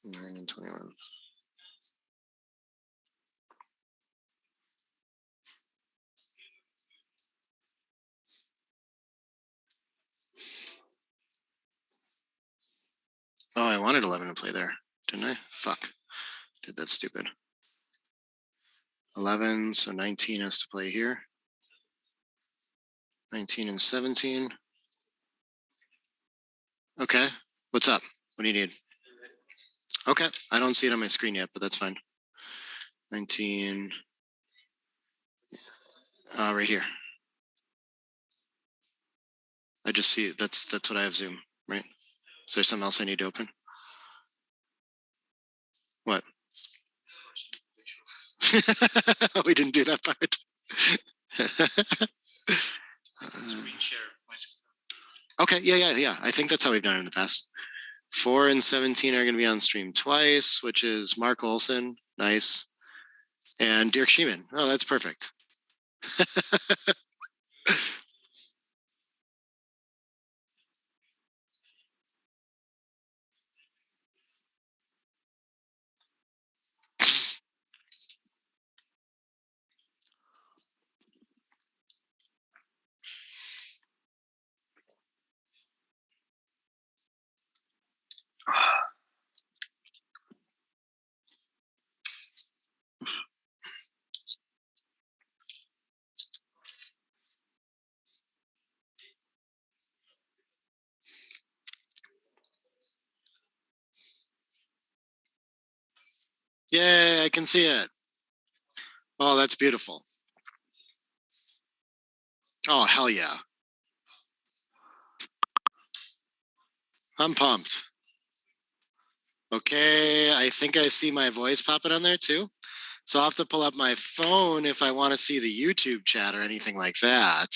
9 and 21. Oh, I wanted 11 to play there, didn't I? Fuck. Did that stupid. 11, so 19 has to play here. 19 and 17. Okay. What's up? What do you need? Okay. I don't see it on my screen yet, but that's fine. 19. Right here. I just see it. That's what I have Zoom, right? Is there something else I need to open? What? We didn't do that part. Okay, yeah. I think that's how we've done it in the past. 4 and 17 are going to be on stream twice, which is Mark Olson. Nice. And Dirk Schiemann. Oh, that's perfect. Yay, I can see it. Oh, that's beautiful. Oh, hell yeah. I'm pumped. Okay, I think I see my voice popping on there too. So I'll have to pull up my phone if I want to see the YouTube chat or anything like that.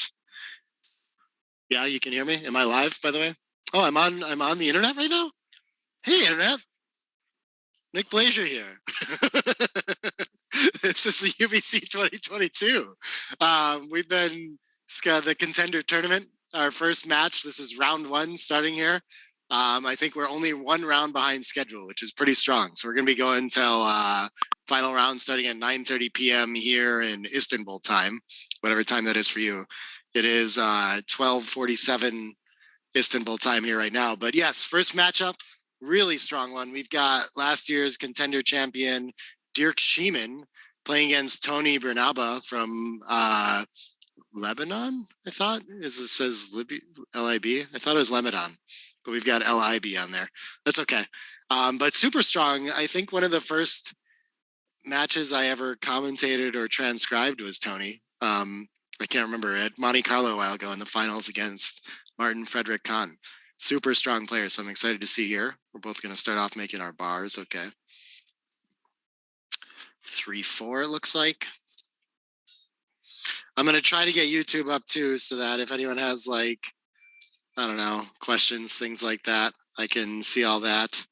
Yeah, you can hear me? Am I live, by the way? Oh, I'm on the internet right now? Hey, internet. Nick Blazier here. This is the UBC 2022. We've been the Contender tournament, our first match. This is round 1 starting here. I think we're only 1 round behind schedule, which is pretty strong. So we're going to be going until final round starting at 9:30 p.m. here in Istanbul time, whatever time that is for you. It is 12:47 Istanbul time here right now. But yes, first matchup, really strong one. We've got last year's Contender champion Dirk Schiemann playing against Toni Bernaba from Lebanon. I thought it says L-I-B. I thought it was Lebanon, but we've got L-I-B on there. That's okay. But super strong. I think one of the first matches I ever commentated or transcribed was Toni. I can't remember, at Monte Carlo a while ago in the finals against Martin Frederick Kahn. Super strong player, so I'm excited to see here. We're both going to start off making our bars. Okay. 3-4 it looks like. I'm going to try to get YouTube up too, so that if anyone has I don't know, questions, things like that, I can see all that.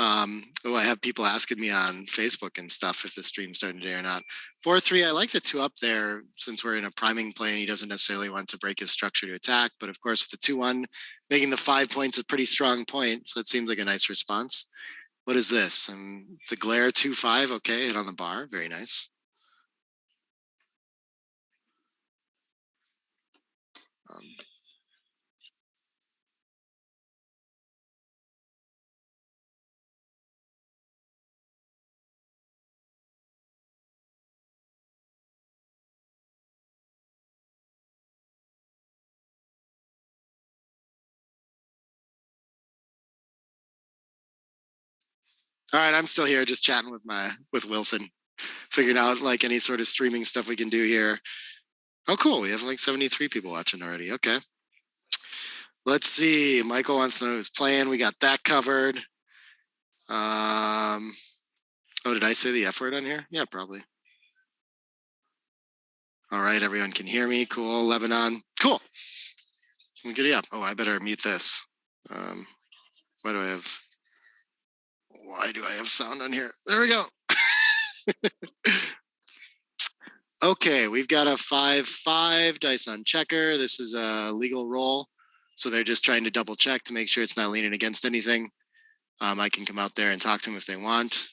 I have people asking me on Facebook and stuff if the stream's starting today or not. 4-3, I like the 2 up there since we're in a priming play and he doesn't necessarily want to break his structure to attack. But of course, with the 2-1, making the 5 points a pretty strong point. So it seems like a nice response. What is this? The glare 2-5. Okay, hit on the bar. Very nice. All right, I'm still here just chatting with Wilson, figuring out any sort of streaming stuff we can do here. Oh, cool. We have 73 people watching already. Okay. Let's see. Michael wants to know who's playing. We got that covered. Oh, did I say the F word on here? Yeah, probably. All right, everyone can hear me. Cool. Lebanon. Cool. Giddy up. Oh, I better mute this. Why do I have sound on here? There we go. Okay, we've got a 5-5 dice on checker. This is a legal roll. So they're just trying to double check to make sure it's not leaning against anything. I can come out there and talk to them if they want.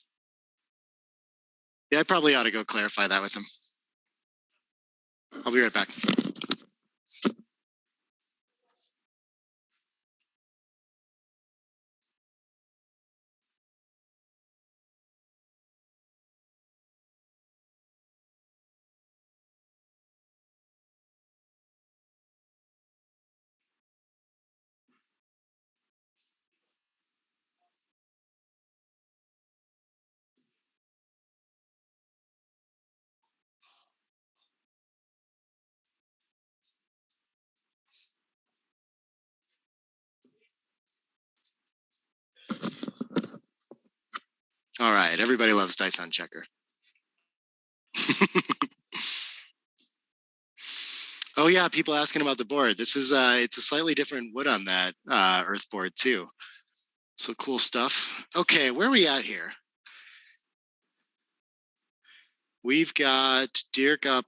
Yeah, I probably ought to go clarify that with them. I'll be right back. All right, everybody loves dice on checker. Oh yeah, people asking about the board. This is it's a slightly different wood on that earth board too. So cool stuff. Okay, where are we at here? We've got Dirk up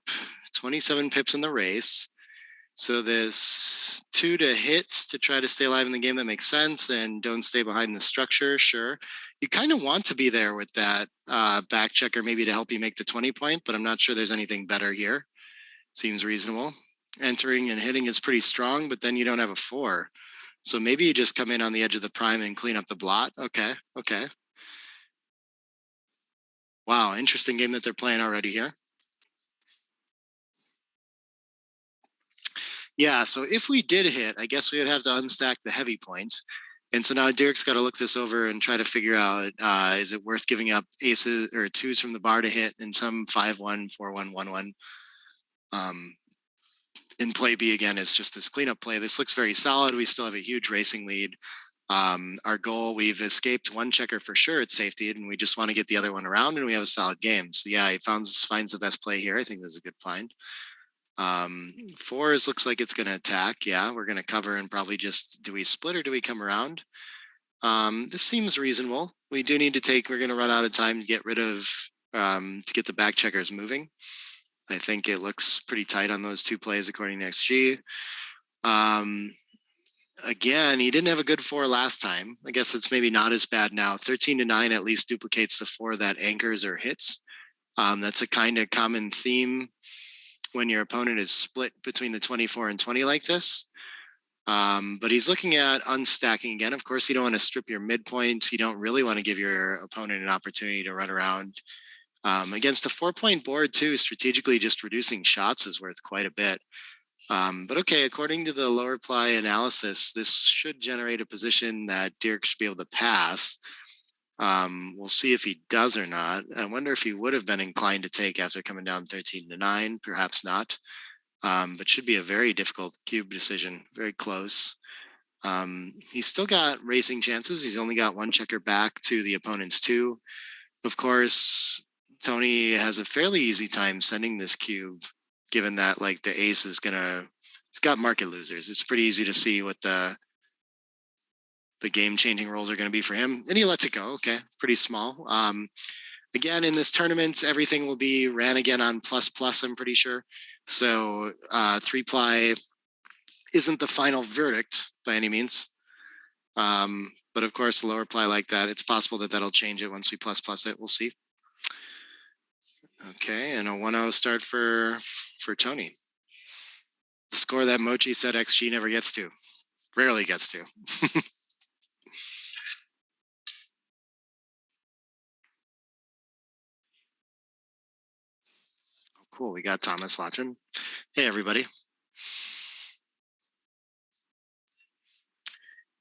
27 pips in the race. So there's 2 to hits to try to stay alive in the game. That makes sense. And don't stay behind the structure. Sure. You kind of want to be there with that back checker, maybe to help you make the 20 point, but I'm not sure there's anything better here. Seems reasonable. Entering and hitting is pretty strong, but then you don't have a 4. So maybe you just come in on the edge of the prime and clean up the blot. Okay. Wow, interesting game that they're playing already here. Yeah, so if we did hit, I guess we would have to unstack the heavy points. And so now Derek's got to look this over and try to figure out, is it worth giving up aces or 2s from the bar to hit and some 5-1, 4-1, 1-1. In play B again is just this cleanup play. This looks very solid. We still have a huge racing lead. Our goal, we've escaped 1 checker for sure at safety, and we just want to get the other one around, and we have a solid game. So yeah, he finds the best play here. I think this is a good find. 4s looks like it's going to attack. Yeah, we're going to cover and probably just, do we split or do we come around? This seems reasonable. We do need to we're going to run out of time to get rid of, to get the back checkers moving. I think it looks pretty tight on those 2 plays according to XG. Again, he didn't have a good 4 last time. I guess it's maybe not as bad now. 13 to 9 at least duplicates the 4 that anchors or hits. That's a kind of common theme when your opponent is split between the 24 and 20 like this. But he's looking at unstacking again. Of course, you don't want to strip your midpoint. You don't really want to give your opponent an opportunity to run around. Against a 4-point board too, strategically just reducing shots is worth quite a bit. But okay, according to the lower ply analysis, this should generate a position that Dirk should be able to pass. We'll see if he does or not. I wonder if he would have been inclined to take after coming down 13 to 9, perhaps not. But should be a very difficult cube decision, very close. He's still got racing chances. He's only got 1 checker back to the opponent's 2. Of course, Toni has a fairly easy time sending this cube, given that like the ace is it's got market losers. It's pretty easy to see what the game-changing rolls are going to be for him. And he lets it go. Okay, pretty small. Again, in this tournament, everything will be ran again on plus, I'm pretty sure. So 3-ply isn't the final verdict by any means. But of course, lower ply like that, it's possible that that'll change it once we plus it. We'll see. Okay, and a 1-0 start for Toni. The score that Mochi said XG never gets to. Rarely gets to. Cool, we got Thomas watching. Hey, everybody.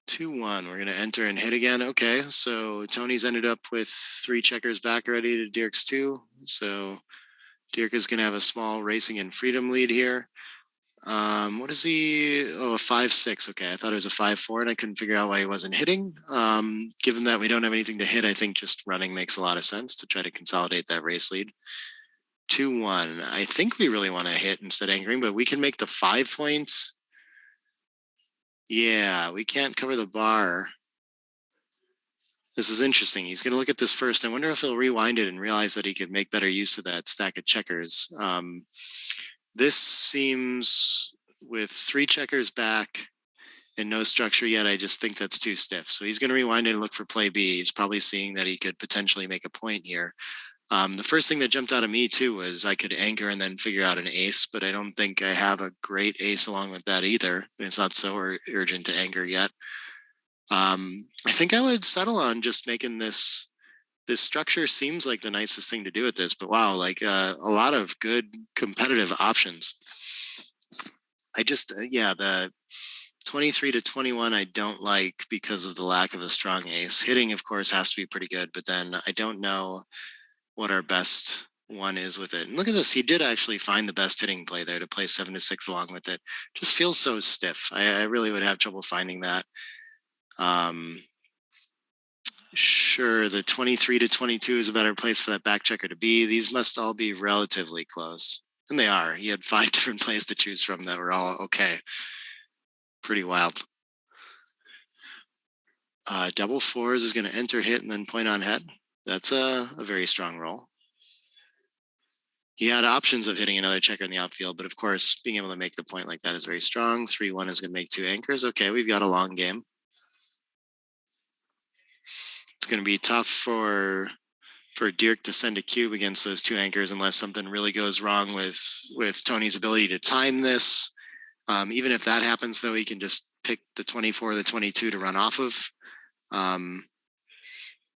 2-1, we're going to enter and hit again. Okay, so Toni's ended up with 3 checkers back already to Dirk's 2. So Dirk is going to have a small racing and freedom lead here. What is he? Oh, a 5-6. Okay, I thought it was a 5-4, and I couldn't figure out why he wasn't hitting. Given that we don't have anything to hit, I think just running makes a lot of sense to try to consolidate that race lead. 2-1. I think we really want to hit instead of anchoring, but we can make the 5 points. Yeah, we can't cover the bar. This is interesting. He's going to look at this first. I wonder if he'll rewind it and realize that he could make better use of that stack of checkers. This seems with 3 checkers back and no structure yet. I just think that's too stiff. So he's going to rewind it and look for play B. He's probably seeing that he could potentially make a point here. The first thing that jumped out of me too was I could anchor and then figure out an ace, but I don't think I have a great ace along with that either. It's not so urgent to anchor yet. I think I would settle on just making this structure seems like the nicest thing to do with this, but wow, like a lot of good competitive options. I just, the 23 to 21, I don't like because of the lack of a strong ace. Hitting, of course, has to be pretty good, but then I don't know what our best one is with it. And look at this. He did actually find the best hitting play there to play 7 to 6 along with it. Just feels so stiff. I really would have trouble finding that. Sure, the 23 to 22 is a better place for that back checker to be. These must all be relatively close. And they are. He had 5 different plays to choose from that were all okay. Pretty wild. Double fours is going to enter, hit, and then point on head. That's a very strong roll. He had options of hitting another checker in the outfield, but of course, being able to make the point like that is very strong. 3-1 is going to make 2 anchors. Okay, we've got a long game. It's going to be tough for Dirk to send a cube against those 2 anchors unless something really goes wrong with Toni's ability to time this. Even if that happens, though, he can just pick the 24 or the 22 to run off of.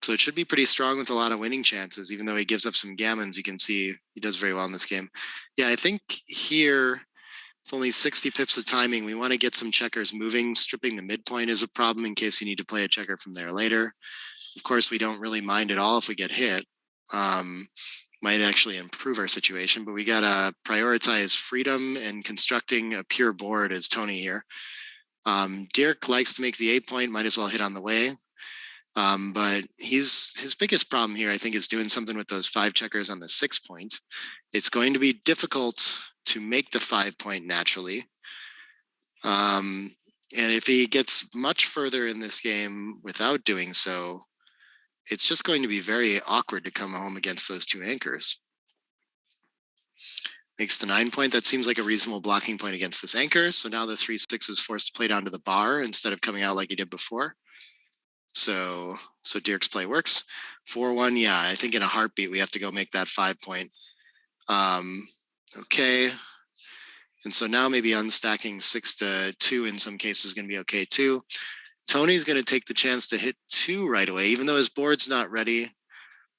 So it should be pretty strong with a lot of winning chances. Even though he gives up some gammons, you can see he does very well in this game. Yeah, I think here, with only 60 pips of timing, we want to get some checkers moving. Stripping the midpoint is a problem in case you need to play a checker from there later. Of course, we don't really mind at all if we get hit. Might actually improve our situation, but we got to prioritize freedom and constructing a pure board as Toni here. Dirk likes to make the 8 point, might as well hit on the way. But his biggest problem here, I think, is doing something with those 5 checkers on the 6 point. It's going to be difficult to make the 5 point naturally. And if he gets much further in this game without doing so, it's just going to be very awkward to come home against those 2 anchors. Makes the 9 point. That seems like a reasonable blocking point against this anchor. So now the 3-6 is forced to play down to the bar instead of coming out like he did before. So Dirk's play works. 4-1, yeah, I think in a heartbeat we have to go make that 5 point. Okay. And so now maybe unstacking 6 to 2 in some cases is going to be okay too. Toni's going to take the chance to hit 2 right away, even though his board's not ready.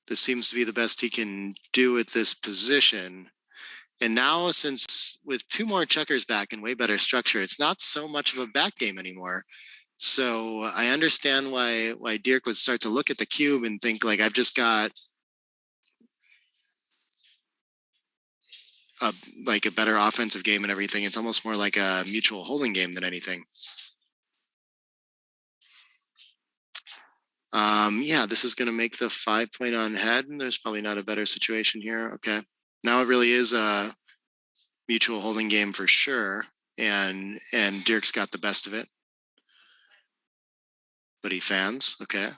This seems to be the best he can do at this position. And now, since with 2 more checkers back and way better structure, it's not so much of a back game anymore. So I understand why Dirk would start to look at the cube and think, like, I've just got a better offensive game and everything. It's almost more like a mutual holding game than anything. Yeah, this is going to make the 5 point on head, and there's probably not a better situation here. Okay. Now it really is a mutual holding game for sure, and Dirk's got the best of it. But he fans, okay.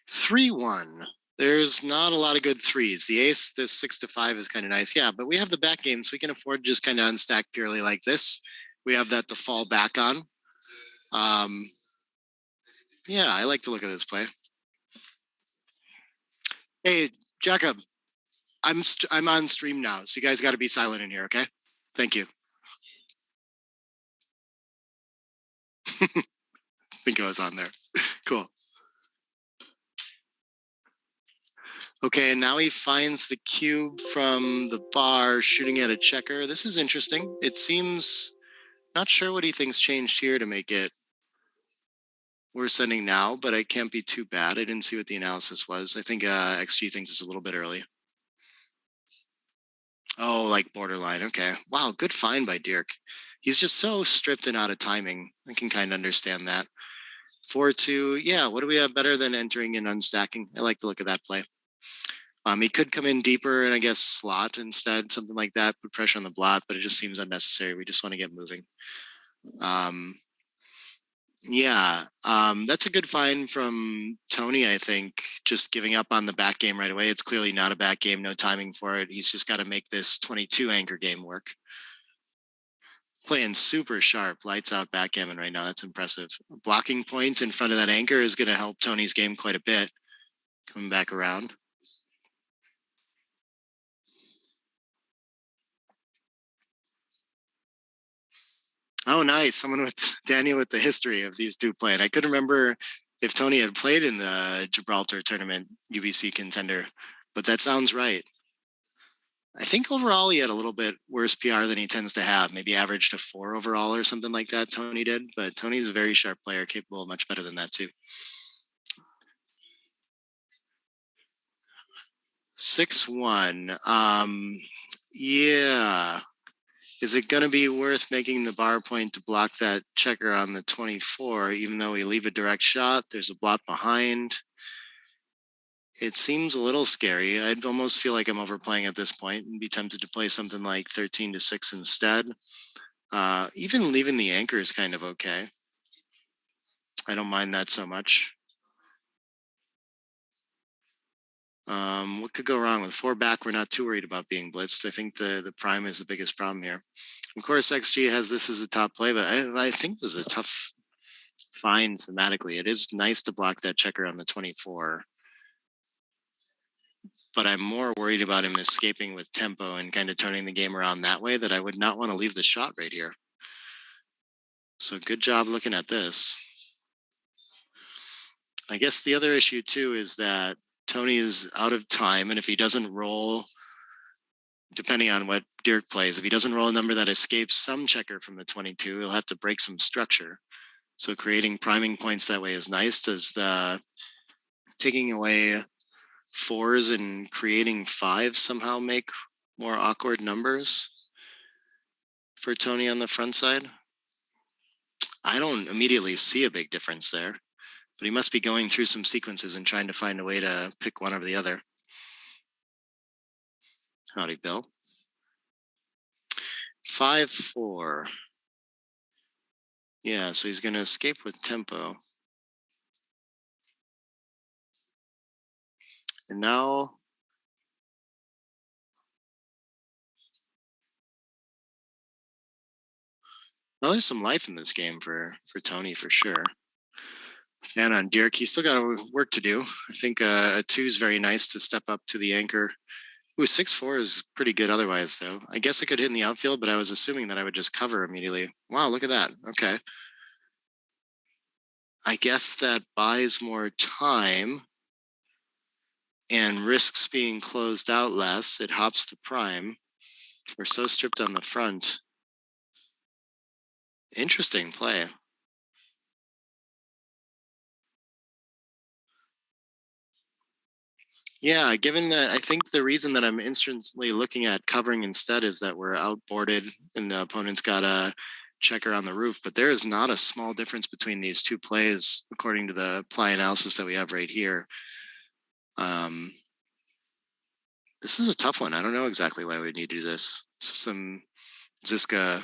(3-1). There's not a lot of good threes. The ace, this 6 to 5 is kind of nice. Yeah, but we have the back game, so we can afford to just kind of unstack purely like this. We have that to fall back on. Yeah, I like the look of this play. Hey, Jacob, I'm on stream now, so you guys got to be silent in here, okay? Thank you. I think I was on there. Cool. Okay, and now he finds the cube from the bar, shooting at a checker. This is interesting. It seems, not sure what he thinks changed here to make it we're sending now, but it can't be too bad. I didn't see what the analysis was. I think XG thinks it's a little bit early. Oh, like borderline. Okay. Wow, good find by Dirk. He's just so stripped and out of timing. I can kind of understand that. 4-2. Yeah, what do we have better than entering and unstacking? I like the look of that play. He could come in deeper and I guess slot instead, something like that, put pressure on the blot, but it just seems unnecessary. We just want to get moving. Yeah, that's a good find from Toni, I think, just giving up on the back game right away. It's clearly not a back game, no timing for it. He's just got to make this 22 anchor game work. Playing super sharp, lights out backgammon right now. That's impressive. A blocking point in front of that anchor is going to help Toni's game quite a bit. Coming back around. Oh, nice. Someone with Daniel with the history of these two playing. I couldn't remember if Toni had played in the Gibraltar tournament, UBC Contender, but that sounds right. I think overall he had a little bit worse PR than he tends to have, maybe averaged a 4 overall or something like that, Toni did. But Toni's a very sharp player, capable of much better than that too. 6-1. Yeah. Is it going to be worth making the bar point to block that checker on the 24, even though we leave a direct shot? There's a blot behind. It seems a little scary. I'd almost feel like I'm overplaying at this point and be tempted to play something like 13-6 instead. Even leaving the anchor is kind of okay. I don't mind that so much. What could go wrong with 4 back? We're not too worried about being blitzed. I think the prime is the biggest problem here. Of course, XG has this as a top play, but I think this is a tough find thematically. It is nice to block that checker on the 24, but I'm more worried about him escaping with tempo and kind of turning the game around that way, that I would not want to leave the shot right here. So good job looking at this. I guess the other issue too is that Toni is out of time, and if he doesn't roll, depending on what Dirk plays, if he doesn't roll a number that escapes some checker from the 22, he'll have to break some structure. So creating priming points that way is nice. Does the taking away 4s and creating 5s somehow make more awkward numbers for Toni on the front side? I don't immediately see a big difference there, but he must be going through some sequences and trying to find a way to pick one over the other. Howdy, Bill. 5-4. Yeah, so he's going to escape with tempo. And now there's some life in this game for Toni for sure. And on Dirk, he's still got work to do. I think a 2 is very nice to step up to the anchor. Ooh, 6-4 is pretty good otherwise, though. I guess I could hit in the outfield, but I was assuming that I would just cover immediately. Wow, look at that. Okay. I guess that buys more time and risks being closed out less. It hops the prime. We're so stripped on the front. Interesting play. Yeah, given that I think the reason that I'm instantly looking at covering instead is that we're outboarded and the opponent's got a checker on the roof, but there is not a small difference between these two plays according to the play analysis that we have right here. This is a tough one. I don't know exactly why we need to do this. This is some Zizka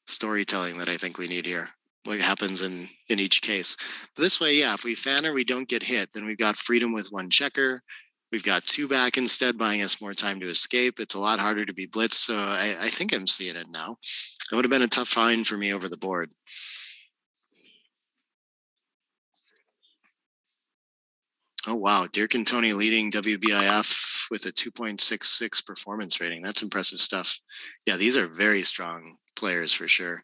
storytelling that I think we need here. What happens in each case. But this way, yeah, if we fan her, we don't get hit, then we've got freedom with 1 checker. We've got 2 back instead, buying us more time to escape. It's a lot harder to be blitzed. So I think I'm seeing it now. It would have been a tough find for me over the board. Oh, wow. Dirk and Toni leading WBIF with a 2.66 performance rating. That's impressive stuff. Yeah, these are very strong players for sure.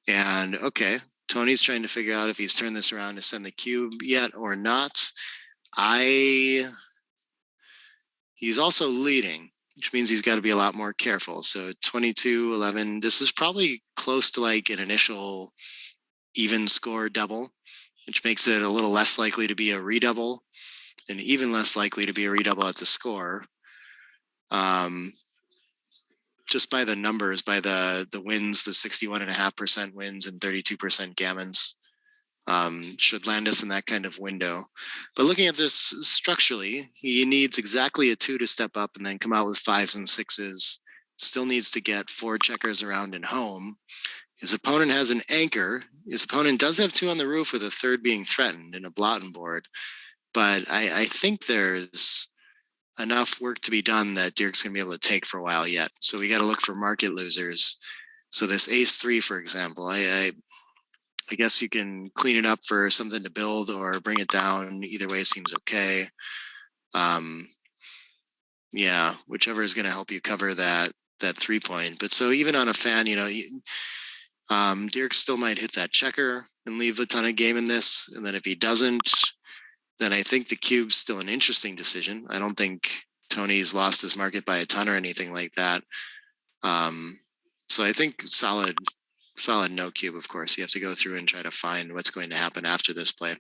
And okay, Toni's trying to figure out if he's turned this around to send the cube yet or not. He's also leading, which means he's got to be a lot more careful. So 22-11, this is probably close to like an initial even score double, which makes it a little less likely to be a redouble and even less likely to be a redouble at the score. Just by the numbers, by the wins, the 61.5% wins and 32% gammons. Should land us in that kind of window. But looking at this structurally, he needs exactly a 2 to step up and then come out with 5s and 6s. Still needs to get 4 checkers around and home. His opponent has an anchor. His opponent does have 2 on the roof with a 3rd being threatened in a blotting board. But I think there's enough work to be done that Dirk's going to be able to take for a while yet. So we got to look for market losers. So this ace-3, for example, I guess you can clean it up for something to build or bring it down. Either way seems okay. Yeah, whichever is going to help you cover that 3-point. But so even on a fan, Dirk still might hit that checker and leave a ton of game in this. And then if he doesn't, then I think the cube's still an interesting decision. I don't think Tony's lost his market by a ton or anything like that. So I think solid no cube, of course. You have to go through and try to find what's going to happen after this play.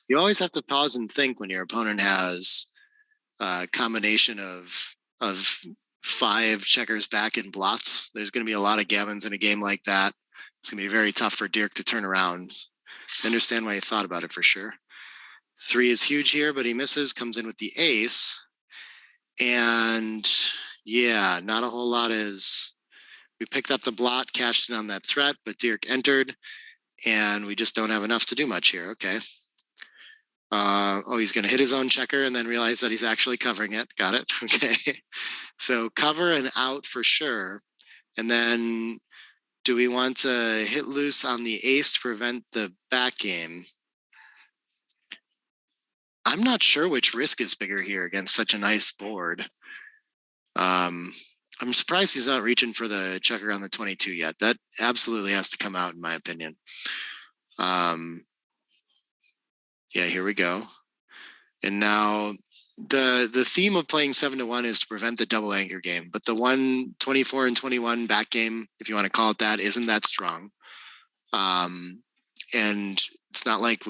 You always have to pause and think when your opponent has a combination of 5 checkers back in blots. There's going to be a lot of gammons in a game like that. It's going to be very tough for Dirk to turn around. I understand why he thought about it for sure. 3 is huge here, but he misses, comes in with the ace. And yeah, not a whole lot is... We picked up the blot, cashed in on that threat, but Dirk entered, and we just don't have enough to do much here. Okay. He's going to hit his own checker and then realize that he's actually covering it. Got it. Okay. So cover and out for sure. And then do we want to hit loose on the ace to prevent the back game? I'm not sure which risk is bigger here against such a nice board. I'm surprised he's not reaching for the checker on the 22 yet. That absolutely has to come out, in my opinion. Yeah, here we go. And now the theme of playing 7-1 is to prevent the double anchor game, but the 24 and 21 back game, if you want to call it that, isn't that strong. And it's not like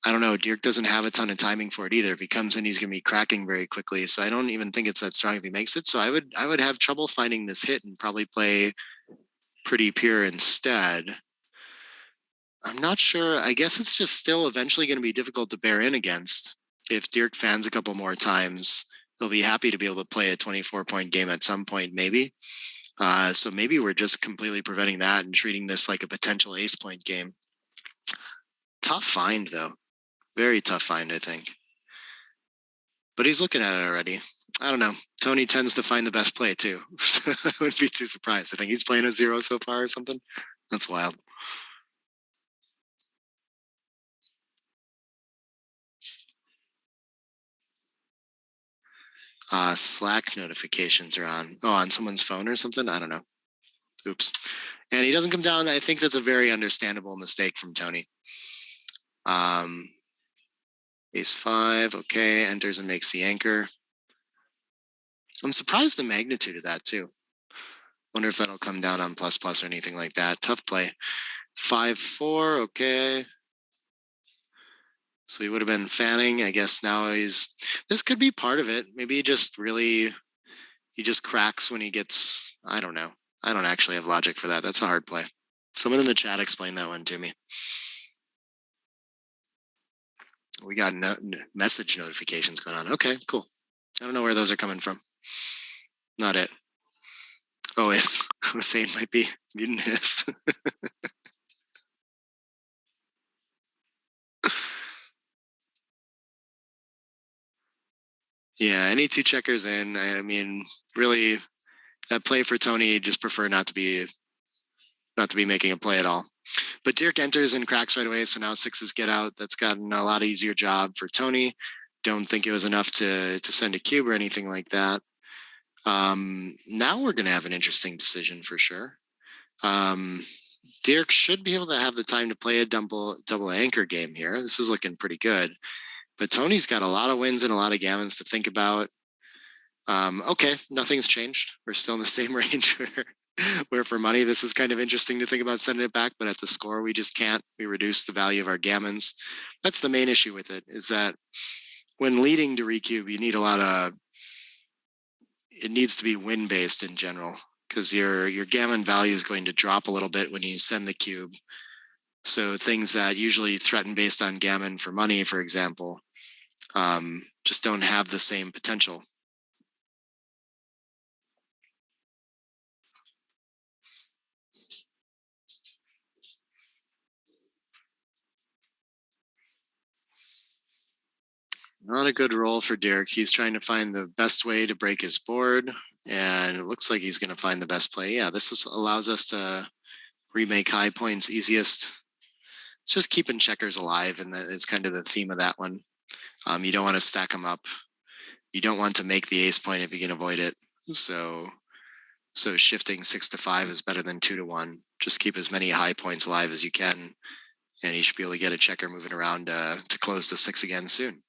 I don't know, Dirk doesn't have a ton of timing for it either. If he comes in, he's going to be cracking very quickly. So I don't even think it's that strong if he makes it. So I would have trouble finding this hit and probably play pretty pure instead. I'm not sure. I guess it's just still eventually going to be difficult to bear in against. If Dirk fans a couple more times, he'll be happy to be able to play a 24-point game at some point, maybe. So maybe we're just completely preventing that and treating this like a potential ace-point game. Tough find, though. Very tough find, I think. But he's looking at it already. I don't know. Toni tends to find the best play, too. I wouldn't be too surprised. I think he's playing a 0 so far or something. That's wild. Slack notifications are on. Oh, on someone's phone or something? I don't know. Oops. And he doesn't come down. I think that's a very understandable mistake from Toni. Ace 5, okay, enters and makes the anchor. I'm surprised the magnitude of that too. Wonder if that'll come down on ++ or anything like that. Tough play. 5-4, okay. So he would have been fanning. I guess now this could be part of it. Maybe he just cracks when he gets, I don't know. I don't actually have logic for that. That's a hard play. Someone in the chat explain that one to me. We got message notifications going on. Okay, cool. I don't know where those are coming from. Not it. Oh, yes. I was saying might be mutant hiss. Yeah, any 2 checkers in. I mean, really, that play for Toni, just prefer not to be making a play at all. But Dirk enters and cracks right away, so now 6s get out. That's gotten a lot easier job for Toni. Don't think it was enough to send a cube or anything like that. Now we're going to have an interesting decision for sure. Dirk should be able to have the time to play a double anchor game here. This is looking pretty good. But Toni's got a lot of wins and a lot of gammons to think about. Okay, nothing's changed. We're still in the same range where for money, this is kind of interesting to think about sending it back, but at the score, we just can't. We reduce the value of our gammons. That's the main issue with it, is that when leading to recube, you need it needs to be win-based in general, because your gammon value is going to drop a little bit when you send the cube. So things that usually threaten based on gammon for money, for example, just don't have the same potential. Not a good roll for Dirk. He's trying to find the best way to break his board, and it looks like he's going to find the best play. Yeah, allows us to remake high points easiest. It's just keeping checkers alive, and that is kind of the theme of that one. You don't want to stack them up. You don't want to make the ace point if you can avoid it. So shifting 6 to 5 is better than 2 to 1. Just keep as many high points alive as you can, and you should be able to get a checker moving around to close the 6 again soon.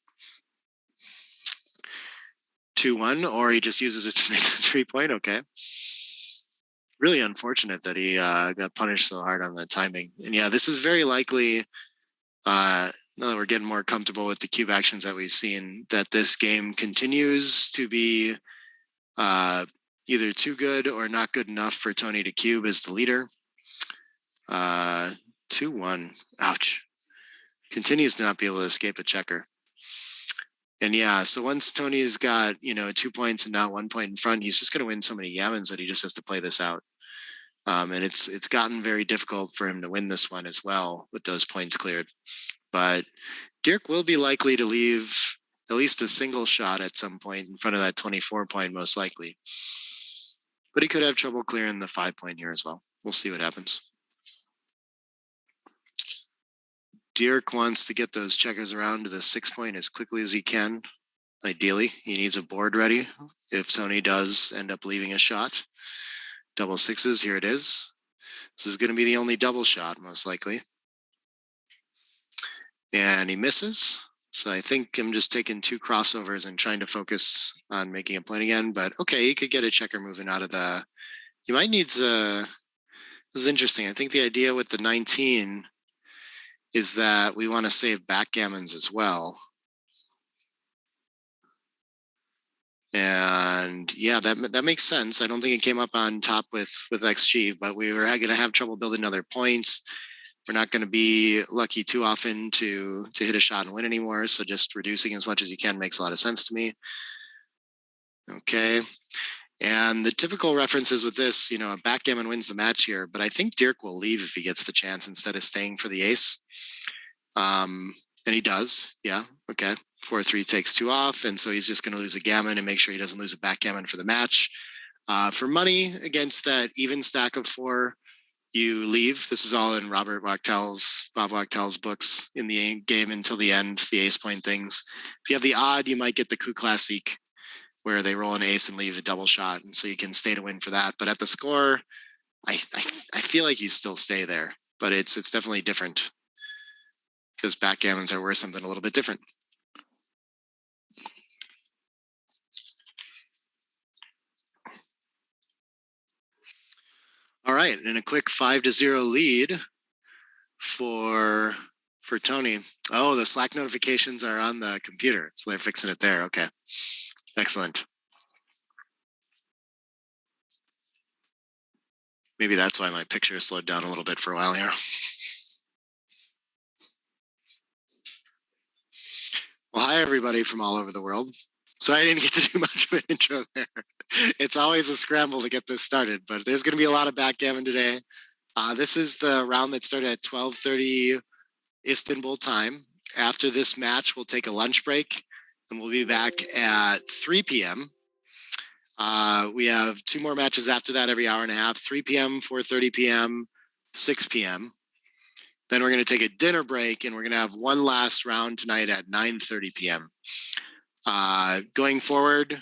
2-1, or he just uses it to make the 3 point. Okay. Really unfortunate that he got punished so hard on the timing. And yeah, this is very likely, now that we're getting more comfortable with the cube actions that we've seen, that this game continues to be either too good or not good enough for Toni to cube as the leader. 2-1. Ouch. Continues to not be able to escape a checker. And yeah, so once Toni's got, 2 points and not 1 point in front, he's just going to win so many gammons that he just has to play this out. And it's gotten very difficult for him to win this one as well with those points cleared. But Dirk will be likely to leave at least a single shot at some point in front of that 24 point, most likely. But he could have trouble clearing the 5 point here as well. We'll see what happens. Dirk wants to get those checkers around to the 6 point as quickly as he can. Ideally, he needs a board ready if Toni does end up leaving a shot. Double sixes, here it is. This is going to be the only double shot, most likely. And he misses. So I think I'm just taking 2 crossovers and trying to focus on making a point again. But okay, he could get a checker moving out of the... He might need to... This is interesting. I think the idea with the 19 is that we want to save backgammons as well. And yeah, that makes sense. I don't think it came up on top with XG, but we were going to have trouble building other points. We're not going to be lucky too often to hit a shot and win anymore. So just reducing as much as you can makes a lot of sense to me. Okay. And the typical references with this, a backgammon wins the match here, but I think Dirk will leave if he gets the chance instead of staying for the ace. And he does. Yeah. Okay. 4-3 takes 2 off, and so he's just going to lose a gammon and make sure he doesn't lose a backgammon for the match. For money against that even stack of 4, you leave. This is all in Bob Wachtel's books, in the game until the end, the ace point things. If you have the odd, you might get the coup classique, where they roll an ace and leave a double shot, and so you can stay to win for that. But at the score, I feel like you still stay there, but it's definitely different because backgammons are worth something a little bit different. All right, and a quick 5-0 lead for Toni. Oh, the Slack notifications are on the computer, so they're fixing it there. Okay, excellent. Maybe that's why my picture slowed down a little bit for a while here. Well, hi everybody from all over the world. So I didn't get to do much of an intro there. It's always a scramble to get this started, but there's going to be a lot of backgammon today. This is the round that started at 12:30 Istanbul time. After this match, we'll take a lunch break, and we'll be back at 3 p.m. We have 2 more matches after that every hour and a half, 3 p.m., 4:30 p.m., 6 p.m. Then we're going to take a dinner break, and we're going to have one last round tonight at 9:30 p.m. Going forward,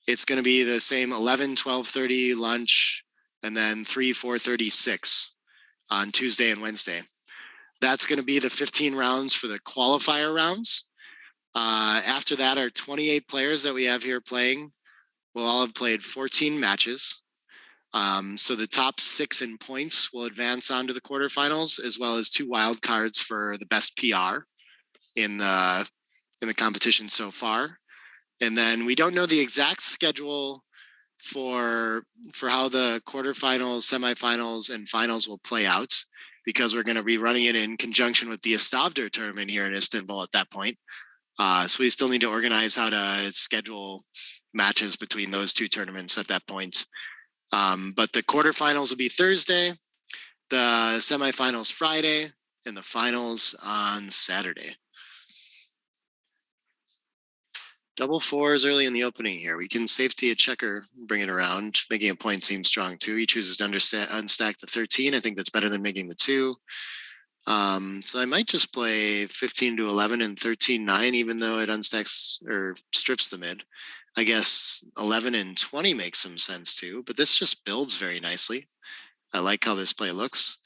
it's going to be the same 11, 12:30 lunch, and then 3, 4:30, 6 on Tuesday and Wednesday. That's going to be the 15 rounds for the qualifier rounds. After that, our 28 players that we have here playing will all have played 14 matches. So the top 6 in points will advance on to the quarterfinals, as well as 2 wild cards for the best PR in the competition so far. And then we don't know the exact schedule for how the quarterfinals, semifinals, and finals will play out, because we're going to be running it in conjunction with the Istanbul tournament here in Istanbul at that point. So we still need to organize how to schedule matches between those 2 tournaments at that point. But the quarterfinals will be Thursday, the semifinals Friday, and the finals on Saturday. Double fours early in the opening here. We can safety a checker, bring it around. Making a point seems strong too. He chooses to unstack the 13. I think that's better than making the 2. So I might just play 15 to 11 and 13-9, even though it unstacks or strips the mid. I guess 11 and 20 makes some sense too, but this just builds very nicely. I like how this play looks.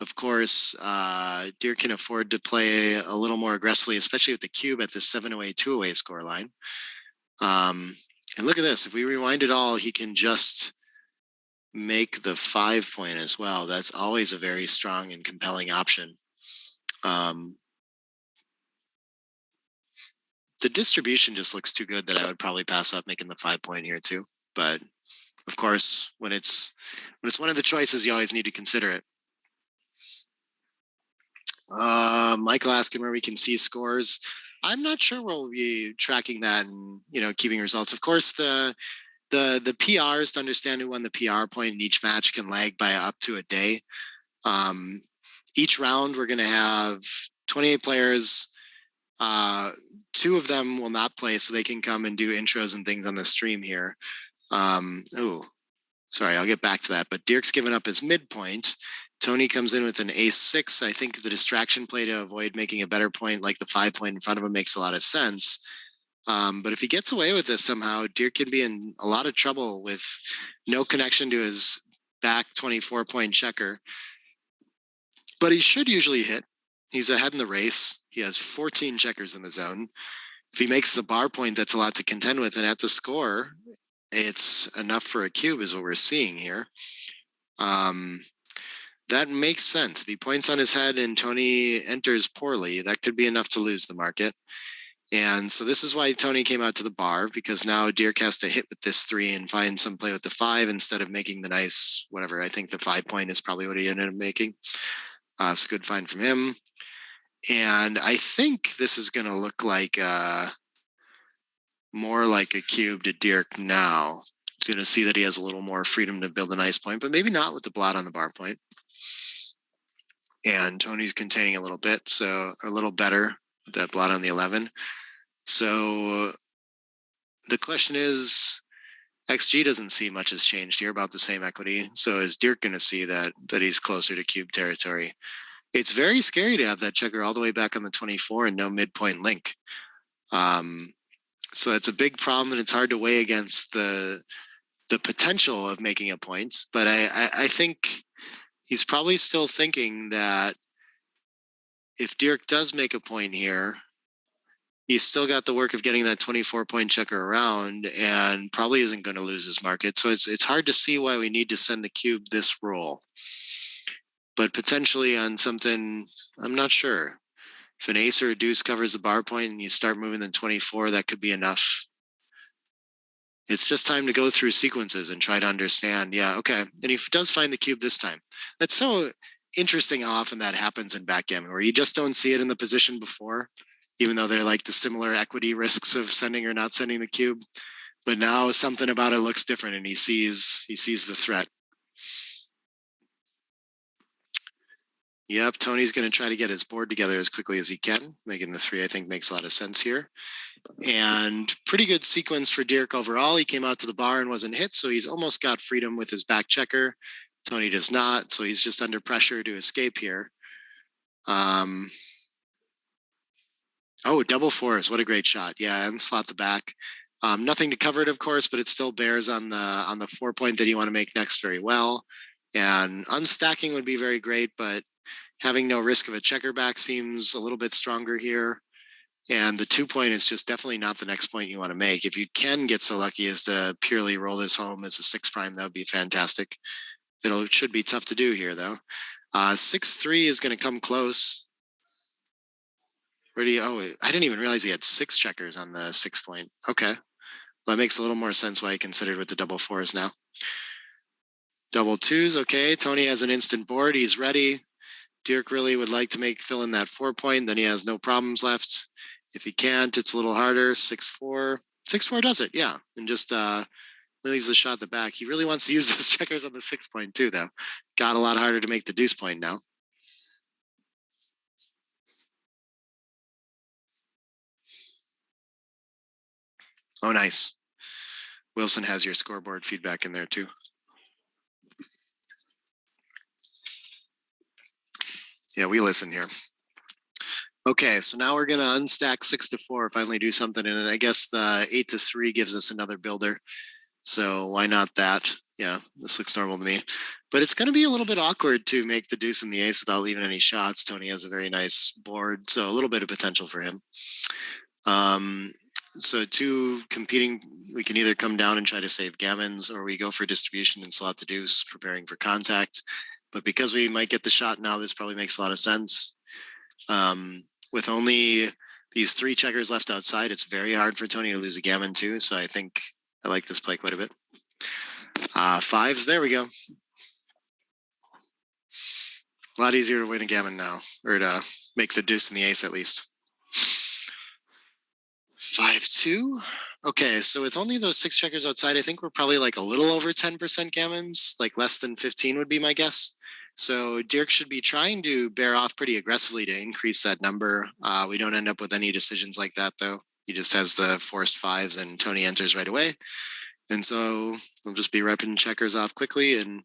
Of course, Dirk can afford to play a little more aggressively, especially with the cube at the 7-away, 2-away score line. And look at this. If we rewind it all, he can just make the 5 point as well. That's always a very strong and compelling option. The distribution just looks too good that I would probably pass up making the 5 point here too. But of course, when it's one of the choices, you always need to consider it. Michael asking where we can see scores. I'm not sure we'll be tracking that and keeping results. Of course, the PRs to understand who won the PR point in each match can lag by up to a day. Each round we're going to have 28 players. 2 of them will not play, so they can come and do intros and things on the stream here. Sorry, I'll get back to that. But Dirk's given up his midpoint. Toni comes in with an ace-6. I think the distraction play to avoid making a better point, like the 5 point in front of him, makes a lot of sense. But if he gets away with this somehow, Dirk can be in a lot of trouble with no connection to his back 24-point checker. But he should usually hit. He's ahead in the race. He has 14 checkers in the zone. If he makes the bar point, that's a lot to contend with. And at the score, it's enough for a cube is what we're seeing here. That makes sense. If he points on his head and Toni enters poorly, that could be enough to lose the market. And so this is why Toni came out to the bar, because now Dirk has to hit with this 3 and find some play with the 5 instead of making the nice, whatever. I think the 5 point is probably what he ended up making. So good find from him. And I think this is going to look like more like a cube to Dirk now. He's going to see that he has a little more freedom to build a nice point, but maybe not with the blot on the bar point. And Toni's containing a little bit, so a little better with that blot on the 11. So the question is, XG doesn't see much has changed here, about the same equity. So is Dirk going to see that he's closer to cube territory? It's very scary to have that checker all the way back on the 24 and no midpoint link. So it's a big problem, and it's hard to weigh against the potential of making a point. But I think he's probably still thinking that if Dirk does make a point here, he's still got the work of getting that 24-point checker around and probably isn't going to lose his market. So it's hard to see why we need to send the cube this roll. But potentially on something, I'm not sure. If an ace or a deuce covers the bar point and you start moving the 24, that could be enough. It's just time to go through sequences and try to understand. Yeah, okay. And he does find the cube this time. That's so interesting how often that happens in backgammon, where you just don't see it in the position before, even though they're like the similar equity risks of sending or not sending the cube. But now something about it looks different, and he sees the threat. Yep, Toni's going to try to get his board together as quickly as he can. Making the 3, I think, makes a lot of sense here. And pretty good sequence for Dirk overall. He came out to the bar and wasn't hit, so he's almost got freedom with his back checker. Toni does not, so he's just under pressure to escape here. Oh, double fours. What a great shot. Yeah, and slot the back. Nothing to cover it, of course, but it still bears on the 4 point that you want to make next very well. And unstacking would be very great, but having no risk of a checker back seems a little bit stronger here. And the 2 point is just definitely not the next point you want to make. If you can get so lucky as to purely roll this home as a 6 prime, that would be fantastic. It should be tough to do here, though. 6-3 is going to come close. I didn't even realize he had 6 checkers on the 6 point. Okay. Well, that makes a little more sense why he considered with the double fours now. Double twos, okay. Toni has an instant board. He's ready. Dirk really would like to fill in that 4 point. Then he has no problems left. If he can't, it's a little harder. 6-4. 6-4 does it, yeah. And just leaves the shot at the back. He really wants to use those checkers on the 6 point too, though. Got a lot harder to make the deuce point now. Oh, nice. Wilson has your scoreboard feedback in there too. Yeah, we listen here. Okay, so now we're gonna unstack 6-4, finally do something, and I guess the 8-3 gives us another builder. So why not that? Yeah, this looks normal to me. But it's going to be a little bit awkward to make the deuce and the ace without leaving any shots. Toni has a very nice board, so a little bit of potential for him. So two competing, we can either come down and try to save gammons, or we go for distribution and slot the deuce, preparing for contact. But because we might get the shot now, this probably makes a lot of sense. With only these 3 checkers left outside, it's very hard for Toni to lose a gammon too. So I think I like this play quite a bit. 5s, there we go. A lot easier to win a gammon now, or to make the deuce and the ace at least. 5-2. Okay, so with only those 6 checkers outside, I think we're probably like a little over 10% gammons, like less than 15 would be my guess. So Dirk should be trying to bear off pretty aggressively to increase that number. We don't end up with any decisions like that though. He just has the forced 5s and Toni enters right away. And so we'll just be repping checkers off quickly, and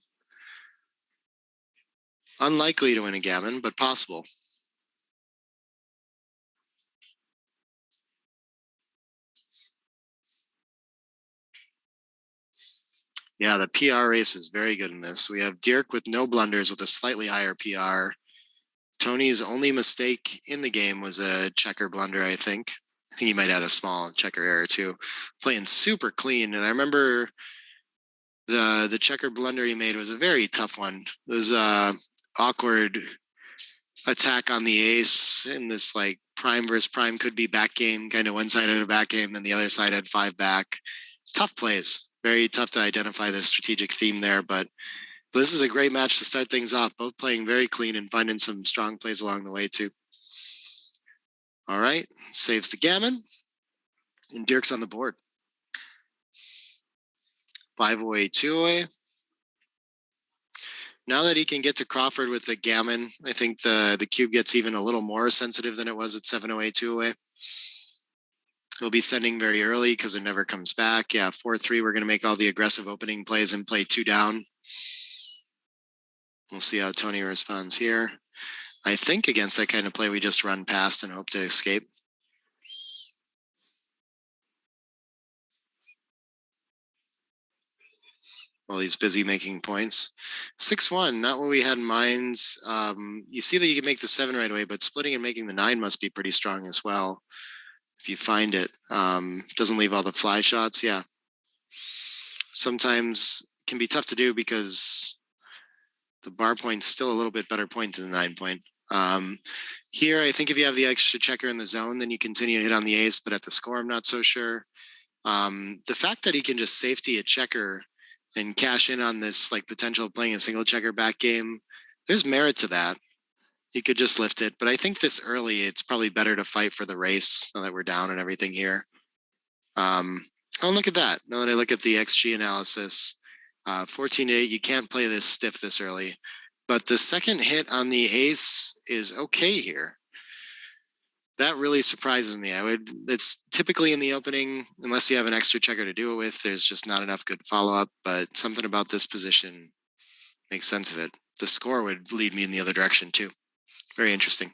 unlikely to win a gammon, but possible. Yeah, the PR race is very good in this. We have Dirk with no blunders with a slightly higher PR. Toni's only mistake in the game was a checker blunder, I think. I think he might add a small checker error too. Playing super clean, and I remember the checker blunder he made was a very tough one. It was a awkward attack on the ace in this like prime versus prime could be back game, kind of one side had a back game, and the other side had 5 back. Tough plays. Very tough to identify the strategic theme there, but this is a great match to start things off. Both playing very clean and finding some strong plays along the way too. All right, saves the gammon, and Dirk's on the board. 5 away, 2 away. Now that he can get to Crawford with the gammon, I think the cube gets even a little more sensitive than it was at 7 away, 2 away. He'll be sending very early because it never comes back. Yeah, 4-3, we're going to make all the aggressive opening plays and play 2 down. We'll see how Toni responds here. I think against that kind of play, we just run past and hope to escape. While he's busy making points. 6-1, not what we had in mind. You see that you can make the 7 right away, but splitting and making the 9 must be pretty strong as well. If you find it, doesn't leave all the fly shots. Yeah. Sometimes it can be tough to do because the bar point's still a little bit better point than the 9 point. Here, I think if you have the extra checker in the zone, then you continue to hit on the ace, but at the score, I'm not so sure. The fact that he can just safety a checker and cash in on this like potential of playing a single checker back game, there's merit to that. You could just lift it, but I think this early, it's probably better to fight for the race now that we're down and everything here. Oh, look at that. Now that I look at the XG analysis, 14-8, you can't play this stiff this early, but the second hit on the ace is okay here. That really surprises me. It's typically in the opening, unless you have an extra checker to do it with, there's just not enough good follow-up, but something about this position makes sense of it. The score would lead me in the other direction too. Very interesting.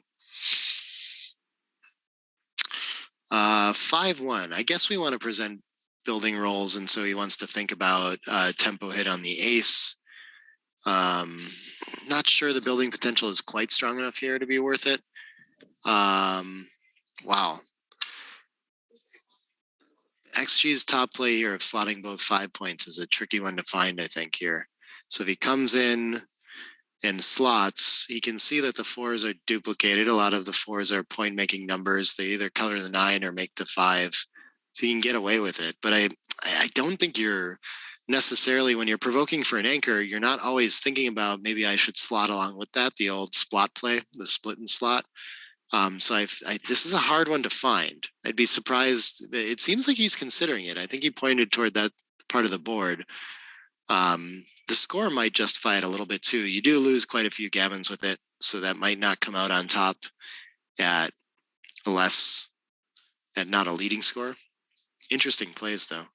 5-1. I guess we want to present building rolls, and so he wants to think about tempo hit on the ace. Not sure the building potential is quite strong enough here to be worth it. Wow. XG's top play here of slotting both 5 points is a tricky one to find, I think, here. So if he comes in and slots, he can see that the 4s are duplicated. A lot of the 4s are point-making numbers. They either color the 9 or make the 5. So you can get away with it. But I don't think you're necessarily, when you're provoking for an anchor, you're not always thinking about maybe I should slot along with that, the old splot play, the split and slot. So this is a hard one to find. I'd be surprised. It seems like he's considering it. I think he pointed toward that part of the board. The score might justify it a little bit too. You do lose quite a few gammons with it, so that might not come out on top at not a leading score. Interesting plays, though.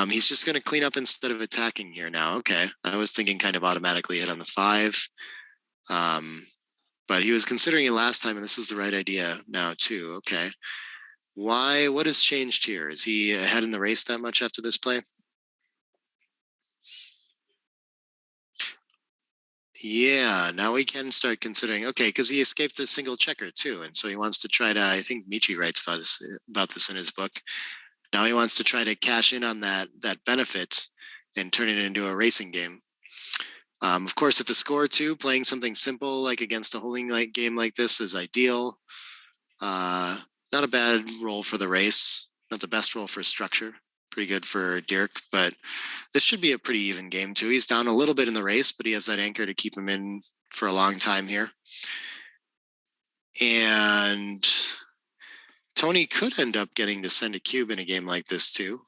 He's just going to clean up instead of attacking here now. Okay. I was thinking kind of automatically hit on the 5. But he was considering it last time, and this is the right idea now, too. Okay. Why? What has changed here? Is he ahead in the race that much after this play? Yeah, now we can start considering, okay, because he escaped the single checker too. And so he wants to try to, I think Michi writes about this in his book. Now he wants to try to cash in on that benefit and turn it into a racing game. Of course, at the score too, playing something simple like against a holding like game like this is ideal. Not a bad role for the race, not the best role for structure. Pretty good for Dirk, but this should be a pretty even game too. He's down a little bit in the race, but he has that anchor to keep him in for a long time here. And Toni could end up getting to send a cube in a game like this too.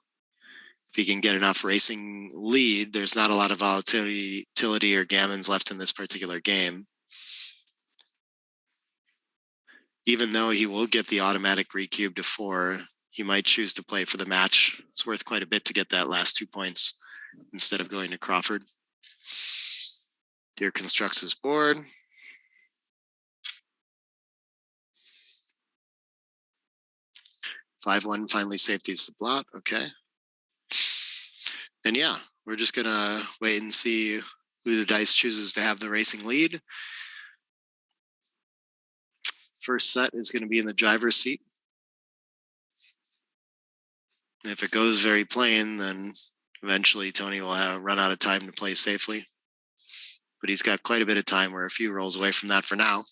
If he can get enough racing lead, there's not a lot of volatility or gammons left in this particular game. Even though he will get the automatic recube to 4, he might choose to play for the match. It's worth quite a bit to get that last 2 points instead of going to Crawford. Dirk constructs his board. (5-1) finally safeties the blot. Okay. And yeah, we're just going to wait and see who the dice chooses to have the racing lead. First set is going to be in the driver's seat. If it goes very plain, then eventually Toni will run out of time to play safely. But he's got quite a bit of time. We're a few rolls away from that for now.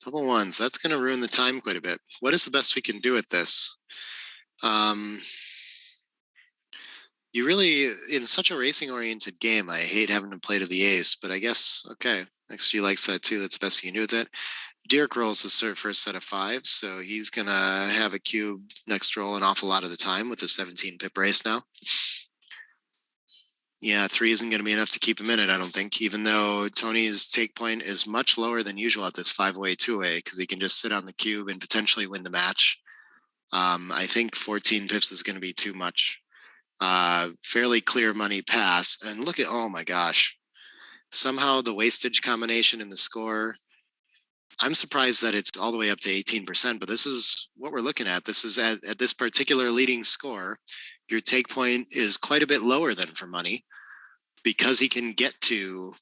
Double ones, that's going to ruin the time quite a bit. What is the best we can do with this? You really, in such a racing-oriented game, I hate having to play to the ace, but I guess, okay, XG likes that too. That's the best you can do with it. Dirk rolls the first set of 5, so he's going to have a cube next roll an awful lot of the time with the 17-pip race now. Yeah, 3 isn't going to be enough to keep him in it, I don't think, even though Toni's take point is much lower than usual at this 5-way, 2-way, because he can just sit on the cube and potentially win the match. I think 14 pips is going to be too much. Fairly clear money pass. And look at, oh my gosh. Somehow the wastage combination in the score, I'm surprised that it's all the way up to 18%, but this is what we're looking at. This is at this particular leading score. Your take point is quite a bit lower than for money because he can get to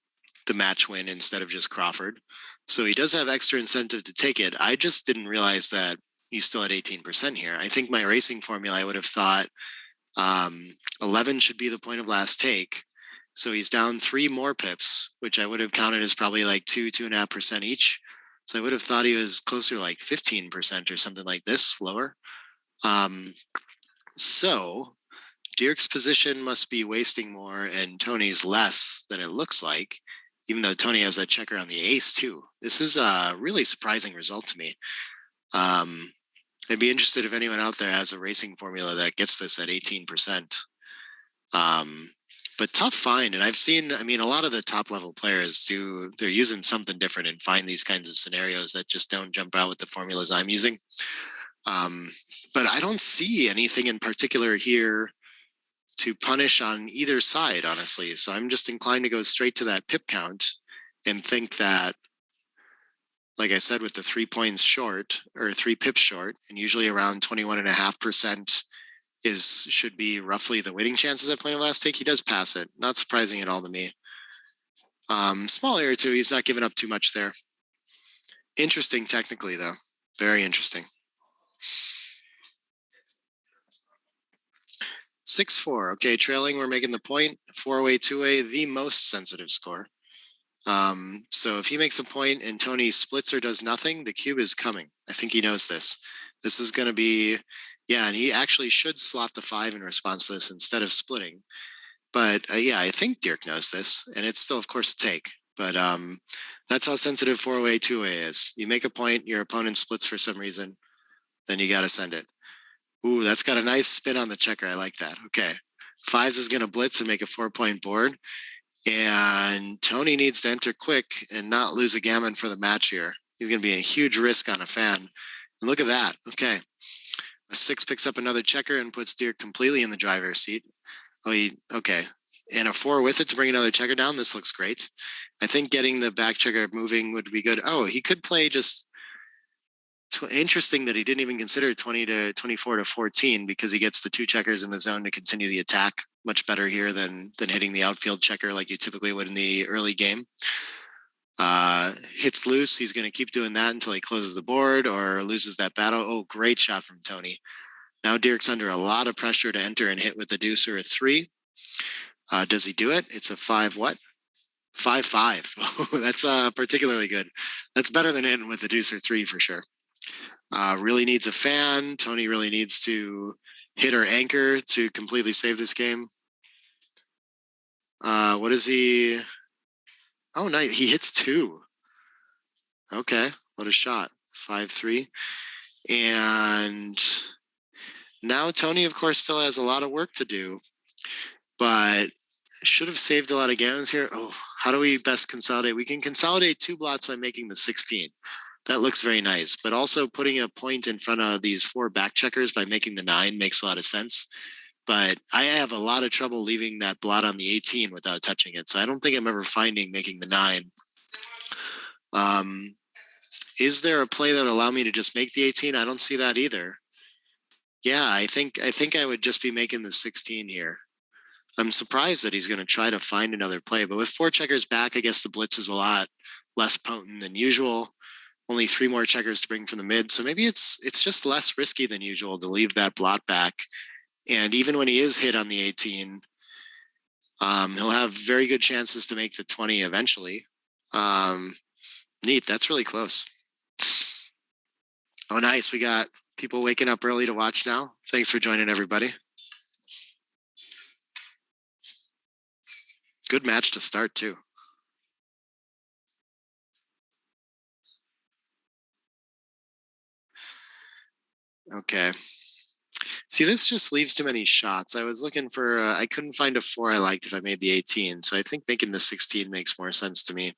the match win instead of just Crawford. So he does have extra incentive to take it. I just didn't realize that he's still at 18% here. I think my racing formula, I would have thought 11 should be the point of last take. So he's down 3 more pips, which I would have counted as probably like 2.5% each. So I would have thought he was closer to like 15% or something like this, lower. So Dirk's position must be wasting more and Toni's less than it looks like, even though Toni has that checker on the ace too. This is a really surprising result to me. I'd be interested if anyone out there has a racing formula that gets this at 18%. But tough find. And I've seen, I mean, a lot of the top level players they're using something different and find these kinds of scenarios that just don't jump out with the formulas I'm using. But I don't see anything in particular here to punish on either side, honestly. So I'm just inclined to go straight to that pip count and think that, like I said, with the 3 points short or 3 pips short, and usually around 21.5% should be roughly the winning chances at point of last take. He does pass it. Not surprising at all to me. Small error too. He's not giving up too much there. Interesting technically though. Very interesting. 6-4. Okay, trailing. We're making the point. 4-way, 2-way, the most sensitive score. So if he makes a point and Toni splits or does nothing, the cube is coming. I think he knows this. This is going to be, yeah, and he actually should slot the 5 in response to this instead of splitting. But yeah, I think Dirk knows this, and it's still, of course, a take. But that's how sensitive 4-way, 2-way is. You make a point, your opponent splits for some reason, then you got to send it. Ooh, that's got a nice spin on the checker. I like that. Okay. Fives is going to blitz and make a 4-point board. And Toni needs to enter quick and not lose a gammon for the match here. He's going to be a huge risk on a fan. And look at that. Okay. A 6 picks up another checker and puts Dirk completely in the driver's seat. Okay. And a 4 with it to bring another checker down. This looks great. I think getting the back checker moving would be good. Oh, he could play just interesting that he didn't even consider 20 to 24 to 14 because he gets the 2 checkers in the zone to continue the attack. Much better here than hitting the outfield checker like you typically would in the early game. Hits loose. He's going to keep doing that until he closes the board or loses that battle. Oh, great shot from Toni. Now Dirk's under a lot of pressure to enter and hit with a deuce or a 3. Does he do it? It's a 5 what? 5-5. That's particularly good. That's better than in with a deuce or 3 for sure. Really needs a fan. Toni really needs to hit or anchor to completely save this game. What is he? Oh, nice. He hits 2. Okay. What a shot. 5-3. And now Toni, of course, still has a lot of work to do, but should have saved a lot of gammons here. Oh, how do we best consolidate? We can consolidate 2 blots by making the 16. That looks very nice, but also putting a point in front of these 4 back checkers by making the 9 makes a lot of sense. But I have a lot of trouble leaving that blot on the 18 without touching it. So I don't think I'm ever finding making the 9. Is there a play that would allow me to just make the 18? I don't see that either. Yeah, I think I would just be making the 16 here. I'm surprised that he's going to try to find another play, but with 4 checkers back, I guess the blitz is a lot less potent than usual. Only 3 more checkers to bring from the mid. So maybe it's just less risky than usual to leave that blot back. And even when he is hit on the 18, he'll have very good chances to make the 20 eventually. Neat. That's really close. Oh, nice. We got people waking up early to watch now. Thanks for joining, everybody. Good match to start, too. Okay. See, this just leaves too many shots. I was looking for, I couldn't find a 4 I liked if I made the 18. So I think making the 16 makes more sense to me.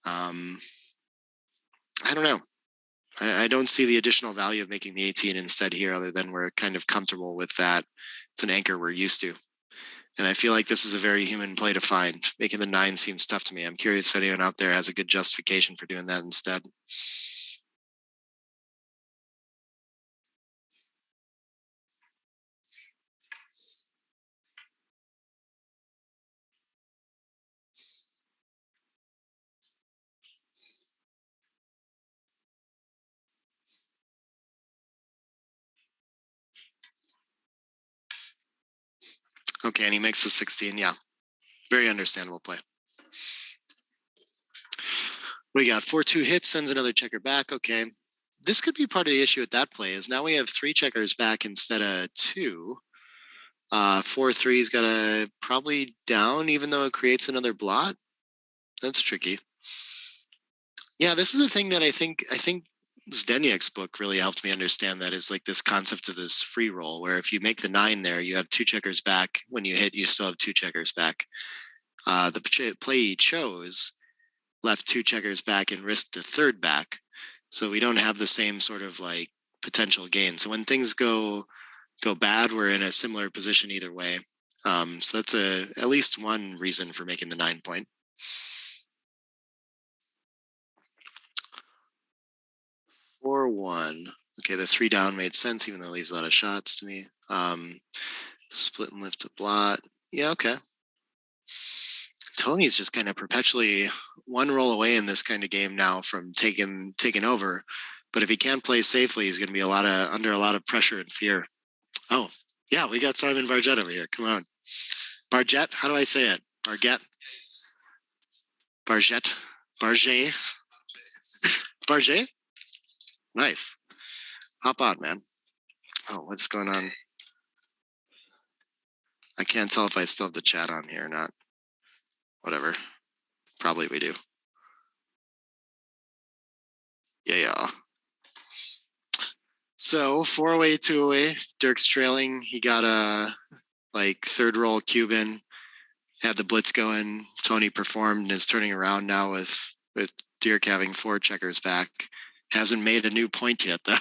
I don't know. I don't see the additional value of making the 18 instead here, other than we're kind of comfortable with that. It's an anchor we're used to. And I feel like this is a very human play to find. Making the 9 seems tough to me. I'm curious if anyone out there has a good justification for doing that instead. Okay, and he makes the 16. Yeah, very understandable play. What do you got? 4-2 hits, sends another checker back. Okay. This could be part of the issue with that play is now we have 3 checkers back instead of 2. 4-3's got to probably down, even though it creates another blot. That's tricky. Yeah, this is a thing that I think Zdenek's book really helped me understand. That is like this concept of this free roll, where if you make the 9 there, you have 2 checkers back. When you hit, you still have 2 checkers back. The play he chose left 2 checkers back and risked a 3rd back. So we don't have the same sort of like potential gain. So when things go bad, we're in a similar position either way. So that's at least one reason for making the 9 point. Or 1. Okay, the 3 down made sense, even though it leaves a lot of shots to me. Split and lift a blot. Yeah, okay. Toni's just kind of perpetually 1 roll away in this kind of game now from taking over. But if he can't play safely, he's going to be under a lot of pressure and fear. Oh, yeah, we got Simon Barget over here. Come on. Barget? How do I say it? Barget? Barget? Barget? Barget? Nice. Hop on, man. Oh, what's going on? I can't tell if I still have the chat on here or not. Whatever. Probably we do. Yeah. So 4 away, 2 away. Dirk's trailing. He got like third roll Cuban, had the blitz going. Toni performed and is turning around now with Dirk having 4 checkers back. Hasn't made a new point yet though.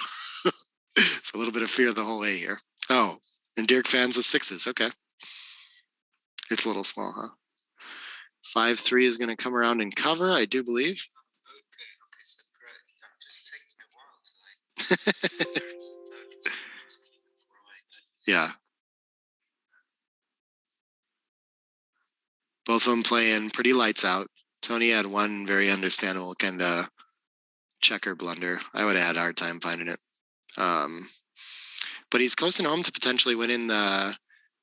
So a little bit of fear the whole way here. Oh, and Dirk fans with 6s. Okay. It's a little small, huh? 5-3 is going to come around and cover, I do believe. Okay, so great. I'm just taking a while tonight. Yeah. Both of them playing pretty lights out. Toni had one very understandable kind of checker blunder. I would have had a hard time finding it. But he's coasting home to potentially winning the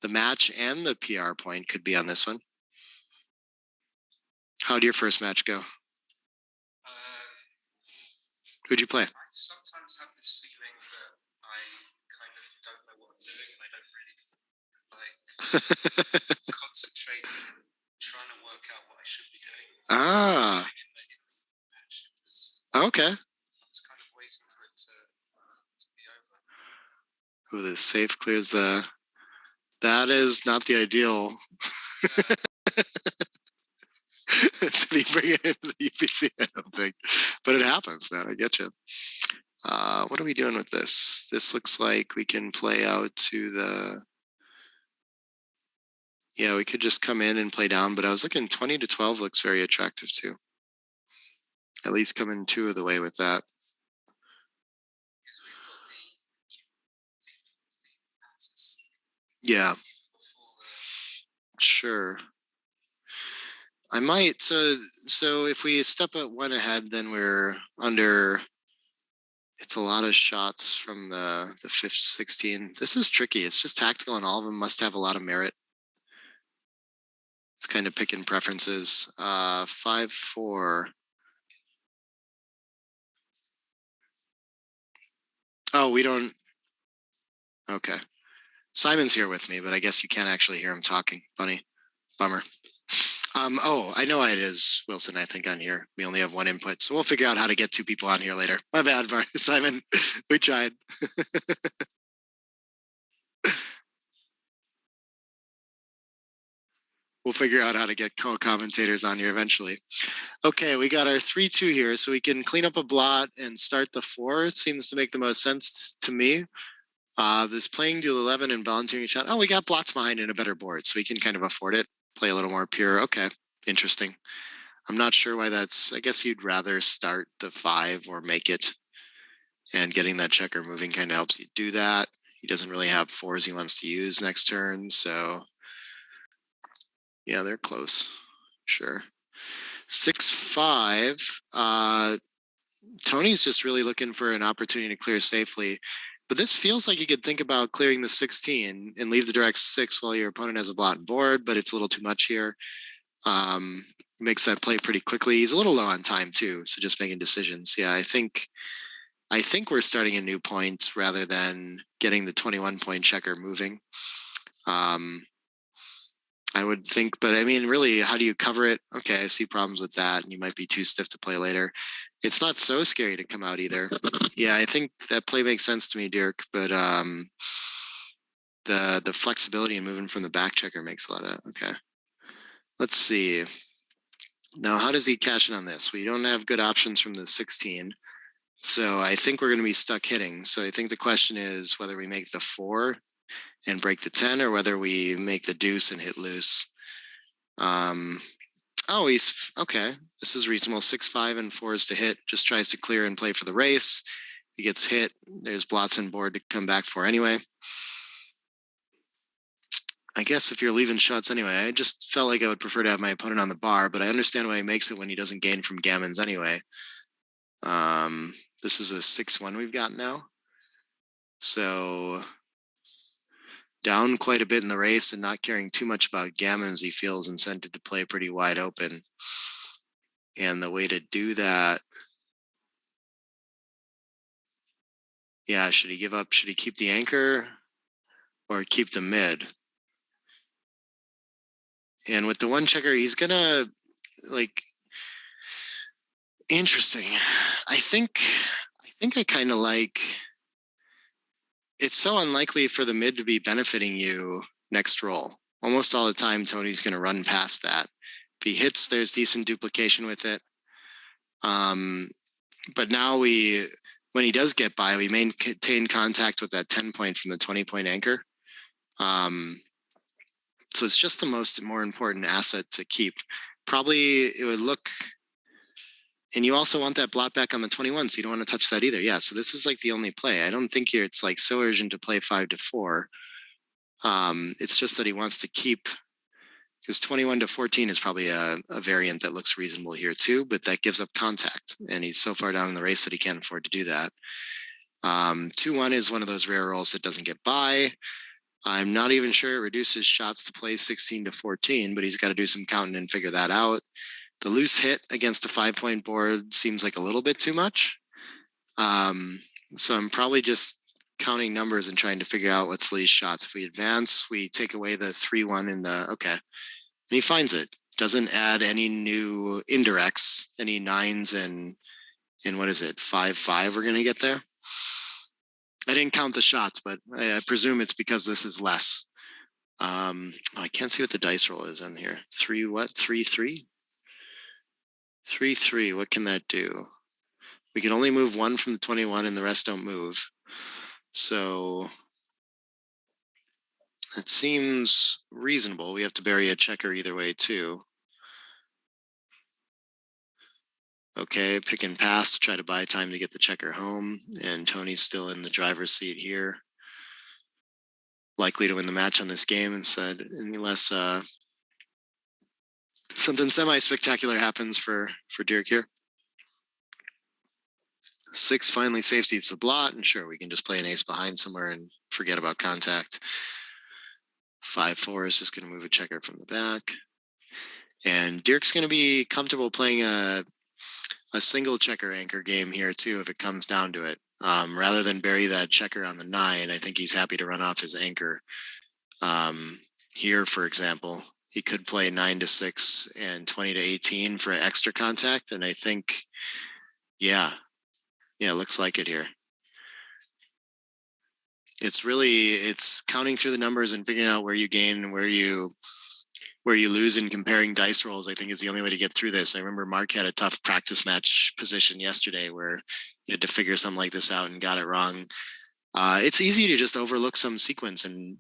match, and the PR point could be on this one. How'd your first match go? Who'd you play? I sometimes have this feeling that I kind of don't know what I'm doing, and I don't really like concentrating and trying to work out what I should be doing. Ah. Okay. I was kind of waiting for it to be over. Ooh, the safe clears the. That is not the ideal. To be bringing into the UBC, I don't think. But it happens, man. I get you. What are we doing with this? This looks like we can play out to the. Yeah, we could just come in and play down, but I was looking 20 to 12 looks very attractive too. At least coming 2 of the way with that. Yeah. Sure. I might. So if we step at 1 ahead, then we're under. It's a lot of shots from the 5th 16. This is tricky. It's just tactical, and all of them must have a lot of merit. It's kind of picking preferences. 5-4. Oh, we don't. Okay. Simon's here with me, but I guess you can't actually hear him talking. Funny. Bummer. Oh, I know why it is, Wilson, I think, on here. We only have 1 input, so we'll figure out how to get 2 people on here later. My bad, Simon. We tried. We'll figure out how to get co-commentators on here eventually. Okay, we got our 3-2 here, so we can clean up a blot and start the 4. It seems to make the most sense to me. This playing deal 11 and volunteering shot. Oh, we got blots behind and a better board, so we can kind of afford it. Play a little more pure. Okay, interesting. I'm not sure why that's. I guess you'd rather start the 5 or make it, and getting that checker moving kind of helps you do that. He doesn't really have 4s he wants to use next turn, so yeah, they're close. Sure. 6-5. Toni's just really looking for an opportunity to clear safely. But this feels like you could think about clearing the 16 and leave the direct 6 while your opponent has a blot and board, but it's a little too much here. Makes that play pretty quickly. He's a little low on time too, so just making decisions. Yeah, I think we're starting a new point rather than getting the 21-point checker moving. I would think, but I mean, really, how do you cover it? Okay, I see problems with that, and you might be too stiff to play later. It's not so scary to come out either. Yeah, I think that play makes sense to me, Dirk, but the flexibility and moving from the back checker makes a lot of, okay. Let's see. Now, how does he cash in on this? We don't have good options from the 16. So I think we're going to be stuck hitting. So I think the question is whether we make the 4 and break the 10 or whether we make the deuce and hit loose. Oh, he's okay. This is reasonable. 6-5 and 4 is to hit. Just tries to clear and play for the race. He gets hit. There's blots and board to come back for anyway. I guess if you're leaving shots anyway, I just felt like I would prefer to have my opponent on the bar, but I understand why he makes it when he doesn't gain from gammons anyway. This is a 6-1 we've got now. So down quite a bit in the race and not caring too much about gammons, he feels incented to play pretty wide open. And the way to do that, yeah, should he give up? Should he keep the anchor or keep the mid? And with the 1 checker, he's gonna interesting. I think I kind of like. It's so unlikely for the mid to be benefiting you next roll. Almost all the time, Tony's going to run past that. If he hits, there's decent duplication with it. But now when he does get by, we maintain contact with that 10 point from the 20 point anchor. So it's just the more important asset to keep. Probably it would look, and you also want that blot back on the 21, so you don't want to touch that either. Yeah, so this is like the only play. I don't think it's like so urgent to play 5-4. It's just that he wants to keep, because 21-14 is probably a variant that looks reasonable here too, but that gives up contact, and he's so far down in the race that he can't afford to do that. 2-1 is one of those rare rolls that doesn't get by. I'm not even sure it reduces shots to play 16-14, but he's got to do some counting and figure that out. The loose hit against a 5-point board seems like a little bit too much. So I'm probably just counting numbers and trying to figure out what's least shots. If we advance, we take away the 3-1 in the, okay. And he finds it. Doesn't add any new indirects, any 9s and what is it, 5-5 we're going to get there? I didn't count the shots, but I presume it's because this is less. I can't see what the dice roll is on here. 3-3? 3-3, what can that do? We can only move 1 from the 21 and the rest don't move. So it seems reasonable. We have to bury a checker either way too. Okay, pick and pass to try to buy time to get the checker home. And Tony's still in the driver's seat here. Likely to win the match on this game instead, unless something semi-spectacular happens for Dirk here. 6 finally safeties the blot, and sure, we can just play an ace behind somewhere and forget about contact. 5-4 is just going to move a checker from the back. And Dirk's going to be comfortable playing a single checker anchor game here too, if it comes down to it. Rather than bury that checker on the 9, I think he's happy to run off his anchor. Here, for example, he could play 9-6 and 20-18 for extra contact, and I think, yeah, looks like it here. It's counting through the numbers and figuring out where you gain and where you lose and comparing dice rolls, I think, is the only way to get through this. I remember Mark had a tough practice match position yesterday where he had to figure something like this out and got it wrong. It's easy to just overlook some sequence, and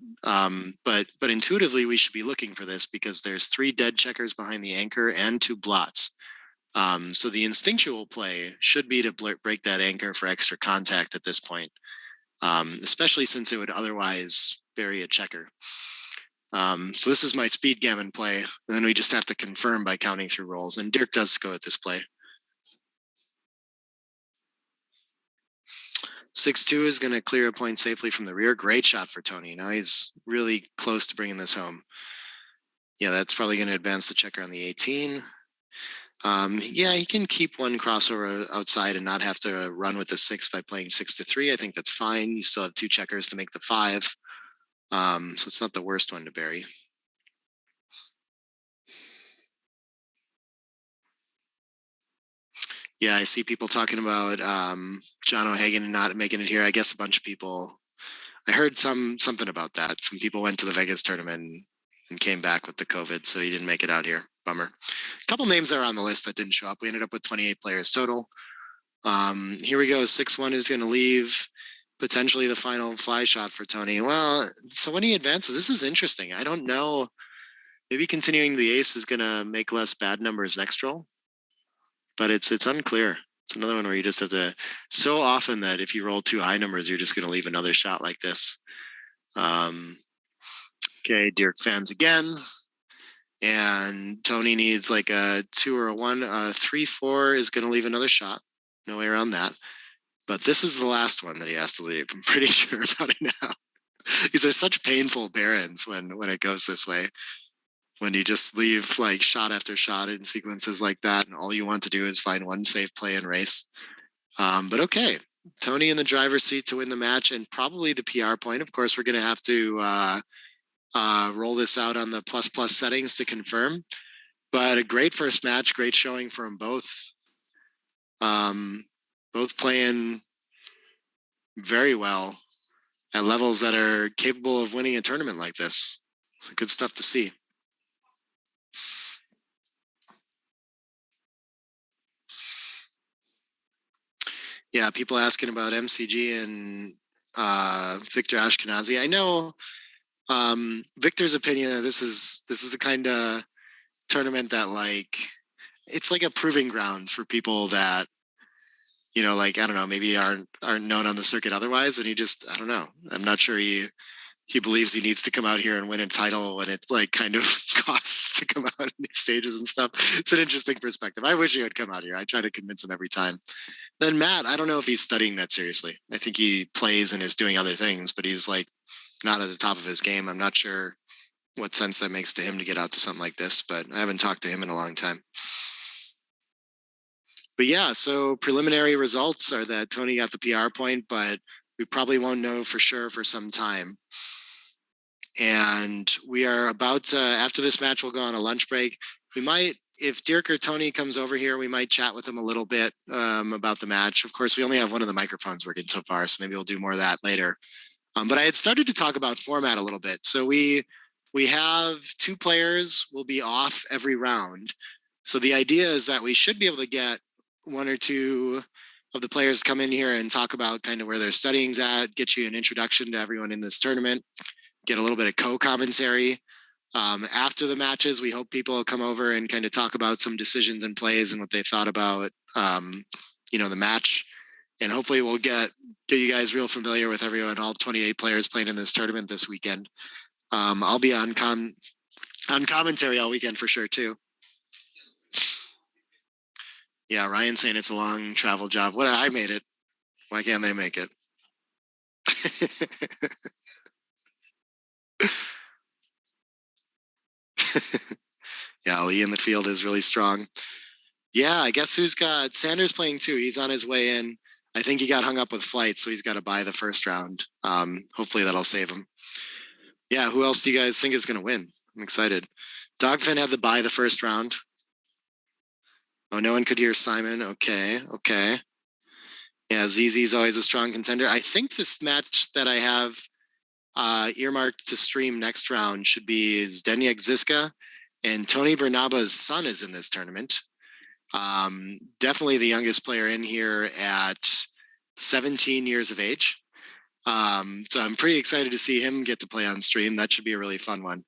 but intuitively we should be looking for this because there's 3 dead checkers behind the anchor and 2 blots. So the instinctual play should be to break that anchor for extra contact at this point, especially since it would otherwise bury a checker. So this is my speed gammon play, and then we just have to confirm by counting through rolls, and Dirk does go at this play. 6-2 is going to clear a point safely from the rear. Great shot for Toni. Now he's really close to bringing this home. Yeah, that's probably going to advance the checker on the 18. Yeah, he can keep 1 crossover outside and not have to run with the 6 by playing 6-3. I think that's fine. You still have 2 checkers to make the 5. So it's not the worst one to bury. Yeah, I see people talking about John O'Hagan not making it here. I guess a bunch of people, I heard something about that. Some people went to the Vegas tournament and came back with the COVID, so he didn't make it out here. Bummer. A couple names that are on the list that didn't show up. We ended up with 28 players total. Here we go. 6-1 is going to leave potentially the final fly shot for Toni. Well, so when he advances, this is interesting. I don't know. Maybe continuing the ace is going to make less bad numbers next roll, but it's unclear. It's another one where you just have to, so often that if you roll 2 high numbers, you're just going to leave another shot like this. Okay, Dirk fans again. And Toni needs like a 2 or a 1. 3-4 is going to leave another shot. No way around that. But this is the last one that he has to leave. I'm pretty sure about it now. These are such painful barons when it goes this way. When you just leave like shot after shot in sequences like that, and all you want to do is find 1 safe play and race. But okay, Toni in the driver's seat to win the match, and probably the PR point. Of course, we're going to have to roll this out on the ++ settings to confirm. But a great first match, great showing for them both. Both playing very well at levels that are capable of winning a tournament like this. So good stuff to see. Yeah, people asking about MCG and Victor Ashkenazi. I know Victor's opinion. This is the kind of tournament that it's like a proving ground for people that I don't know, maybe aren't known on the circuit otherwise, and I don't know. I'm not sure he believes he needs to come out here and win a title when it kind of costs to come out in these stages and stuff. It's an interesting perspective. I wish he would come out here. I try to convince him every time. Then Matt, I don't know if he's studying that seriously. I think he plays and is doing other things, but he's not at the top of his game. I'm not sure what sense that makes to him to get out to something like this, but I haven't talked to him in a long time. But yeah, so preliminary results are that Toni got the PR point, but we probably won't know for sure for some time. And we are about to, after this match, we'll go on a lunch break. We might, if Dirk or Toni comes over here, we might chat with him a little bit about the match. Of course, we only have one of the microphones working so far, so maybe we'll do more of that later. But I had started to talk about format a little bit. So we have 2 players will be off every round. So the idea is that we should be able to get 1 or 2 of the players come in here and talk about kind of where their studying's at, get you an introduction to everyone in this tournament, get a little bit of co-commentary. After the matches, we hope people will come over and kind of talk about some decisions and plays and what they thought about, the match. And hopefully we'll get you guys real familiar with everyone, all 28 players playing in this tournament this weekend. I'll be on commentary all weekend for sure too. Yeah, Ryan's saying it's a long travel job. What? I made it. Why can't they make it? Yeah, Lee in the field is really strong. Yeah, I guess who's got Sanders playing too? He's on his way in. I think he got hung up with flights, so he's got to buy the first round. Hopefully that'll save him. Yeah, who else do you guys think is going to win? I'm excited. Dogfin had to buy the first round. Oh, no one could hear Simon. Okay. Yeah, ZZ's always a strong contender. I think this match that I have earmarked to stream next round should be Zdenek Zizka, and Toni Bernaba's son is in this tournament. Definitely the youngest player in here at 17 years of age. So I'm pretty excited to see him get to play on stream. That should be a really fun one.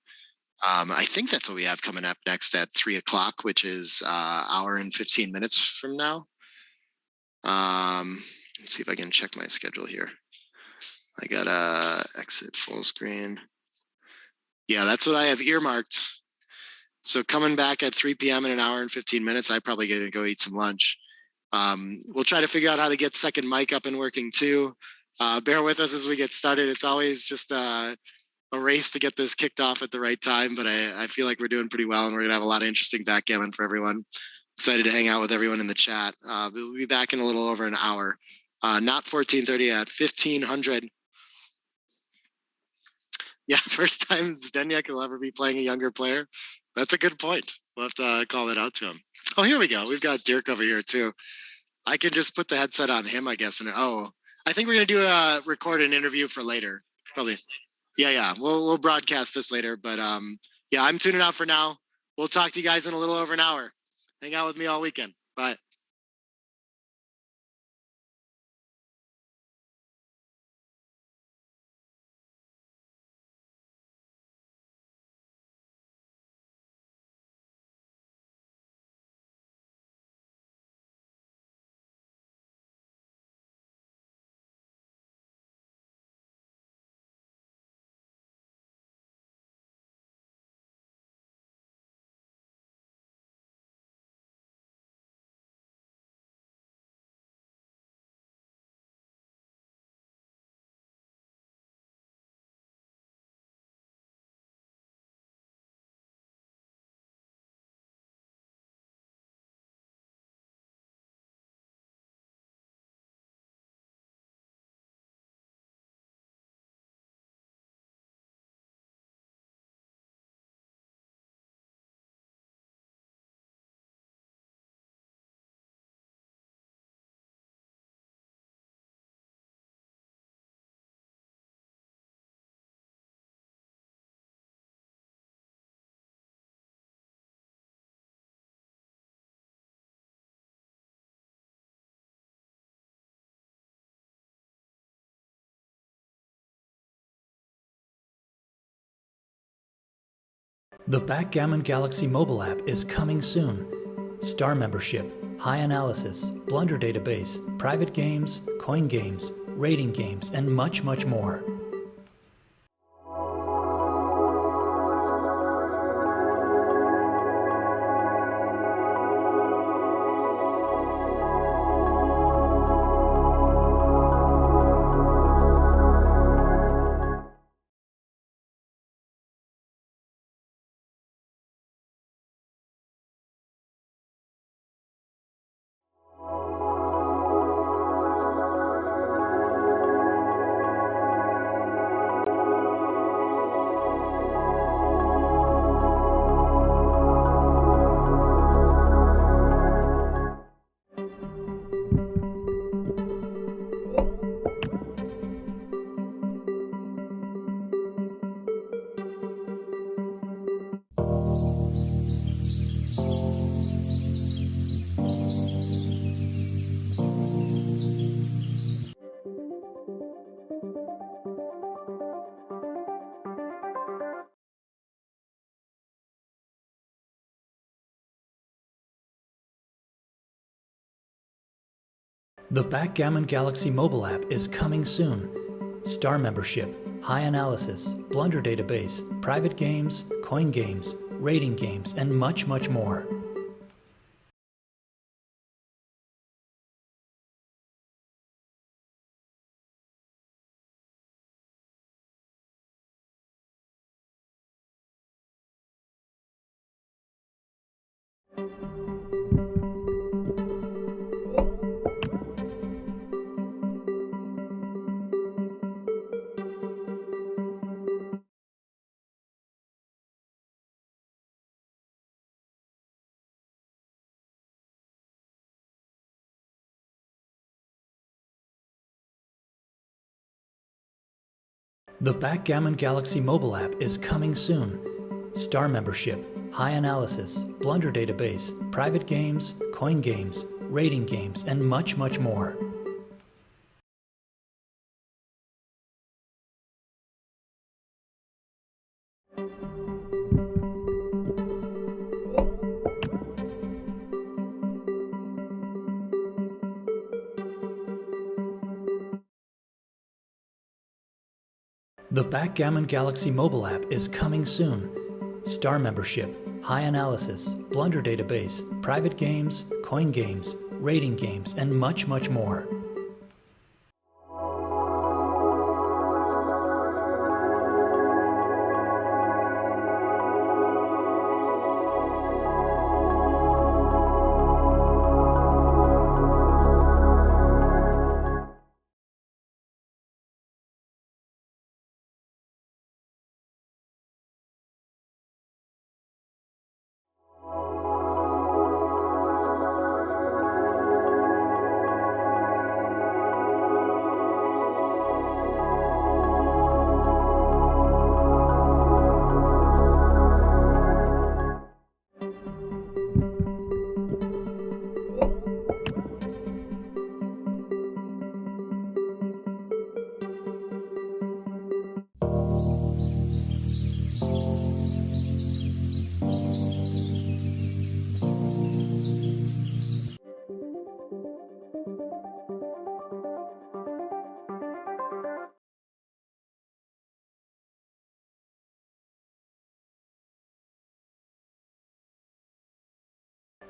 I think that's what we have coming up next at 3:00, which is hour and 15 minutes from now. Let's see if I can check my schedule here. I gotta exit full screen. Yeah, that's what I have earmarked. So coming back at 3 p.m. in an hour and 15 minutes, I probably gonna go eat some lunch. We'll try to figure out how to get second mic up and working too. Bear with us as we get started. It's always just a race to get this kicked off at the right time, but I feel like we're doing pretty well, and we're gonna have a lot of interesting backgammon for everyone. Excited to hang out with everyone in the chat. We'll be back in a little over an hour. Not 14:30, at 1500. Yeah, first time Zdenek will ever be playing a younger player. That's a good point. We'll have to call that out to him. Oh, here we go. We've got Dirk over here too. I can just put the headset on him, I guess. And I think we're gonna do record an interview for later. Probably. Yeah. We'll broadcast this later. But yeah, I'm tuning out for now. We'll talk to you guys in a little over an hour. Hang out with me all weekend. Bye. The Backgammon Galaxy mobile app is coming soon. Star membership, high analysis, blunder database, private games, coin games, rating games, and much, much more. The Backgammon Galaxy mobile app is coming soon. Star membership, high analysis, blunder database, private games, coin games, rating games, and much, much more. The Backgammon Galaxy mobile app is coming soon. Star membership, high analysis, blunder database, private games, coin games, rating games, and much, much more. The Backgammon Galaxy mobile app is coming soon. Star membership, high analysis, blunder database, private games, coin games, rating games, and much, much more.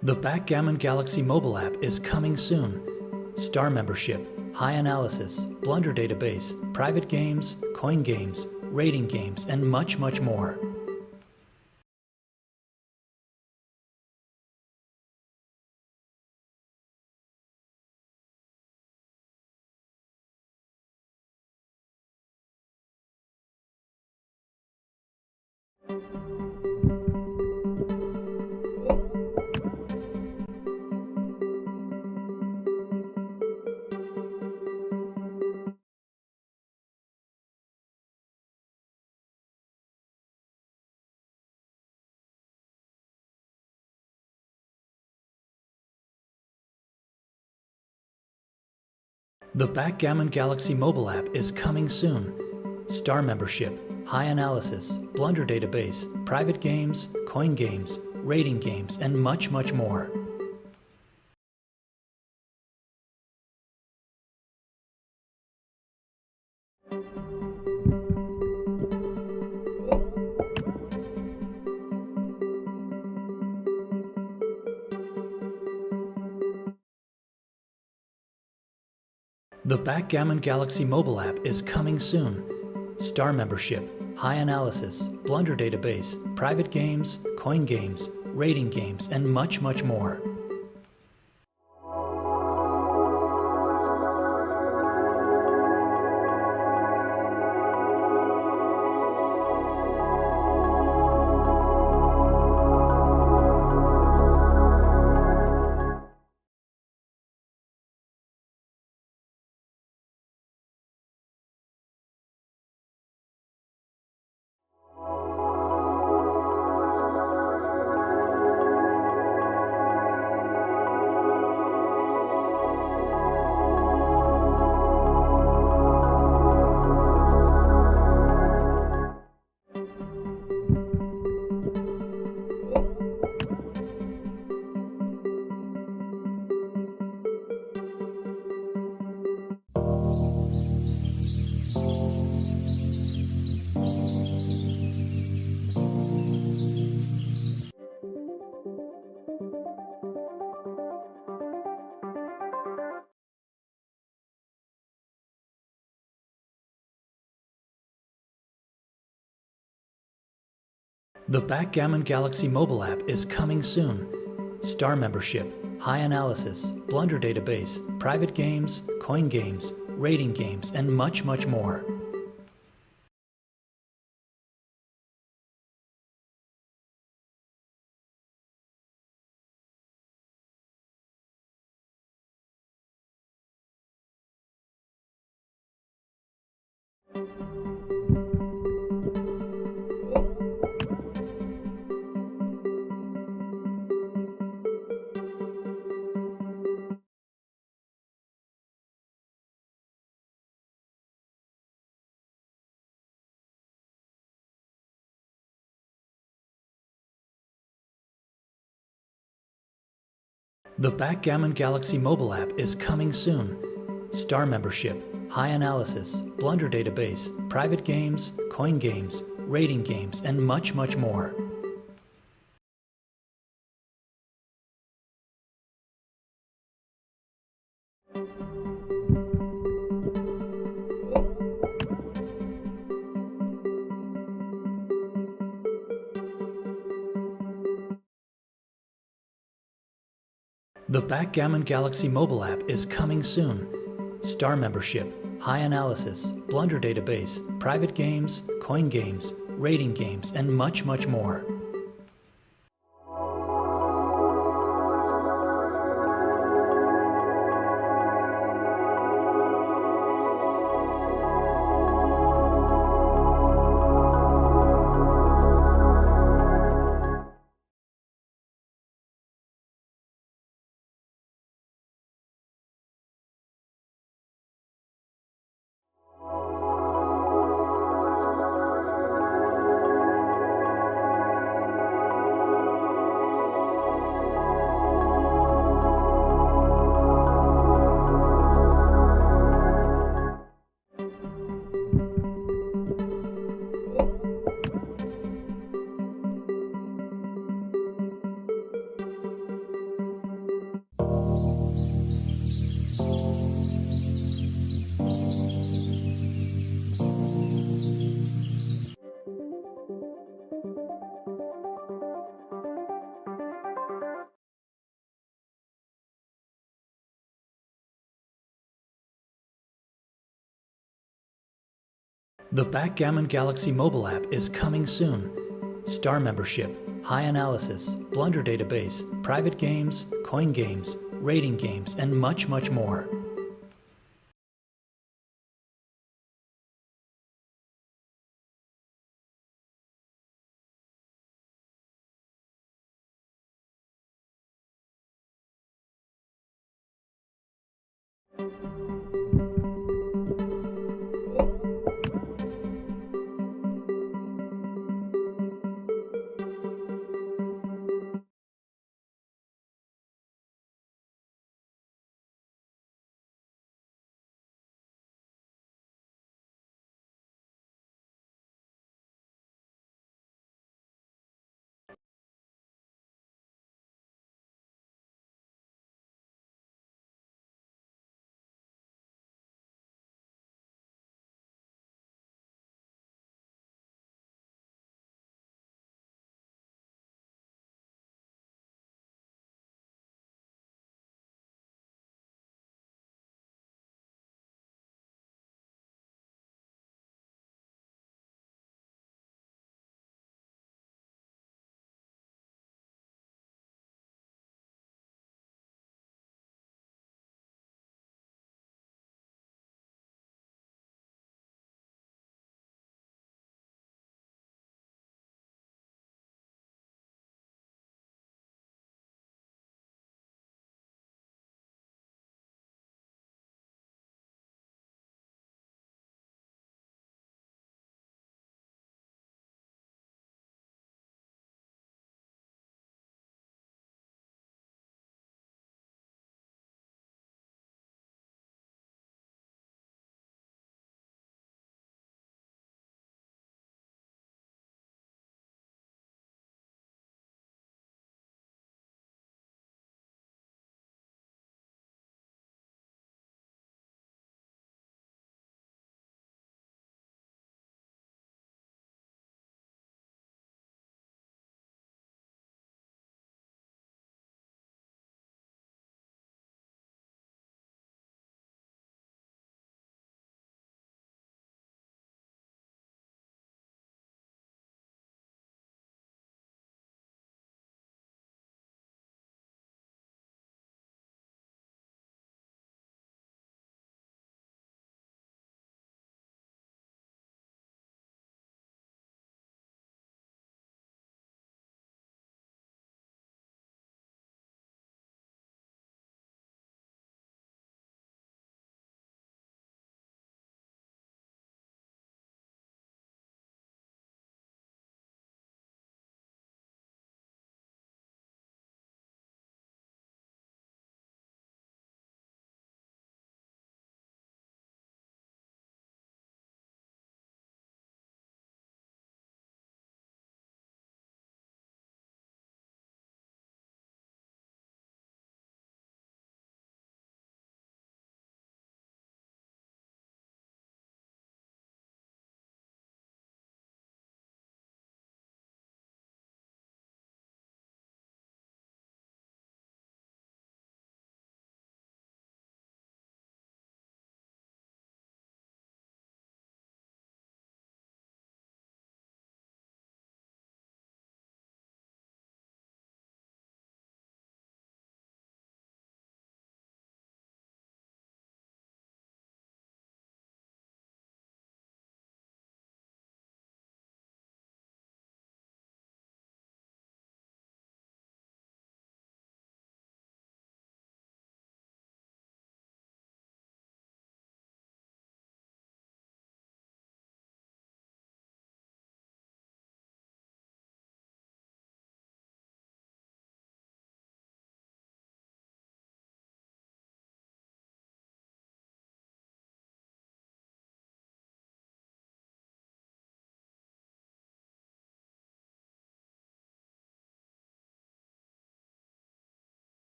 The Backgammon Galaxy mobile app is coming soon. Star membership, high analysis, blunder database, private games, coin games, rating games, and much, much more. The Backgammon Galaxy mobile app is coming soon. Star membership, high analysis, blunder database, private games, coin games, rating games, and much, much more. The Backgammon Galaxy mobile app is coming soon. Star membership, high analysis, blunder database, private games, coin games, rating games, and much, much more. The Backgammon Galaxy mobile app is coming soon. Star membership, high analysis, blunder database, private games, coin games, rating games, and much, much more. The Backgammon Galaxy mobile app is coming soon. Star membership, high analysis, blunder database, private games, coin games, rating games, and much, much more. The Backgammon Galaxy mobile app is coming soon. Star membership, high analysis, blunder database, private games, coin games, rating games, and much, much more. The Backgammon Galaxy mobile app is coming soon. Star membership, high analysis, blunder database, private games, coin games, rating games, and much, much more.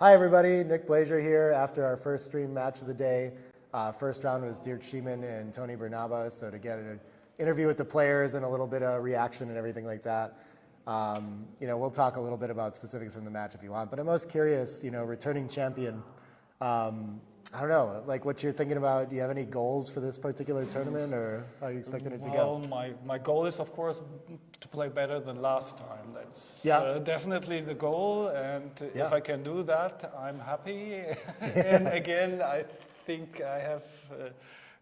Hi everybody, Nick Blazier here after our first stream match of the day. First round was Dirk, Schiemann and Toni Bernaba, so to get an interview with the players and a little bit of reaction and everything like that. We'll talk a little bit about specifics from the match if you want, but I'm most curious, returning champion, I don't know, like what you're thinking about. Do you have any goals for this particular tournament, or how are you expecting it to go? Well, my goal is, of course, to play better than last time. That's definitely the goal, and if I can do that, I'm happy. And again, I think I have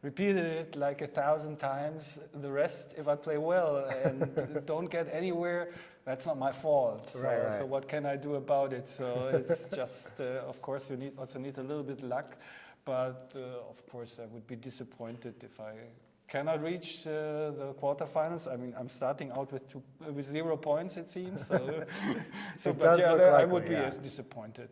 repeated it like 1,000 times. The rest, if I play well and don't get anywhere, that's not my fault. So, right. So what can I do about it? So it's just, of course, you also need a little bit luck. But of course, I would be disappointed if I cannot reach the quarterfinals. I mean, I'm starting out with 0 points, it seems. So, I would be as disappointed.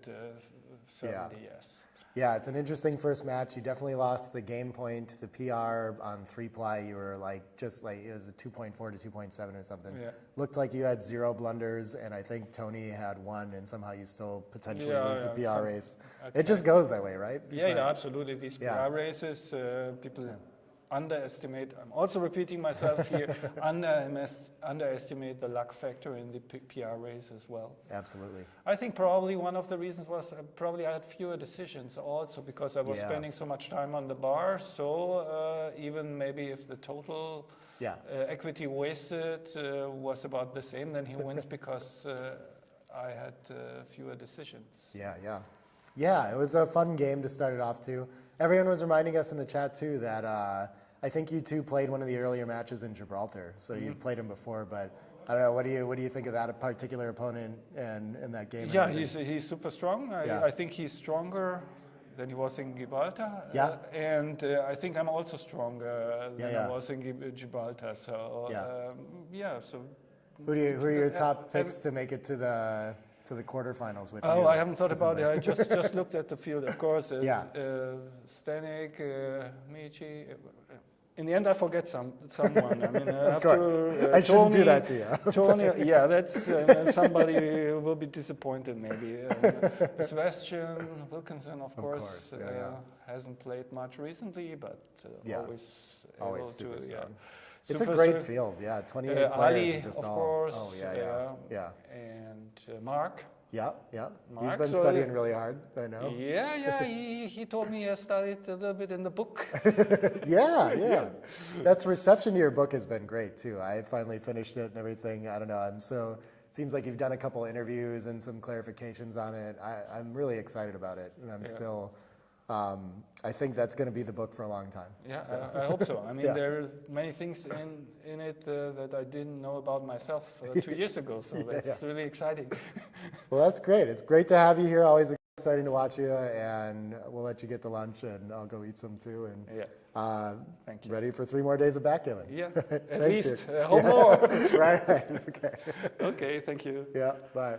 Certainly, yes. Yeah, it's an interesting first match. You definitely lost the game point, the PR on 3-ply. You were it was a 2.4 to 2.7 or something. Yeah. Looked like you had 0 blunders, and I think Toni had 1, and somehow you still potentially lose the PR race. Okay. It just goes that way, right? Yeah, absolutely. These PR races, people underestimate. I'm also repeating myself here. Underestimate the luck factor in the PR race as well. Absolutely. I think probably one of the reasons was I had fewer decisions also because I was spending so much time on the bar. So even maybe if the total equity wasted was about the same, then he wins because I had fewer decisions. Yeah, it was a fun game to start it off too. Everyone was reminding us in the chat too that I think you two played one of the earlier matches in Gibraltar, so you played him before. But I don't know, what do you think of that particular opponent and that game? Yeah, he's super strong. I think he's stronger than he was in Gibraltar. Yeah, and I think I'm also stronger than I was in Gibraltar. So so. Who are your top picks to make it to the quarterfinals with you? Oh, I haven't thought about it. I just looked at the field, of course. Zdenek, Michi. In the end, I forget someone. I mean, of course. I shouldn't do that to you. Toni, that's somebody will be disappointed maybe. Sebastian Wilkinson, of course. Hasn't played much recently, but always super strong. It's a great field, 28 players. Ali, just of all, course. And Mark. Yeah. He's been studying really hard, I know. He told me he studied a little bit in the book. Yeah. That's reception to your book has been great too. I finally finished it and everything. I don't know. It seems like you've done a couple interviews and some clarifications on it. I'm really excited about it, and I'm still. I think that's going to be the book for a long time. Yeah, so. I hope so. I mean, there are many things in it that I didn't know about myself 2 years ago, so that's really exciting. Well, that's great. It's great to have you here. Always exciting to watch you, and we'll let you get to lunch, and I'll go eat some too. And thank you. Ready for 3 more days of backgammon. Yeah, at least. Hope more. Right. Okay. Okay. Thank you. Yeah. Bye.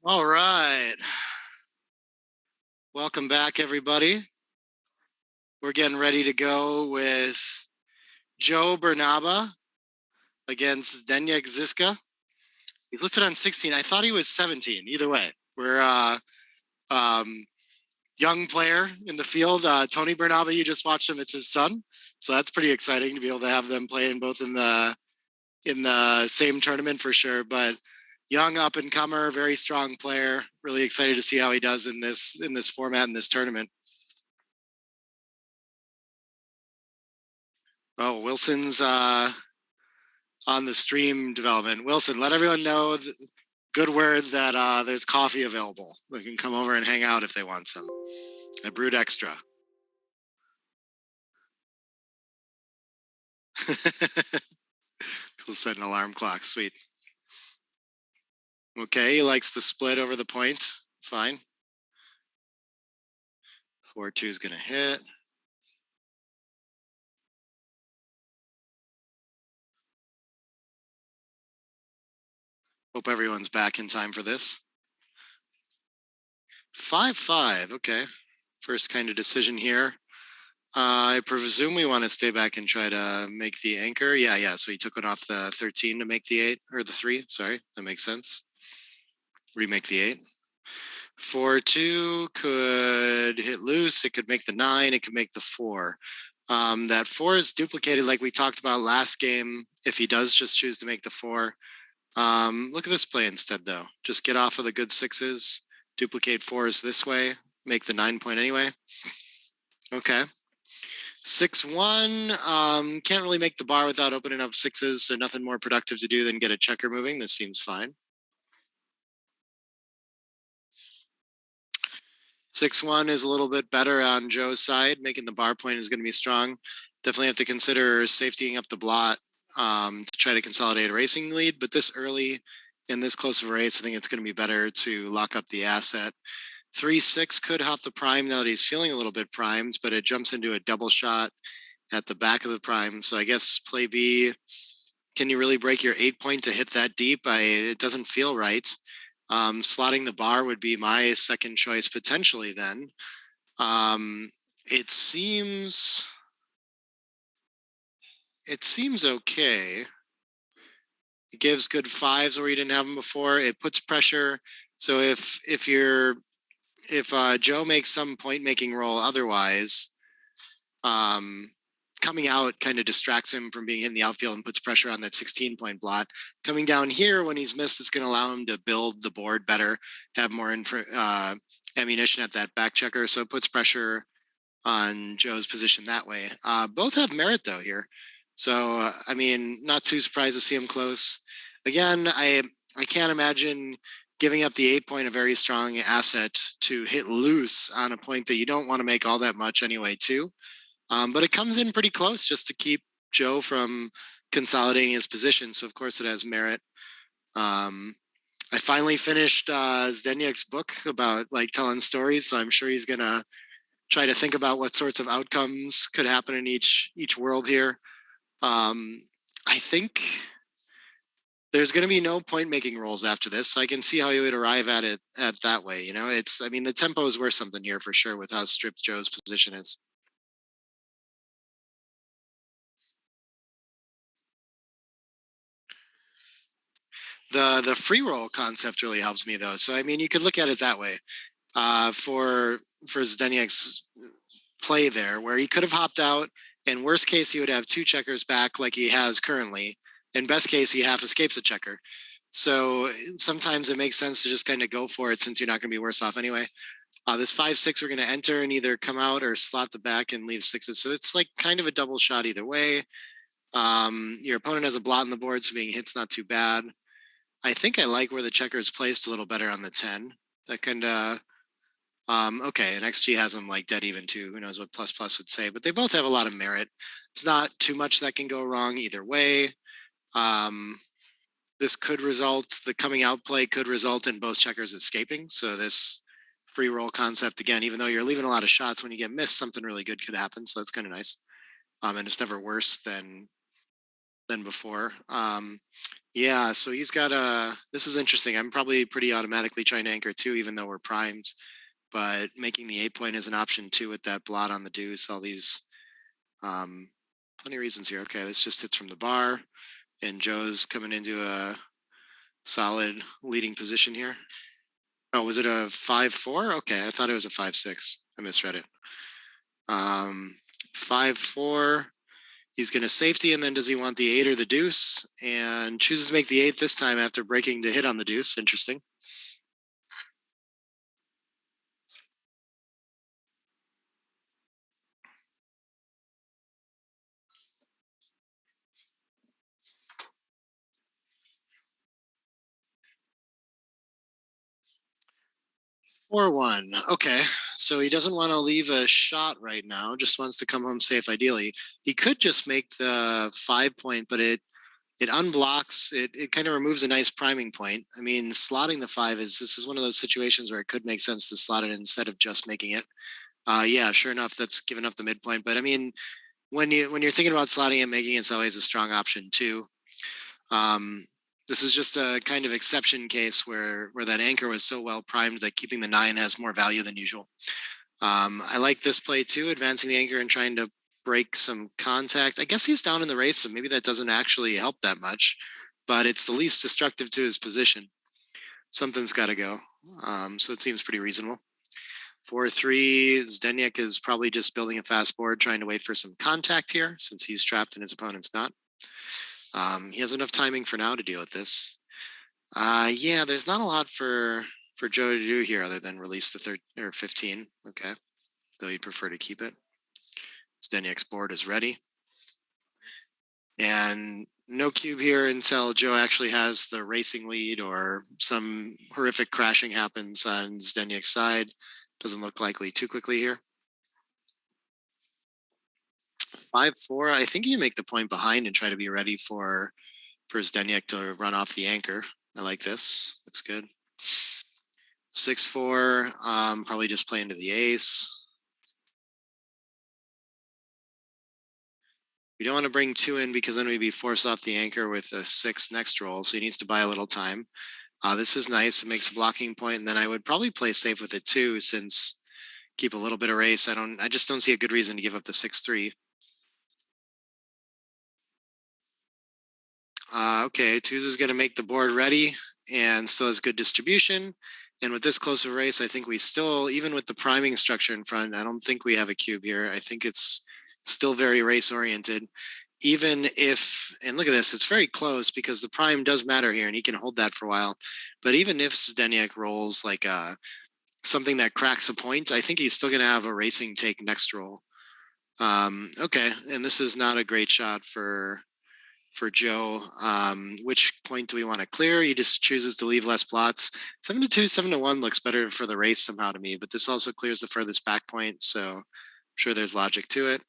All right. Welcome back, everybody. We're getting ready to go with Joe Bernaba against Zdenek Zizka. He's listed on 16. I thought he was 17. Either way, we're young player in the field. Toni Bernaba, you just watched him. It's his son, so that's pretty exciting to be able to have them playing both in the same tournament for sure. But young up and comer, very strong player. Really excited to see how he does in this format in this tournament. Oh, Wilson's on the stream development. Wilson, let everyone know good word that there's coffee available. They can come over and hang out if they want some. I brewed extra. People set an alarm clock. Sweet. Okay, he likes the split over the point. Fine. 4-2 is going to hit. Hope everyone's back in time for this. 5-5. Okay. First kind of decision here. I presume we want to stay back and try to make the anchor. Yeah. So he took it off the 13 to make the 8, or the 3. Sorry, that makes sense. Remake the 8. 4-2 could hit loose. It could make the 9. It could make the 4. That 4 is duplicated like we talked about last game. If he does just choose to make the 4. Look at this play instead, though. Just get off of the good 6s. Duplicate 4s this way. Make the 9 point anyway. Okay. 6-1. Can't really make the bar without opening up 6s, so nothing more productive to do than get a checker moving. This seems fine. 6-1 is a little bit better on Joe's side. Making the bar point is going to be strong. Definitely have to consider safetying up the blot to try to consolidate a racing lead. But this early in this close of a race, I think it's going to be better to lock up the asset. 3-6 could hop the prime now that he's feeling a little bit primed, but it jumps into a double shot at the back of the prime. So I guess play B, can you really break your 8 point to hit that deep? It doesn't feel right. Slotting the bar would be my second choice potentially then. It seems okay. It gives good 5s where you didn't have them before. It puts pressure. So if Joe makes some point making roll otherwise, coming out kind of distracts him from being in the outfield and puts pressure on that 16 point blot. Coming down here when he's missed, it's going to allow him to build the board better, have more ammunition at that back checker. So it puts pressure on Joe's position that way. Both have merit though here. So, I mean, not too surprised to see him close. Again, I can't imagine giving up the 8 point, a very strong asset, to hit loose on a point that you don't want to make all that much anyway too. But it comes in pretty close just to keep Joe from consolidating his position. So of course it has merit. I finally finished Zdenek's book about like telling stories. So I'm sure he's gonna try to think about what sorts of outcomes could happen in each world here. I think there's going to be no point making rolls after this. So I can see how you would arrive at it that way. You know, I mean, the tempo is worth something here for sure with how stripped Joe's position is. The free roll concept really helps me though. So I mean, you could look at it that way. For Zdenek's play there, where he could have hopped out. In worst case, he would have 2 checkers back like he has currently. In best case, he half escapes a checker. So sometimes it makes sense to just kind of go for it since you're not going to be worse off anyway. This 5-6 we're going to enter and either come out or slot the back and leave 6s. So it's like kind of a double shot either way. Your opponent has a blot on the board, so being hit's not too bad. I think I like where the checker is placed a little better on the 10. That kind of okay, and XG has them like dead even too. Who knows what plus would say, but they both have a lot of merit. It's not too much that can go wrong either way. This could result, the coming out play could result in both checkers escaping. So this free roll concept, again, even though you're leaving a lot of shots, when you get missed, something really good could happen. So that's kind of nice. And it's never worse than than before. Yeah, so he's got this is interesting. I'm probably pretty automatically trying to anchor too, even though we're primed, but making the 8-point is an option too with that blot on the deuce, all these, plenty of reasons here. Okay, this just hits from the bar, and Joe's coming into a solid leading position here. Oh, was it a 5-4? Okay, I thought it was a 5-6. I misread it. 5-4. He's going to safety, and then does he want the 8 or the deuce? And chooses to make the 8 this time after breaking the hit on the deuce. Interesting. Or 1. Okay, so he doesn't want to leave a shot right now. Just wants to come home safe. Ideally, he could just make the 5-point, but it unblocks. It kind of removes a nice priming point. I mean, slotting the 5 this is one of those situations where it could make sense to slot it instead of just making it. Yeah, sure enough, that's giving up the midpoint. But I mean, when you're thinking about slotting and making it's always a strong option too. This is just a kind of exception case where that anchor was so well primed that keeping the 9 has more value than usual. I like this play too, advancing the anchor and trying to break some contact. I guess he's down in the race, so maybe that doesn't actually help that much, but it's the least destructive to his position. Something's got to go. So it seems pretty reasonable. 4-3, Zdenek is probably just building a fast board, trying to wait for some contact here since he's trapped and his opponent's not. He has enough timing for now to deal with this. Yeah, there's not a lot for Joe to do here other than release the 15. Okay, though he'd prefer to keep it. Zdenek's board is ready. And no cube here until Joe actually has the racing lead or some horrific crashing happens on Zdenek's side. Doesn't look likely too quickly here. 5-4. I think you make the point behind and try to be ready for Zdenek to run off the anchor. I like this. Looks good. 6-4. Probably just play into the ace. We don't want to bring 2 in because then we'd be forced off the anchor with a 6 next roll. So he needs to buy a little time. This is nice. It makes a blocking point, and then I would probably play safe with it too, since keep a little bit of race. I just don't see a good reason to give up the 6-3. Okay, Tuz is going to make the board ready and still has good distribution. And with this close of a race, I think we still, even with the priming structure in front, I don't think we have a cube here. I think it's still very race oriented. Even if, and look at this, it's very close because the prime does matter here and he can hold that for a while. But even if Zdenek rolls like something that cracks a point, I think he's still going to have a racing take next roll. Okay, and this is not a great shot for Joe. Which point do we want to clear? He just chooses to leave less plots. 7-2, 7-1 looks better for the race somehow to me, but this also clears the furthest back point, so I'm sure there's logic to it.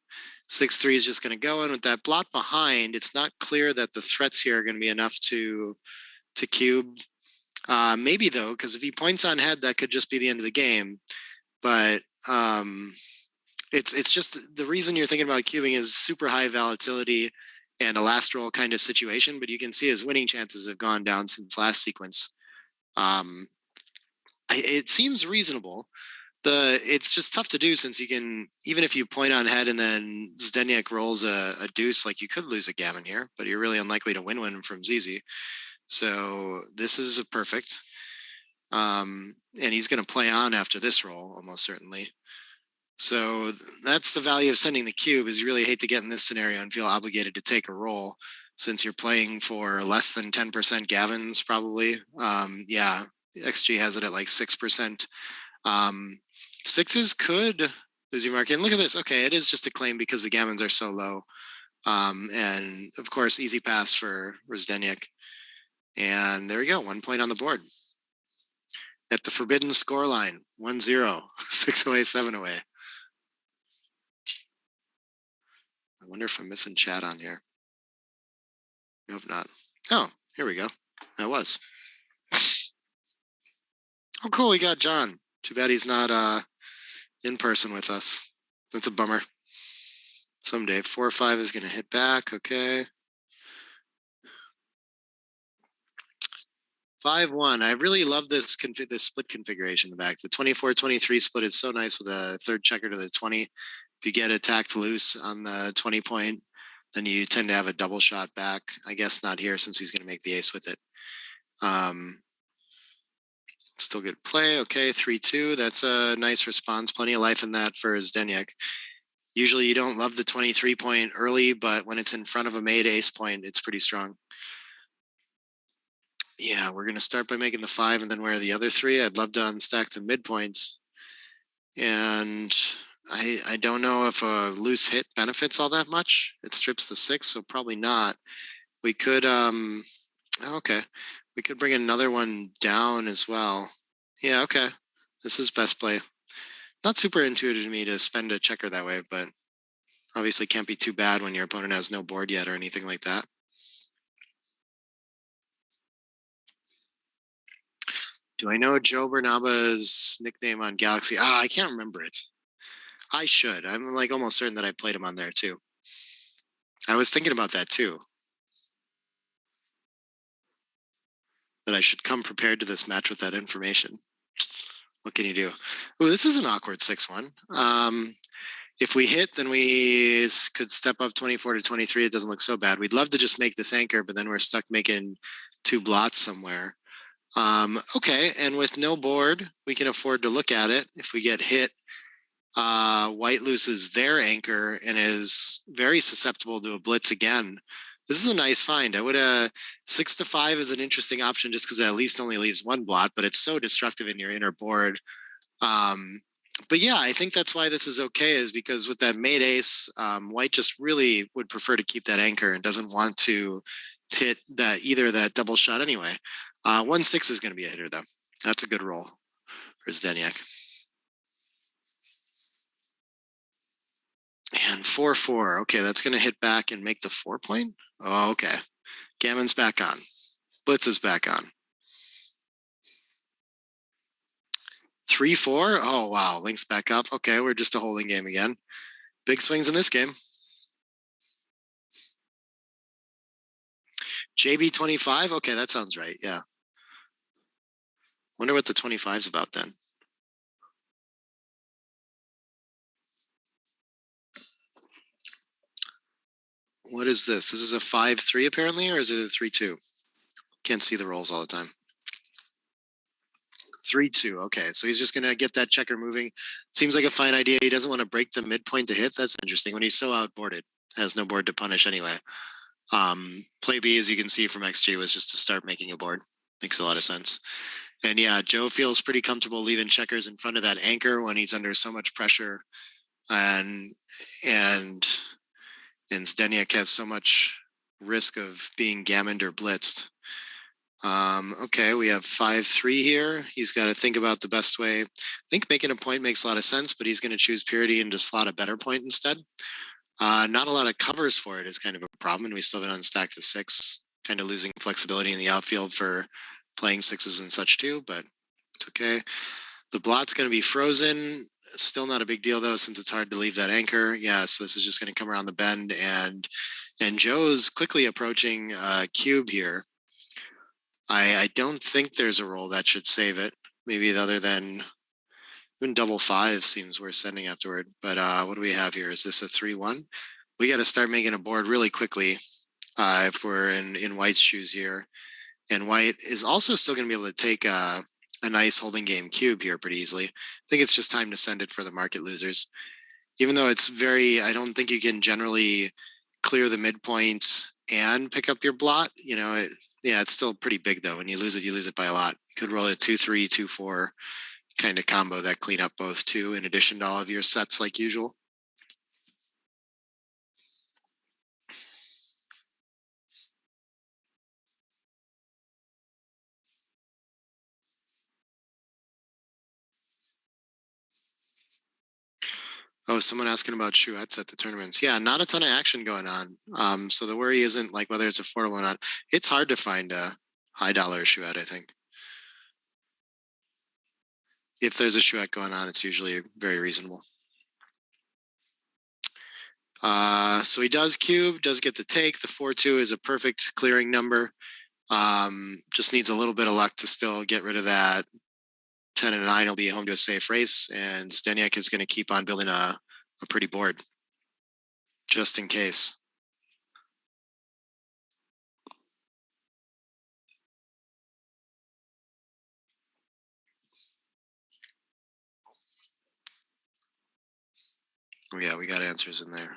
6-3 is just going to go in with that blot behind. It's not clear that the threats here are going to be enough to cube. Maybe though, because if he points on head, that could just be the end of the game. But it's just the reason you're thinking about cubing is super high volatility and a last roll kind of situation, but you can see his winning chances have gone down since last sequence. It seems reasonable. It's just tough to do since you can, even if you point on head and then Zdenek rolls a deuce, like you could lose a gammon here, but you're really unlikely to win from ZZ. So this is a perfect. And he's going to play on after this roll, almost certainly. So that's the value of sending the cube, is you really hate to get in this scenario and feel obligated to take a roll since you're playing for less than 10% Gavins probably. Yeah, XG has it at like 6%. Sixes could lose your market. And look at this. Okay, it is just a claim because the Gammons are so low. And of course, easy pass for Zdenek. And there we go, 1 point on the board. At the forbidden score line, 1-0, 6 away, 7 away. I wonder if I'm missing chat on here. I hope not. Oh, here we go. I was. Oh, cool. We got John. Too bad he's not in person with us. That's a bummer. Someday. 4-5 is going to hit back. Okay. 5-1. I really love this this split configuration in the back. The 24-23 split is so nice with a third checker to the 20. If you get attacked loose on the 20 point, then you tend to have a double shot back. I guess not here since he's going to make the ace with it. Still good play. Okay, 3-2. That's a nice response. Plenty of life in that for Zdenek. Usually you don't love the 23 point early, but when it's in front of a made ace point, it's pretty strong. Yeah, we're going to start by making the 5 and then where are the other 3? I'd love to unstack the midpoints. And I don't know if a loose hit benefits all that much. It strips the 6, so probably not. We could, okay. We could bring another one down as well. Yeah, okay. This is best play. Not super intuitive to me to spend a checker that way, but obviously can't be too bad when your opponent has no board yet or anything like that. Do I know Joe Bernaba's nickname on Galaxy? I can't remember it. I should. I'm like almost certain that I played him on there too. I was thinking about that too. That I should come prepared to this match with that information. What can you do? Oh, this is an awkward 6-1. If we hit, then we could step up 24-23. It doesn't look so bad. We'd love to just make this anchor, but then we're stuck making 2 blots somewhere. Okay, and with no board, we can afford to look at it. If we get hit, white loses their anchor and is very susceptible to a blitz again. This is a nice find. I would 6-5 is an interesting option just because it at least only leaves 1 blot, but it's so destructive in your inner board. But yeah, I think that's why this is okay, is because with that mate ace, white just really would prefer to keep that anchor and doesn't want to hit that double shot anyway. 1-6 is going to be a hitter though. That's a good roll for Zdenek. And 4-4. Okay, that's going to hit back and make the 4 point. Oh, okay. Gammon's back on. Blitz is back on. 3-4. Oh, wow. Link's back up. Okay, we're just a holding game again. Big swings in this game. JB 25. Okay, that sounds right. Yeah. Wonder what the 25's about then. What is this? This is a 5-3 apparently, or is it a 3-2? Can't see the rolls all the time. 3-2. Okay, so he's just going to get that checker moving. Seems like a fine idea. He doesn't want to break the midpoint to hit. That's interesting when he's so outboarded. Has no board to punish anyway. Play B, as you can see from XG, was just to start making a board. Makes a lot of sense. And yeah, Joe feels pretty comfortable leaving checkers in front of that anchor when he's under so much pressure. And Zdenek has so much risk of being gammoned or blitzed. Okay, we have 5-3 here. He's got to think about the best way. I think making a point makes a lot of sense, but he's going to choose purity and to slot a better point instead. Not a lot of covers for it is kind of a problem, and we still haven't unstacked the 6, kind of losing flexibility in the outfield for playing 6s and such too, but it's okay. The blot's going to be frozen. Still not a big deal though, since it's hard to leave that anchor. Yeah, so this is just going to come around the bend, and Joe's quickly approaching cube here. I don't think there's a roll that should save it. Maybe other than even double 5 seems worth sending afterward. But what do we have here? Is this a 3-1? We got to start making a board really quickly if we're in White's shoes here. And White is also still going to be able to take a nice holding game cube here pretty easily. I think it's just time to send it for the market losers. Even though it's I don't think you can generally clear the midpoint and pick up your blot. You know, it's still pretty big though. When you lose it by a lot. You could roll a 2-3, 2-4 kind of combo that clean up both 2 in addition to all of your sets like usual. Oh, someone asking about Shuats at the tournaments. Yeah, not a ton of action going on. So the worry isn't like whether it's a 4-1 or not. It's hard to find a high dollar Shuat, I think. If there's a Shuat going on, it's usually very reasonable. So he does cube, does get the take. The 4-2 is a perfect clearing number. Just needs a little bit of luck to still get rid of that 10 and 9. He'll be home to a safe race, and Zdenek is going to keep on building a pretty board just in case. Oh yeah, we got answers in there.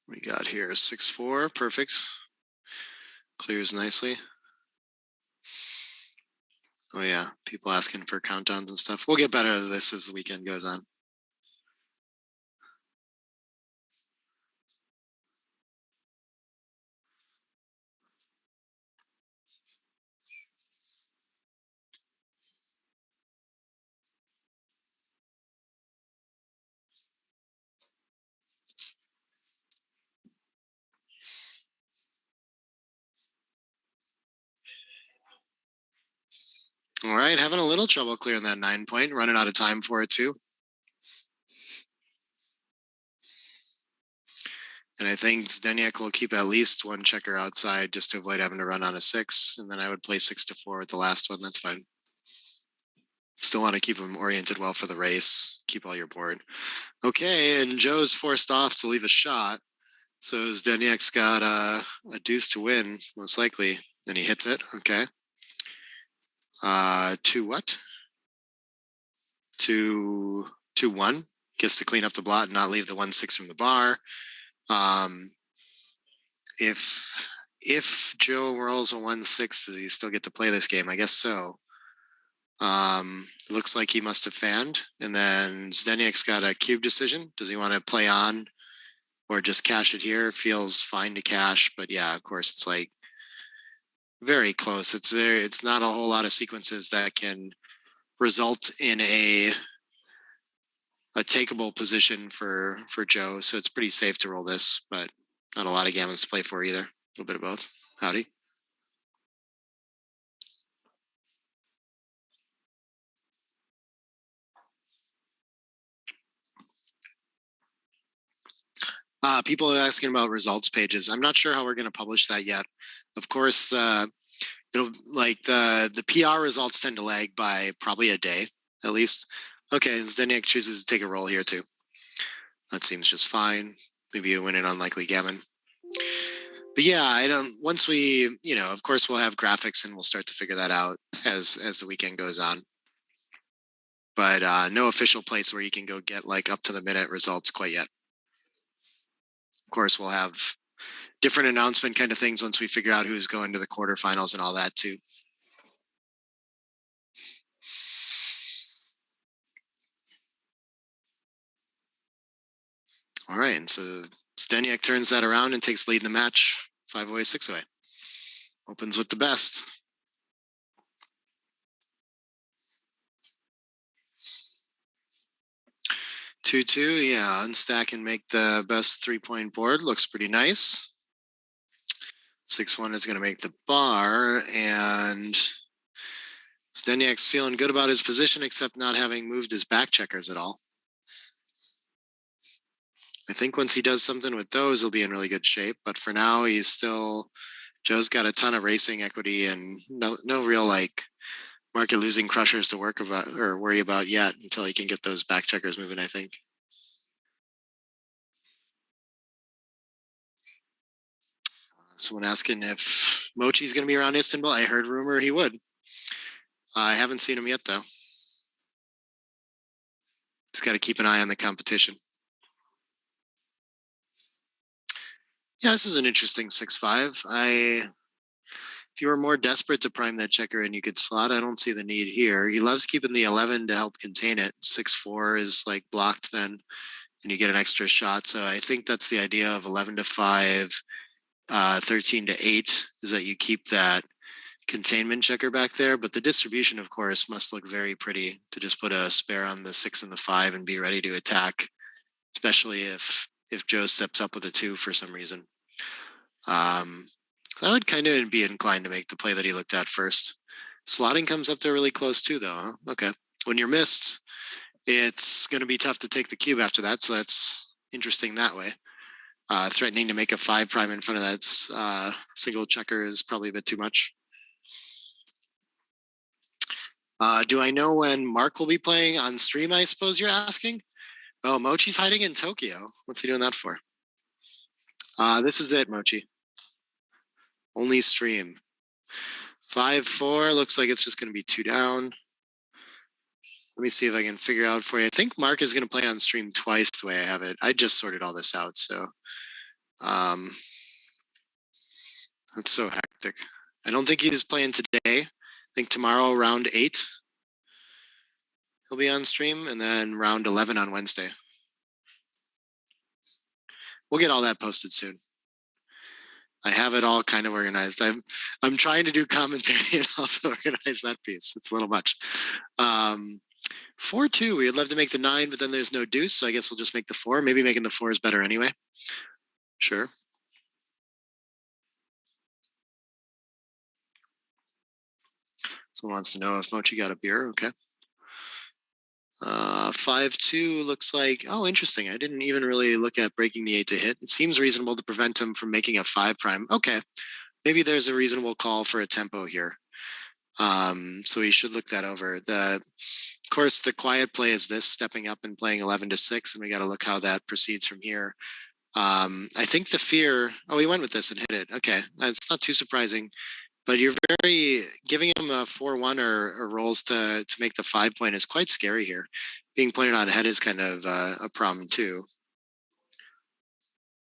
We got here 6-4, perfect. Clears nicely. Oh yeah, people asking for countdowns and stuff. We'll get better at this as the weekend goes on. All right, having a little trouble clearing that 9 point, running out of time for it too. And I think Zdenek will keep at least one checker outside just to avoid having to run on a 6. And then I would play 6-4 with the last one. That's fine. Still want to keep him oriented well for the race. Keep all your board. Okay, and Joe's forced off to leave a shot. So Zdenek's got a deuce to win, most likely. And he hits it. Okay. To what? To 1. Gets to clean up the blot and not leave the 1-6 from the bar. If Joe rolls a 1-6, does he still get to play this game? I guess so. Looks like he must have fanned. And then Zdenek's got a cube decision. Does he want to play on or just cash it here? Feels fine to cash, but yeah, of course, it's like very close. It's not a whole lot of sequences that can result in a takeable position for Joe. So it's pretty safe to roll this, but not a lot of gammons to play for either. A little bit of both. Howdy. People are asking about results pages. I'm not sure how we're going to publish that yet. Of course, it'll like the PR results tend to lag by probably a day at least. Okay, Zdenek chooses to take a roll here too. That seems just fine. Maybe you win an unlikely gammon. But yeah, once we, of course we'll have graphics and we'll start to figure that out as the weekend goes on. But no official place where you can go get like up to the minute results quite yet. Of course, we'll have different announcement kind of things once we figure out who's going to the quarterfinals and all that too. All right, and so Zdenek turns that around and takes lead in the match, 5-away, 6-away. Opens with the best. Two, yeah, unstack and make the best 3-point board. Looks pretty nice. 6-1 is going to make the bar, and Zdenek's feeling good about his position, except not having moved his back checkers at all. I think once he does something with those, he'll be in really good shape. But for now, Joe's got a ton of racing equity and no real like market losing crushers to worry about yet until he can get those back checkers moving, I think. Someone asking if Mochi's going to be around Istanbul. I heard rumor he would. I haven't seen him yet, though. Just got to keep an eye on the competition. Yeah, this is an interesting 6-5. If you were more desperate to prime that checker and you could slot, I don't see the need here. He loves keeping the 11 to help contain it. 6-4 is like blocked then, and you get an extra shot. So I think that's the idea of 11-5, 13-8 is that you keep that containment checker back there. But the distribution, of course, must look very pretty to just put a spare on the 6 and the 5 and be ready to attack, especially if Joe steps up with a 2 for some reason. I would kind of be inclined to make the play that he looked at first. Slotting comes up there really close too, though. Huh? Okay. When you're missed, it's going to be tough to take the cube after that. So that's interesting that way. Threatening to make a 5' in front of that single checker is probably a bit too much. Do I know when Mark will be playing on stream, I suppose you're asking? Oh, Mochi's hiding in Tokyo. What's he doing that for? This is it, Mochi. Only stream. 5-4, looks like it's just going to be 2 down. Let me see if I can figure out for you. I think Mark is going to play on stream twice the way I have it. I just sorted all this out, so that's so hectic. I don't think he's playing today. I think tomorrow, round 8, he'll be on stream, and then round 11 on Wednesday. We'll get all that posted soon. I have it all kind of organized. I'm trying to do commentary and also organize that piece. It's a little much. 4-2, we would love to make the 9, but then there's no deuce, so I guess we'll just make the 4. Maybe making the 4 is better anyway. Sure. Someone wants to know if Mochi got a beer. Okay. 5-2 looks like, oh, interesting. I didn't even really look at breaking the 8 to hit. It seems reasonable to prevent him from making a 5'. Okay. Maybe there's a reasonable call for a tempo here. So he should look that over. Of course, the quiet play is this, stepping up and playing 11 to 6, and we got to look how that proceeds from here. I think the fear, oh, he went with this and hit it. Okay, that's not too surprising, but you're giving him a 4-1 or rolls to make the 5 point is quite scary here. Being pointed out ahead is kind of a problem too.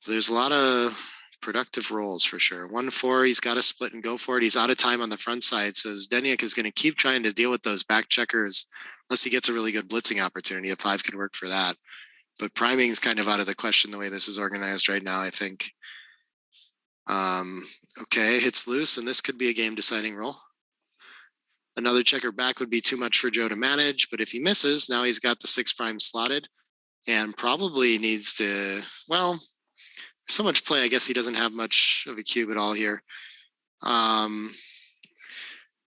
There's a lot of productive rolls for sure. 1-4, he's got to split and go for it. He's out of time on the front side, so Zdenek is going to keep trying to deal with those back checkers unless he gets a really good blitzing opportunity. A 5 could work for that. But priming is kind of out of the question the way this is organized right now, I think. Okay, hits loose, and this could be a game-deciding roll. Another checker back would be too much for Joe to manage, but if he misses, now he's got the 6' slotted and probably needs to, well, so much play, I guess he doesn't have much of a cube at all here.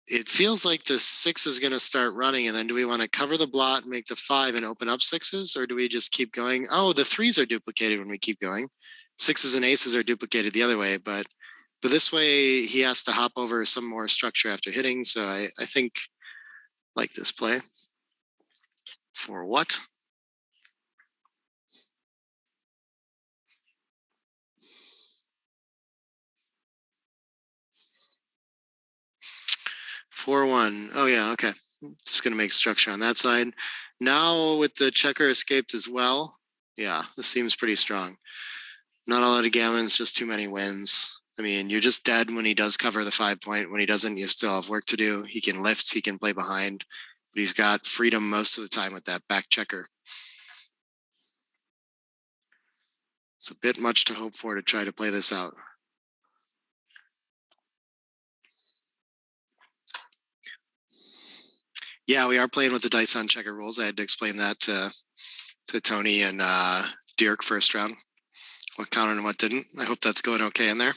It feels like the 6 is going to start running, and then do we want to cover the blot and make the 5 and open up 6s, or do we just keep going? Oh, the 3s are duplicated when we keep going. 6s and aces are duplicated the other way, but this way he has to hop over some more structure after hitting, so I think like this play. For what? Four one. Oh yeah, okay. Just gonna make structure on that side. Now with the checker escaped as well. Yeah, this seems pretty strong. Not a lot of gammons, just too many wins. I mean, you're just dead when he does cover the 5 point. When he doesn't, you still have work to do. He can lift, he can play behind, but he's got freedom most of the time with that back checker. It's a bit much to hope for to try to play this out. Yeah, we are playing with the dice on checker rules. I had to explain that to Toni and Dirk first round. What counted and what didn't. I hope that's going okay in there.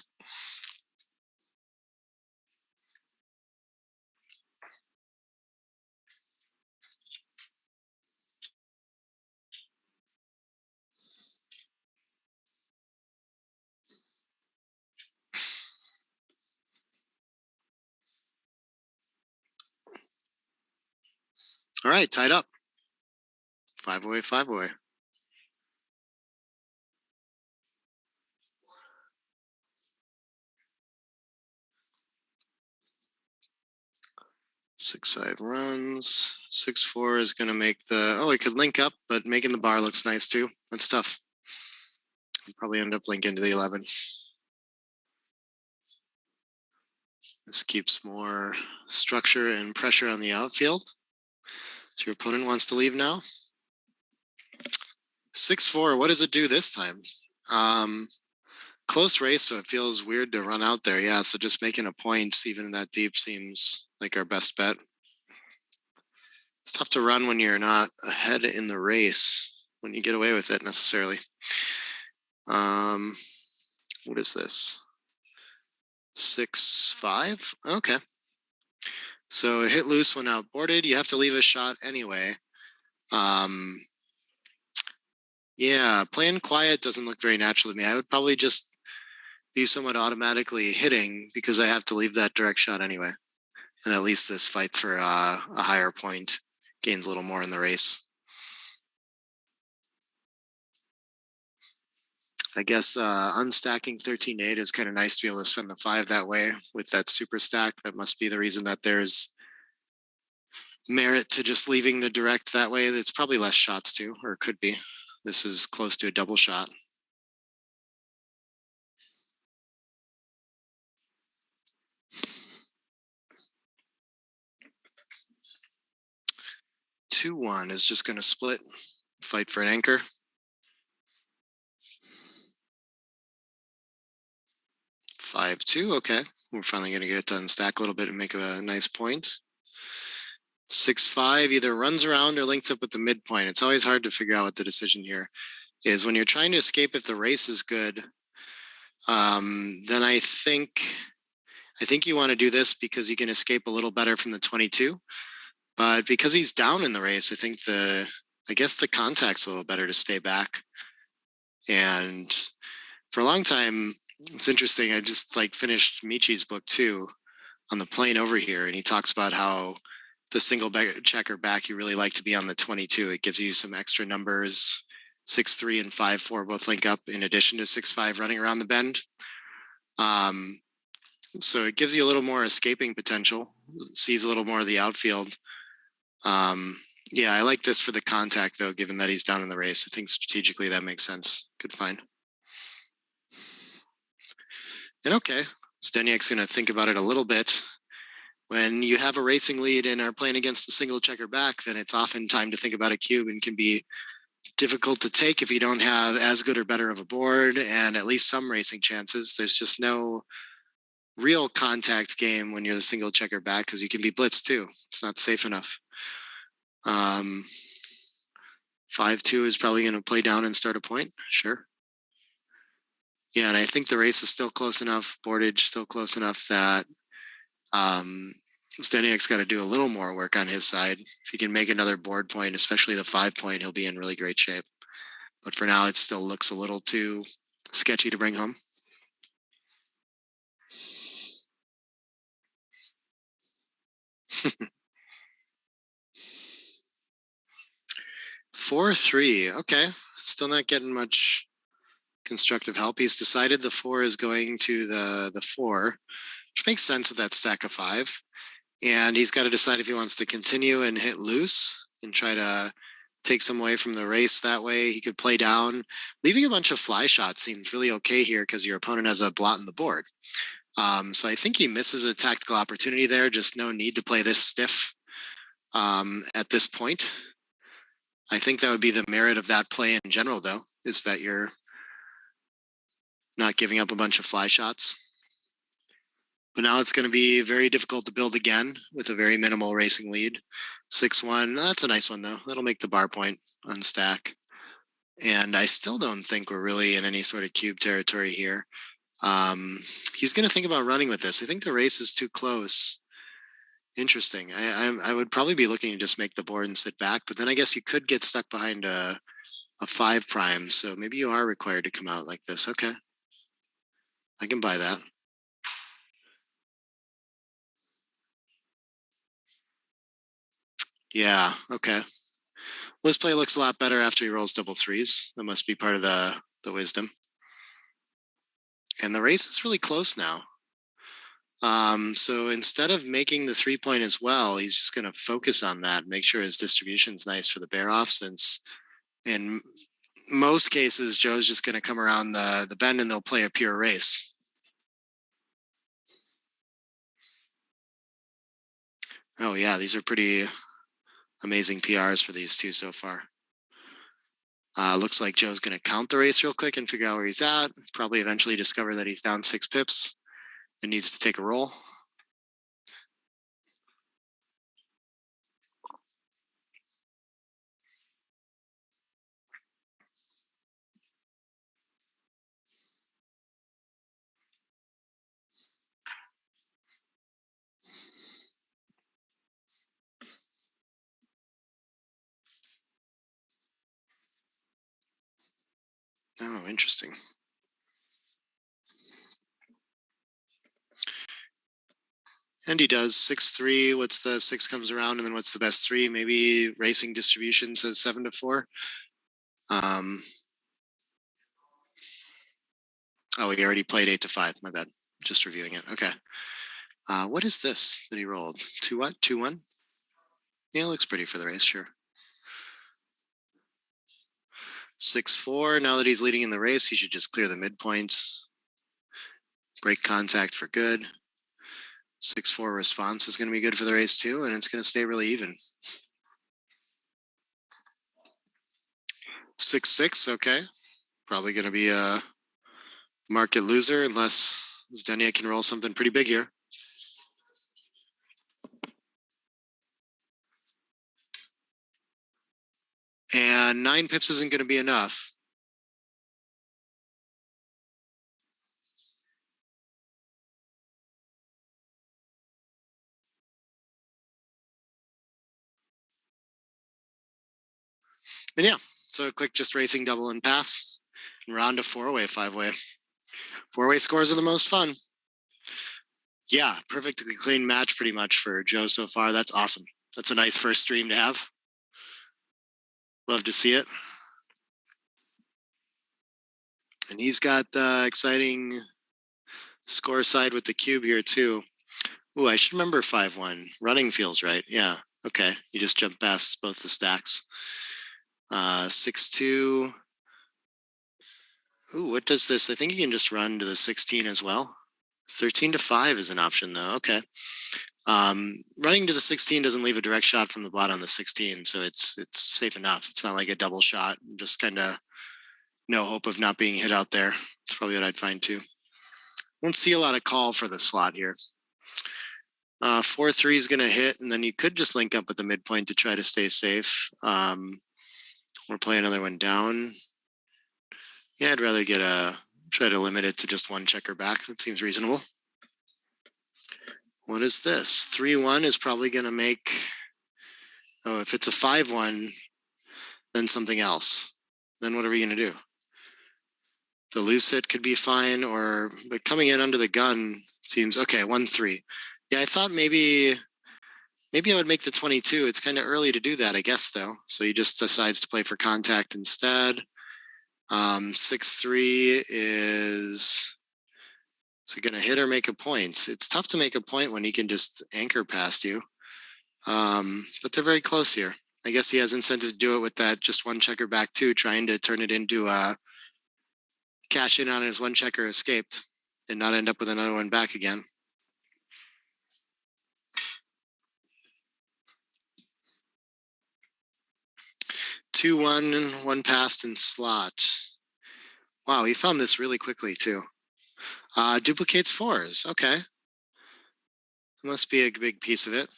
All right, tied up. 5 away, 5 away. Six, 5 runs. 6-4 is going to make the, oh, he could link up, but making the bar looks nice too. That's tough. He'll probably end up linking to the 11. This keeps more structure and pressure on the outfield. So your opponent wants to leave now. 6-4, what does it do this time? Close race, so it feels weird to run out there. Yeah, so just making a point, even that deep, seems like our best bet. It's tough to run when you're not ahead in the race, when you get away with it necessarily. What is this? 6-5? Okay. So hit loose when outboarded. You have to leave a shot anyway. Yeah, playing quiet doesn't look very natural to me. I would probably just be somewhat automatically hitting because I have to leave that direct shot anyway. And at least this fights for a higher point, gains a little more in the race. I guess unstacking 13-8 is kind of nice to be able to spend the 5 that way with that super stack. That must be the reason that there's merit to just leaving the direct that way. It's probably less shots too, or it could be. This is close to a double shot. Two one is just going to split, fight for an anchor. 5-2, okay. We're finally going to get it to unstack a little bit and make a nice point. 6-5 either runs around or links up with the midpoint. It's always hard to figure out what the decision here is. When you're trying to escape if the race is good, then I think you want to do this because you can escape a little better from the 22. But because he's down in the race, I think I guess the contact's a little better to stay back. And for a long time, it's interesting. I just finished Michi's book too on the plane over here, and he talks about how the single checker back, you really like to be on the 22. It gives you some extra numbers. 6-3 and 5-4 both link up in addition to 6-5 running around the bend. So it gives you a little more escaping potential, sees a little more of the outfield. Yeah, I like this for the contact though, given that he's down in the race. I think strategically that makes sense. Good find. And okay, Zdenek's going to think about it a little bit. When you have a racing lead and are playing against a single checker back, then it's often time to think about a cube and can be difficult to take if you don't have as good or better of a board and at least some racing chances. There's just no real contact game when you're the single checker back because you can be blitzed too. It's not safe enough. 5-2 is probably going to play down and start a point. Sure. Yeah, and I think the race is still close enough, boardage still close enough that Zdenek's got to do a little more work on his side. If he can make another board point, especially the 5 point, he'll be in really great shape. But for now, it still looks a little too sketchy to bring home. Four, 3. Okay. Still not getting much constructive help. He's decided the 4 is going to the 4, which makes sense with that stack of 5. And he's got to decide if he wants to continue and hit loose and try to take some away from the race that way. He could play down. Leaving a bunch of fly shots seems really okay here because your opponent has a blot in the board. So I think he misses a tactical opportunity there. Just no need to play this stiff at this point. I think that would be the merit of that play in general, though, is that you're not giving up a bunch of fly shots. But now it's going to be very difficult to build again with a very minimal racing lead. 6-1, that's a nice one, though. That'll make the bar point unstack. And I still don't think we're really in any sort of cube territory here. He's going to think about running with this. I think the race is too close. Interesting. I would probably be looking to just make the board and sit back, but then I guess you could get stuck behind a 5 prime. So maybe you are required to come out like this. Okay. I can buy that. Yeah. Okay. Well, this play looks a lot better after he rolls double 3s. That must be part of the wisdom. And the race is really close now. So instead of making the 3 point as well, he's just going to focus on that, make sure his distribution's nice for the bear off, since in most cases, Joe's just going to come around the bend and they'll play a pure race. Oh yeah, these are pretty amazing PRs for these two so far. Looks like Joe's going to count the race real quick and figure out where he's at. Probably eventually discover that he's down 6 pips and needs to take a roll. Oh, interesting. And he does 6-3. What's the 6 comes around, and then what's the best 3? Maybe racing distribution says 7-4. Oh, he already played 8-5. My bad. Just reviewing it. Okay. What is this that he rolled? 2 what? 2-1? Yeah, looks pretty for the race, sure. 6-4. Now that he's leading in the race, he should just clear the midpoints. Break contact for good. 6-4 response is going to be good for the race too, and it's going to stay really even. 6-6, okay. Probably going to be a market loser unless Zdenek can roll something pretty big here. And 9 pips isn't going to be enough. And yeah, so a quick just racing double and pass. And we're on to 4-way, 5-way. 4-way scores are the most fun. Yeah, perfectly clean match pretty much for Joe so far. That's awesome. That's a nice first stream to have. Love to see it. And he's got the exciting score side with the cube here too. Ooh, I should remember 5-1. Running feels right. Yeah. Okay. You just jump past both the stacks. 6-2. Ooh, what does this? I think you can just run to the 16 as well. 13-5 is an option though. Okay. Running to the 16 doesn't leave a direct shot from the blot on the 16, so it's safe enough. It's not like a double shot. Just kind of no hope of not being hit out there. It's probably what I'd find too. Won't see a lot of call for the slot here. 4-3 is going to hit, and then you could just link up at the midpoint to try to stay safe. Or play another one down. Yeah, I'd rather try to limit it to just 1 checker back. That seems reasonable. What is this? 3-1 is probably going to make, oh, if it's a 5-1, then something else. Then what are we going to do? The loose hit could be fine, but coming in under the gun seems, okay, 1-3. Yeah, I thought maybe I would make the 22. It's kind of early to do that, I guess, though. So he just decides to play for contact instead. 6-3 is it going to hit or make a point? It's tough to make a point when he can just anchor past you. But they're very close here. I guess he has incentive to do it with that just 1 checker back too, trying to turn it into a cash in on his 1 checker escaped and not end up with another one back again. Two, 1 passed in slot. Wow, he found this really quickly too. Duplicates 4s. Okay. Must be a big piece of it.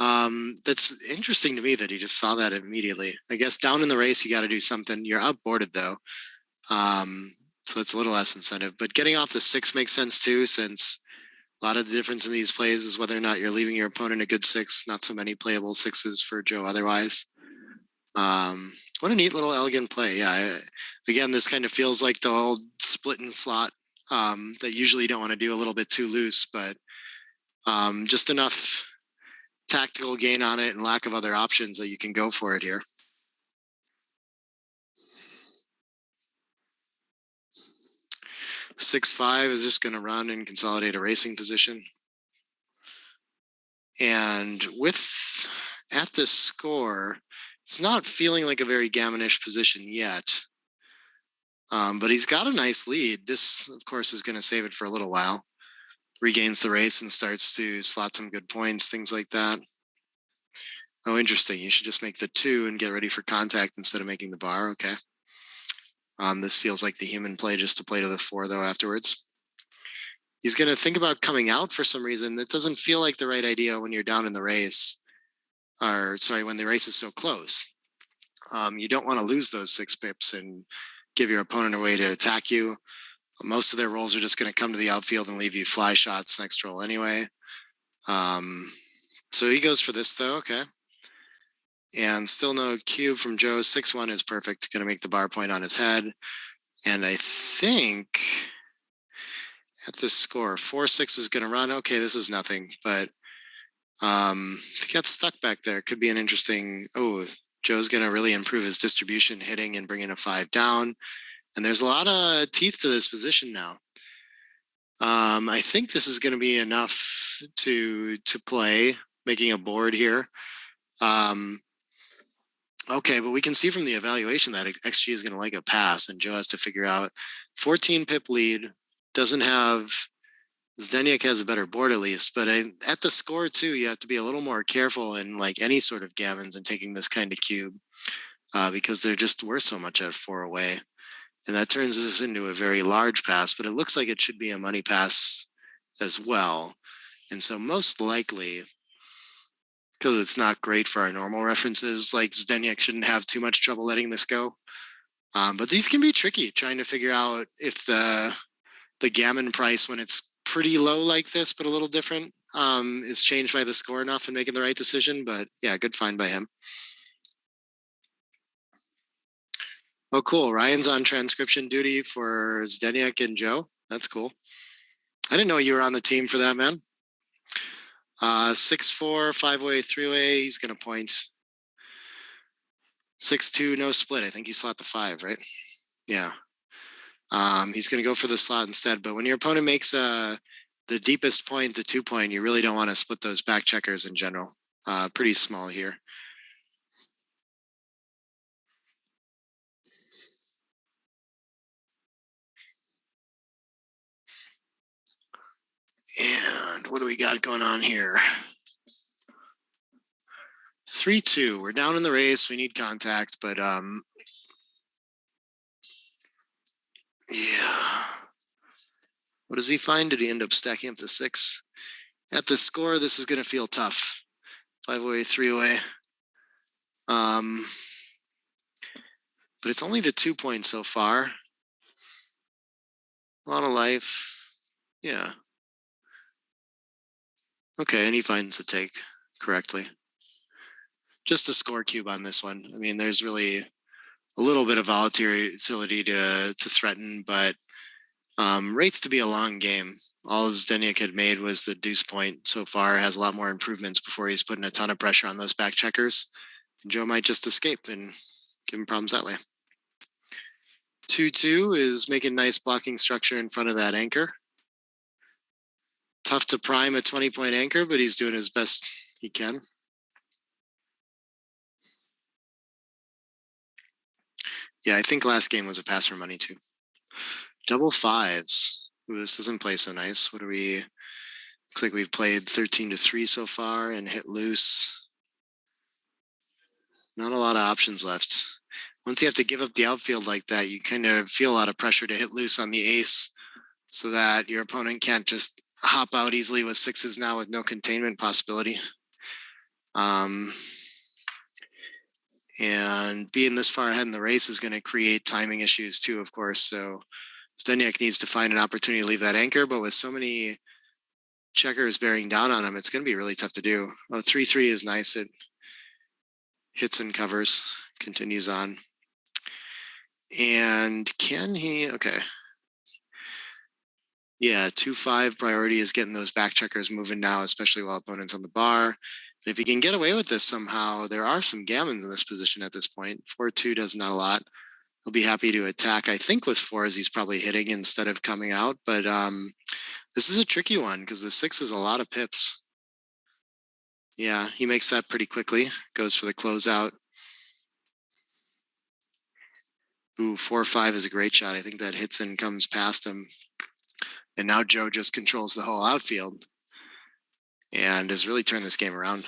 That's interesting to me that he just saw that immediately. I guess down in the race, you got to do something. You're outboarded though. So it's a little less incentive, but getting off the 6 makes sense too, since a lot of the difference in these plays is whether or not you're leaving your opponent a good 6, not so many playable 6s for Joe otherwise. What a neat little elegant play. Yeah. Again, this kind of feels like the old split and slot that usually you don't want to do a little bit too loose, but just enough tactical gain on it and lack of other options that you can go for it here. (6-5) is just going to run and consolidate a racing position. And at this score, it's not feeling like a very gammonish position yet. But he's got a nice lead. This, of course, is going to save it for a little while. Regains the race and starts to slot some good points, things like that. Oh, interesting. You should just make the 2 and get ready for contact instead of making the bar. Okay. This feels like the human play just to play to the 4, though, afterwards. He's going to think about coming out for some reason. That doesn't feel like the right idea when you're down in the race. When the race is so close. You don't want to lose those 6 pips and give your opponent a way to attack you. Most of their rolls are just going to come to the outfield and leave you fly shots next roll anyway. So he goes for this, though. Okay. And still no cube from Joe. 6-1 is perfect. Going to make the bar point on his head. And I think at this score, 4-6 is going to run. Okay, this is nothing. But if he gets stuck back there, it could be an interesting... Oh, Joe's going to really improve his distribution, hitting and bringing a 5 down. And there's a lot of teeth to this position now. I think this is going to be enough to play, making a board here. Okay, but we can see from the evaluation that XG is going to like a pass, and Joe has to figure out 14 pip lead, doesn't have... Zdenek has a better board at least, but at the score too, you have to be a little more careful in like any sort of gammons and taking this kind of cube because they're just worth so much at 4 away. And that turns this into a very large pass, but it looks like it should be a money pass as well. And so most likely, because it's not great for our normal references, like Zdenek shouldn't have too much trouble letting this go. But these can be tricky, trying to figure out if the gammon price, when it's pretty low like this, but a little different, is changed by the score enough and making the right decision. But yeah, good find by him. Oh, cool. Ryan's on transcription duty for Zdenek and Joe. That's cool. I didn't know you were on the team for that, man. 6-4, 5-way, 3-way. He's going to point. 6-2, no split. I think he slot the 5, right? Yeah. He's going to go for the slot instead. But when your opponent makes the deepest point, the 2-point, you really don't want to split those back checkers in general. Pretty small here. And what do we got going on here? 3-2. We're down in the race. We need contact, but yeah. What does he find? Did he end up stacking up the 6? At the score, this is going to feel tough. 5-way, 3-way. But it's only the 2-point so far. A lot of life. Yeah. Okay, and he finds the take correctly. Just a score cube on this one. I mean, there's really a little bit of volatility to threaten, but rates to be a long game. All Zdenek had made was the deuce point so far. Has a lot more improvements before he's putting a ton of pressure on those back checkers. And Joe might just escape and give him problems that way. 2-2 is making nice blocking structure in front of that anchor. Tough to prime a 20-point anchor, but he's doing his best he can. Yeah, I think last game was a pass for money too. Double 5s. Ooh, this doesn't play so nice. What do we... Looks like we've played 13-3 so far and hit loose. Not a lot of options left. Once you have to give up the outfield like that, you kind of feel a lot of pressure to hit loose on the ace so that your opponent can't just hop out easily with 6s now with no containment possibility. And being this far ahead in the race is going to create timing issues too, of course. So Zdenek needs to find an opportunity to leave that anchor, but with so many checkers bearing down on him, it's going to be really tough to do. Oh, 3-3 is nice. It hits and covers, continues on. And can he, okay. Yeah, 2-5 priority is getting those back checkers moving now, especially while opponent's on the bar. And if he can get away with this somehow, there are some gammons in this position at this point. 4-2 does not a lot. He'll be happy to attack. I think with 4s, he's probably hitting instead of coming out. But this is a tricky one because the 6 is a lot of pips. Yeah, he makes that pretty quickly. Goes for the closeout. Ooh, 4-5 is a great shot. I think that hits and comes past him. And now Joe just controls the whole outfield and has really turned this game around.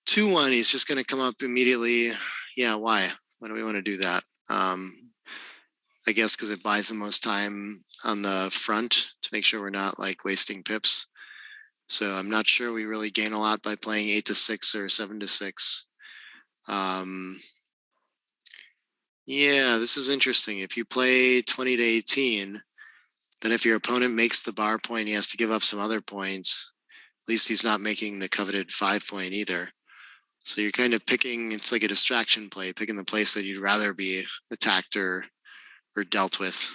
2-1, he's just going to come up immediately. Yeah, why? Why do we want to do that? I guess because it buys the most time on the front to make sure we're not like wasting pips. So I'm not sure we really gain a lot by playing 8-6 or 7-6. Yeah, this is interesting. If you play 20-18, then if your opponent makes the bar point, he has to give up some other points. At least he's not making the coveted 5-point either. So you're kind of picking, it's like a distraction play, picking the place that you'd rather be attacked or dealt with.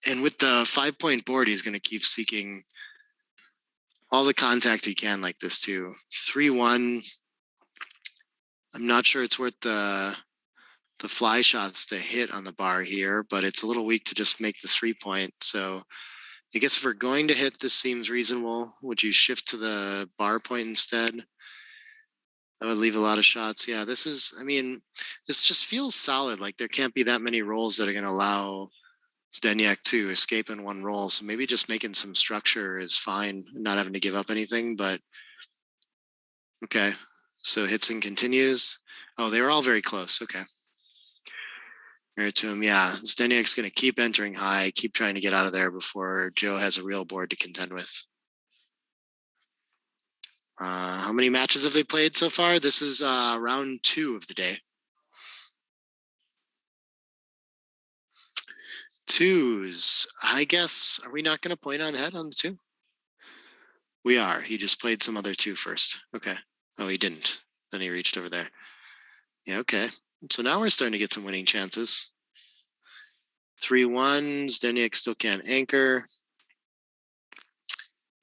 And with the 5-point board, he's going to keep seeking all the contact he can like this too. 3-1. I'm not sure it's worth the fly shots to hit on the bar here, but it's a little weak to just make the 3-point. So I guess if we're going to hit, this seems reasonable. Would you shift to the bar point instead? I would leave a lot of shots. Yeah, this is, I mean, this just feels solid. Like there can't be that many rolls that are going to allow Zdenek to escape in one roll. So maybe just making some structure is fine, not having to give up anything, but okay. So hits and continues. Oh, they were all very close. Okay. Married to him. Yeah. Zdenek's going to keep entering high, keep trying to get out of there before Joe has a real board to contend with. How many matches have they played so far? This is round 2 of the day. 2s. I guess, are we not going to point on head on the 2? We are. He just played some other 2 first. Okay. Oh, he didn't. Then he reached over there. Yeah, okay. So now we're starting to get some winning chances. 3-1. Zdenek still can't anchor.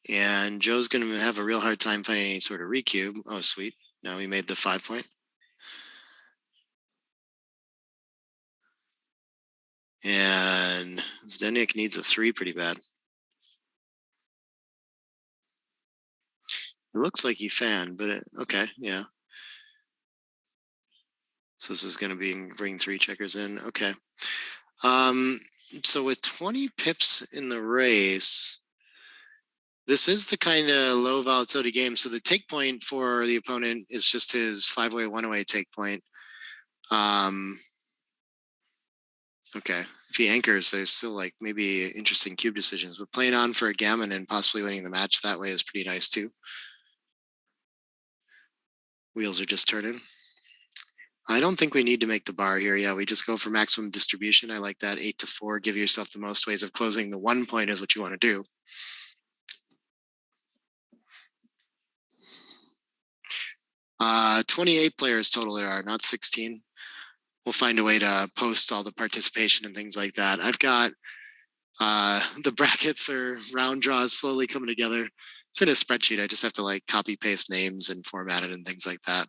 And Joe's going to have a real hard time finding any sort of recube. Oh, sweet. Now he made the 5-point. And Zdenek needs a 3 pretty bad. It looks like he fanned, but okay, yeah. So this is going to bring 3 checkers in. Okay. So with 20 pips in the race, this is the kind of low volatility game. So the take point for the opponent is just his 5-way, 1-away take point. Okay. If he anchors, there's still like maybe interesting cube decisions, but playing on for a gammon and possibly winning the match that way is pretty nice too. Wheels are just turning. I don't think we need to make the bar here. Yeah, we just go for maximum distribution. I like that. 8-4, give yourself the most ways of closing. The 1 point is what you want to do. Uh, 28 players total there are, not 16. We'll find a way to post all the participation and things like that. I've got the brackets or round draws slowly coming together. It's in a spreadsheet. I just have to like copy paste names and format it and things like that.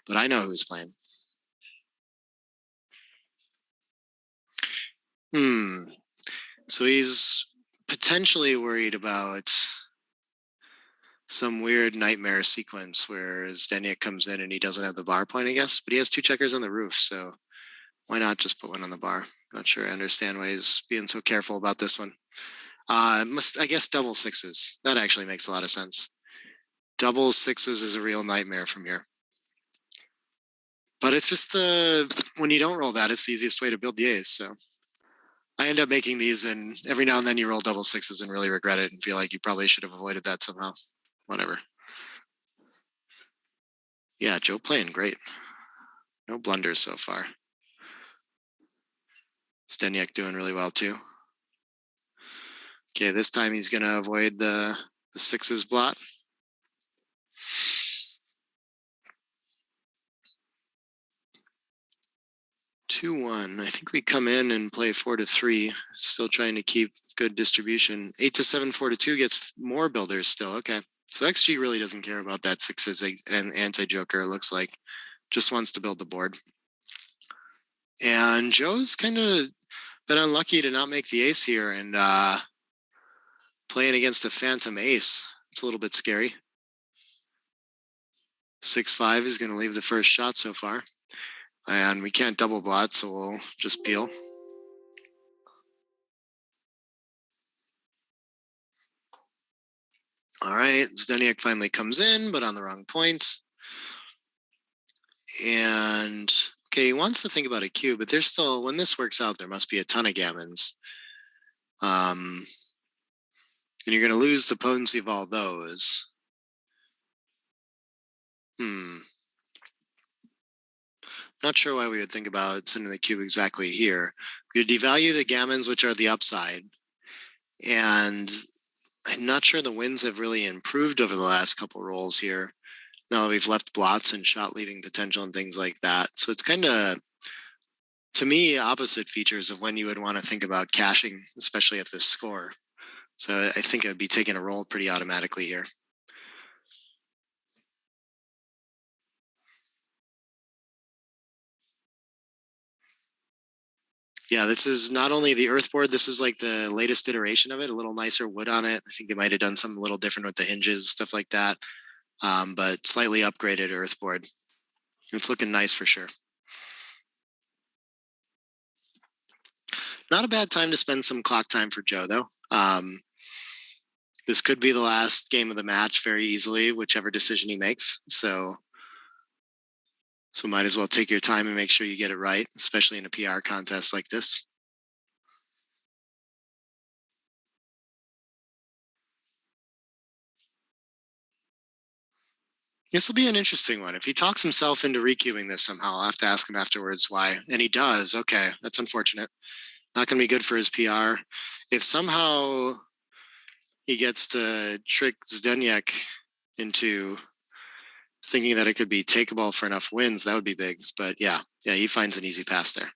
But I know who's playing. So he's potentially worried about some weird nightmare sequence where Zdenek comes in and he doesn't have the bar point, I guess, but he has 2 checkers on the roof. So why not just put 1 on the bar? Not sure I understand why he's being so careful about this one. I guess double 6s. That actually makes a lot of sense. Double 6s is a real nightmare from here. But it's just when you don't roll that, it's the easiest way to build the ace. So I end up making these, and every now and then you roll double 6s and really regret it and feel like you probably should have avoided that somehow. Whatever. Yeah, Joe playing great. No blunders so far. Zdenek doing really well too. Okay, this time he's going to avoid the 6s blot. Two, 1. I think we come in and play 4-3. Still trying to keep good distribution. 8-7, 4-2 gets more builders still. Okay. So XG really doesn't care about that 6s and anti-joker, it looks like. Just wants to build the board. And Joe's kind of been unlucky to not make the ace here and playing against a phantom ace. It's a little bit scary. 6-5 is going to leave the first shot so far. And we can't double blot, so we'll just peel. All right, Zdenek finally comes in, but on the wrong point. And, okay, he wants to think about a cube, but there's still, when this works out, there must be a ton of gammons. And you're going to lose the potency of all those. Not sure why we would think about sending the cube exactly here. We would devalue the gammons, which are the upside. And I'm not sure the winds have really improved over the last couple rolls here. Now that we've left blots and shot leaving potential and things like that. So it's kind of, to me, opposite features of when you would want to think about caching, especially at this score. So I think I'd be taking a roll pretty automatically here. Yeah, this is not only the earth board, this is like the latest iteration of it, a little nicer wood on it. I think they might have done something a little different with the hinges, stuff like that. But slightly upgraded earth board. It's looking nice for sure. Not a bad time to spend some clock time for Joe, though. This could be the last game of the match very easily, whichever decision he makes. So might as well take your time and make sure you get it right, especially in a PR contest like this. This will be an interesting one. If he talks himself into recubing this somehow, I'll have to ask him afterwards why. And he does. Okay, that's unfortunate. Not going to be good for his PR. If somehow he gets to trick Zdenek into thinking that it could be takeable for enough wins, that would be big. But yeah, he finds an easy pass there.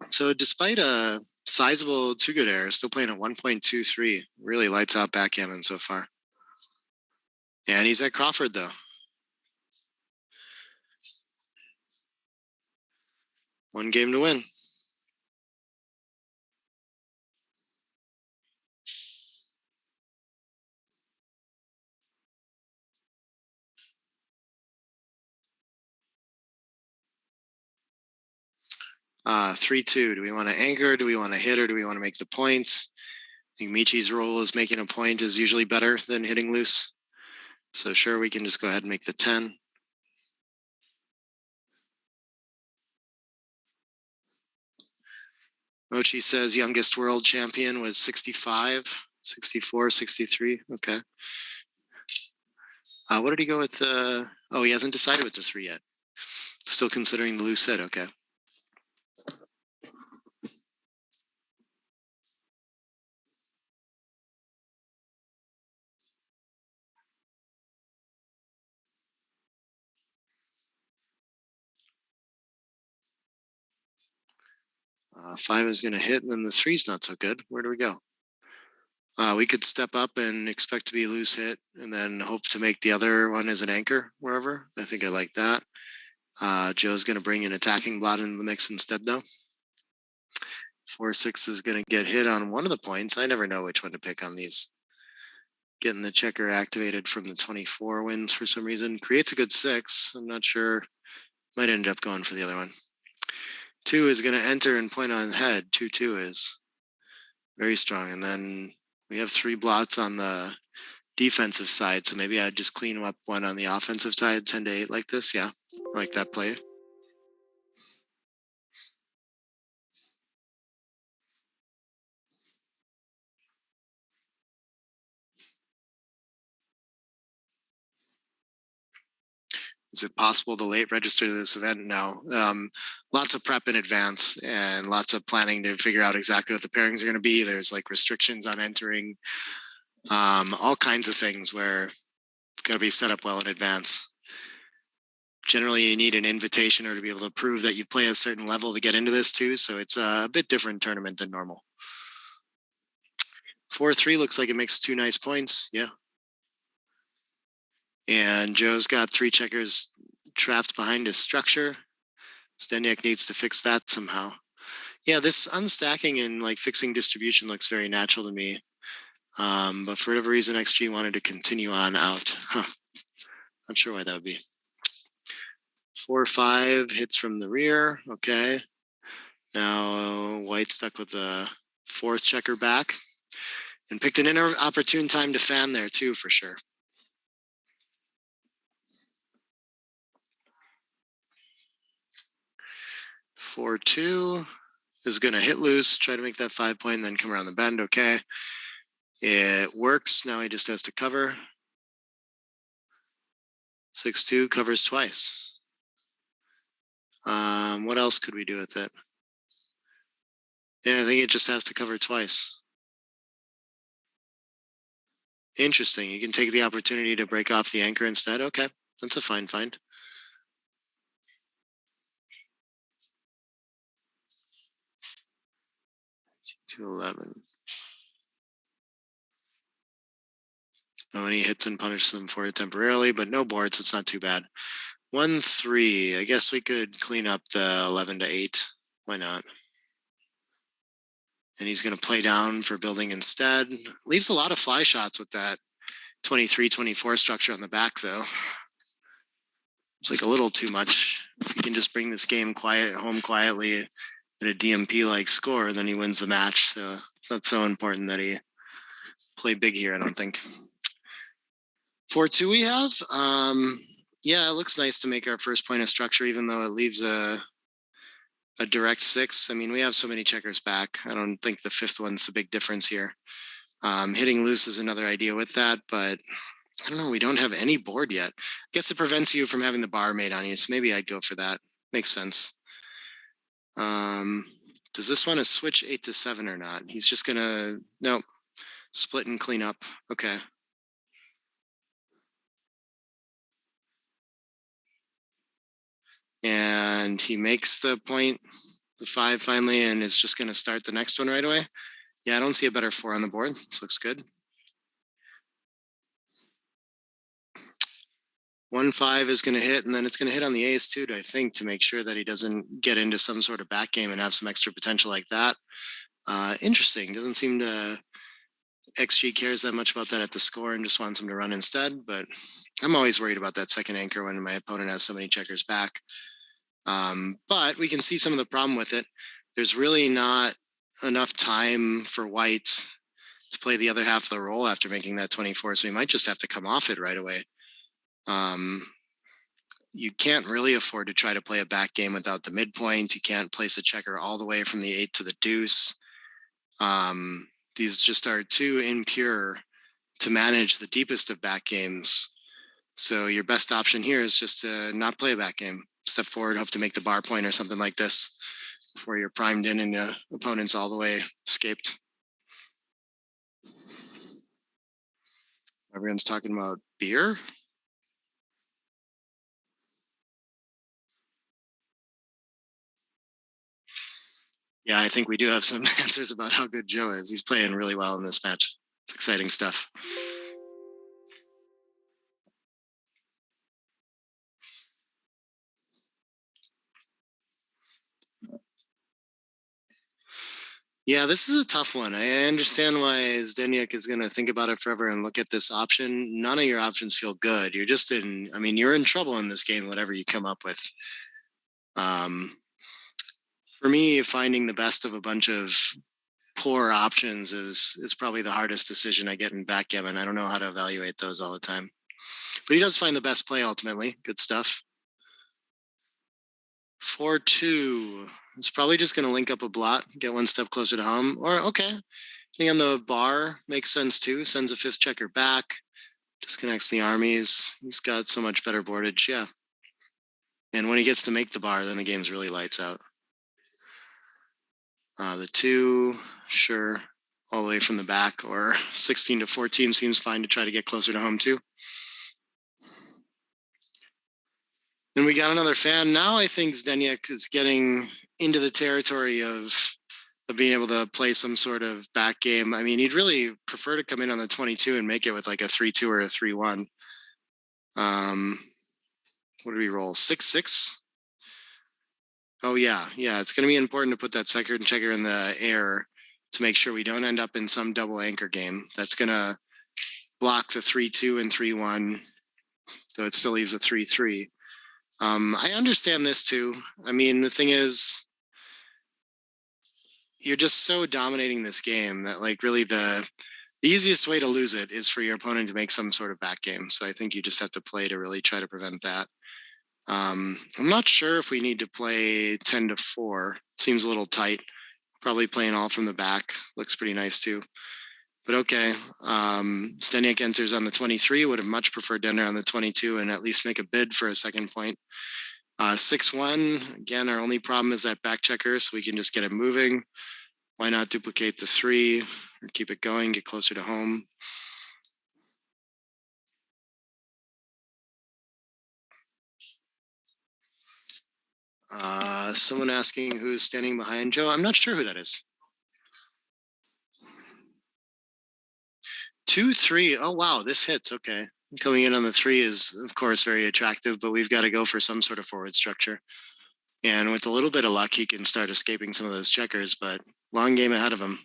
So despite a sizable two good error, still playing at 1.23, really lights out backgammon so far. And he's at Crawford though. One game to win. Uh, 3-2. Do we want to anchor? Do we want to hit, or do we want to make the points? I think Michi's role is making a point is usually better than hitting loose. So sure, we can just go ahead and make the 10. Mochi says youngest world champion was 65, 64, 63. Okay. What did he go with? Oh, he hasn't decided with the 3 yet. Still considering the loose hit. Okay. Five is going to hit, and then the 3's not so good. Where do we go? We could step up and expect to be loose hit, and then hope to make the other one as an anchor wherever. I think I like that. Joe's going to bring an attacking blot into the mix instead, though. 4-6 is going to get hit on one of the points. I never know which one to pick on these. Getting the checker activated from the 24 wins for some reason. Creates a good 6. I'm not sure. Might end up going for the other one. 2 is going to enter and point on head. 2-2 is very strong. And then we have 3 blots on the defensive side. So maybe I'd just clean up one on the offensive side, 10-8 like this. Yeah, I like that play. Is it possible to late register to this event? No. Lots of prep in advance and lots of planning to figure out exactly what the pairings are going to be. There's like restrictions on entering, all kinds of things where it's got to be set up well in advance. Generally, you need an invitation or to be able to prove that you play a certain level to get into this too. So it's a bit different tournament than normal. 4-3 looks like it makes 2 nice points. Yeah. And Joe's got 3 checkers trapped behind his structure. Zdenek needs to fix that somehow. Yeah, this unstacking and like fixing distribution looks very natural to me. But for whatever reason, XG wanted to continue on out. Not sure why that would be. 4-5 hits from the rear. Okay. Now White stuck with the 4th checker back and picked an inopportune time to fan there too, for sure. 4-2 is going to hit loose, try to make that 5 point, and then come around the bend. Okay. It works. Now he just has to cover. 6-2 covers twice. What else could we do with it? Yeah, I think it just has to cover twice. Interesting. You can take the opportunity to break off the anchor instead. Okay, that's a fine find. To 11. Oh, and he hits and punishes them for it temporarily, but no boards. It's not too bad. 1-3. I guess we could clean up the 11 to 8. Why not? And he's going to play down for building instead. Leaves a lot of fly shots with that 23-24 structure on the back, though. It's like a little too much. If he can just bring this game home quietly at a DMP-like score, then he wins the match. So it's not so important that he play big here, I don't think. 4-2 we have. Yeah, it looks nice to make our first point of structure, even though it leaves a direct 6. I mean, we have so many checkers back. I don't think the 5th one's the big difference here. Hitting loose is another idea with that, but I don't know. We don't have any board yet. I guess it prevents you from having the bar made on you, so maybe I'd go for that. Makes sense. Does this want to switch 8 to 7 or not? He's just gonna, nope, split and clean up. Okay. And he makes the point, the 5 finally, and is just going to start the next one right away. Yeah, I don't see a better 4 on the board. This looks good. 1-5 is going to hit, and then it's going to hit on the ace too, I think, to make sure that he doesn't get into some sort of back game and have some extra potential like that. Interesting. Doesn't seem to XG cares that much about that at the score and just wants him to run instead. But I'm always worried about that second anchor when my opponent has so many checkers back. But we can see some of the problem with it. There's really not enough time for white to play the other half of the roll after making that 24. So he might just have to come off it right away. You can't really afford to try to play a back game without the midpoint. You can't place a checker all the way from the 8 to the deuce. These just are too impure to manage the deepest of back games. So your best option here is just to not play a back game. Step forward, hope to make the bar point or something like this before you're primed in and your opponent's all the way escaped. Everyone's talking about beer. Yeah, I think we do have some answers about how good Joe is. He's playing really well in this match. It's exciting stuff. Yeah, this is a tough one. I understand why Zdenek is going to think about it forever and look at this option. None of your options feel good. You're just in, I mean, you're in trouble in this game, whatever you come up with. For me, finding the best of a bunch of poor options is probably the hardest decision I get in backgammon. I don't know how to evaluate those all the time. But he does find the best play ultimately. Good stuff. 4-2. It's probably just going to link up a blot, get one step closer to home. Or, okay, getting on the bar makes sense too. Sends a 5th checker back, disconnects the armies. He's got so much better boardage, yeah. And when he gets to make the bar, then the game's really lights out. The 2, sure, all the way from the back, or 16 to 14 seems fine to try to get closer to home too. And we got another fan. Now I think Zdenek is getting into the territory of being able to play some sort of back game. I mean, he'd really prefer to come in on the 22 and make it with like a 3-2 or a 3-1. What did we roll? 6-6? Oh, yeah. Yeah, it's going to be important to put that second checker in the air to make sure we don't end up in some double anchor game. That's going to block the 3-2 and 3-1, so it still leaves a 3-3. I understand this too. I mean, the thing is, you're just so dominating this game that like really the easiest way to lose it is for your opponent to make some sort of back game. So I think you just have to play to really try to prevent that. I'm not sure if we need to play 10 to 4. Seems a little tight. Probably playing all from the back. Looks pretty nice too. But okay. Zdenek enters on the 23. Would have much preferred Denner on the 22 and at least make a bid for a second point. 6-1. Again, our only problem is that back checker, so we can just get it moving. Why not duplicate the 3 or keep it going, get closer to home? Someone asking who's standing behind Joe. I'm not sure who that is. 2-3. Oh, wow, this hits. Okay. Coming in on the 3 is, of course, very attractive, but we've got to go for some sort of forward structure. And with a little bit of luck, he can start escaping some of those checkers, but long game ahead of him.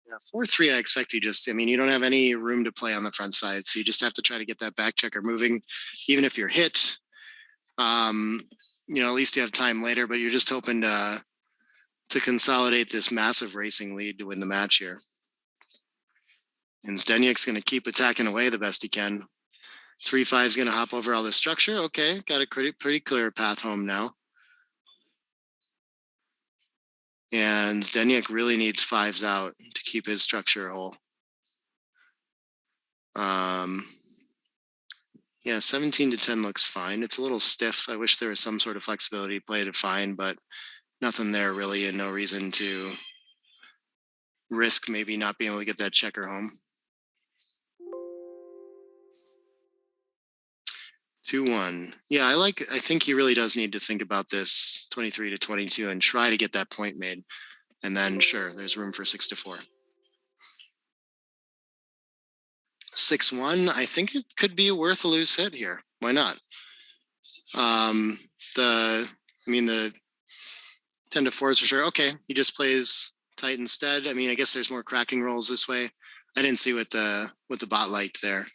Yeah, 4-3, I expect you just, I mean, you don't have any room to play on the front side, so you just have to try to get that back checker moving, even if you're hit. You know, at least you have time later, but you're just hoping to consolidate this massive racing lead to win the match here. And Zdenek's going to keep attacking away the best he can. 3-5 is going to hop over all the structure. Okay, got a pretty clear path home now. And Zdenek really needs 5s out to keep his structure whole. Yeah, 17-10 looks fine. It's a little stiff. I wish there was some sort of flexibility to play it fine, but nothing there really, and no reason to risk maybe not being able to get that checker home. 2-1. Yeah, I think he really does need to think about this 23-22 and try to get that point made. And then sure, there's room for 6-4. 6-1, I think it could be worth a loose hit here. Why not? The 10-4 is for sure. Okay, he just plays tight instead. I mean, I guess there's more cracking rolls this way. I didn't see what the bot liked there.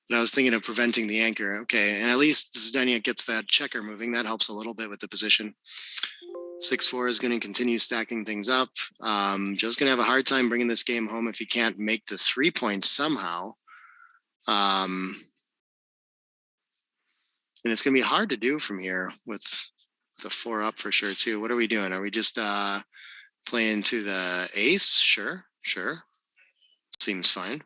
But I was thinking of preventing the anchor. Okay, and at least Zdenek gets that checker moving. That helps a little bit with the position. 6-4 is going to continue stacking things up. Joe's going to have a hard time bringing this game home if he can't make the 3 points somehow. And it's going to be hard to do from here with the 4 up for sure too. What are we doing? Are we just playing to the ace? Sure. Seems fine.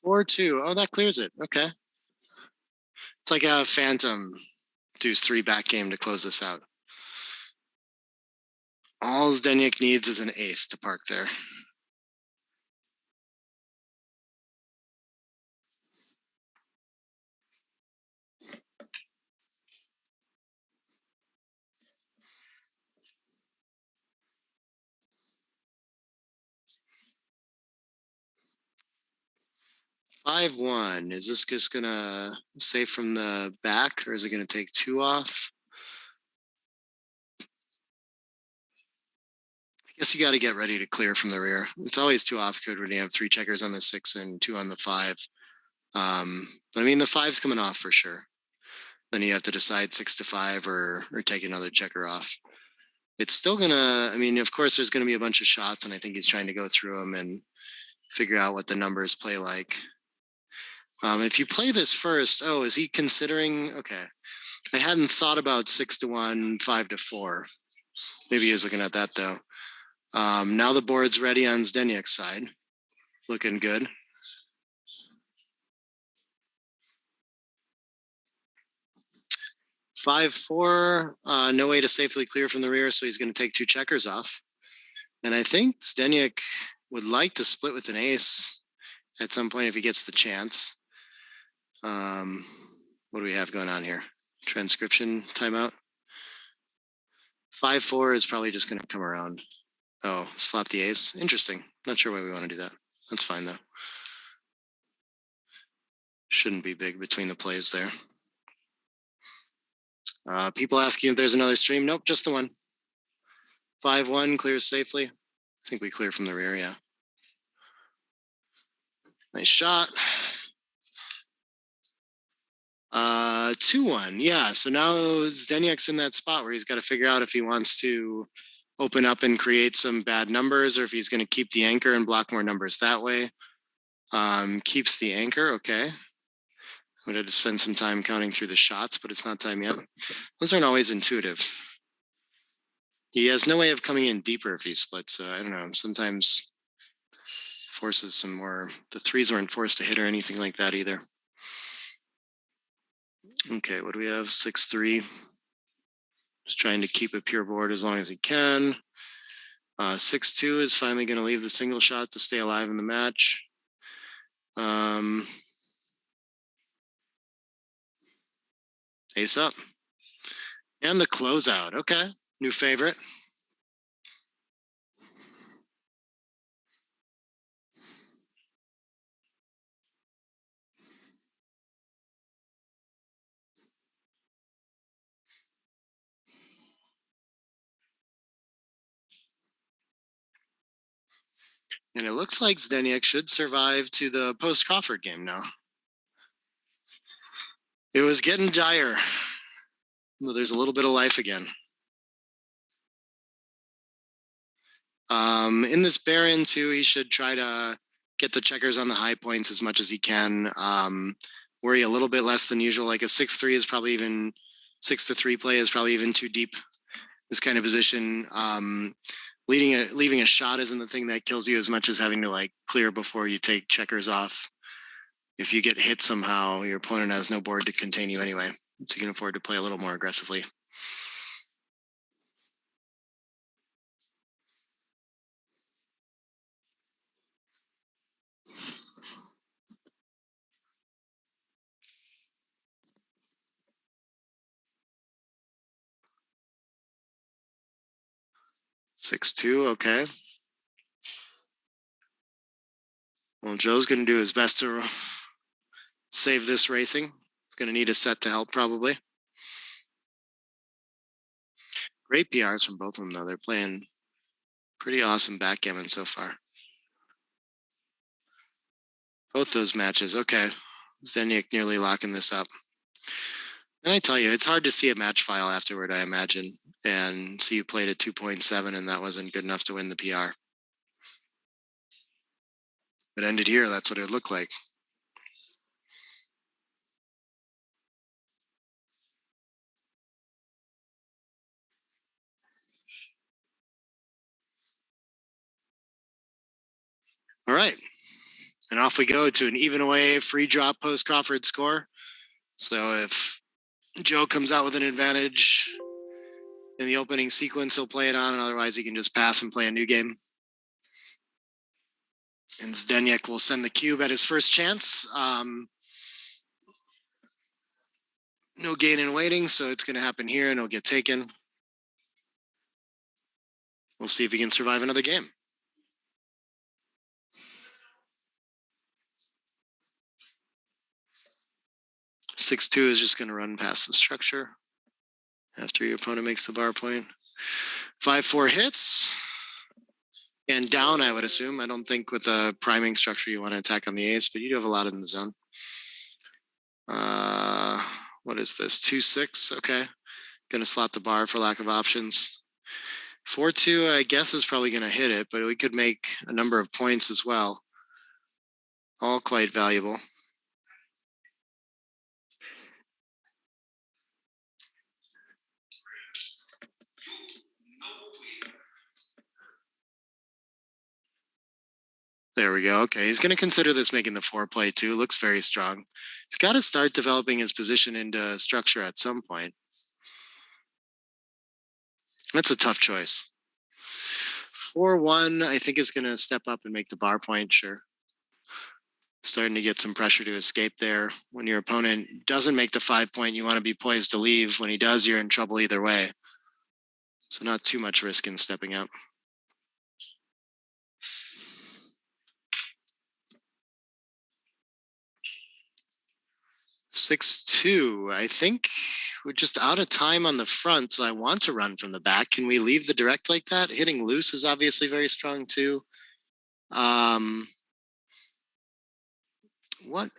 Or 2. Oh, that clears it. Okay. It's like a phantom deuce 3 back game to close this out. All Zdenek needs is an ace to park there. Five one. Is this just gonna save from the back, or is it gonna take 2 off? I guess you got to get ready to clear from the rear. It's always 2 off good when you have 3 checkers on the 6 and 2 on the 5. But I mean, the 5's coming off for sure. Then you have to decide 6-5 or take another checker off. It's still gonna. I mean, of course, there's gonna be a bunch of shots, and I think he's trying to go through them and figure out what the numbers play like. If you play this first, oh, is he considering? Okay, I hadn't thought about 6-1, 5-4. Maybe he was looking at that though. Now the board's ready on Zdenek's side, looking good. Five four, no way to safely clear from the rear, so he's going to take 2 checkers off. And I think Zdenek would like to split with an ace at some point if he gets the chance. What do we have going on here? Transcription timeout. 5-4 is probably just going to come around. Oh, slap the ace. Interesting. Not sure why we want to do that. That's fine though. Shouldn't be big between the plays there. People asking if there's another stream. Nope, just the one. 5-1 clears safely. I think we clear from the rear, yeah. Nice shot. 2-1, yeah. So now Zdenek's in that spot where he's got to figure out if he wants to open up and create some bad numbers, or if he's going to keep the anchor and block more numbers that way. Keeps the anchor, okay. I'm going to spend some time counting through the shots, but it's not time yet. Those aren't always intuitive. He has no way of coming in deeper if he splits. I don't know. Sometimes forces some more. The threes weren't forced to hit or anything like that either. Okay, what do we have? 6-3. Just trying to keep a pure board as long as he can. 6-2 is finally going to leave the single shot to stay alive in the match. Ace up. And the closeout. Okay, new favorite. And it looks like Zdenek should survive to the post-Crawford game now. It was getting dire. Well, there's a little bit of life again. In this Baron too, he should try to get the checkers on the high points as much as he can. Worry a little bit less than usual. Like a 6-3 is probably even 6-3 play is probably even too deep. This kind of position. Leaving a shot isn't the thing that kills you as much as having to like clear before you take checkers off. If you get hit somehow, your opponent has no board to contain you anyway. So you can afford to play a little more aggressively. Six two, okay. Well, Joe's going to do his best to save this racing. He's going to need a set to help probably. Great PRs from both of them, though. They're playing pretty awesome backgammon so far. Both those matches, okay. Zdenek nearly locking this up. And I tell you, it's hard to see a match file afterward, I imagine, and see you played at 2.7 and that wasn't good enough to win the PR. It ended here, that's what it looked like. All right. And off we go to an even away free drop post Crawford score. So if Joe comes out with an advantage in the opening sequence, he'll play it on, and otherwise he can just pass and play a new game. And Zdenek will send the cube at his first chance. No gain in waiting, so it's going to happen here, and it'll get taken. We'll see if he can survive another game. Six two is just going to run past the structure after your opponent makes the bar point. 5-4 hits. And down, I would assume. I don't think with a priming structure you want to attack on the ace, but you do have a lot in the zone. What is this? 2-6. Okay. Going to slot the bar for lack of options. 4-2, I guess, is probably going to hit it, but we could make a number of points as well. All quite valuable. There we go. Okay, he's going to consider this making the 4 play too. Looks very strong. He's got to start developing his position into structure at some point. That's a tough choice. 4-1, I think, is going to step up and make the bar point, sure. Starting to get some pressure to escape there. When your opponent doesn't make the 5 point, you want to be poised to leave. When he does, you're in trouble either way. So not too much risk in stepping up. Six two. I think we're just out of time on the front, so I want to run from the back. Can we leave the direct like that? Hitting loose is obviously very strong too. What?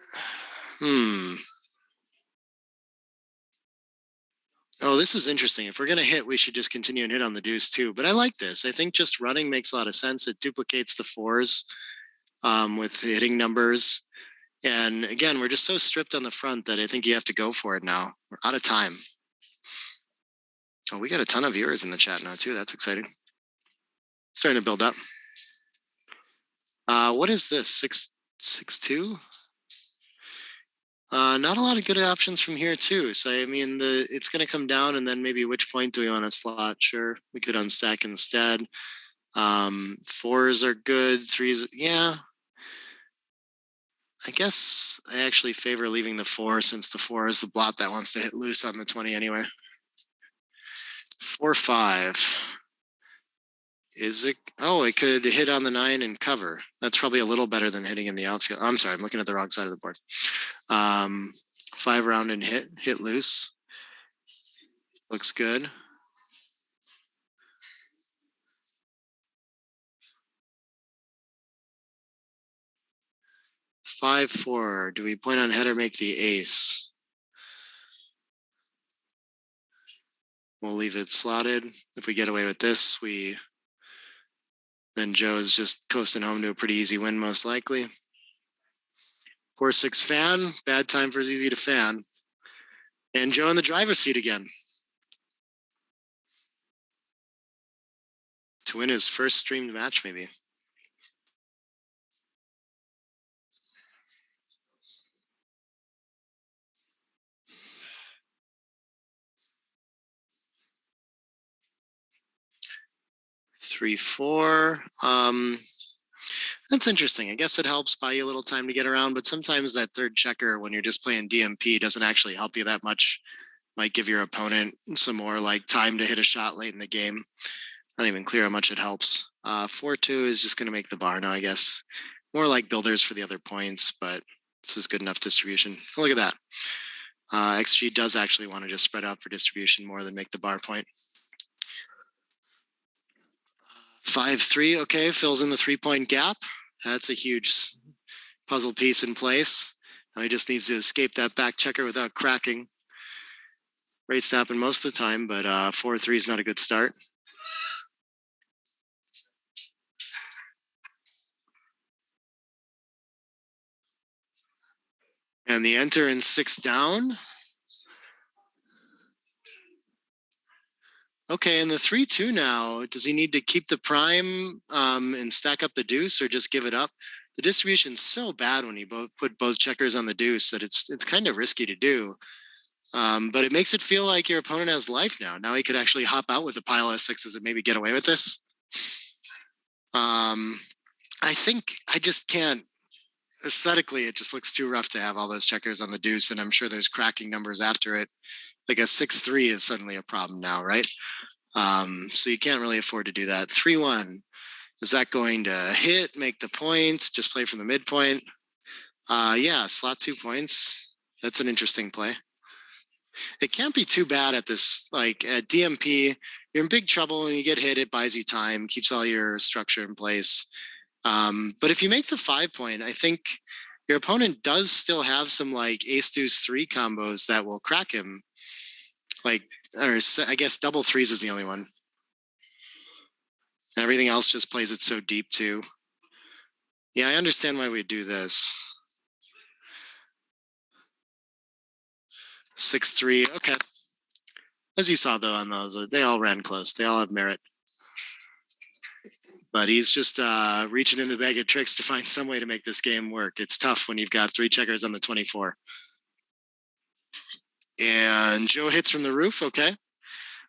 Oh, Oh, this is interesting. If we're going to hit, we should just continue and hit on the deuce too. But I like this. I think just running makes a lot of sense. It duplicates the fours with hitting numbers. And again, we're just so stripped on the front that I think you have to go for it now. We're out of time. Oh, we got a ton of viewers in the chat now too. That's exciting. Starting to build up. What is this? 6-2? Not a lot of good options from here too. So I mean, it's going to come down, and then maybe which point do we want to slot? Sure, we could unstack instead. Fours are good. Threes, yeah. I guess I actually favor leaving the 4, since the 4 is the blot that wants to hit loose on the 20 anyway. 4-5. Is it? Oh, it could hit on the 9 and cover. That's probably a little better than hitting in the outfield. I'm sorry, I'm looking at the wrong side of the board. 5 round and hit loose. Looks good. Five, 4. Do we point on head or make the ace? We'll leave it slotted. If we get away with this, then Joe's just coasting home to a pretty easy win, most likely. 4-6 fan. Bad time for ZZ to fan. And Joe in the driver's seat again. To win his first streamed match, maybe. Three, 4. That's interesting. I guess it helps buy you a little time to get around, but sometimes that third checker when you're just playing DMP doesn't actually help you that much. Might give your opponent some more like time to hit a shot late in the game. Not even clear how much it helps. 4-2 is just going to make the bar now, I guess. More like builders for the other points, but this is good enough distribution. Look at that. XG does actually want to just spread out for distribution more than make the bar point. 5-3, okay, fills in the 3-point gap. That's a huge puzzle piece in place. Now he just needs to escape that back checker without cracking. Rate snapping most of the time, but 4-3 is not a good start. And the enter in 6 down. Okay, and the 3-2 now, does he need to keep the prime and stack up the deuce or just give it up? The distribution's so bad when you put both checkers on the deuce that it's kind of risky to do. But it makes it feel like your opponent has life now. Now he could actually hop out with a pile of 6s and maybe get away with this. I think I just can't. Aesthetically, it just looks too rough to have all those checkers on the deuce, and I'm sure there's cracking numbers after it. Like a 6-3 is suddenly a problem now, right? So you can't really afford to do that. 3-1, is that going to hit, make the points, just play from the midpoint? Yeah, slot 2 points. That's an interesting play. It can't be too bad at this, like at DMP, you're in big trouble when you get hit, it buys you time, keeps all your structure in place. But if you make the 5-point, I think your opponent does still have some like ace deuce 3 combos that will crack him. Like, or I guess double 3s is the only one. Everything else just plays it so deep too. Yeah, I understand why we do this. 6-3, okay. As you saw though on those, they all ran close. They all have merit. But he's just reaching in the bag of tricks to find some way to make this game work. It's tough when you've got 3 checkers on the 24. And Joe hits from the roof, okay.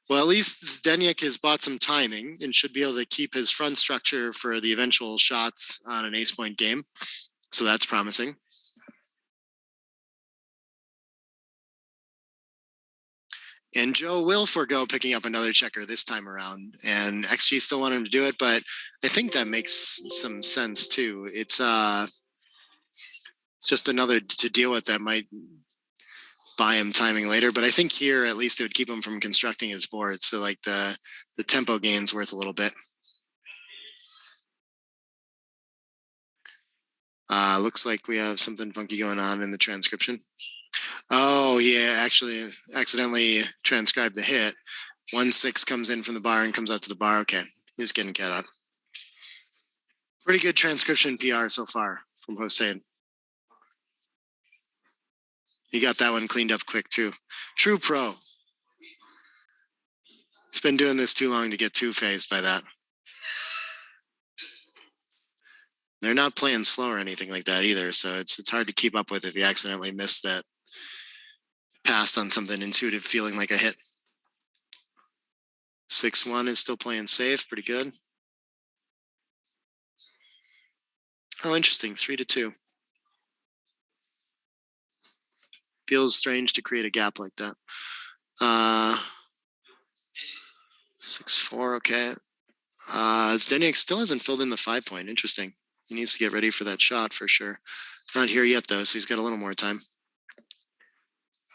Well, at least Zdenek has bought some timing and should be able to keep his front structure for the eventual shots on an ace-point game. So that's promising. And Joe will forego picking up another checker this time around. And XG still wanted him to do it, but I think that makes some sense too. It's just another to deal with that might buy him timing later. But I think here, at least it would keep him from constructing his board. So like the tempo gain's worth a little bit. Looks like we have something funky going on in the transcription. Oh, he actually accidentally transcribed the hit. 1-6 comes in from the bar and comes out to the bar. Okay, he was getting cat up. Pretty good transcription PR so far from Hossein. He got that one cleaned up quick too. True pro. He's been doing this too long to get two-faced by that. They're not playing slow or anything like that either, so it's hard to keep up with if you accidentally miss that pass on something intuitive feeling like a hit. 6-1 is still playing safe, pretty good. Oh, interesting, 3-2. Feels strange to create a gap like that. 6-4, okay. Zdenek still hasn't filled in the 5-point. Interesting. He needs to get ready for that shot for sure. Not here yet though, so he's got a little more time.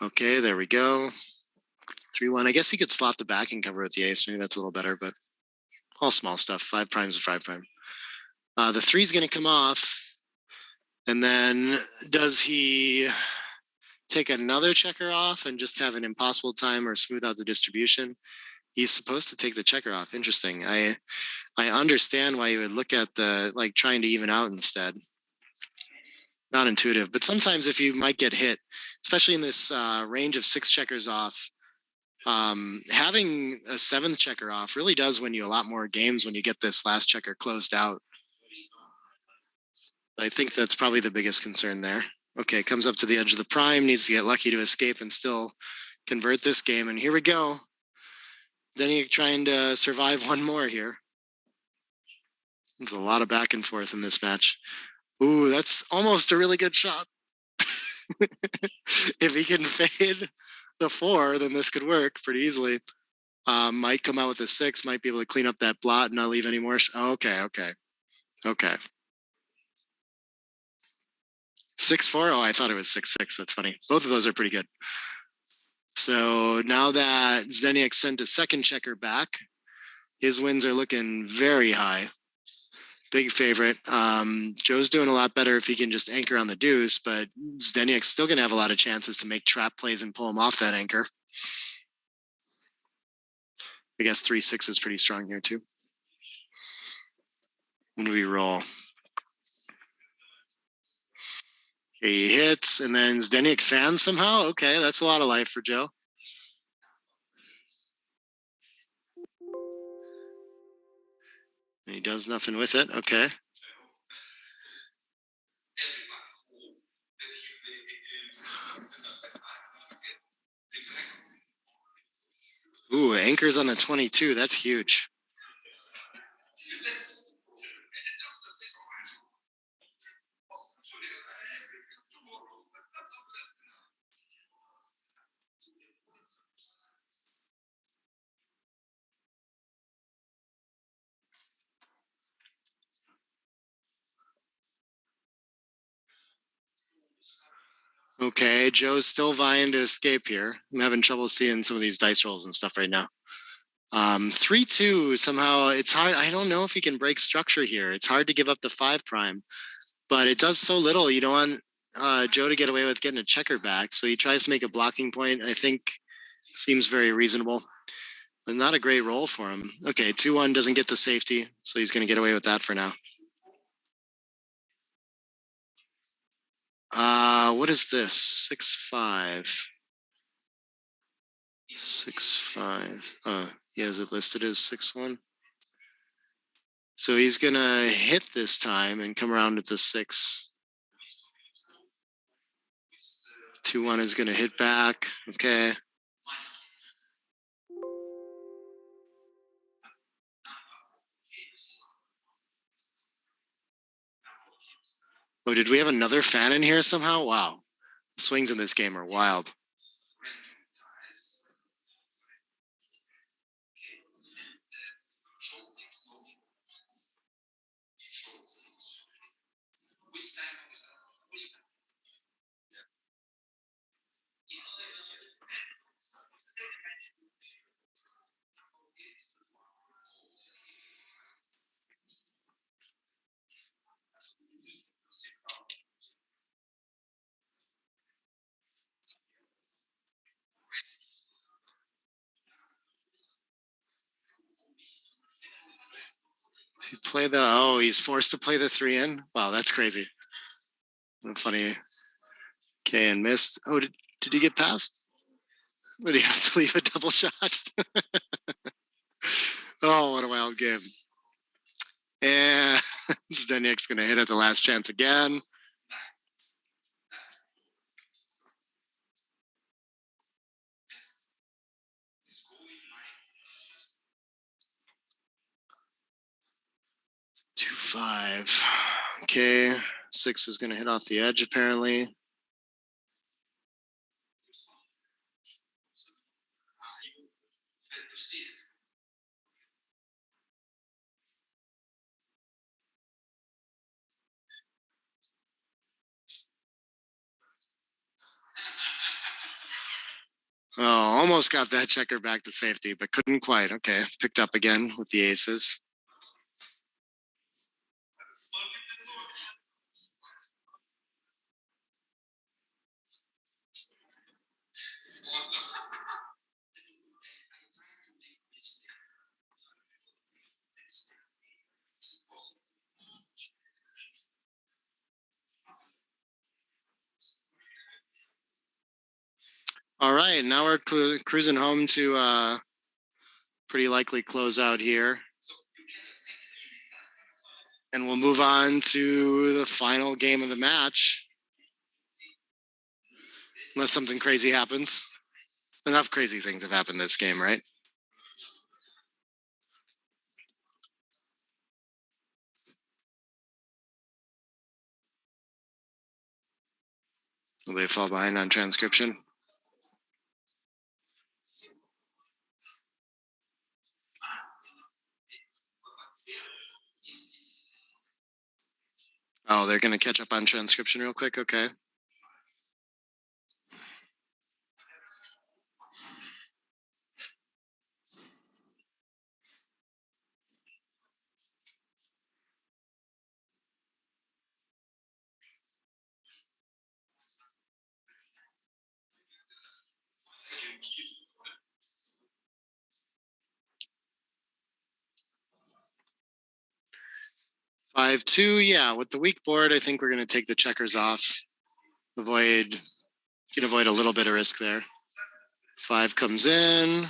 Okay, there we go. 3-1. I guess he could slot the back and cover with the ace. Maybe that's a little better, but all small stuff. 5 primes and 5 prime. The 3's going to come off. And then does he take another checker off and just have an impossible time or smooth out the distribution? He's supposed to take the checker off. Interesting. I understand why you would look at the like trying to even out instead. Not intuitive, but sometimes if you might get hit, especially in this range of 6 checkers off, having a 7th checker off really does win you a lot more games when you get this last checker closed out. I think that's probably the biggest concern there. Okay, comes up to the edge of the prime, needs to get lucky to escape and still convert this game. And here we go. Zdenek trying to survive one more here. There's a lot of back and forth in this match. Ooh, that's almost a really good shot. If he can fade the 4, then this could work pretty easily. Might come out with a 6, might be able to clean up that blot and not leave any more. Okay. 6-4. Oh, I thought it was 6-6. That's funny. Both of those are pretty good. So now that Zdenek sent a 2nd checker back, his wins are looking very high. Big favorite. Joe's doing a lot better if he can just anchor on the deuce, but Zdenek's still going to have a lot of chances to make trap plays and pull him off that anchor. I guess 3-6 is pretty strong here too. When do we roll? Okay, he hits, and then Zdenek fans somehow. Okay, that's a lot of life for Joe. And he does nothing with it. Okay. Ooh, anchors on the 22. That's huge. Okay, Joe's still vying to escape here. I'm having trouble seeing some of these dice rolls and stuff right now. 3-2, somehow it's hard. I don't know if he can break structure here. It's hard to give up the 5 prime, but it does so little. You don't want Joe to get away with getting a checker back. So he tries to make a blocking point. I think seems very reasonable, but not a great roll for him. Okay, 2-1 doesn't get the safety, so he's going to get away with that for now. What is this? 6-5. 6-5. He has it listed as 6-1. So he's gonna hit this time and come around at the 6. 2-1 is gonna hit back. Okay. Oh, did we have another fan in here somehow? Wow. The swings in this game are wild. play the, oh, he's forced to play the 3 in. Wow, that's crazy. Funny. Okay, and missed. Oh, did he get past? But he has to leave a double shot. Oh, what a wild game. And Zdenek's going to hit at the last chance again. Two, 5. Okay, 6 is going to hit off the edge apparently. Oh, almost got that checker back to safety, but couldn't quite. Okay, picked up again with the aces. All right, now we're cruising home to pretty likely close out here. And we'll move on to the final game of the match. Unless something crazy happens. Enough crazy things have happened this game, right? Will they fall behind on transcription? Oh, they're going to catch up on transcription real quick? Okay. Five, 2, yeah. With the weak board, I think we're going to take the checkers off. Can avoid a little bit of risk there. 5 comes in.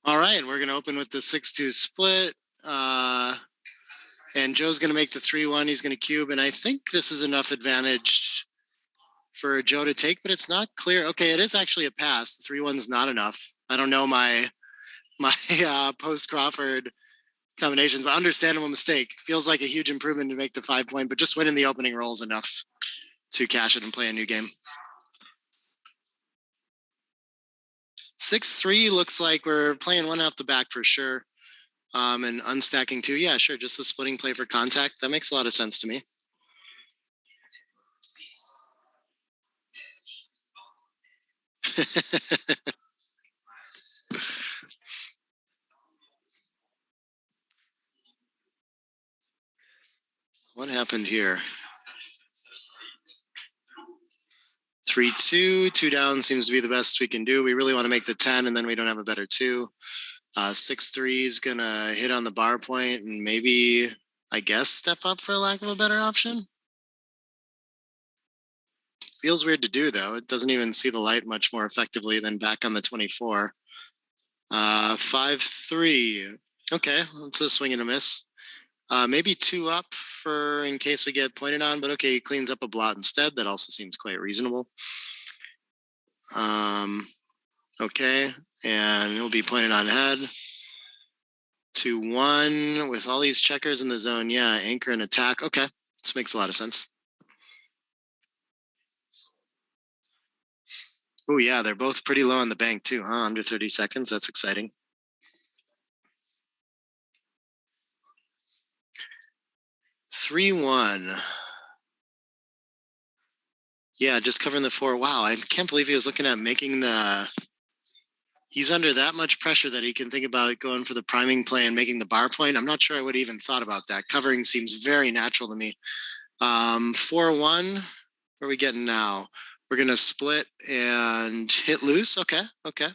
All right, we're going to open with the 6-2 split. And Joe's going to make the 3-1. He's going to cube. And I think this is enough advantage for Joe to take, but it's not clear. Okay, it is actually a pass. The 3-1 is not enough. I don't know my post-Crawford combinations, but understandable mistake. Feels like a huge improvement to make the 5-point, but just winning the opening roll is enough to cash it and play a new game. 6-3 looks like we're playing one off the back for sure. And unstacking 2. Yeah, sure. Just the splitting play for contact. That makes a lot of sense to me. What happened here? 3-2, 2 down seems to be the best we can do. We really want to make the 10, and then we don't have a better 2. 6-3 is gonna hit on the bar point and maybe, I guess, step up for lack of a better option. Feels weird to do though. It doesn't even see the light much more effectively than back on the 24. 5-3. Okay, it's a swing and a miss. Maybe 2 up for in case we get pointed on, but okay, he cleans up a blot instead. That also seems quite reasonable. Okay, and he'll be pointed on head. 2-1 with all these checkers in the zone. Yeah, anchor and attack. Okay, this makes a lot of sense. Oh yeah, they're both pretty low on the bank too, huh? Under 30 seconds. That's exciting. 3-1. Yeah, just covering the 4. Wow, I can't believe he was looking at making the... He's under that much pressure that he can think about going for the priming play and making the bar point. I'm not sure I would have even thought about that. Covering seems very natural to me. 4-1. What are we getting now? We're going to split and hit loose. Okay, okay.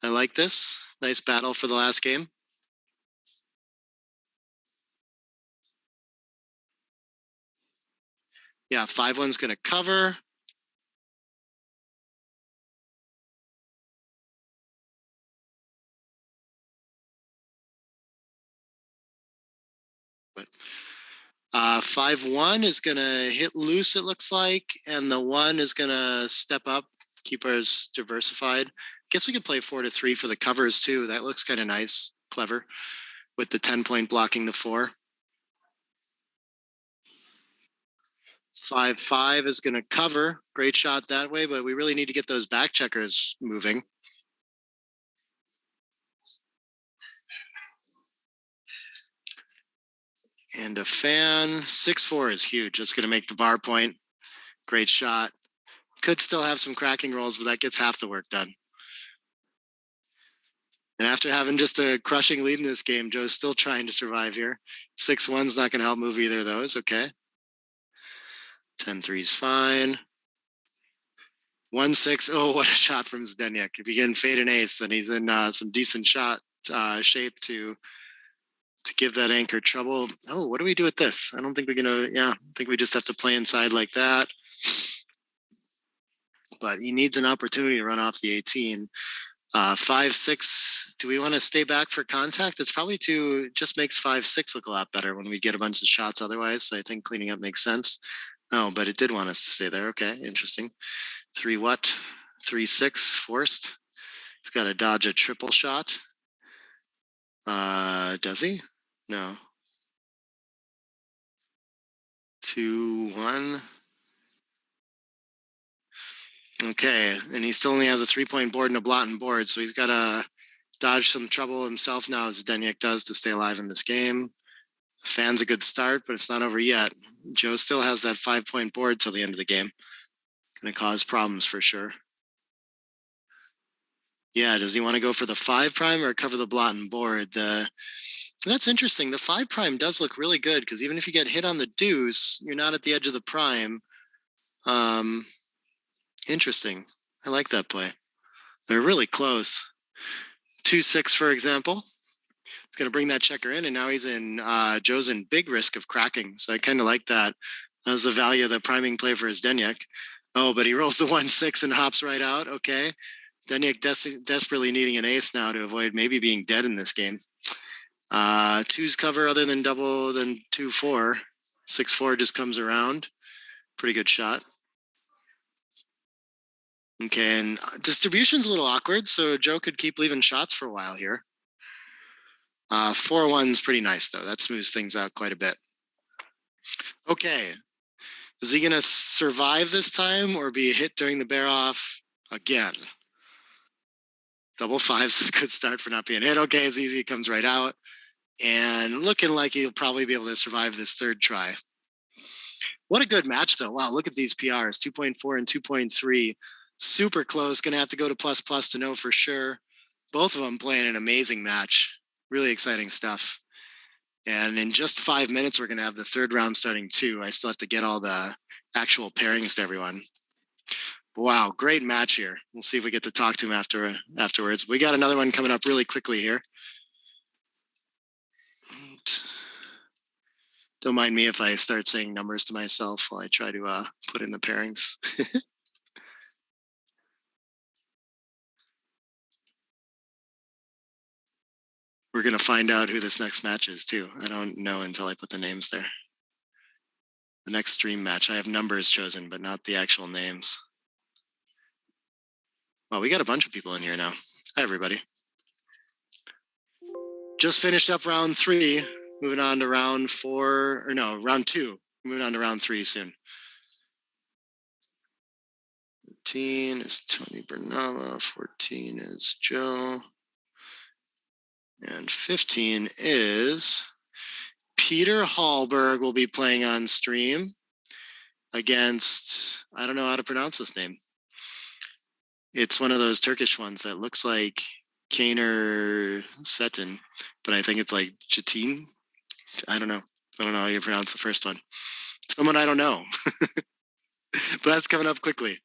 I like this. Nice battle for the last game. Yeah, 5-1's going to cover. But 5-1 is going to hit loose, it looks like, and the 1 is going to step up, keep ours diversified. Guess we could play 4-3 for the covers too. That looks kind of nice, clever, with the 10-point blocking the 4. 5-5 is going to cover. Great shot that way, but we really need to get those back checkers moving. And a fan. 6-4 is huge. That's going to make the bar point. Great shot. Could still have some cracking rolls, but that gets half the work done. And after having just a crushing lead in this game, Joe's still trying to survive here. 6-1's not going to help move either of those. Okay. 10-3's fine. 1-6. Oh, what a shot from Zdenek. If he can fade an ace, then he's in some decent shot shape to give that anchor trouble. Oh, what do we do with this? I don't think we're gonna. Yeah, I think we just have to play inside like that. But he needs an opportunity to run off the 18. 5-6. Do we want to stay back for contact? It's probably just makes 5-6 look a lot better when we get a bunch of shots otherwise. So I think cleaning up makes sense. Oh, but it did want us to stay there. Okay, interesting. 3-what? 3-6 forced. He's got to dodge a triple shot. Does he? No. 2-1. Okay, and he still only has a 3-point board and a blot and board, so he's got to dodge some trouble himself now, as Zdenek does, to stay alive in this game. Fan's a good start, but it's not over yet. Joe still has that 5-point board till the end of the game. Going to cause problems for sure. Yeah, does he want to go for the 5 prime or cover the blot and board? That's interesting. The 5 prime does look really good because even if you get hit on the deuce, you're not at the edge of the prime. Interesting. I like that play. They're really close. 2-6, for example. It's going to bring that checker in, and now Joe's in big risk of cracking. So I kind of like that. That was the value of the priming play for Zdenek. Oh, but he rolls the 1-6 and hops right out. Okay. Zdenek desperately needing an ace now to avoid maybe being dead in this game. 2's cover other than 2-4. 6-4 just comes around. Pretty good shot. Okay, and distribution's a little awkward, so Joe could keep leaving shots for a while here. 4-1's pretty nice, though. That smooths things out quite a bit. Okay. Is he going to survive this time or be hit during the bear off again? Double 5's a good start for not being hit. Okay, it's easy. It comes right out. And looking like he'll probably be able to survive this 3rd try. What a good match, though. Wow, look at these PRs. 2.4 and 2.3. Super close. Going to have to go to ++ to know for sure. Both of them playing an amazing match. Really exciting stuff. And in just 5 minutes, we're going to have the 3rd round starting too. I still have to get all the actual pairings to everyone. But wow, great match here. We'll see if we get to talk to him afterwards. We got another one coming up really quickly here. Don't mind me if I start saying numbers to myself while I try to put in the pairings. We're going to find out who this next match is, too. I don't know until I put the names there. The next stream match, I have numbers chosen, but not the actual names. Well, we got a bunch of people in here now. Hi, everybody. Just finished up round 3, moving on to round 4, or no, round 2. Moving on to round 3 soon. 13 is Toni Bernaba, 14 is Joe. And 15 is Peter Hallberg will be playing on stream against, I don't know how to pronounce this name. It's one of those Turkish ones that looks like Kaner Çetin, but I think it's like Çetin. I don't know. I don't know how you pronounce the first one. Someone I don't know. But that's coming up quickly.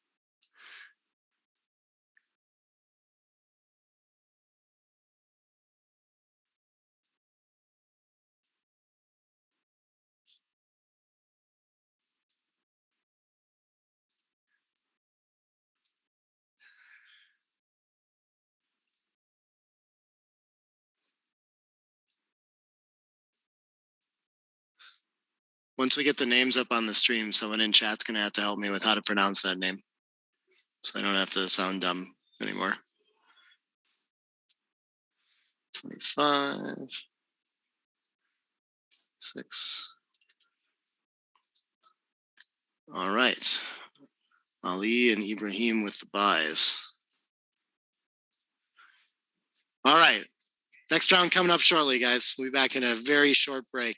Once we get the names up on the stream, someone in chat's going to have to help me with how to pronounce that name, so I don't have to sound dumb anymore. 25, 6. All right. Ali and Ibrahim with the buys. All right. Next round coming up shortly, guys. We'll be back in a very short break.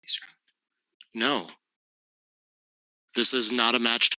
this round? No. This is not a match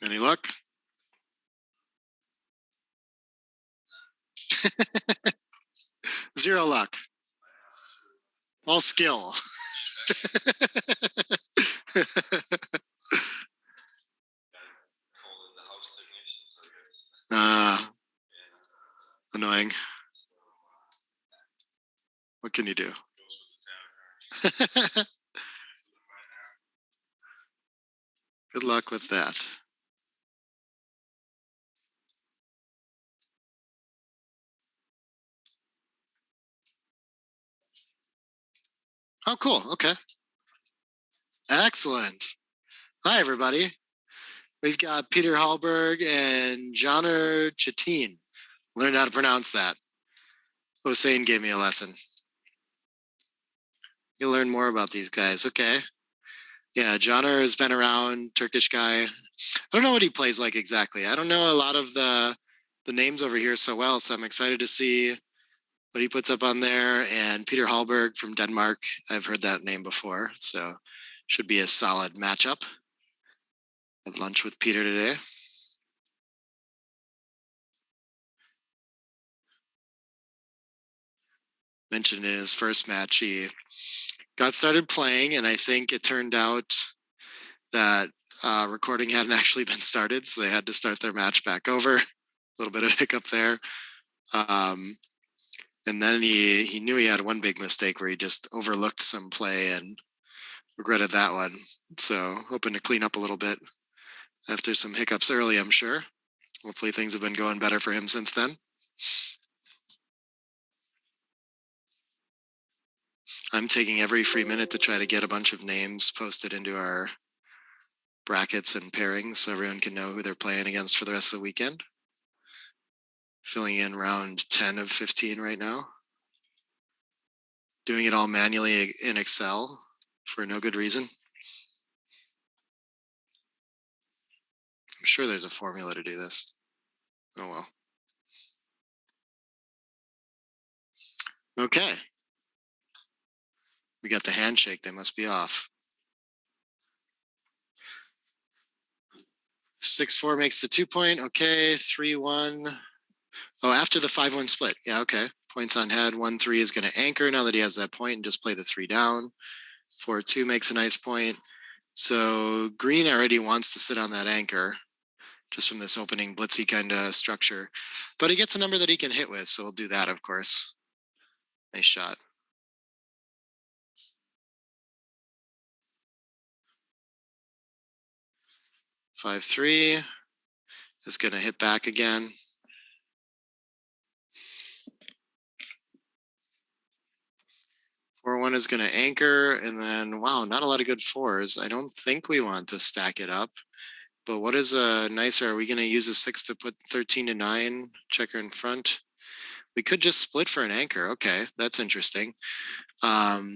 Any luck? Zero luck. All skill. Annoying. What can you do? Good luck with that. Oh, cool. Okay. Excellent. Hi, everybody. We've got Peter Hallberg and Johnner Çetin. Learned how to pronounce that. Hossein gave me a lesson. You'll learn more about these guys. Okay. Yeah, Johnner has been around, Turkish guy. I don't know what he plays like exactly. I don't know a lot of the names over here so well, so I'm excited to see what he puts up on there. And Peter Hallberg from Denmark, I've heard that name before, so should be a solid matchup. Had lunch with Peter today. Mentioned in his first match, he got started playing, and I think it turned out that recording hadn't actually been started, so they had to start their match back over. A little bit of hiccup there. And then he knew he had one big mistake where he just overlooked some play and regretted that one. So hoping to clean up a little bit after some hiccups early, I'm sure. Hopefully things have been going better for him since then. I'm taking every free minute to try to get a bunch of names posted into our brackets and pairings so everyone can know who they're playing against for the rest of the weekend. Filling in round 10 of 15 right now. Doing it all manually in Excel for no good reason. I'm sure there's a formula to do this. Oh well. Okay. We got the handshake. They must be off. 6-4 makes the 2 point. Okay. 3-1. Oh, after the 5-1 split. Yeah, okay. Points on head. 1-3 is going to anchor now that he has that point and just play the 3 down. 4-2 makes a nice point. So green already wants to sit on that anchor just from this opening blitzy kind of structure. But he gets a number that he can hit with, so we'll do that, of course. Nice shot. Five, 3 is going to hit back again. 4-1 is going to anchor, and then, wow, not a lot of good 4s. I don't think we want to stack it up. But what is nicer? Are we going to use a 6 to put 13-9, checker in front? We could just split for an anchor. Okay, that's interesting. Yeah.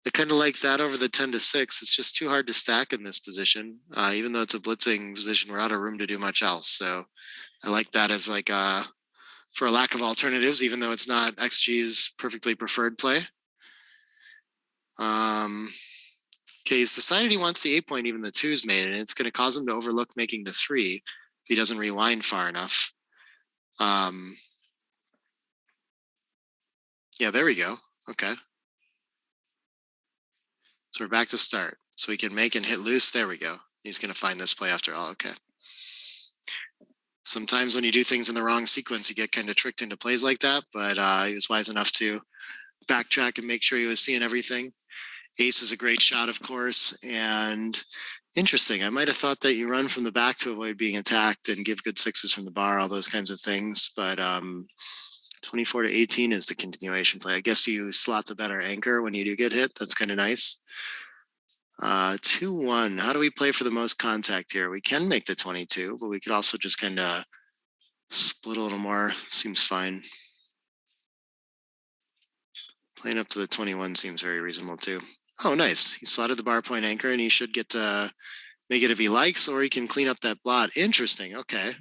I kind of like that over the 10-6. It's just too hard to stack in this position. Even though it's a blitzing position, we're out of room to do much else. So I like that as like for a lack of alternatives, even though it's not XG's perfectly preferred play. Okay, he's decided he wants the 8 point, even the 2's made, and it's going to cause him to overlook making the 3 if he doesn't rewind far enough. Yeah, there we go. Okay. So we're back to start. So we can make and hit loose. There we go. He's going to find this play after all. Okay. Sometimes when you do things in the wrong sequence, you get kind of tricked into plays like that, but he was wise enough to backtrack and make sure he was seeing everything. Ace is a great shot, of course, and interesting. I might have thought that you run from the back to avoid being attacked and give good 6s from the bar, all those kinds of things, but 24-18 is the continuation play. I guess you slot the better anchor when you do get hit. That's kind of nice. 2-1. How do we play for the most contact here? We can make the 22, but we could also just kind of split a little more. Seems fine. Playing up to the 21 seems very reasonable too. Oh, nice. He slotted the bar point anchor, and he should get to make it if he likes, or he can clean up that blot. Interesting. Okay.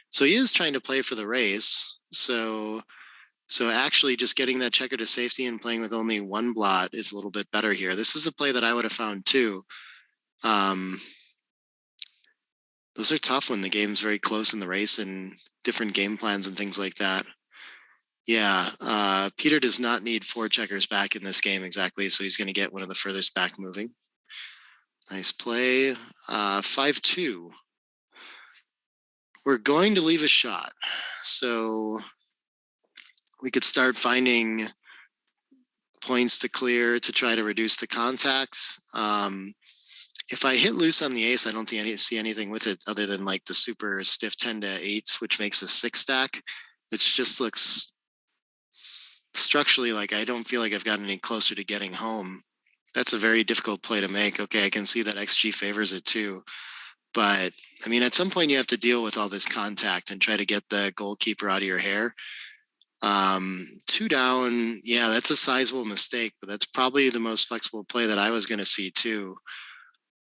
So he is trying to play for the race. So So actually just getting that checker to safety and playing with only one blot is a little bit better here. This is a play that I would have found too. Those are tough when the game's very close in the race and different game plans and things like that. Yeah, Peter does not need 4 checkers back in this game exactly, so he's going to get one of the furthest back moving. Nice play. 5-2. We're going to leave a shot. So we could start finding points to clear to try to reduce the contacts. If I hit loose on the ace, I don't see anything with it other than like the super stiff 10 to 8s, which makes a 6 stack, which just looks structurally like I don't feel like I've gotten any closer to getting home. That's a very difficult play to make. Okay, I can see that XG favors it too. But I mean, at some point you have to deal with all this contact and try to get the goalkeeper out of your hair. 2 down, yeah, that's a sizable mistake, but that's probably the most flexible play that I was going to see too.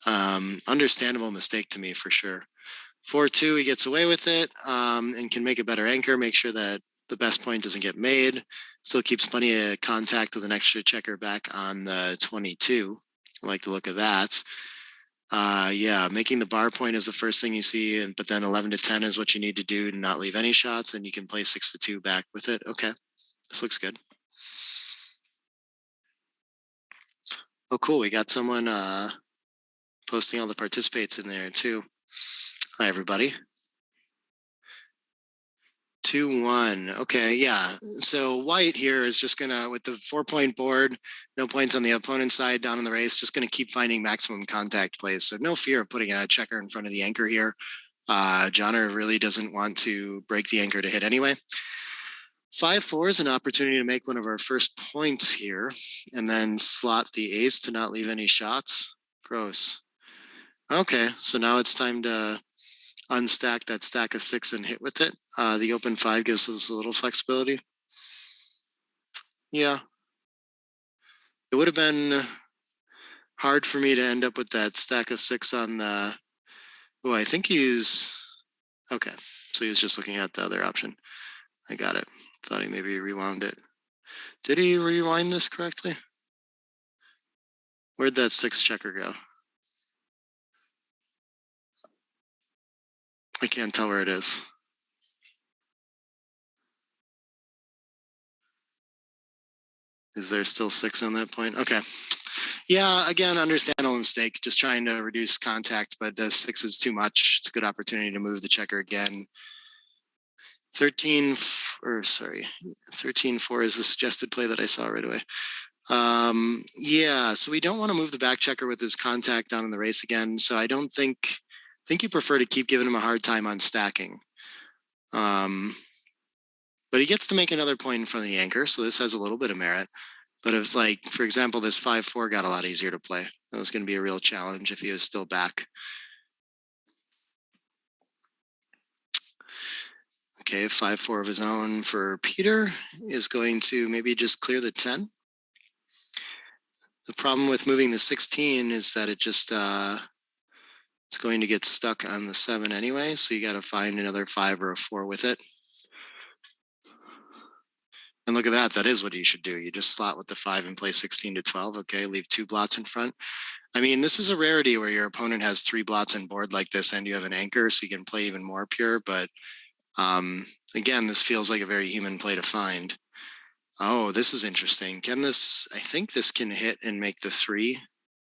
Understandable mistake to me for sure. 4-2, he gets away with it and can make a better anchor, make sure that the best point doesn't get made. Still keeps plenty of contact with an extra checker back on the 22. I like the look of that. Yeah, making the bar point is the first thing you see, but then 11 to 10 is what you need to do to not leave any shots, and you can play 6 to 2 back with it. Okay, this looks good. Oh, cool. We got someone posting all the participates in there too. Hi, everybody. 2-1. Okay, yeah. So white here is just gonna, with the 4-point board, no points on the opponent's side down in the race, just gonna keep finding maximum contact plays. So no fear of putting a checker in front of the anchor here. Johnner really doesn't want to break the anchor to hit anyway. 5-4 is an opportunity to make one of our first points here, and then slot the ace to not leave any shots. Gross. Okay, so now it's time to unstack that stack of 6 and hit with it. The open 5 gives us a little flexibility. Yeah. It would have been hard for me to end up with that stack of 6 on the, oh, I think he's, okay. So he was just looking at the other option. I got it. Thought he maybe rewound it. Did he rewind this correctly? Where'd that 6 checker go? I can't tell where it is. Is there still 6 on that point? Okay. Yeah, again, understandable mistake. Just trying to reduce contact, but the 6 is too much. It's a good opportunity to move the checker again. 13-4 is the suggested play that I saw right away. Yeah, so we don't want to move the back checker with his contact down in the race again. So I don't think you prefer to keep giving him a hard time on stacking. But he gets to make another point in front of the anchor, so this has a little bit of merit. But if, like, for example, this 5-4 got a lot easier to play. That was going to be a real challenge if he was still back. Okay, 5-4 of his own for Peter is going to maybe just clear the 10. The problem with moving the 16 is that it just it's going to get stuck on the 7 anyway, so you got to find another 5 or a 4 with it. And look at that, that is what you should do. You just slot with the 5 and play 16 to 12. Okay, leave 2 blots in front. I mean, this is a rarity where your opponent has 3 blots on board like this and you have an anchor, so you can play even more pure. But again, this feels like a very human play to find. Oh, this is interesting. Can this, I think this can hit and make the 3,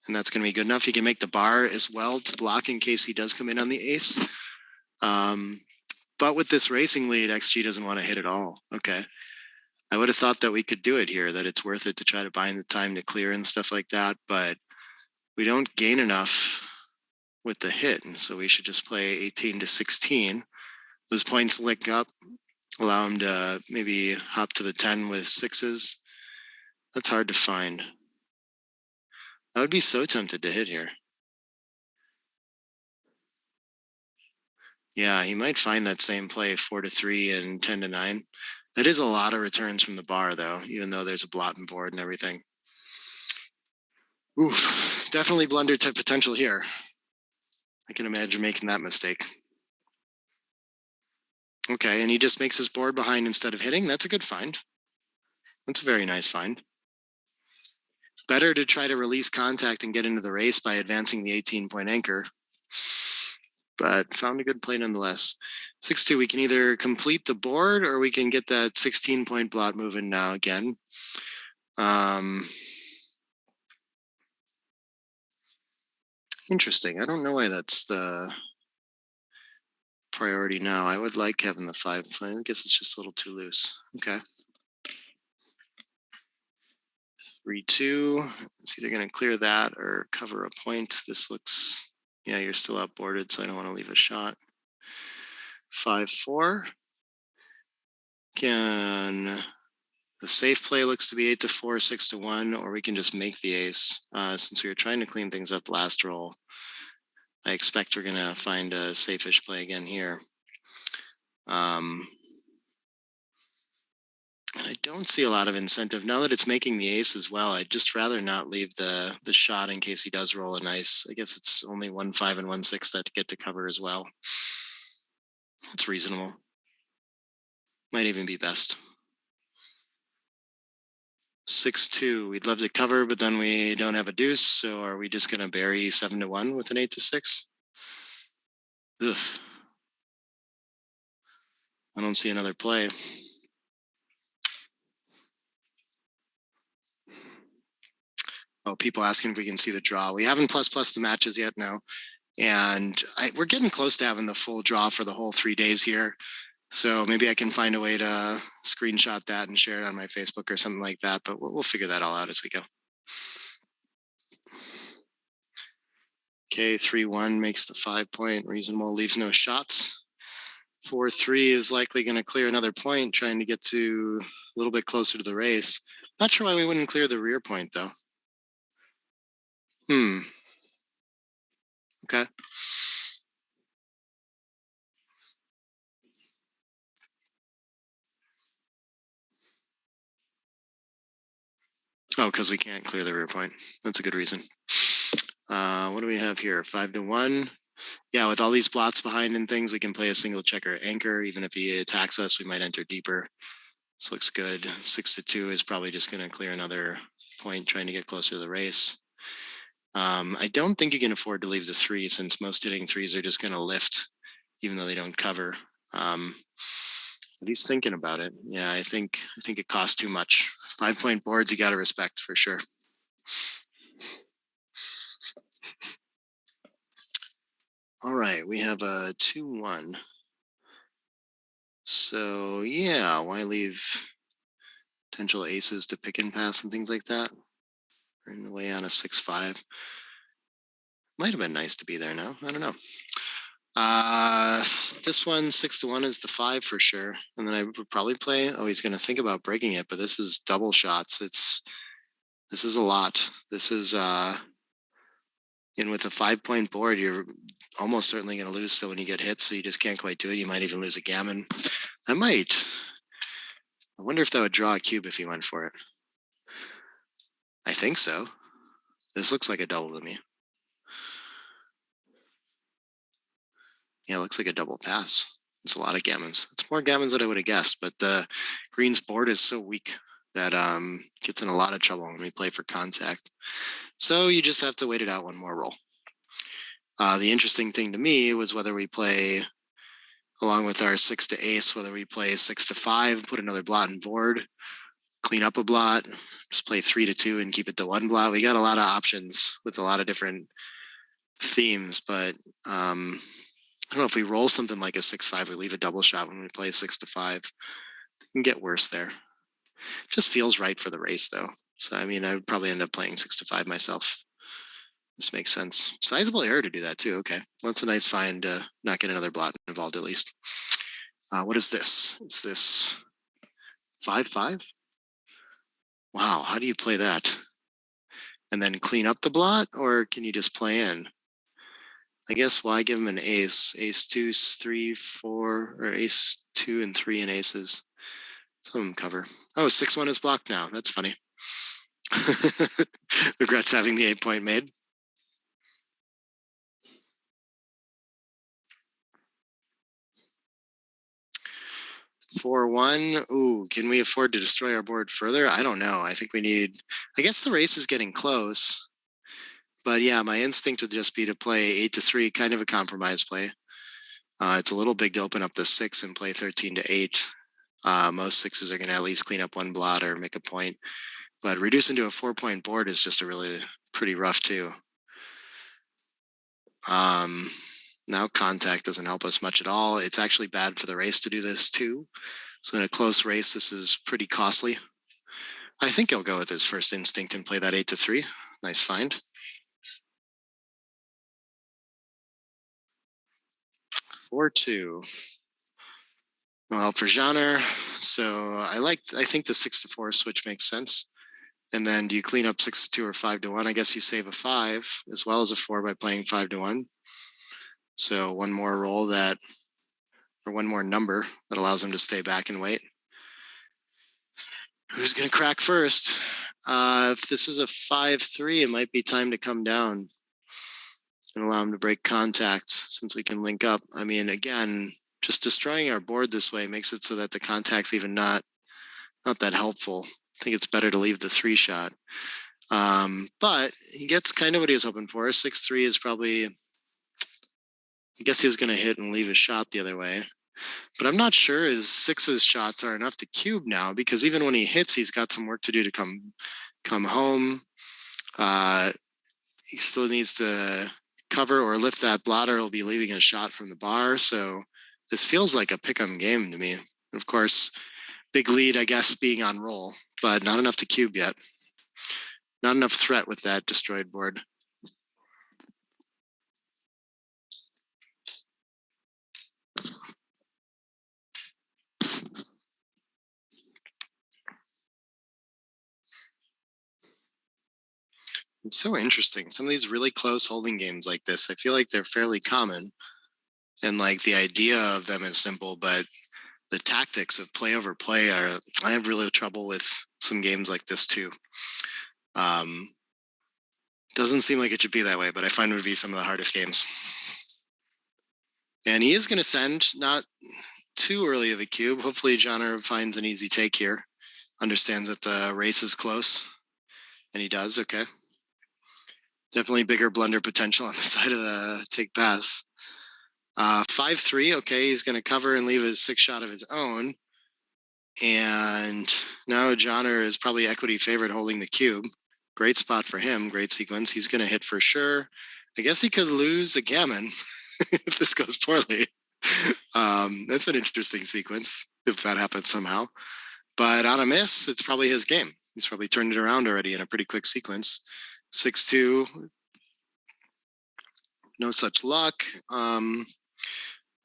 and that's going to be good enough. You can make the bar as well to block in case he does come in on the ace. But with this racing lead, XG doesn't want to hit at all. Okay. I would have thought that we could do it here, that it's worth it to try to bind the time to clear and stuff like that, but we don't gain enough with the hit, and so we should just play 18 to 16. Those points lick up, allow him to maybe hop to the 10 with 6s. That's hard to find. I would be so tempted to hit here. Yeah, he might find that same play, 4 to 3 and 10 to 9. That is a lot of returns from the bar, though, even though there's a blot and board and everything. Oof, definitely blunder type potential here. I can imagine making that mistake. Okay, and he just makes his board behind instead of hitting. That's a good find. That's a very nice find. Better to try to release contact and get into the race by advancing the 18-point anchor. But found a good play nonetheless. 6-2, we can either complete the board or we can get that 16-point blot moving now again. Interesting. I don't know why that's the priority now. I would like having the 5 play. I guess it's just a little too loose. Okay. 3-2. It's either going to clear that or cover a point. This looks, yeah, you're still outboarded, so I don't want to leave a shot. 5-4. Can the safe play looks to be 8-4, 6-1, or we can just make the ace. Since we were trying to clean things up last roll, I expect we're going to find a safe-ish play again here. I don't see a lot of incentive. Now that it's making the ace as well, I'd just rather not leave the shot in case he does roll a nice. I guess it's only 1-5 and 1-6 that get to cover as well. It's reasonable. Might even be best. 6-2. We'd love to cover, but then we don't have a deuce. So are we just going to bury 7-1 with an 8-6? Ugh. I don't see another play. Oh, people asking if we can see the draw. We haven't plus the matches yet, no. And we're getting close to having the full draw for the whole 3 days here. So maybe I can find a way to screenshot that and share it on my Facebook or something like that. But we'll figure that all out as we go. Okay, 3-1 makes the 5-point reasonable, leaves no shots. 4-3 is likely going to clear another point, trying to get to a little bit closer to the race. Not sure why we wouldn't clear the rear point, though. Okay. Oh, because we can't clear the rear point. That's a good reason. What do we have here? 5-1. Yeah, with all these blots behind and things, we can play a single checker anchor. Even if he attacks us, we might enter deeper. This looks good. 6-2 is probably just going to clear another point, trying to get closer to the race. I don't think you can afford to leave the 3, since most hitting 3s are just going to lift, even though they don't cover. But he's thinking about it. Yeah, I think it costs too much. 5-point boards, you got to respect for sure. All right, we have a 2-1. So yeah, why leave potential aces to pick and pass and things like that? We're in the way on a 6-5. Might have been nice to be there now. I don't know. This one 6-1 is the 5 for sure. And then I would probably play. Oh, he's going to think about breaking it, but this is double shots. This is a lot. This is and with a 5-point board, you're almost certainly going to lose. So when you get hit, so you just can't quite do it. You might even lose a gammon. I wonder if that would draw a cube if he went for it. I think so. This looks like a double to me. Yeah, it looks like a double pass. It's a lot of gammons. It's more gammons than I would have guessed, but the green's board is so weak that gets in a lot of trouble when we play for contact. So you just have to wait it out one more roll. The interesting thing to me was whether we play, along with our 6 to ace, whether we play 6 to 5, put another blot on board, clean up a blot, just play 3 to 2 and keep it to 1 blot. We got a lot of options with a lot of different themes, but I don't know if we roll something like a 6-5, we leave a double shot when we play 6 to 5. It can get worse there. Just feels right for the race though. So I mean, I would probably end up playing 6 to 5 myself. This makes sense. Sizable error to do that too. Okay, well, that's a nice find to not get another blot involved at least. What is this? Is this 5-5? Wow, how do you play that? And then clean up the blot, or can you just play in? I guess why give him an ace? Ace 2, 3, 4, or ace 2 and 3 and aces. Some of them cover. Oh, 6-1 is blocked now. That's funny. Regrets having the 8-point made. 4-1. Ooh, can we afford to destroy our board further? I don't know. I think we need, I guess the race is getting close. But yeah, my instinct would just be to play 8-3, kind of a compromise play. It's a little big to open up the 6 and play 13-8. Most 6s are going to at least clean up one blot or make a point. But reducing to a 4-point board is just a really pretty rough too. Now contact doesn't help us much at all. It's actually bad for the race to do this too. So in a close race, this is pretty costly. I think he'll go with his first instinct and play that 8-3. Nice find. 4-2. Well, for genre, so I think the 6-4 switch makes sense. And then do you clean up 6-2 or 5-1? I guess you save a 5 as well as a 4 by playing 5-1. So one more roll or one more number that allows him to stay back and wait. Who's going to crack first? If this is a 5-3, it might be time to come down and allow him to break contact since we can link up. I mean, again, just destroying our board this way makes it so that the contact's even not that helpful. I think it's better to leave the 3 shot. But he gets kind of what he was hoping for. 6-3 is probably, I guess he was going to hit and leave a shot the other way. But I'm not sure his 6's shots are enough to cube now, because even when he hits, he's got some work to do to come home. He still needs to cover or lift that blotter. He'll be leaving a shot from the bar. So this feels like a pick-em game to me. And of course, big lead, I guess, being on roll, but not enough to cube yet. Not enough threat with that destroyed board. It's so interesting. Some of these really close holding games like this, I feel like they're fairly common. And like the idea of them is simple, but the tactics of play over play I have really trouble with some games like this too. Doesn't seem like it should be that way, but I find it would be some of the hardest games. And he is going to send not too early of a cube. Hopefully Johnner finds an easy take here. Understands that the race is close. And he does, okay. Definitely bigger blunder potential on the side of the take pass. 5-3, okay, he's going to cover and leave his 6 shot of his own. And now Johnner is probably equity favorite holding the cube. Great spot for him, great sequence. He's going to hit for sure. I guess he could lose a gammon if this goes poorly. That's an interesting sequence if that happens somehow. But on a miss, it's probably his game. He's probably turned it around already in a pretty quick sequence. 6-2. No such luck.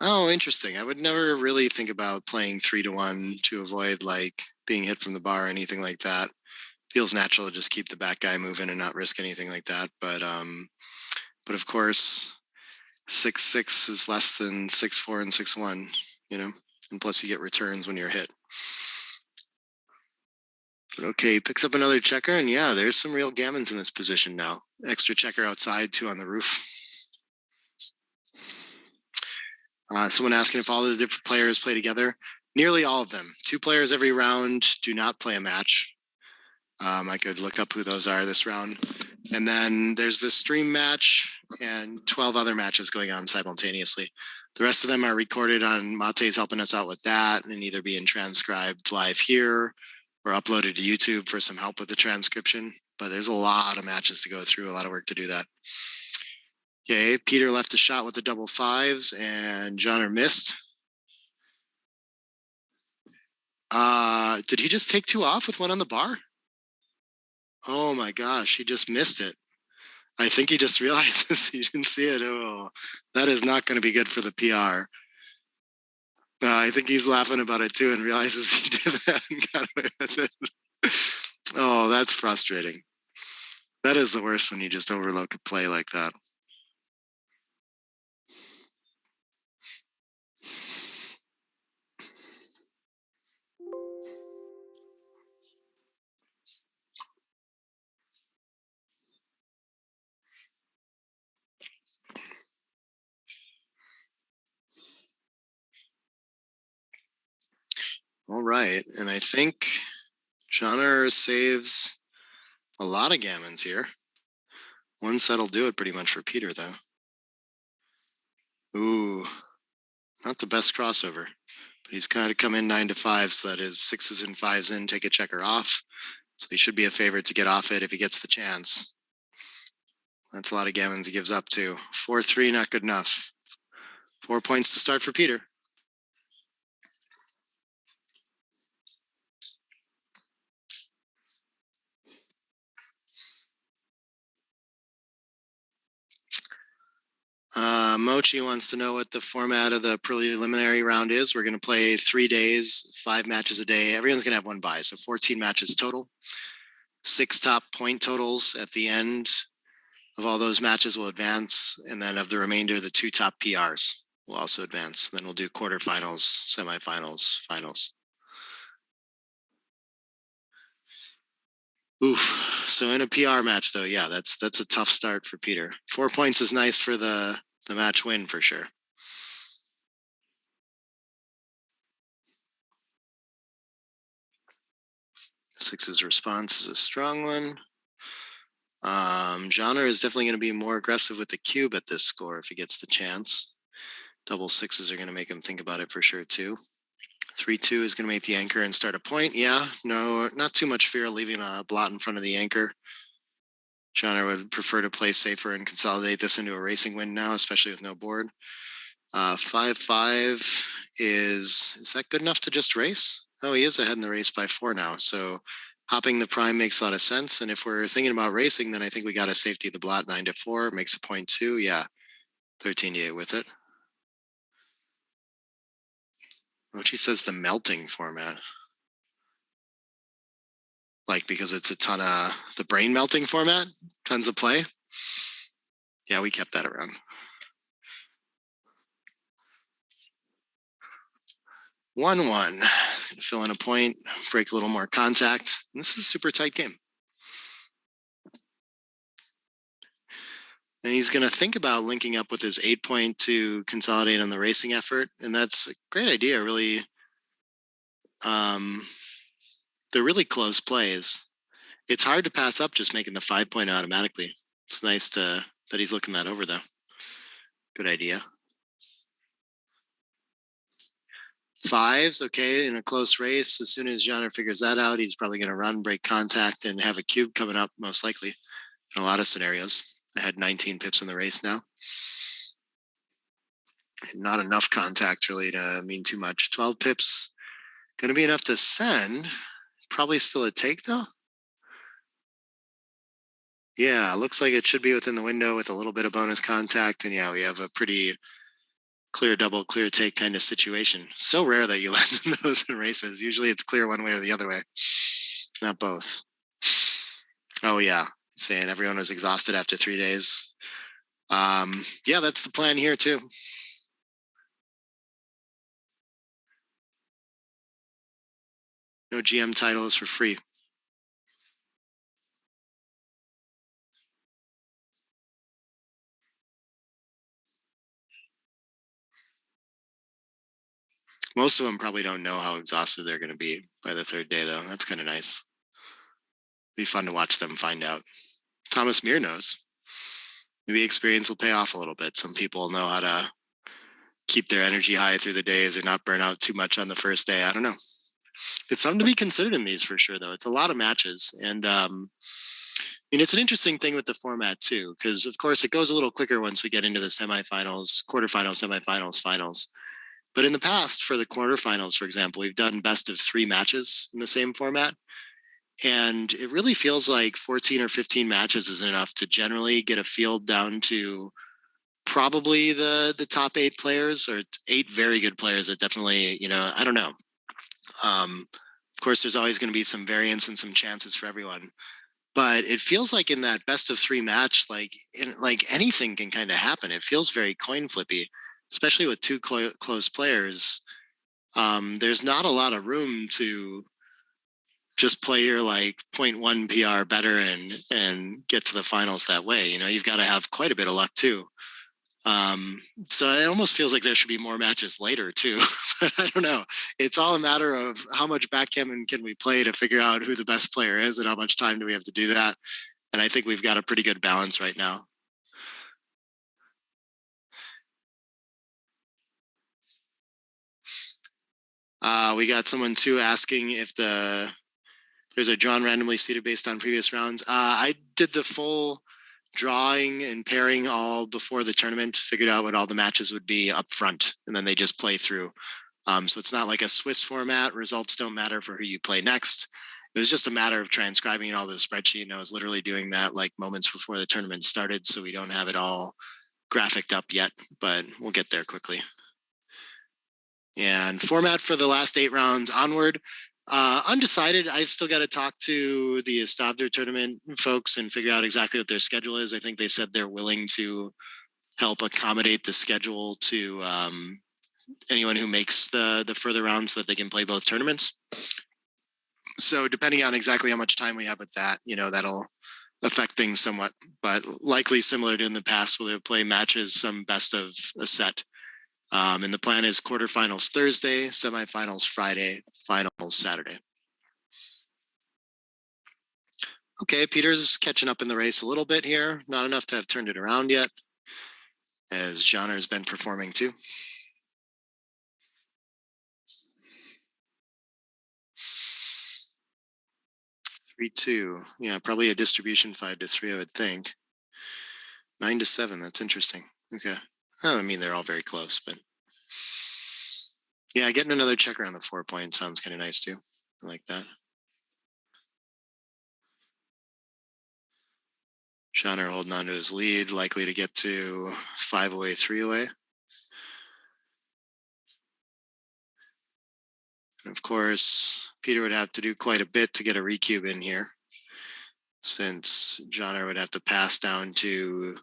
Oh, interesting. I would never really think about playing 3-1 to avoid like being hit from the bar or anything like that. Feels natural to just keep the back guy moving and not risk anything like that. But of course, 6-6 is less than 6-4 and 6-1, you know, and plus you get returns when you're hit. But okay, picks up another checker, and yeah, there's some real gammons in this position now. Extra checker outside, 2 on the roof. Someone asking if all the different players play together. Nearly all of them. 2 players every round do not play a match. I could look up who those are this round. And then there's this stream match and 12 other matches going on simultaneously. The rest of them are recorded on Mate's helping us out with that and either being transcribed live here or uploaded to YouTube for some help with the transcription. But there's a lot of matches to go through, a lot of work to do that. Okay, Peter left a shot with the double 5s and Johnner missed. Did he just take 2 off with 1 on the bar? Oh my gosh, he just missed it. I think he just realizes he didn't see it. Oh, that is not going to be good for the PR. I think he's laughing about it too and realizes he did that and got away with it. Oh, that's frustrating. That is the worst when you just overlook a play like that. All right, and I think Genre saves a lot of gammons here. One set'll do it pretty much for Peter, though. Ooh, not the best crossover, but he's kind of come in 9 to 5, so that is 6s and 5s in, take a checker off. So he should be a favorite to get off it if he gets the chance. That's a lot of gammons he gives up to. 4-3, not good enough. 4 points to start for Peter. Mochi wants to know what the format of the preliminary round is. We're going to play 3 days, 5 matches a day. Everyone's going to have one bye, so 14 matches total. 6 top point totals at the end of all those matches will advance, and then of the remainder, the 2 top PRs will also advance. Then we'll do quarterfinals, semifinals, finals. Oof. So in a PR match, though, yeah, that's a tough start for Peter. 4 points is nice for the match win for sure. Six's response is a strong one. Genre is definitely going to be more aggressive with the cube at this score if he gets the chance. Double 6s are going to make him think about it for sure too. 3-2 is going to make the anchor and start a point. Yeah, no, not too much fear leaving a blot in front of the anchor. Genre would prefer to play safer and consolidate this into a racing win now, especially with no board. 5-5 is that good enough to just race? Oh, he is ahead in the race by 4 now. So hopping the prime makes a lot of sense. And if we're thinking about racing, then I think we got a safety the blot 9 to 4, makes a point 2. Yeah, 13 to 8 with it. Mochi says the melting format. Like because it's a ton of the brain melting format, tons of play. Yeah, we kept that around. 1-1. Fill in a point, break a little more contact. This is a super tight game. And he's going to think about linking up with his 8 point to consolidate on the racing effort. And that's a great idea, really. They're really close plays. It's hard to pass up just making the 5 point automatically. It's nice that he's looking that over, though. Good idea. 5s, okay, in a close race. As soon as Genre figures that out, he's probably going to run, break contact, and have a cube coming up, most likely, in a lot of scenarios. I had 19 pips in the race now. Not enough contact, really, to mean too much. 12 pips, going to be enough to send. Probably still a take, though. Yeah, looks like it should be within the window with a little bit of bonus contact. And yeah, we have a pretty clear double, clear take kind of situation. So rare that you land in those in races. Usually it's clear one way or the other way, not both. Oh yeah, saying everyone was exhausted after 3 days. Yeah, that's the plan here too. No GM titles for free. Most of them probably don't know how exhausted they're going to be by the 3rd day, though. That's kind of nice. Be fun to watch them find out. Thomas Muir knows. Maybe experience will pay off a little bit. Some people know how to keep their energy high through the days or not burn out too much on the first day. I don't know. It's something to be considered in these for sure, though. It's a lot of matches. And it's an interesting thing with the format, too, because, of course, it goes a little quicker once we get into the semifinals, quarterfinals, semifinals, finals. But in the past, for the quarterfinals, for example, we've done best of 3 matches in the same format. And it really feels like 14 or 15 matches is enough to generally get a field down to probably the top 8 players, or 8 very good players that definitely, I don't know. Of course, there's always going to be some variance and some chances for everyone. But it feels like in that best of 3 match, like anything can kind of happen. It feels very coin flippy, especially with 2 close players. There's not a lot of room to just play your 0.1 PR better and get to the finals that way. You've got to have quite a bit of luck too. So it almost feels like there should be more matches later too, but I don't know. It's all a matter of how much backgammon can we play to figure out who the best player is and how much time do we have to do that. And I think we've got a pretty good balance right now. We got someone too asking if there's a drawn randomly seeded based on previous rounds. I did the full drawing and pairing all before the tournament, figured out what all the matches would be up front, and then they just play through. So it's not like a Swiss format. Results don't matter for who you play next. It was just a matter of transcribing it all to the spreadsheet, and I was literally doing that like moments before the tournament started, so we don't have it all graphicked up yet, but we'll get there quickly. And format for the last 8 rounds onward. Undecided. I've still got to talk to the Istanbul tournament folks and figure out exactly what their schedule is. I think they said they're willing to help accommodate the schedule to anyone who makes the further rounds so that they can play both tournaments. So depending on exactly how much time we have with that, that'll affect things somewhat, but likely similar to in the past, we'll play matches, some best of a set. And the plan is quarterfinals Thursday, semifinals Friday, finals Saturday. Okay, Peter's catching up in the race a little bit here. Not enough to have turned it around yet, as Genre has been performing too. Three, 2. Yeah, probably a distribution 5-3, I would think. 9-7, that's interesting. Okay. I mean, they're all very close, but yeah, getting another checker on the 4 point sounds kind of nice too. I like that. Genre holding on to his lead, likely to get to 5 away, 3 away. And of course, Peter would have to do quite a bit to get a recube in here, since Genre would have to pass down to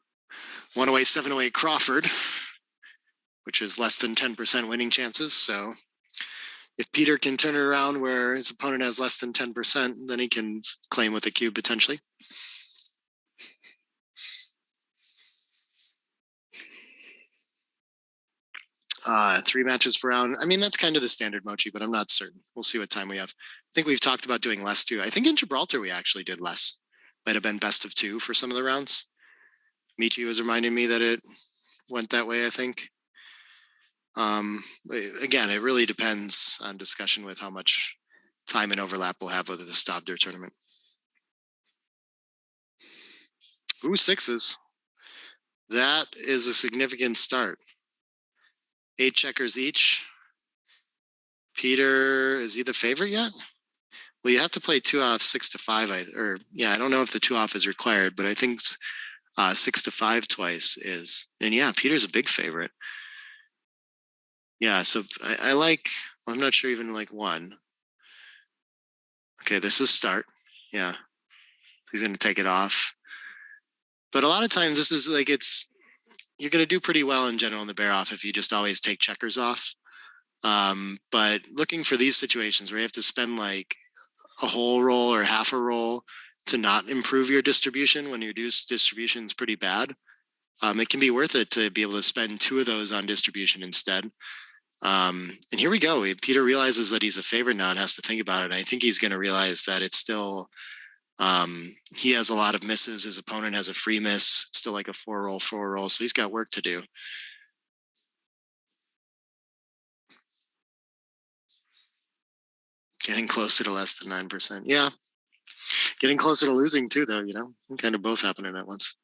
1 away, 7 away Crawford, which is less than 10% winning chances. So if Peter can turn it around where his opponent has less than 10%, then he can claim with a cube potentially. Three matches per round. I mean, that's kind of the standard mochi, but I'm not certain. We'll see what time we have. I think we've talked about doing less too. I think in Gibraltar we actually did less. Might have been best of 2 for some of the rounds. Michi was reminding me that it went that way, I think. Again, it really depends on discussion with how much time and overlap we'll have with the Stobder tournament. Ooh, 6s. That is a significant start. 8 checkers each. Peter, is he the favorite yet? Well, you have to play 2 off 6 to 5. I don't know if the 2 off is required, but I think 6 to 5 twice is. And yeah, Peter's a big favorite. Yeah, so I like, I'm not sure even like 1. Okay, this is start. Yeah, he's going to take it off. But a lot of times this is like, you're going to do pretty well in general in the bear off if you just always take checkers off. But looking for these situations where you have to spend like a whole roll or half a roll to not improve your distribution when your distribution is pretty bad, it can be worth it to be able to spend 2 of those on distribution instead. And here we go. Peter realizes that he's a favorite now and has to think about it. And I think he's going to realize that it's still, he has a lot of misses. His opponent has a free miss. It's still like a 4 roll. So he's got work to do. Getting closer to less than 9%. Yeah. Getting closer to losing too, though, kind of both happening at once.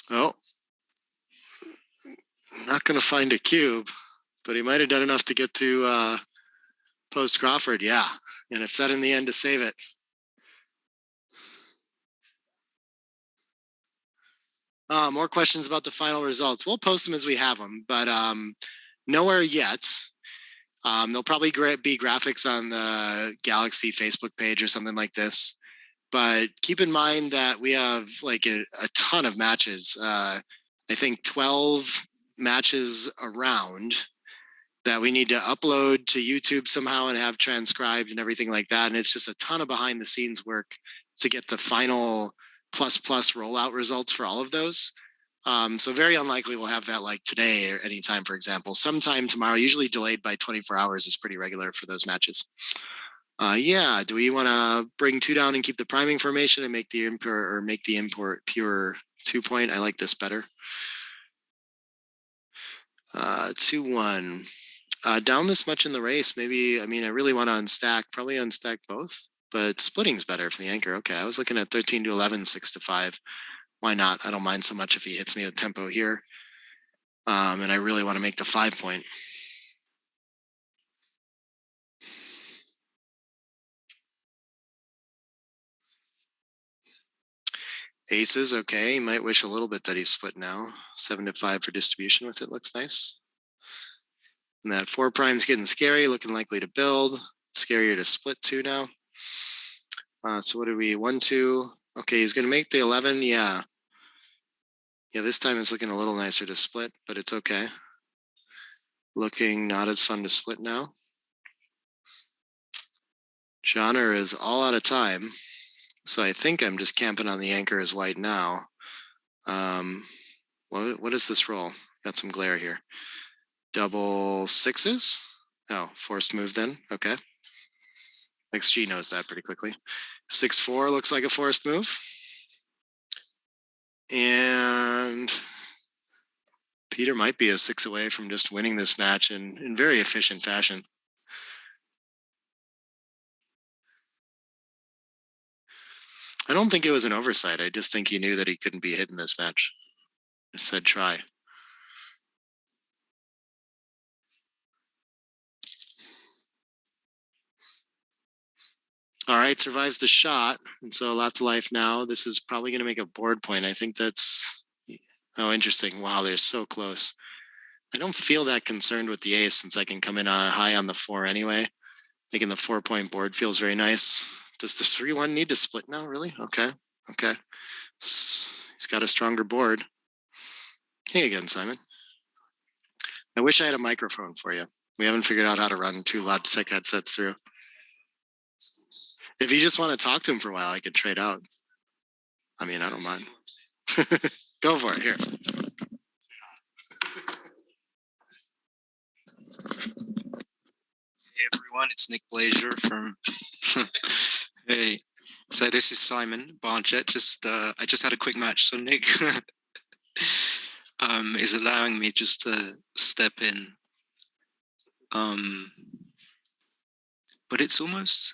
Oh, not going to find a cube, but he might have done enough to get to post Crawford. Yeah, and a set in the end to save it. More questions about the final results. We'll post them as we have them, but nowhere yet There'll probably be graphics on the Galaxy Facebook page or something like this. But keep in mind that we have like a ton of matches. I think 12 matches around that we need to upload to YouTube somehow and have transcribed and everything like that. And it's just a ton of behind the scenes work to get the final plus rollout results for all of those. So very unlikely we'll have that like today or anytime, for example. Sometime tomorrow, usually delayed by 24 hours is pretty regular for those matches. Yeah, do we want to bring 2 down and keep the priming formation and make the import pure 2-point? I like this better. 2-1. Down this much in the race, maybe, I mean, I really want to unstack, probably unstack both, but splitting's better for the anchor. Okay, I was looking at 13 to 11, 6 to 5. Why not? I don't mind so much if he hits me with tempo here. And I really want to make the 5-point. Aces, okay. You might wish a little bit that he's split now. 7 to 5 for distribution with it looks nice. And that 4 prime's getting scary, looking likely to build. Scarier to split 2 now. So what did we, 1, 2. Okay, he's gonna make the 11, yeah. Yeah, this time it's looking a little nicer to split, but it's okay. Looking not as fun to split now. Genre is all out of time. So I think I'm just camping on the anchor as white now. What is this roll? Got some glare here. Double 6s? Oh, forced move then. Okay. XG knows that pretty quickly. 6-4 looks like a forced move. And Peter might be a 6 away from just winning this match in very efficient fashion. I don't think it was an oversight. I just think he knew that he couldn't be hit in this match. I said try. All right, survives the shot. And so lots of life now. This is probably going to make a board point. I think that's, oh, interesting. Wow, they're so close. I don't feel that concerned with the ace since I can come in high on the 4 anyway. Making the 4-point board feels very nice. Does the 3-1 need to split now, really? Okay, okay. He's got a stronger board. Hey again, Simon. I wish I had a microphone for you. We haven't figured out how to run 2 Logitech headsets through. If you just want to talk to him for a while, I could trade out. I mean, I don't mind. Go for it, here. Hey everyone, it's Nick Blazer from. Hey, so this is Simon Barnchett. I just had a quick match, so Nick is allowing me just to step in. But it's almost.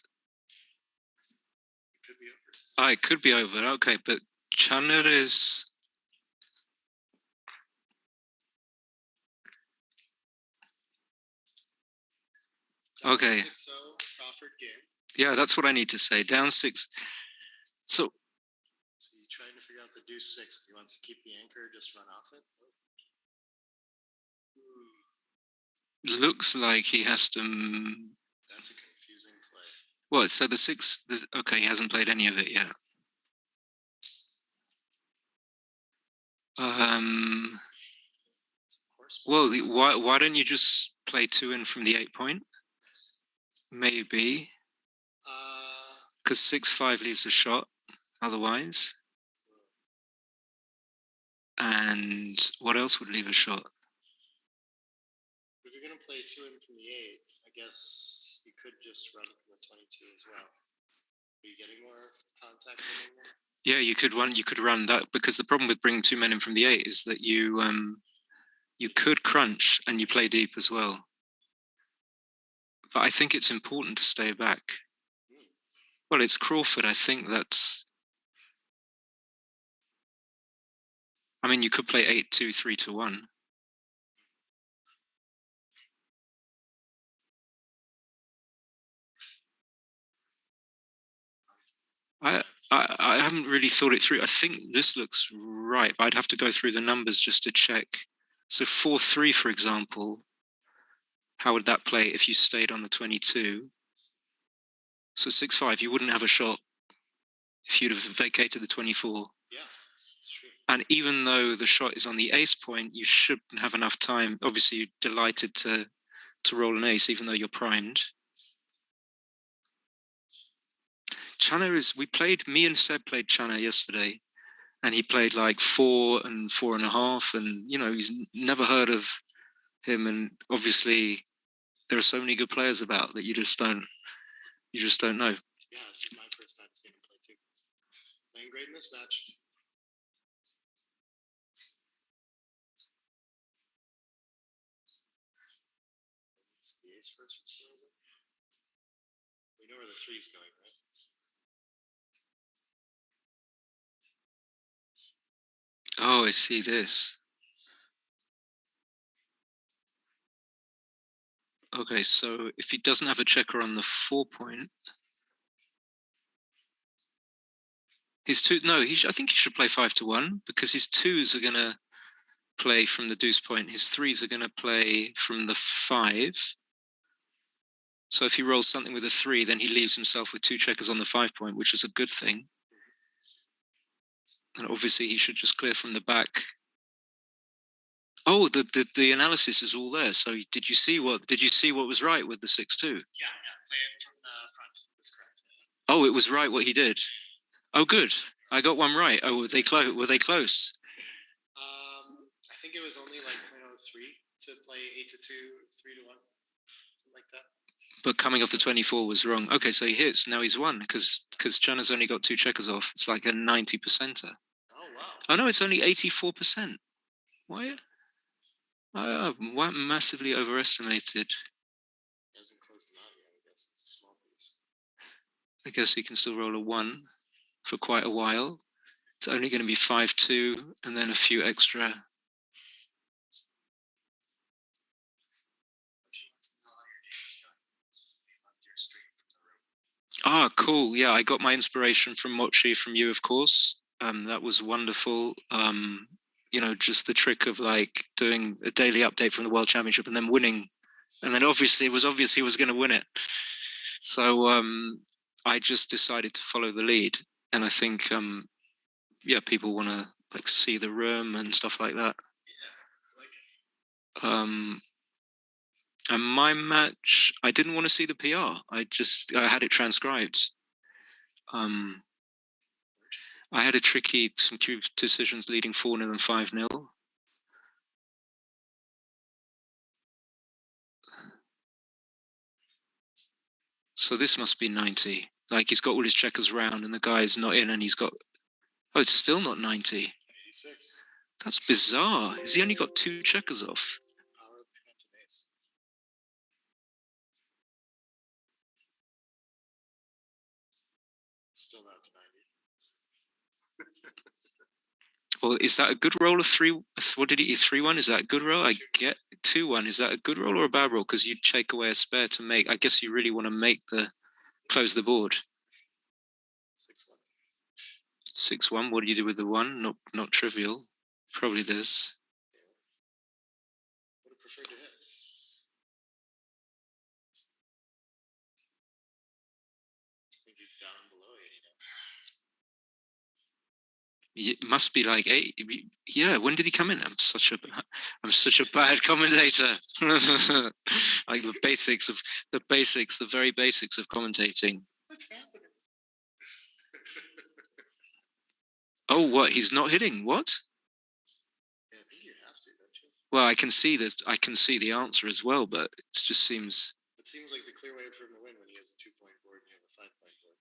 It could be over. Okay, but Çaner is. Okay. Yeah, that's what I need to say. Down 6. So you're trying to figure out the deuce 6. Do you want to keep the anchor or just run off it? Looks like he has to. That's a confusing play. What? So the 6. Okay, he hasn't played any of it yet. Well, why don't you just play 2 in from the 8-point? Maybe. Because 6-5 leaves a shot otherwise. And what else would leave a shot? If you're going to play 2 in from the 8, I guess you could just run from the 22 as well. Are you getting more contact in there? Yeah, you could run that, because the problem with bringing 2 men in from the 8 is that you could crunch and you play deep as well. But I think it's important to stay back. Well, it's Crawford. I think that's. I mean, you could play 8-2, 3-1. I haven't really thought it through. I think this looks right, but I'd have to go through the numbers just to check. So 4-3, for example, how would that play if you stayed on the 22? So 6-5, you wouldn't have a shot if you'd have vacated the 24. Yeah, that's true. And even though the shot is on the ace point, you shouldn't have enough time. Obviously, you're delighted to roll an ace, even though you're primed. Chana me and Seb played Chana yesterday, and he played like 4 and 4.5, and he's never heard of him. And obviously, there are so many good players about that you just don't know. Yeah, this is my first time seeing him play too. Playing great in this match. It's the ace first from Schiemann. We know where the 3's going, right? Oh, I see this. Okay, so if he doesn't have a checker on the 4 point, I think he should play 5-1 because his 2s are going to play from the deuce point. His 3s are going to play from the 5. So if he rolls something with a 3, then he leaves himself with 2 checkers on the 5 point, which is a good thing. And obviously he should just clear from the back. Oh, the analysis is all there. So did you see what was right with the 6-2? Yeah, playing from the front was correct. Oh, it was right what he did. Oh, good. I got one right. Oh, were they close? I think it was only like 0.03 to play 8-2, 3-1, like that. But coming off the 24 was wrong. Okay, so he hits. Now he's won because Chana's only got 2 checkers off. It's like a 90%er. Oh wow. Oh no, it's only 84%. Why? Why massively overestimated? Hasn't closed him out yet. I guess it's a small piece. I guess he can still roll a 1 for quite a while. It's only going to be 5-2 and then a few extra. Ah, cool. Yeah, I got my inspiration from Mochi, from you, of course. That was wonderful. Just the trick of like doing a daily update from the World Championship and then winning. And then obviously it was obvious he was going to win it. So I just decided to follow the lead. And I think, people want to like see the room and stuff like that. Yeah, I like it. And my match, I didn't want to see the PR. I had it transcribed. I had some cube decisions leading 4-0 and 5-0. So this must be 90. Like he's got all his checkers round and the guy's not in and he's got, it's still not 90. 86. That's bizarre. Has he only got 2 checkers off? Still not to 90. Well, is that a good roll of 3? What did he 3-1? Is that a good roll? I get 2-1. Is that a good roll or a bad roll? Because you take away a spare to make. I guess you really want to close the board. 6-1. 6-1. What do you do with the 1? Not trivial. Probably this. Would have preferred to hit. I think he's down below 80 now. It must be like 8. Yeah, when did he come in? I'm such a bad commentator. Like the very basics of commentating. What's happening? Oh, what? He's not hitting? What? Yeah, I think you have to, don't you? Well, I can see the answer as well, but it just seems. It seems like the clear way for him to win when he has a 2-point board and you have a 5-point board.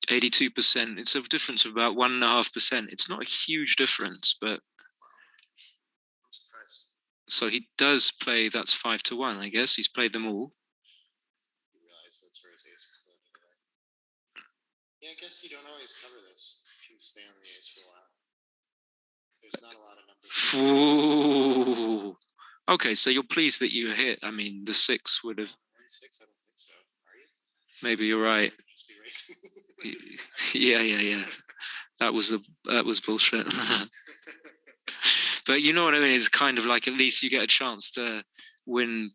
82%. It's a difference of about 1.5%. It's not a huge difference, but. I'm surprised. So he does play. That's 5-1. I guess he's played them all. You realize that's where his ace is going anyway. Yeah, I guess you don't always cover this. You can stay on the ace for a while. There's not a lot of numbers. Ooh. Okay, so you're pleased that you hit. I mean, the 6 would have. 6? I don't think so. Are you? Maybe you're right. Just be racing. Yeah. That was bullshit. But you know what I mean? It's kind of like at least you get a chance to win.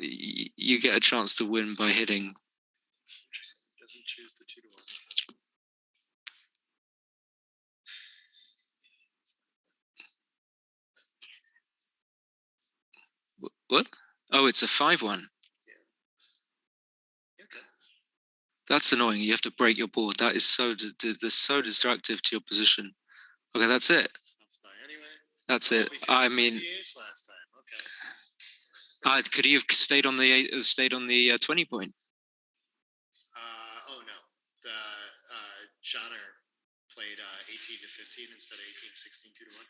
You get a chance to win by hitting. Doesn't choose the 2-1. What? Oh, it's a 5-1. Yeah. Okay. That's annoying. You have to break your board. That is so so destructive to your position. Okay, that's it. That's it. I mean, last time. Okay. Could he have stayed on the 20 point? Oh no, the Genre played 18-15 instead of 18-16 2-1,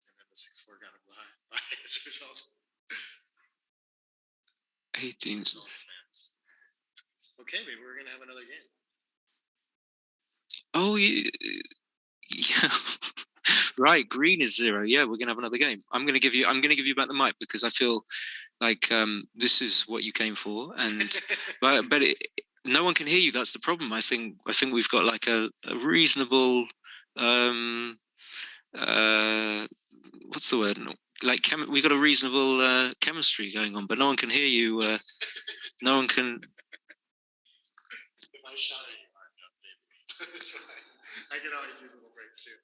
and then the 6-4 got him behind as a result. 18. Okay, maybe we're gonna have another game. Oh yeah. Right, green is 0. Yeah, we're gonna have another game. I'm gonna give you back the mic because I feel like this is what you came for, and but no one can hear you. That's the problem. I think we've got like a reasonable what's the word? Like we've got a reasonable chemistry going on, but no one can hear you. No one can. If I shout at you hard enough, maybe that's fine. I can always use little breaks too.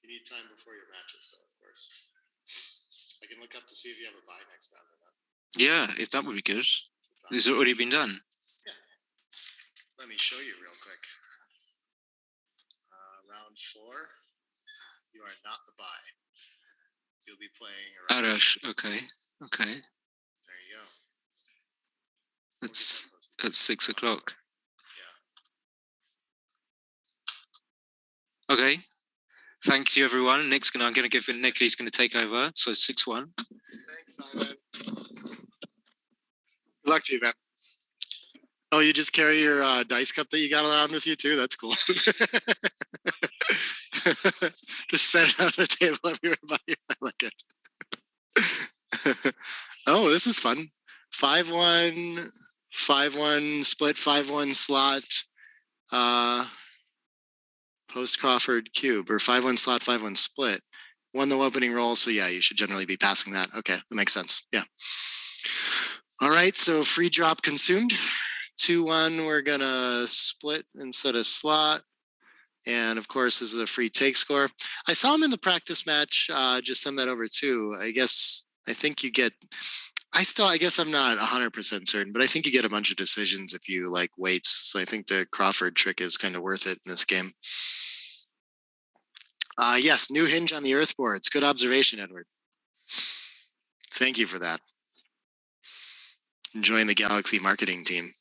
You need time before your matches, though, of course. I can look up to see if you have a bye next round or not. Yeah, if that would be good. Has it already been done? Yeah. Let me show you real quick. Round 4, you are not the bye. You'll be playing Arash. Okay. There you go. That's 6 o'clock. Yeah. Okay. Thank you, everyone. I'm going to give it Nick. He's going to take over. So 6-1. Thanks, Simon. Good luck to you, man. Oh, you just carry your dice cup that you got around with you too? That's cool. Just set it on the table everywhere by you. I like it. Oh, this is fun. 5-1, 5-1 split, 5-1 slot. Post Crawford cube, or 5-1 slot, 5-1 split. Won the opening roll, so yeah, you should generally be passing that. Okay, that makes sense. Yeah. All right, so free drop consumed. 2-1, we're gonna split instead of slot. And of course, this is a free take score. I saw him in the practice match. Just send that over too. I think you get, I guess I'm not 100% certain, but I think you get a bunch of decisions if you like weights. So I think the Crawford trick is kind of worth it in this game. Yes, new hinge on the earth boards. Good observation, Edward. Thank you for that. Enjoying the Galaxy marketing team.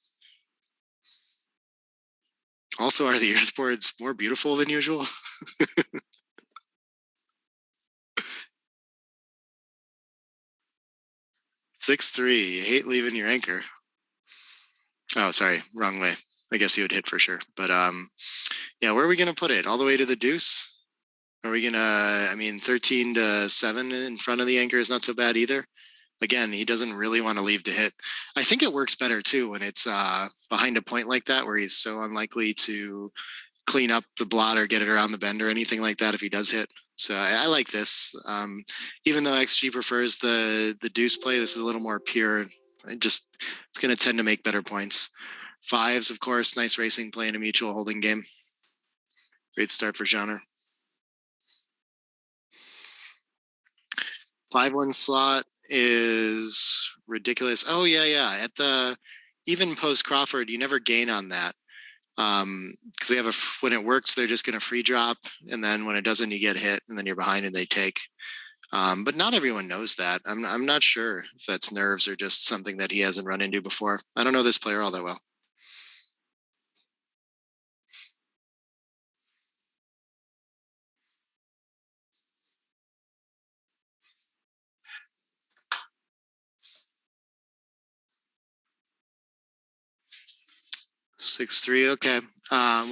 Also, are the earth boards more beautiful than usual? 6-3. You hate leaving your anchor. Oh, sorry, wrong way. I guess you would hit for sure. But yeah, where are we gonna put it? All the way to the deuce? Are we gonna? I mean, 13-7 in front of the anchor is not so bad either. Again, he doesn't really want to leave to hit. I think it works better too when it's behind a point like that, where he's so unlikely to clean up the blot or get it around the bend or anything like that if he does hit. So I like this. Even though XG prefers the deuce play, this is a little more pure. It's going to tend to make better points. 5s, of course, nice racing play in a mutual holding game. Great start for Genre. 5-1 slot is ridiculous. Oh yeah. At the even post Crawford, you never gain on that because they have when it works, they're just going to free drop, and then when it doesn't, you get hit, and then you're behind and they take. But not everyone knows that. I'm not sure if that's nerves or just something that he hasn't run into before. I don't know this player all that well. (6-3). Okay.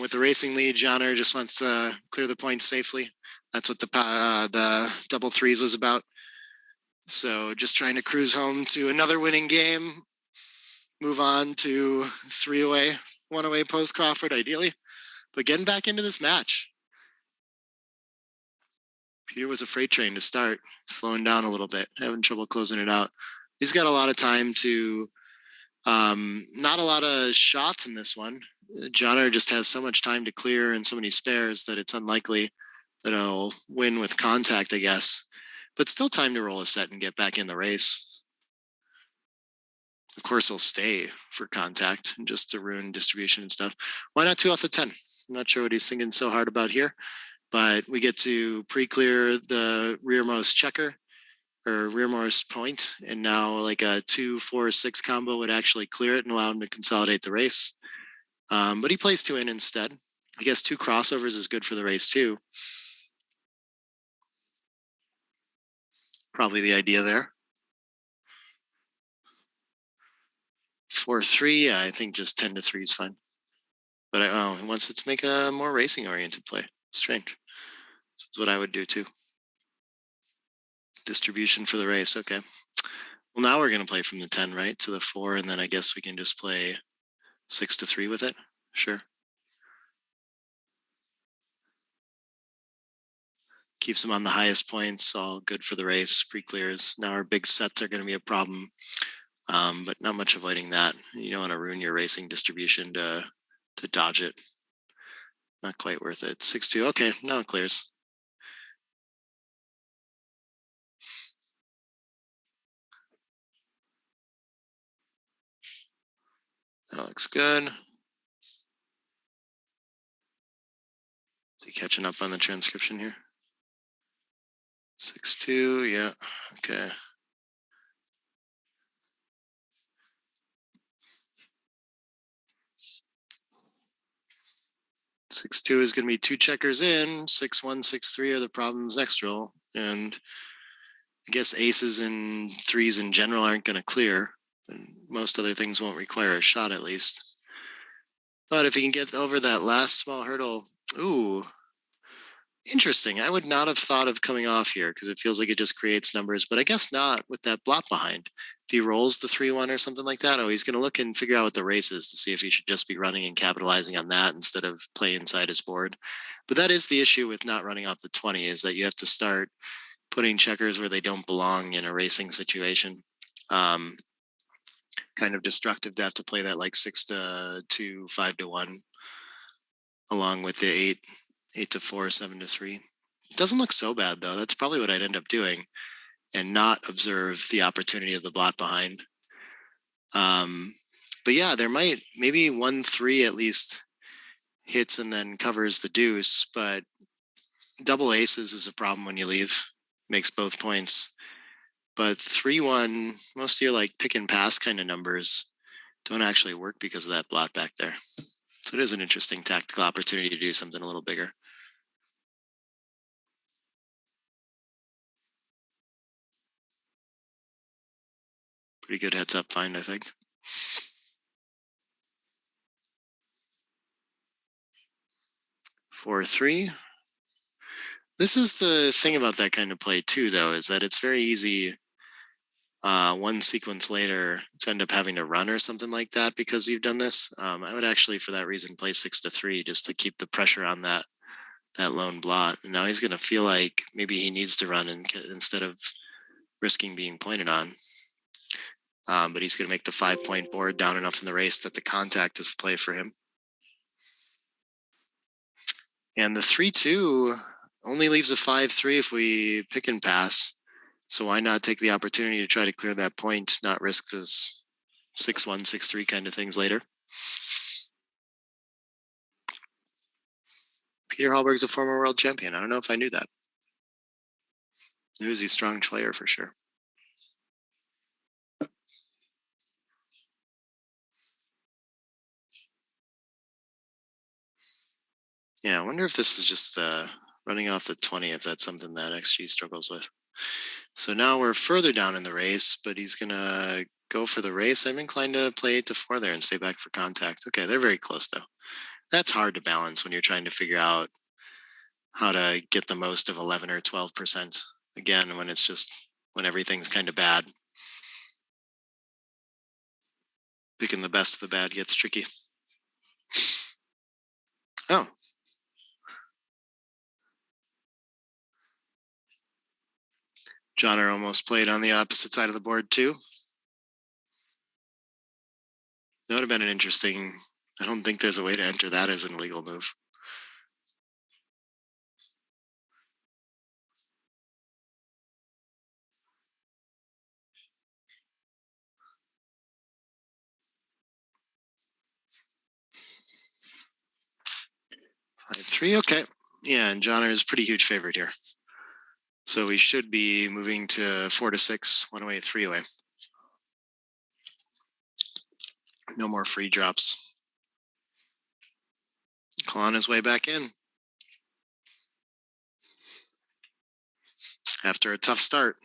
With the racing lead, Genre just wants to clear the points safely. That's what the double threes was about. So just trying to cruise home to another winning game. move on to 3 away, 1 away post Crawford, ideally. But getting back into this match. Peter was a freight train to start, slowing down a little bit, having trouble closing it out. He's got a lot of time to, not a lot of shots in this one. Johnner just has so much time to clear and so many spares that it's unlikely that he'll win with contact, I guess. But still time to roll a set and get back in the race. Of course, he'll stay for contact and just to ruin distribution and stuff. Why not 2 off the 10? I'm not sure what he's thinking so hard about here, but we get to pre-clear the rearmost checker or rearmost point, and now like a 2-4-6 combo would actually clear it and allow him to consolidate the race. But he plays 2 in instead. I guess 2 crossovers is good for the race too. Probably the idea there. 4-3, yeah, I think just 10-3 is fine. But he wants it to make a more racing-oriented play. Strange. This is what I would do too. Distribution for the race, okay. Well, now we're going to play from the 10, right, to the 4, and then I guess we can just play 6-3 with it. Sure. Keeps him on the highest points, all good for the race, pre-clears. Now our big sets are going to be a problem, but not much avoiding that. You don't want to ruin your racing distribution to dodge it. Not quite worth it. 6-2, okay, now it clears. That looks good. Is he catching up on the transcription here? 6-2, yeah, okay. Six-2 is going to be 2 checkers in. 6-1, 6-3 are the problems next roll. And I guess aces and 3s in general aren't going to clear. And most other things won't require a shot at least. But if he can get over that last small hurdle, ooh, interesting. I would not have thought of coming off here because it feels like it just creates numbers, but I guess not with that blot behind. If he rolls the 3-1 or something like that, he's going to look and figure out what the race is to see if he should just be running and capitalizing on that instead of play inside his board. But that is the issue with not running off the 20 is that you have to start putting checkers where they don't belong in a racing situation. Kind of destructive to have to play that like 6-2, 5-1, along with the 8-4, 7-3. It doesn't look so bad though. That's probably what I'd end up doing and not observe the opportunity of the blot behind. But yeah, there maybe 1-3 at least hits and then covers the deuce, but double aces is a problem when you leave. Makes both points. But 3-1, most of your like pick and pass kind of numbers don't actually work because of that blot back there. So it is an interesting tactical opportunity to do something a little bigger. Pretty good heads up find, I think. Four, 3. This is the thing about that kind of play too, though, is that it's very easy one sequence later to end up having to run or something like that because you've done this. I would actually, for that reason, play 6-3 just to keep the pressure on that lone blot. And now he's going to feel like maybe he needs to run instead of risking being pointed on. But he's going to make the 5-point board down enough in the race that the contact is the play for him. And the 3-2 only leaves a 5-3 if we pick and pass. So why not take the opportunity to try to clear that point, not risk this 6-1, 6-3 kind of things later. Peter Hallberg's a former world champion. I don't know if I knew that. He was a strong player for sure. Yeah, I wonder if this is just running off the 20, if that's something that XG struggles with. So now we're further down in the race, but he's going to go for the race. I'm inclined to play 8-4 there and stay back for contact. Okay, they're very close, though. That's hard to balance when you're trying to figure out how to get the most of 11 or 12%. Again, when everything's kind of bad. Picking the best of the bad gets tricky. Oh. Johnner almost played on the opposite side of the board too. That would have been an interesting, I don't think there's a way to enter that as an illegal move. Five, three, okay. Yeah, and Johnner is pretty huge favorite here. So we should be moving to 4-6, 1 away, 3 away. No more free drops. Clawing his way back in. After a tough start.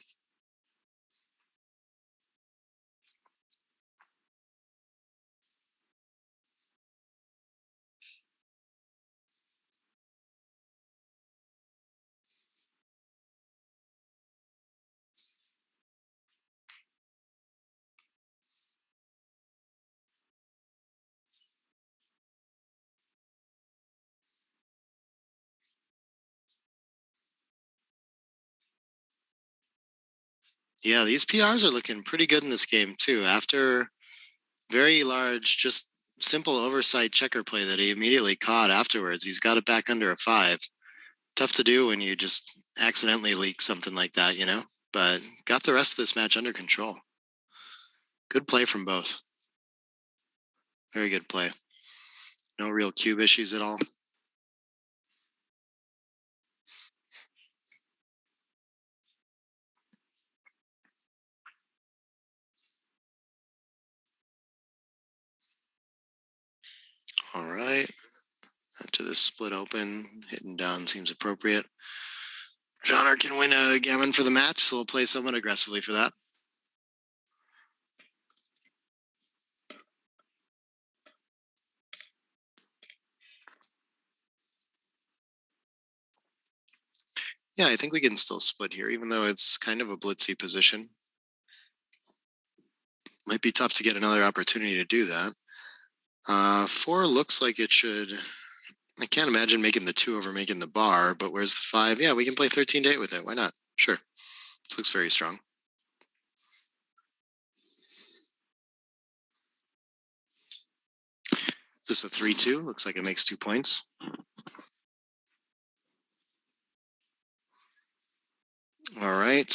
Yeah, these PRs are looking pretty good in this game too. After very large, just simple oversight checker play that he immediately caught afterwards, he's got it back under a 5. Tough to do when you just accidentally leak something like that, you know? But got the rest of this match under control. Good play from both. Very good play. No real cube issues at all. All right. After this split open, hitting down seems appropriate. Johnner can win a gammon for the match, so we'll play somewhat aggressively for that. Yeah, I think we can still split here, even though it's kind of a blitzy position. Might be tough to get another opportunity to do that. 4 looks like it should. I can't imagine making the 2 over making the bar, but where's the 5? Yeah, we can play 13-8 with it. Why not? Sure. This looks very strong. This is a 3-2. Looks like it makes 2 points. All right.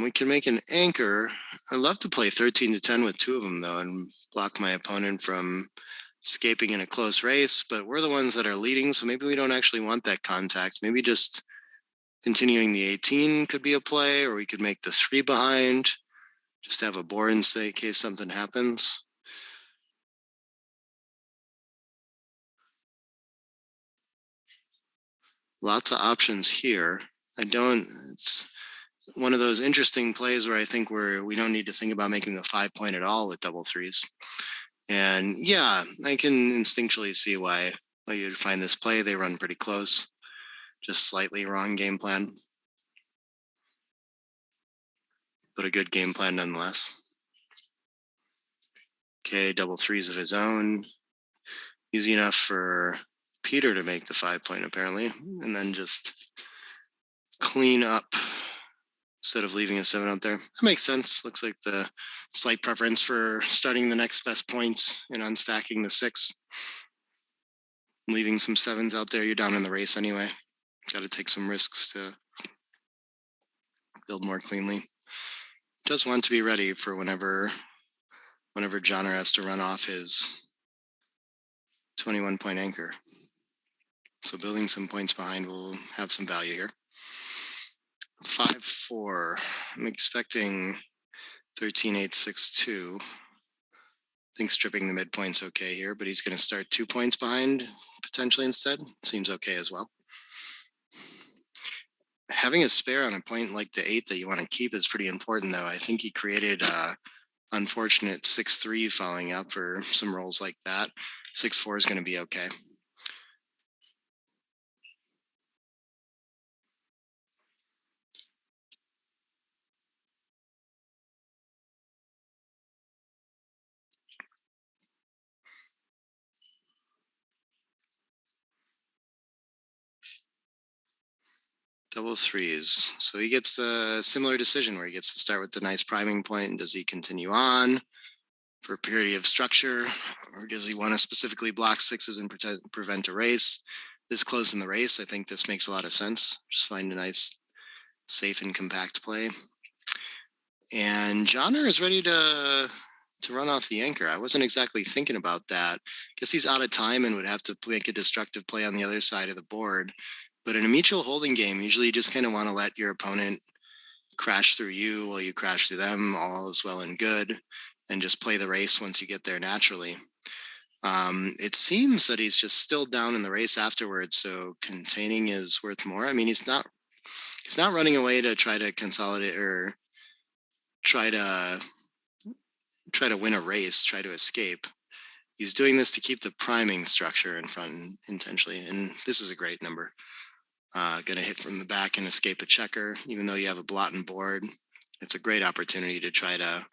We can make an anchor. I'd love to play 13-10 with 2 of them, though, and block my opponent from escaping in a close race. But we're the ones that are leading, so maybe we don't actually want that contact. Maybe just continuing the 18 could be a play, or we could make the 3 behind. Just have a board in case something happens. Lots of options here. It's one of those interesting plays where I think we don't need to think about making the 5 point at all with double 3s. And yeah, I can instinctually see why you'd find this play. They run pretty close, just slightly wrong game plan, but a good game plan nonetheless. Okay, double 3s of his own. Easy enough for Peter to make the 5 point apparently, and then just clean up instead of leaving a 7 out there. That makes sense. Looks like the slight preference for starting the next best points and unstacking the 6. Leaving some 7s out there, you're down in the race anyway. Got to take some risks to build more cleanly. Does want to be ready for whenever Johnner has to run off his 21 point anchor. So building some points behind will have some value here. 5-4. I'm expecting 13-8, 6-2. I think stripping the midpoint's okay here, but he's going to start 2 points behind potentially instead. Seems okay as well. Having a spare on a point like the 8 that you want to keep is pretty important, though. I think he created unfortunate 6-3 following up for some rolls like that. 6-4 is going to be okay. Double threes. So he gets a similar decision where he gets to start with the nice priming point. Does he continue on for purity of structure, or does he want to specifically block sixes and prevent a race? This close in the race, I think this makes a lot of sense. Just find a nice, safe and compact play. And Johnner is ready to run off the anchor. I wasn't exactly thinking about that. Guess he's out of time and would have to make a destructive play on the other side of the board. But in a mutual holding game, usually you just kind of want to let your opponent crash through you while you crash through them. All is well and good, and just play the race once you get there naturally. It seems that he's just still down in the race afterwards, so containing is worth more. I mean, he's not running away to try to consolidate or try to win a race, try to escape. He's doing this to keep the priming structure in front intentionally, and this is a great number. Gonna hit from the back and escape a checker, even though you have a blotting board. It's a great opportunity to try to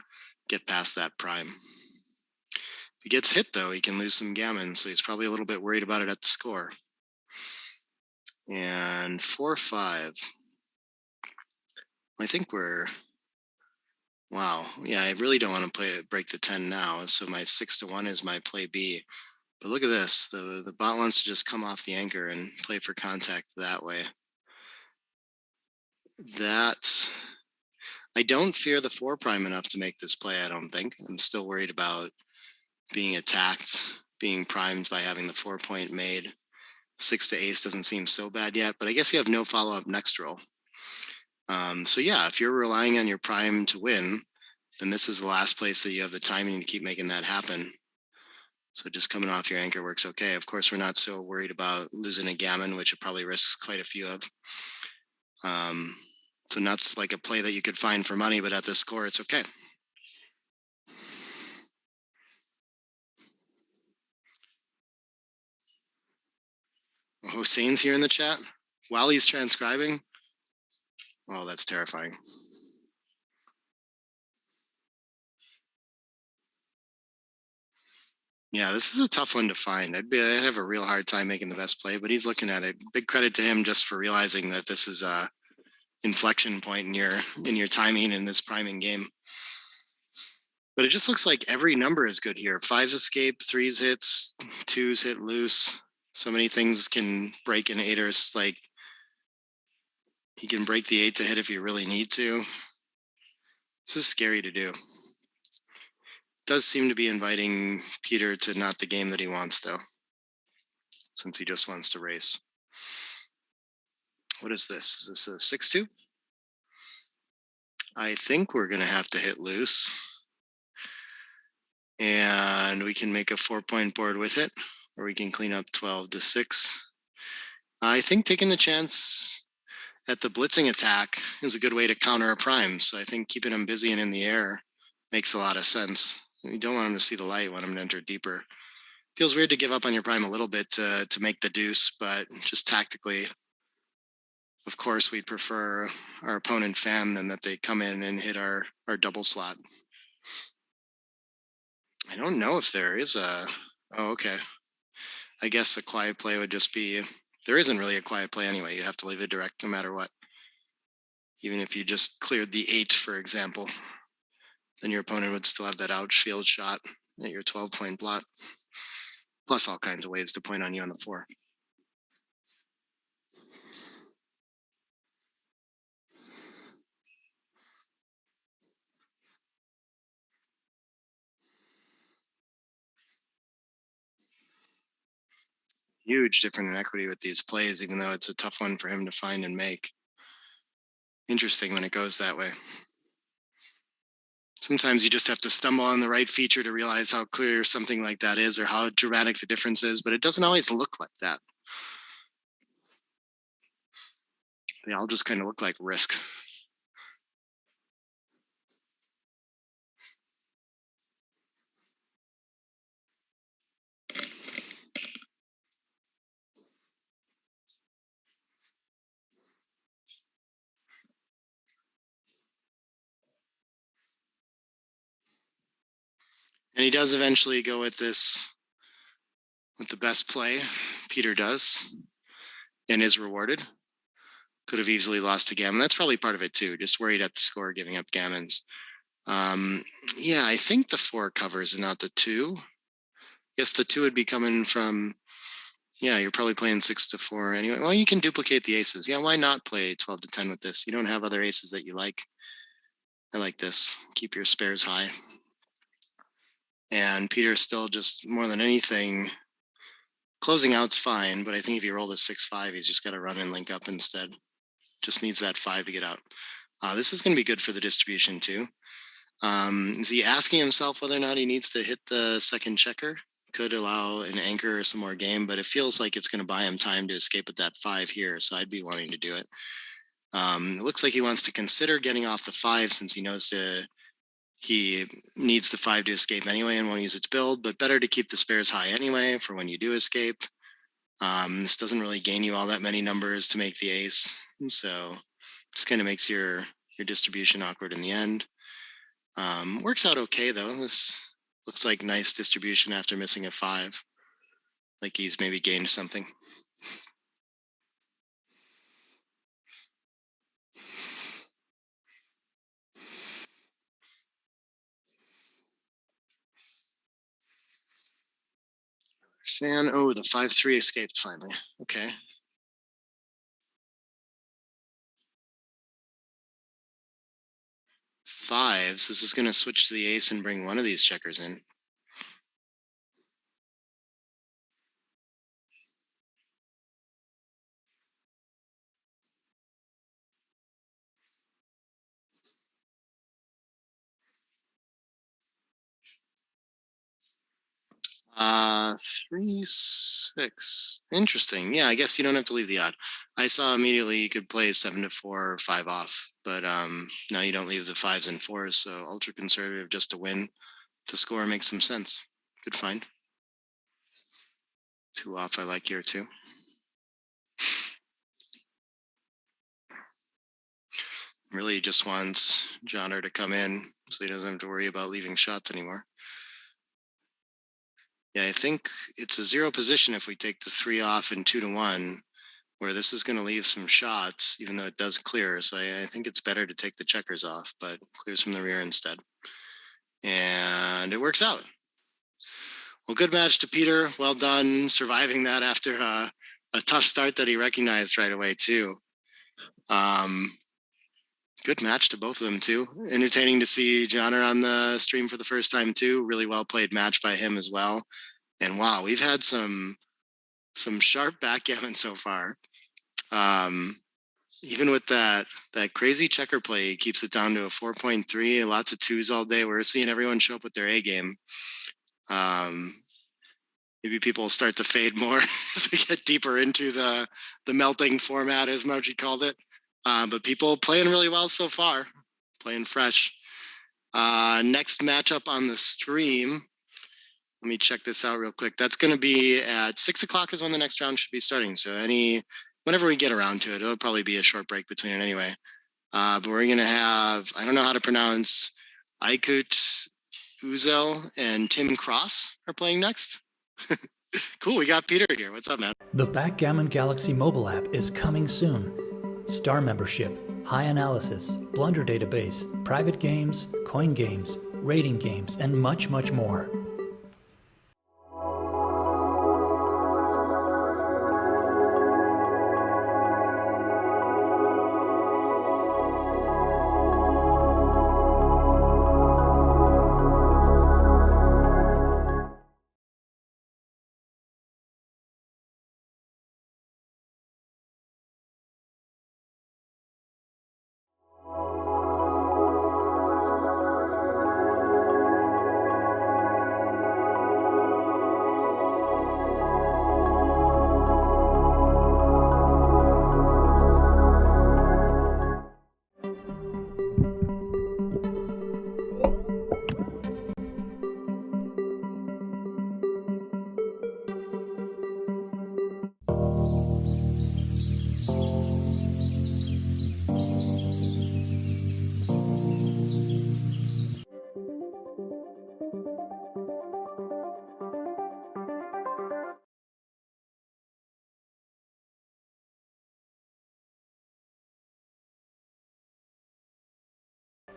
get past that prime. If he gets hit, though, he can lose some gammon, so he's probably a little bit worried about it at the score. And 4-5. I think we're... Wow. Yeah, I really don't want to break the 10 now, so my 6-1 is my play B. But look at this. The bot wants to just come off the anchor and play for contact that way. I don't fear the 4 prime enough to make this play, I don't think. I'm still worried about being attacked, being primed by having the 4 point made. 6 to ace doesn't seem so bad yet, but I guess you have no follow-up next roll. So yeah, if you're relying on your prime to win, then this is the last place that you have the timing to keep making that happen. So just coming off your anchor works okay. Of course, we're not so worried about losing a gammon, which it probably risks quite a few of. So not like a play that you could find for money, but at this score, it's okay. Hussein's here in the chat while he's transcribing. Oh, that's terrifying. Yeah, this is a tough one to find. I'd have a real hard time making the best play, but he's looking at it. Big credit to him just for realizing that this is a inflection point in your timing in this priming game. But it just looks like every number is good here. 5s escape, 3s hits, 2s hit loose. So many things can break an 8er. Like he can break the 8 to hit if you really need to. This is scary to do. Does seem to be inviting Peter to not the game that he wants, though, since he just wants to race. What is this? Is this a 6-2? I think we're going to have to hit loose. And we can make a 4-point board with it, or we can clean up 12 to 6. I think taking the chance at the blitzing attack is a good way to counter a prime. So I think keeping him busy and in the air makes a lot of sense. You don't want him to see the light, you want him to enter deeper. Feels weird to give up on your prime a little bit to make the deuce, but just tactically, of course, we'd prefer our opponent fan than that they come in and hit our double slot. I don't know if there is a... Oh, okay. I guess a quiet play would just be... There isn't really a quiet play anyway. You have to leave it direct no matter what. Even if you just cleared the 8, for example, then your opponent would still have that outfield shot at your 12-point blot, plus all kinds of ways to point on you on the 4. Huge difference in equity with these plays, even though it's a tough one for him to find and make. Interesting when it goes that way. Sometimes you just have to stumble on the right feature to realize how clear something like that is or how dramatic the difference is, but it doesn't always look like that. They all just kind of look like risk. And he does eventually go with this, with the best play. Peter does, and is rewarded. Could have easily lost to Gammon. That's probably part of it too. Just worried at the score, giving up Gammons. Yeah, I think the 4 covers and not the 2. Yes, the 2 would be coming from, yeah, you're probably playing 6 to 4 anyway. Well, you can duplicate the aces. Yeah, why not play 12 to 10 with this? You don't have other aces that you like. I like this. Keep your spares high. And Peter's still just more than anything, closing out's fine, but I think if you roll the 6-5, he's just got to run and link up instead. Just needs that 5 to get out. This is going to be good for the distribution too. Is he asking himself whether or not he needs to hit the second checker? Could allow an anchor or some more game, but it feels like it's going to buy him time to escape at that 5 here, so I'd be wanting to do it. It looks like he wants to consider getting off the 5 since he knows he needs the 5 to escape anyway and won't use it to build, but better to keep the spares high anyway for when you do escape. This doesn't really gain you all that many numbers to make the ace, so this kind of makes your distribution awkward in the end. Works out okay though. This looks like nice distribution after missing a 5. Like he's maybe gained something. Oh, the 5-3 escaped finally. Okay. Fives. This is going to switch to the ace and bring one of these checkers in. Uh, 3-6. Interesting. Yeah, I guess you don't have to leave the odd. I saw immediately you could play 7 to 4 or 5 off, but now you don't leave the 5s and 4s. So ultra conservative just to win. To score makes some sense. Good find. 2 off. I like here too. Really just wants Johnner to come in so he doesn't have to worry about leaving shots anymore. Yeah, I think it's a 0 position if we take the 3 off and 2 to 1, where this is going to leave some shots, even though it does clear. So I think it's better to take the checkers off, but clears from the rear instead. And it works out. Well, good match to Peter. Well done surviving that after a tough start that he recognized right away too. Good match to both of them too. Entertaining to see Johnner on the stream for the first time too. Really well played match by him as well. And wow, we've had some sharp backgammon so far. Even with that crazy checker play, he keeps it down to a 4.3. Lots of 2s all day. We're seeing everyone show up with their A game. Maybe people will start to fade more as we get deeper into the melting format, as Moji called it. But people playing really well so far, playing fresh. Next matchup on the stream. Let me check this out real quick. That's going to be at 6 o'clock is when the next round should be starting. So whenever we get around to it, it'll probably be a short break between it anyway. But we're going to have, I don't know how to pronounce, Aykut, Uzel, and Tim Cross are playing next. Cool, we got Peter here. What's up, man? The Backgammon Galaxy mobile app is coming soon. Star membership, high analysis, blunder database, private games, coin games, rating games, and much, much more.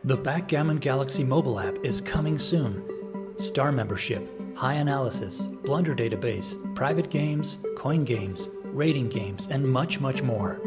The Backgammon Galaxy mobile app is coming soon. Star membership, high analysis, blunder database, private games, coin games, rating games, and much, much more.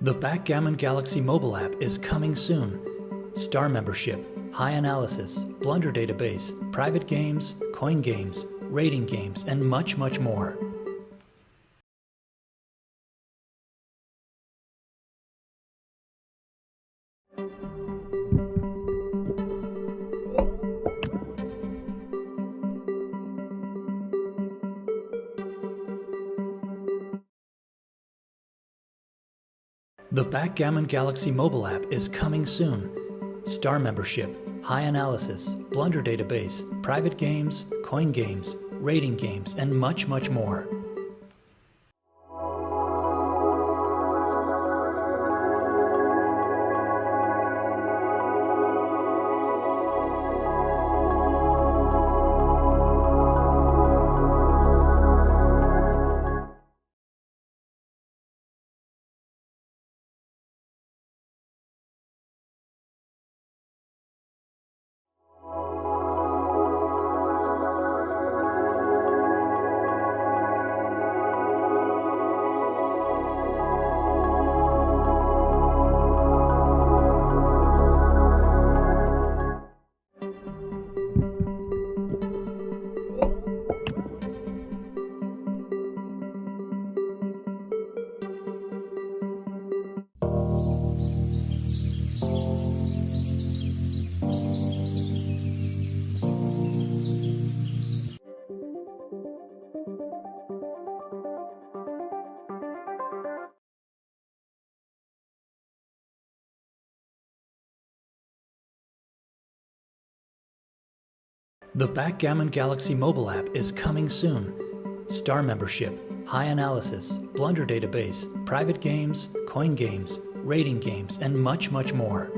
The Backgammon Galaxy mobile app is coming soon. Star membership, high analysis, blunder database, private games, coin games, rating games, and much, much more. The Backgammon Galaxy mobile app is coming soon. Star membership, high analysis, blunder database, private games, coin games, rating games, and much, much more. The Backgammon Galaxy mobile app is coming soon. Star membership, high analysis, blunder database, private games, coin games, rating games, and much, much more.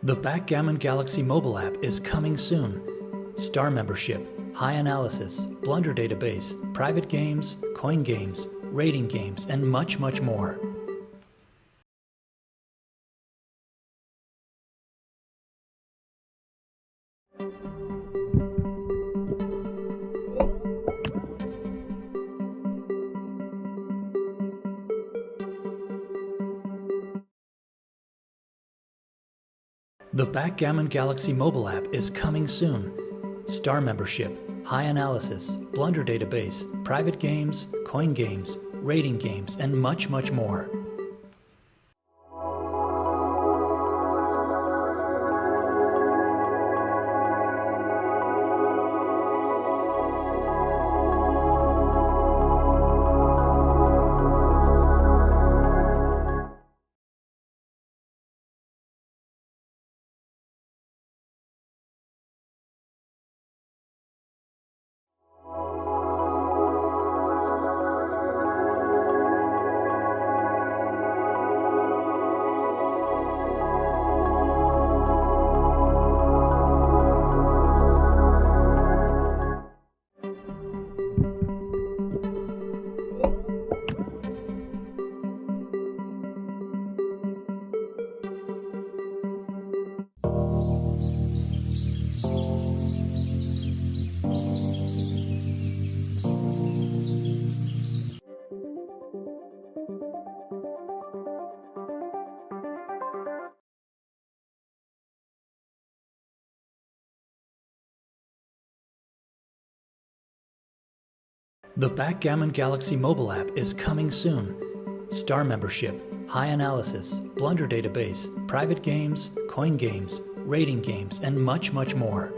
The Backgammon Galaxy mobile app is coming soon. Star membership, high analysis, blunder database, private games, coin games, rating games, and much, much more. The Backgammon Galaxy mobile app is coming soon. Star membership, high analysis, blunder database, private games, coin games, rating games, and much, much more. The Backgammon Galaxy mobile app is coming soon. Star membership, high analysis, blunder database, private games, coin games, rating games, and much, much more.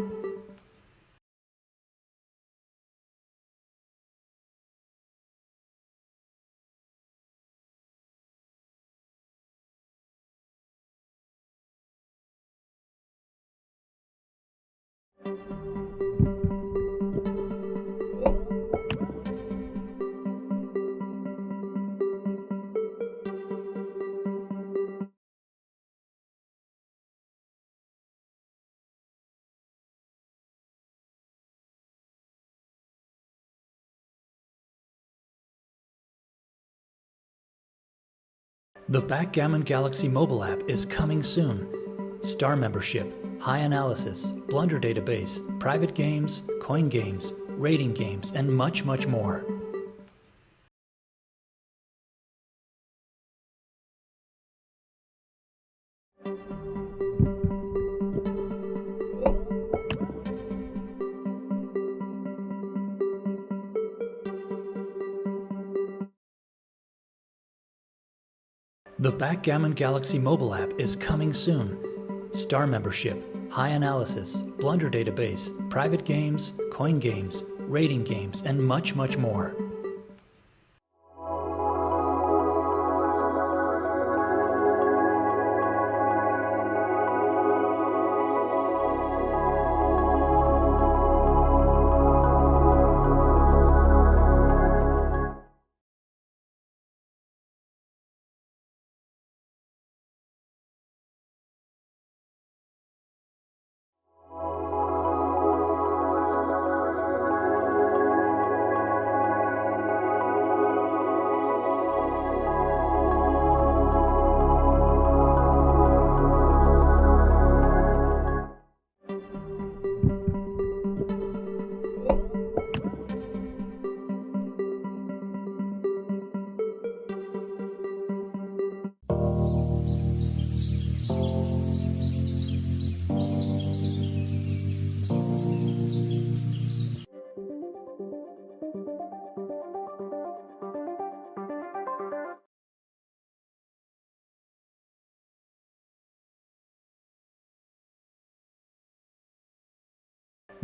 The Backgammon Galaxy mobile app is coming soon. Star membership, high analysis, blunder database, private games, coin games, rating games, and much, much more. The Backgammon Galaxy mobile app is coming soon. Star membership, high analysis, blunder database, private games, coin games, rating games, and much, much more.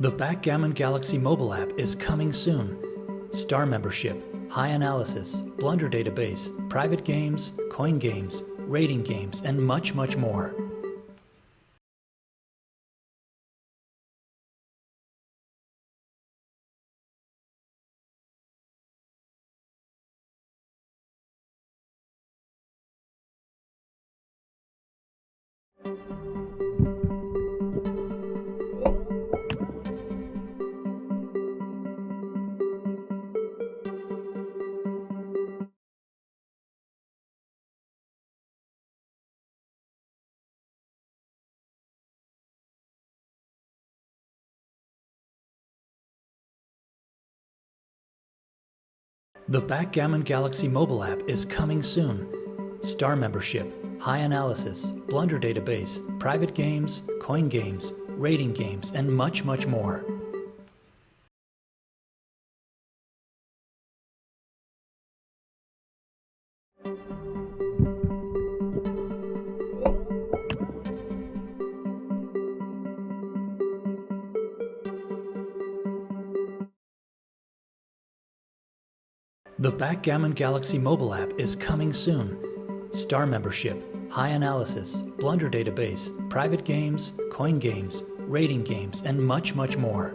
The Backgammon Galaxy mobile app is coming soon. Star membership, high analysis, blunder database, private games, coin games, rating games, and much, much more. The Backgammon Galaxy mobile app is coming soon. Star membership, high analysis, blunder database, private games, coin games, rating games, and much, much more. The Backgammon Galaxy mobile app is coming soon. Star membership, high analysis, blunder database, private games, coin games, rating games, and much, much more.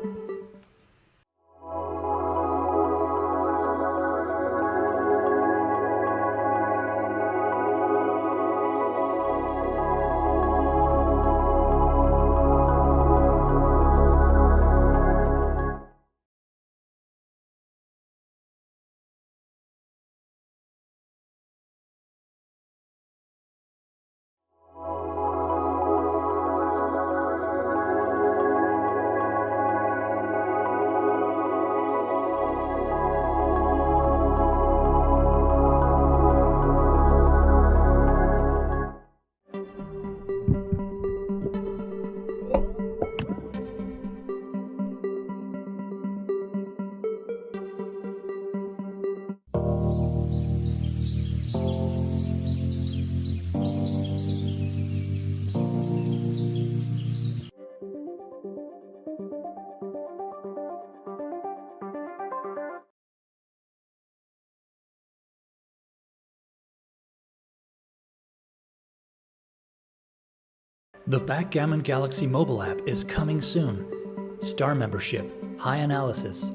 The Backgammon Galaxy mobile app is coming soon. Star membership, high analysis,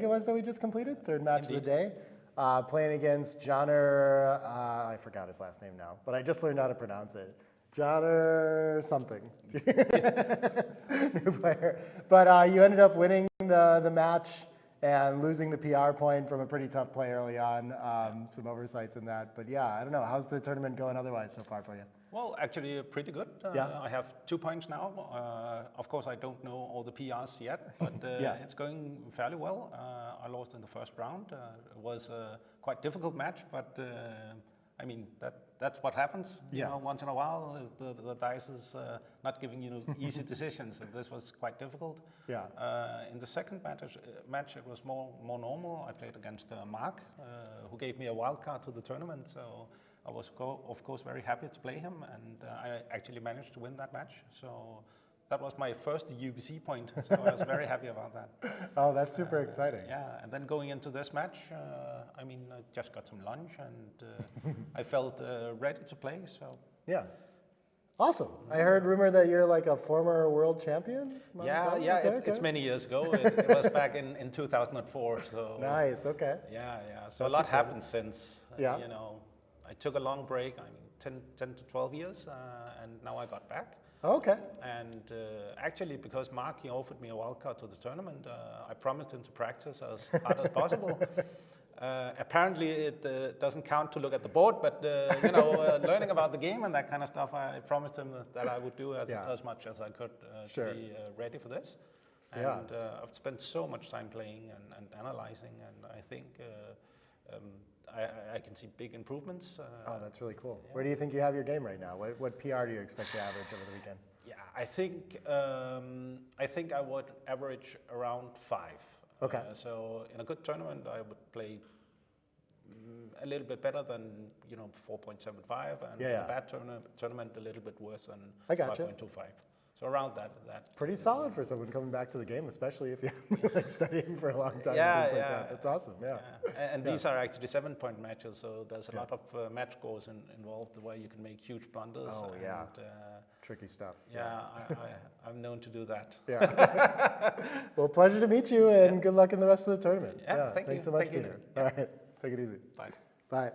it was that we just completed, third match Indeed. of the day. Playing against Johnner, I forgot his last name now, but I just learned how to pronounce it. Johnner something. New player. But you ended up winning the match and losing the PR point from a pretty tough play early on. Some oversights in that. But yeah, I don't know. How's the tournament going otherwise so far for you? Well, actually pretty good. I have 2 points now. Of course, I don't know all the PRs yet, but it's going fairly well. I lost in the first round. It was a quite difficult match, but I mean, that's what happens. You know, once in a while, the dice is not giving you easy decisions, and this was quite difficult. Yeah. In the second match, it was more normal. I played against Mark, who gave me a wild card to the tournament, so I was, of course, very happy to play him, and I actually managed to win that match. So that was my first UBC point, so I was very happy about that. Oh, that's super exciting. Yeah, and then going into this match, I mean, I just got some lunch, and I felt ready to play, so. Yeah. Awesome. I heard rumor that you're like a former world champion? It's many years ago. It was back in 2004, so. Nice, okay. Yeah. So a lot happened since, you know. I took a long break, I mean, 10 to 12 years, and now I got back. Okay. And actually, because Mark, he offered me a wildcard to the tournament, I promised him to practice as hard as possible. Apparently, it doesn't count to look at the board, but you know, learning about the game and that kind of stuff, I promised him that I would do as much as I could to be ready for this. And I've spent so much time playing and analyzing, and I think I can see big improvements. Oh, that's really cool. Where do you think you have your game right now? What PR do you expect to average over the weekend? Yeah, I think I would average around 5. Okay. So in a good tournament, I would play a little bit better than 4.75, and in a bad tournament a little bit worse than 5.25. So around that. Pretty solid for someone coming back to the game, especially if you've been like studying for a long time. Yeah, and things like that. That's awesome. Yeah. And these are actually 7-point matches, so there's a lot of match scores involved where you can make huge blunders. Oh yeah. Tricky stuff. Yeah, I'm known to do that. Yeah. Well, pleasure to meet you, and good luck in the rest of the tournament. Yeah, thanks so much, Peter. All right, take it easy. Bye. Bye.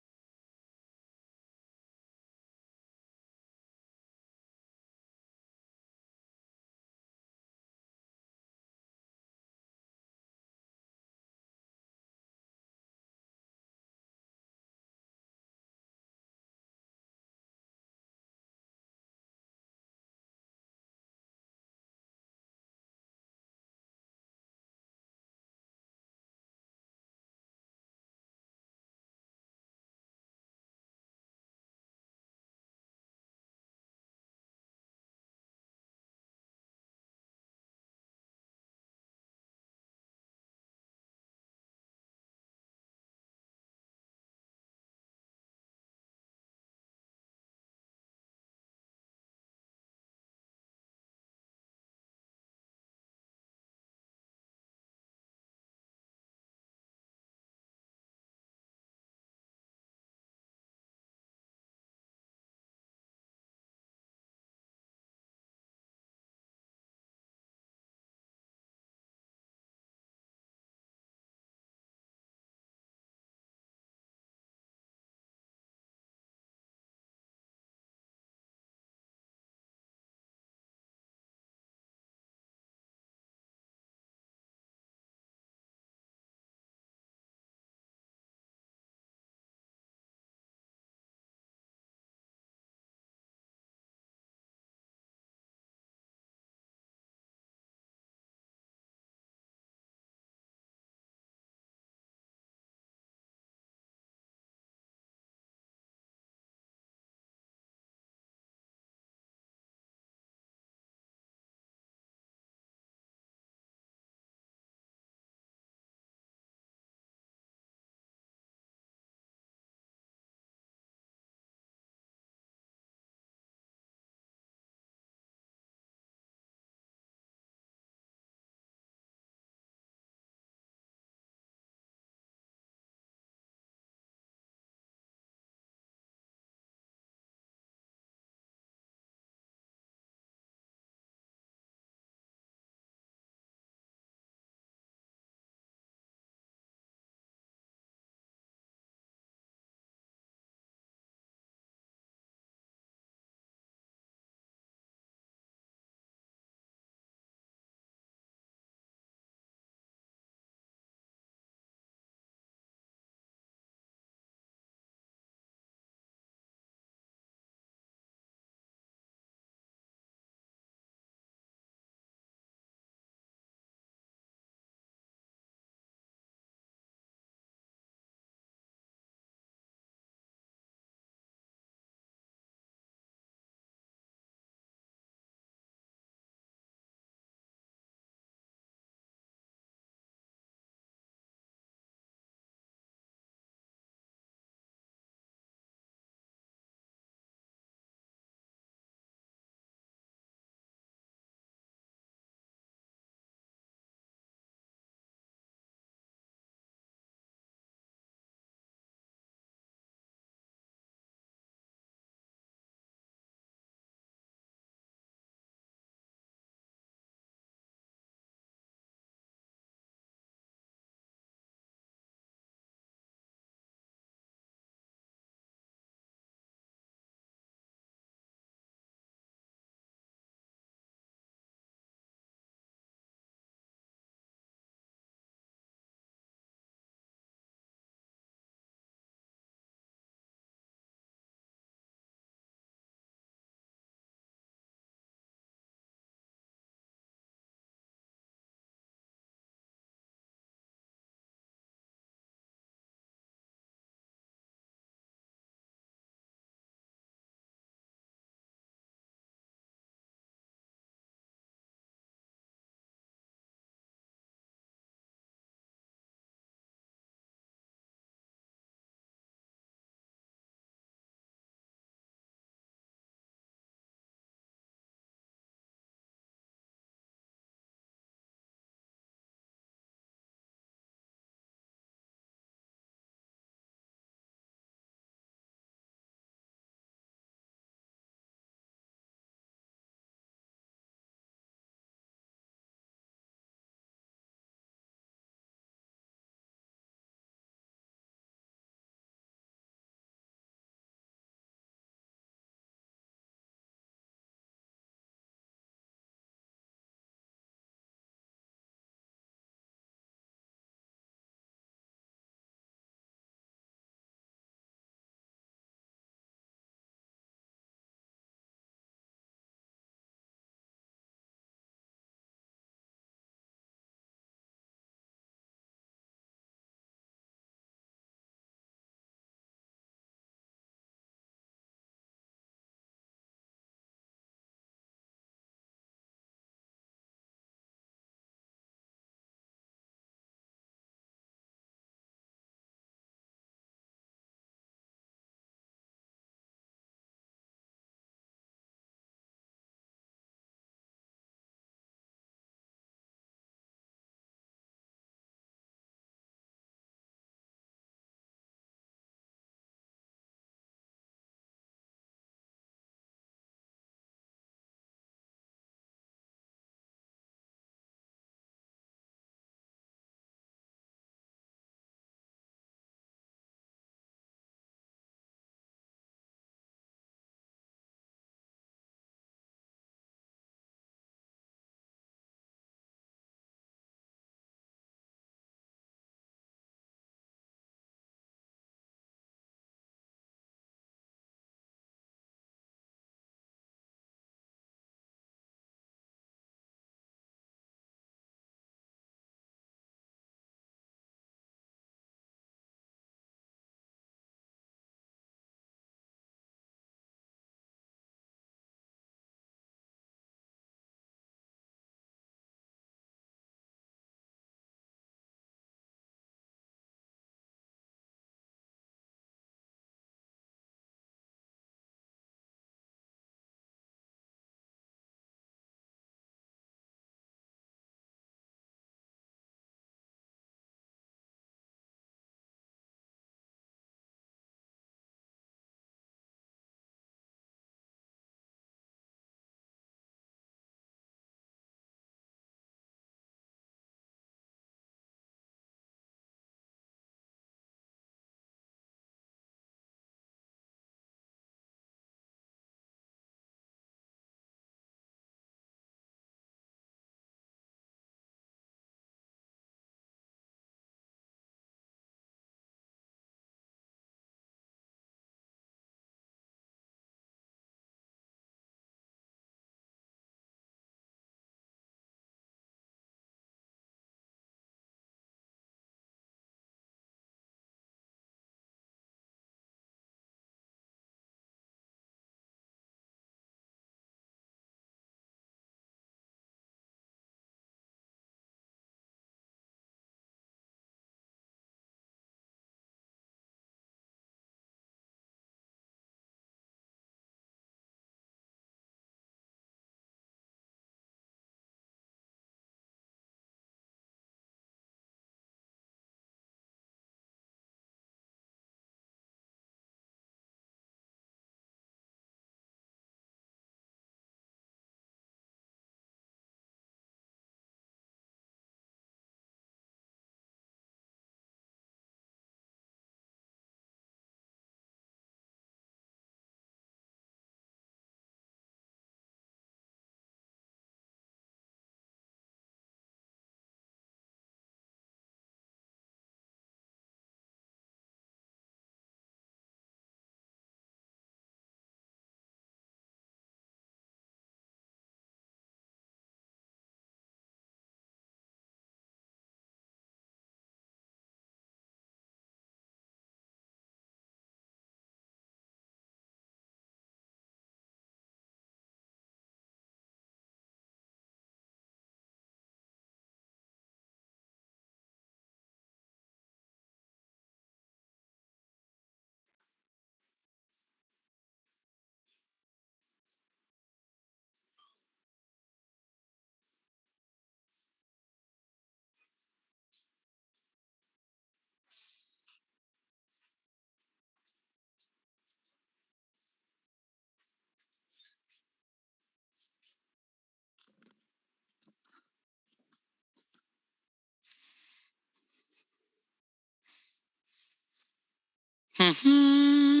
Mm-hmm.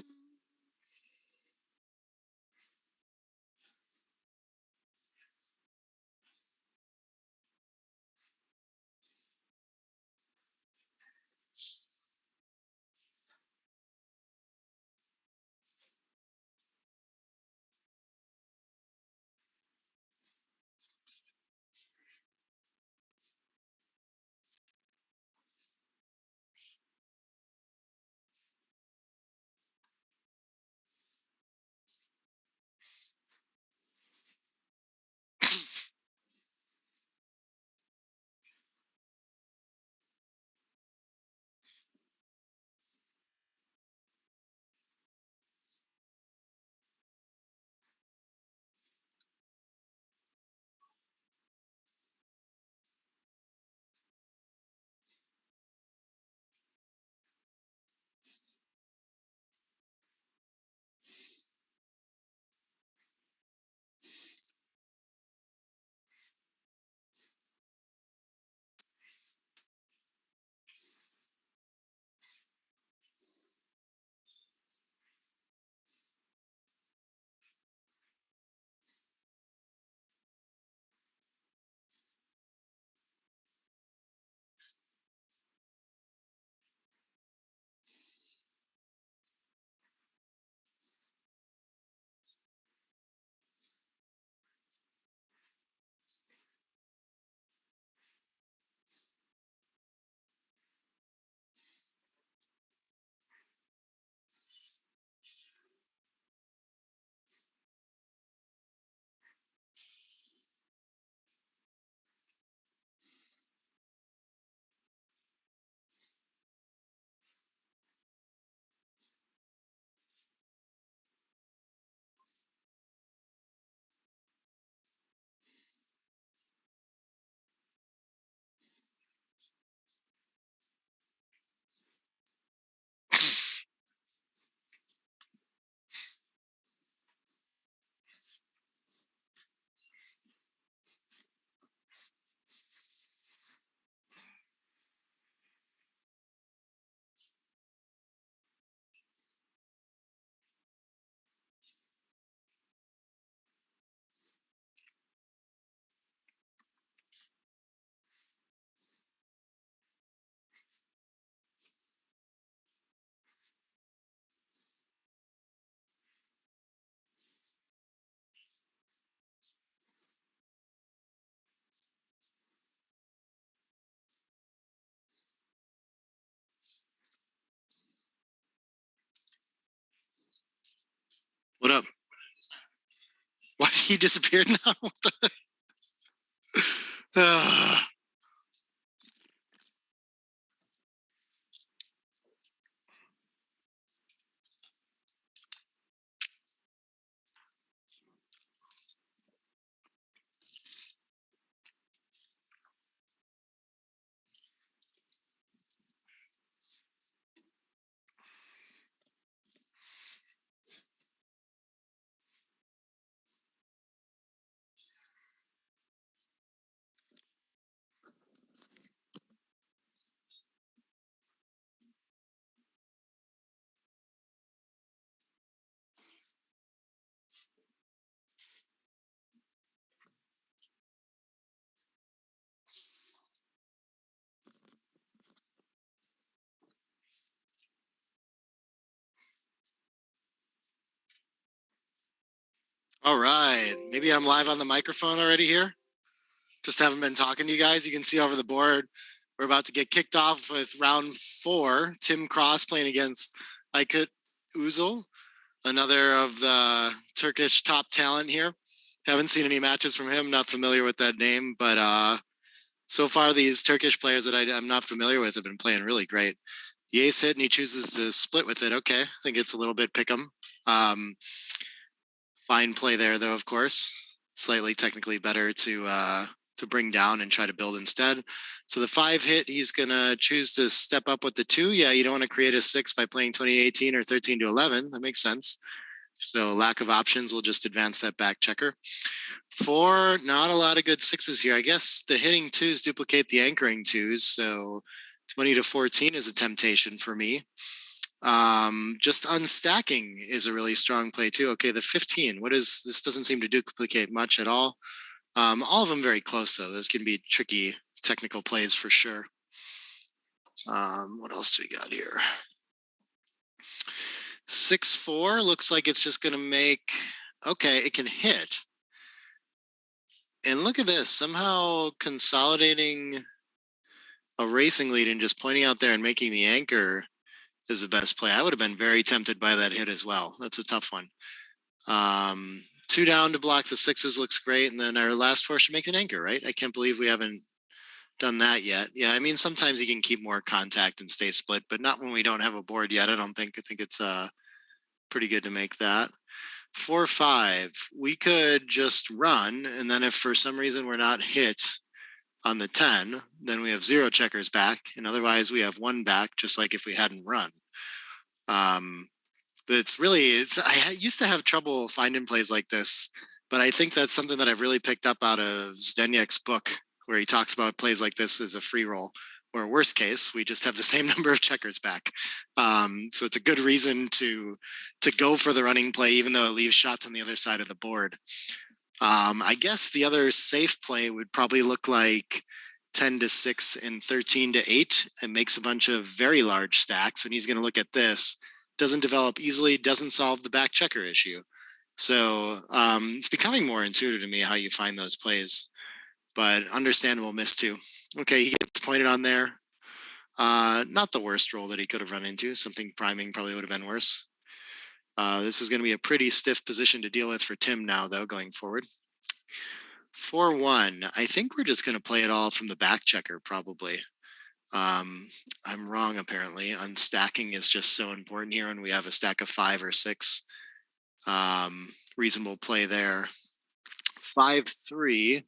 What up? Why he disappeared now? What the? All right. Maybe I'm live on the microphone already here. Just haven't been talking to you guys. You can see over the board, we're about to get kicked off with round 4. Tim Cross playing against Aykut Uzel, another of the Turkish top talent here. Haven't seen any matches from him. Not familiar with that name, but so far these Turkish players that I'm not familiar with have been playing really great. The ace hit and he chooses to split with it. Okay, I think it's a little bit pick'em. Fine play there, though, of course. Slightly technically better to bring down and try to build instead. So the 5 hit, he's going to choose to step up with the 2. Yeah, you don't want to create a 6 by playing 2018 or 13 to 11. That makes sense. So lack of options will just advance that back checker. 4, not a lot of good 6s here. I guess the hitting 2s duplicate the anchoring 2s. So 20 to 14 is a temptation for me. Just unstacking is a really strong play too. Okay, the 15. What is this? Doesn't seem to duplicate much at all. All of them very close though. Those can be tricky technical plays for sure. What else do we got here? 6-4 looks like it's just going to make. Okay, it can hit. And look at this, somehow consolidating a racing lead and just pointing out there and making the anchor is the best play. I would have been very tempted by that hit as well. That's a tough one. 2 down to block the 6s looks great. And then our last 4 should make an anchor, right? I can't believe we haven't done that yet. Yeah, I mean, sometimes you can keep more contact and stay split, but not when we don't have a board yet, I don't think. I think it's pretty good to make that. 4-5, we could just run, and then if for some reason we're not hit on the 10, then we have 0 checkers back, and otherwise we have 1 back, just like if we hadn't run. I used to have trouble finding plays like this, but I think that's something that I've really picked up out of Zdenek's book, where he talks about plays like this as a free roll, or worst case, we just have the same number of checkers back. So it's a good reason to go for the running play, even though it leaves shots on the other side of the board. I guess the other safe play would probably look like 10-6 and 13-8. It makes a bunch of very large stacks, and he's going to look at this. Doesn't develop easily, doesn't solve the back checker issue. So it's becoming more intuitive to me how you find those plays, but understandable miss too. Okay, he gets pointed on there. Not the worst roll that he could have run into. Something priming probably would have been worse. This is going to be a pretty stiff position to deal with for Tim now, though, going forward. 4-1. I think we're just going to play it all from the back checker, probably. I'm wrong, apparently. Unstacking is just so important here when we have a stack of 5 or 6. Reasonable play there. 5-3.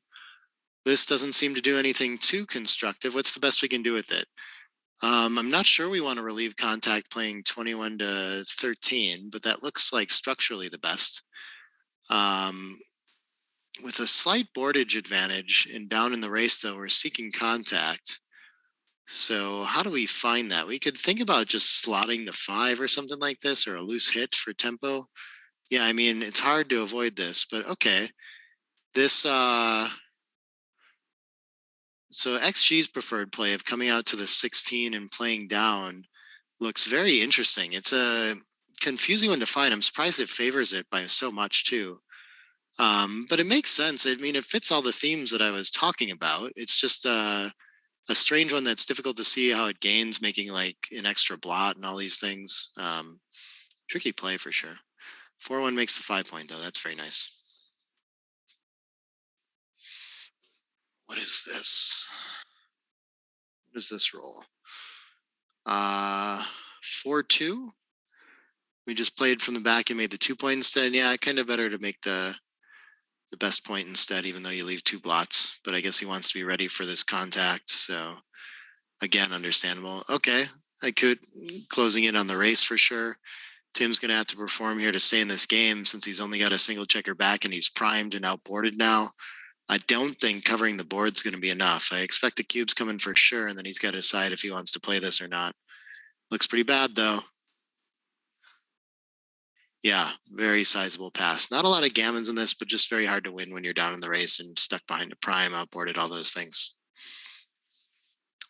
This doesn't seem to do anything too constructive. What's the best we can do with it? I'm not sure we want to relieve contact playing 21-13, but that looks like structurally the best. With a slight boardage advantage and down in the race, though, we're seeking contact. So how do we find that? We could think about just slotting the 5 or something like this, or a loose hit for tempo. Yeah, I mean, it's hard to avoid this, but okay. This... So XG's preferred play of coming out to the 16 and playing down looks very interesting. It's a confusing one to find. I'm surprised it favors it by so much too. But it makes sense. I mean, it fits all the themes that I was talking about. It's just a strange one that's difficult to see how it gains, making like an extra blot and all these things. Tricky play for sure. 4-1 makes the 5 point though. That's very nice. What is this? What is this roll? 4-2. We just played from the back and made the 2 point instead. Yeah, kind of better to make the best point instead, even though you leave 2 blots. But I guess he wants to be ready for this contact. So again, understandable. Okay, I could closing in on the race for sure. Tim's going to have to perform here to stay in this game since he's only got a single checker back and he's primed and outboarded now. I don't think covering the board's going to be enough. I expect the cube's coming for sure, and then he's got to decide if he wants to play this or not. Looks pretty bad, though. Yeah, very sizable pass. Not a lot of gammons in this, but just very hard to win when you're down in the race and stuck behind a prime, outboarded, all those things.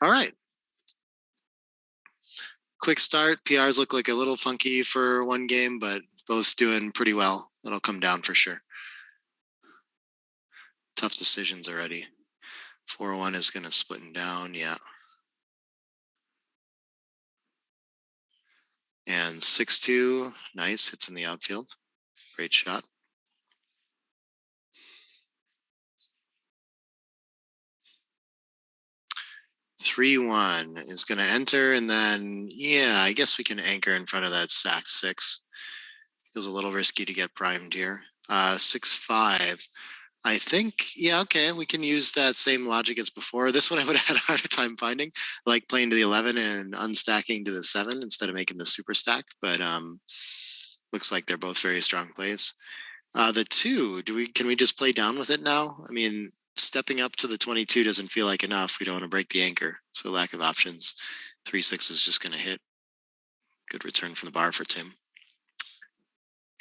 All right. Quick start. PRs look like a little funky for one game, but both doing pretty well. It'll come down for sure. Tough decisions already. 4-1 is going to split him down. Yeah. And 6-2. Nice. Hits in the outfield. Great shot. (3-1) is going to enter, and then yeah, I guess we can anchor in front of that sack 6. Feels a little risky to get primed here. 6-5. I think, yeah, okay, we can use that same logic as before. This one I would have had a harder time finding, like playing to the 11 and unstacking to the 7 instead of making the super stack, but looks like they're both very strong plays. The 2, can we just play down with it now? I mean, stepping up to the 22 doesn't feel like enough. We don't want to break the anchor, so lack of options. 3-6 is just going to hit. Good return from the bar for Tim.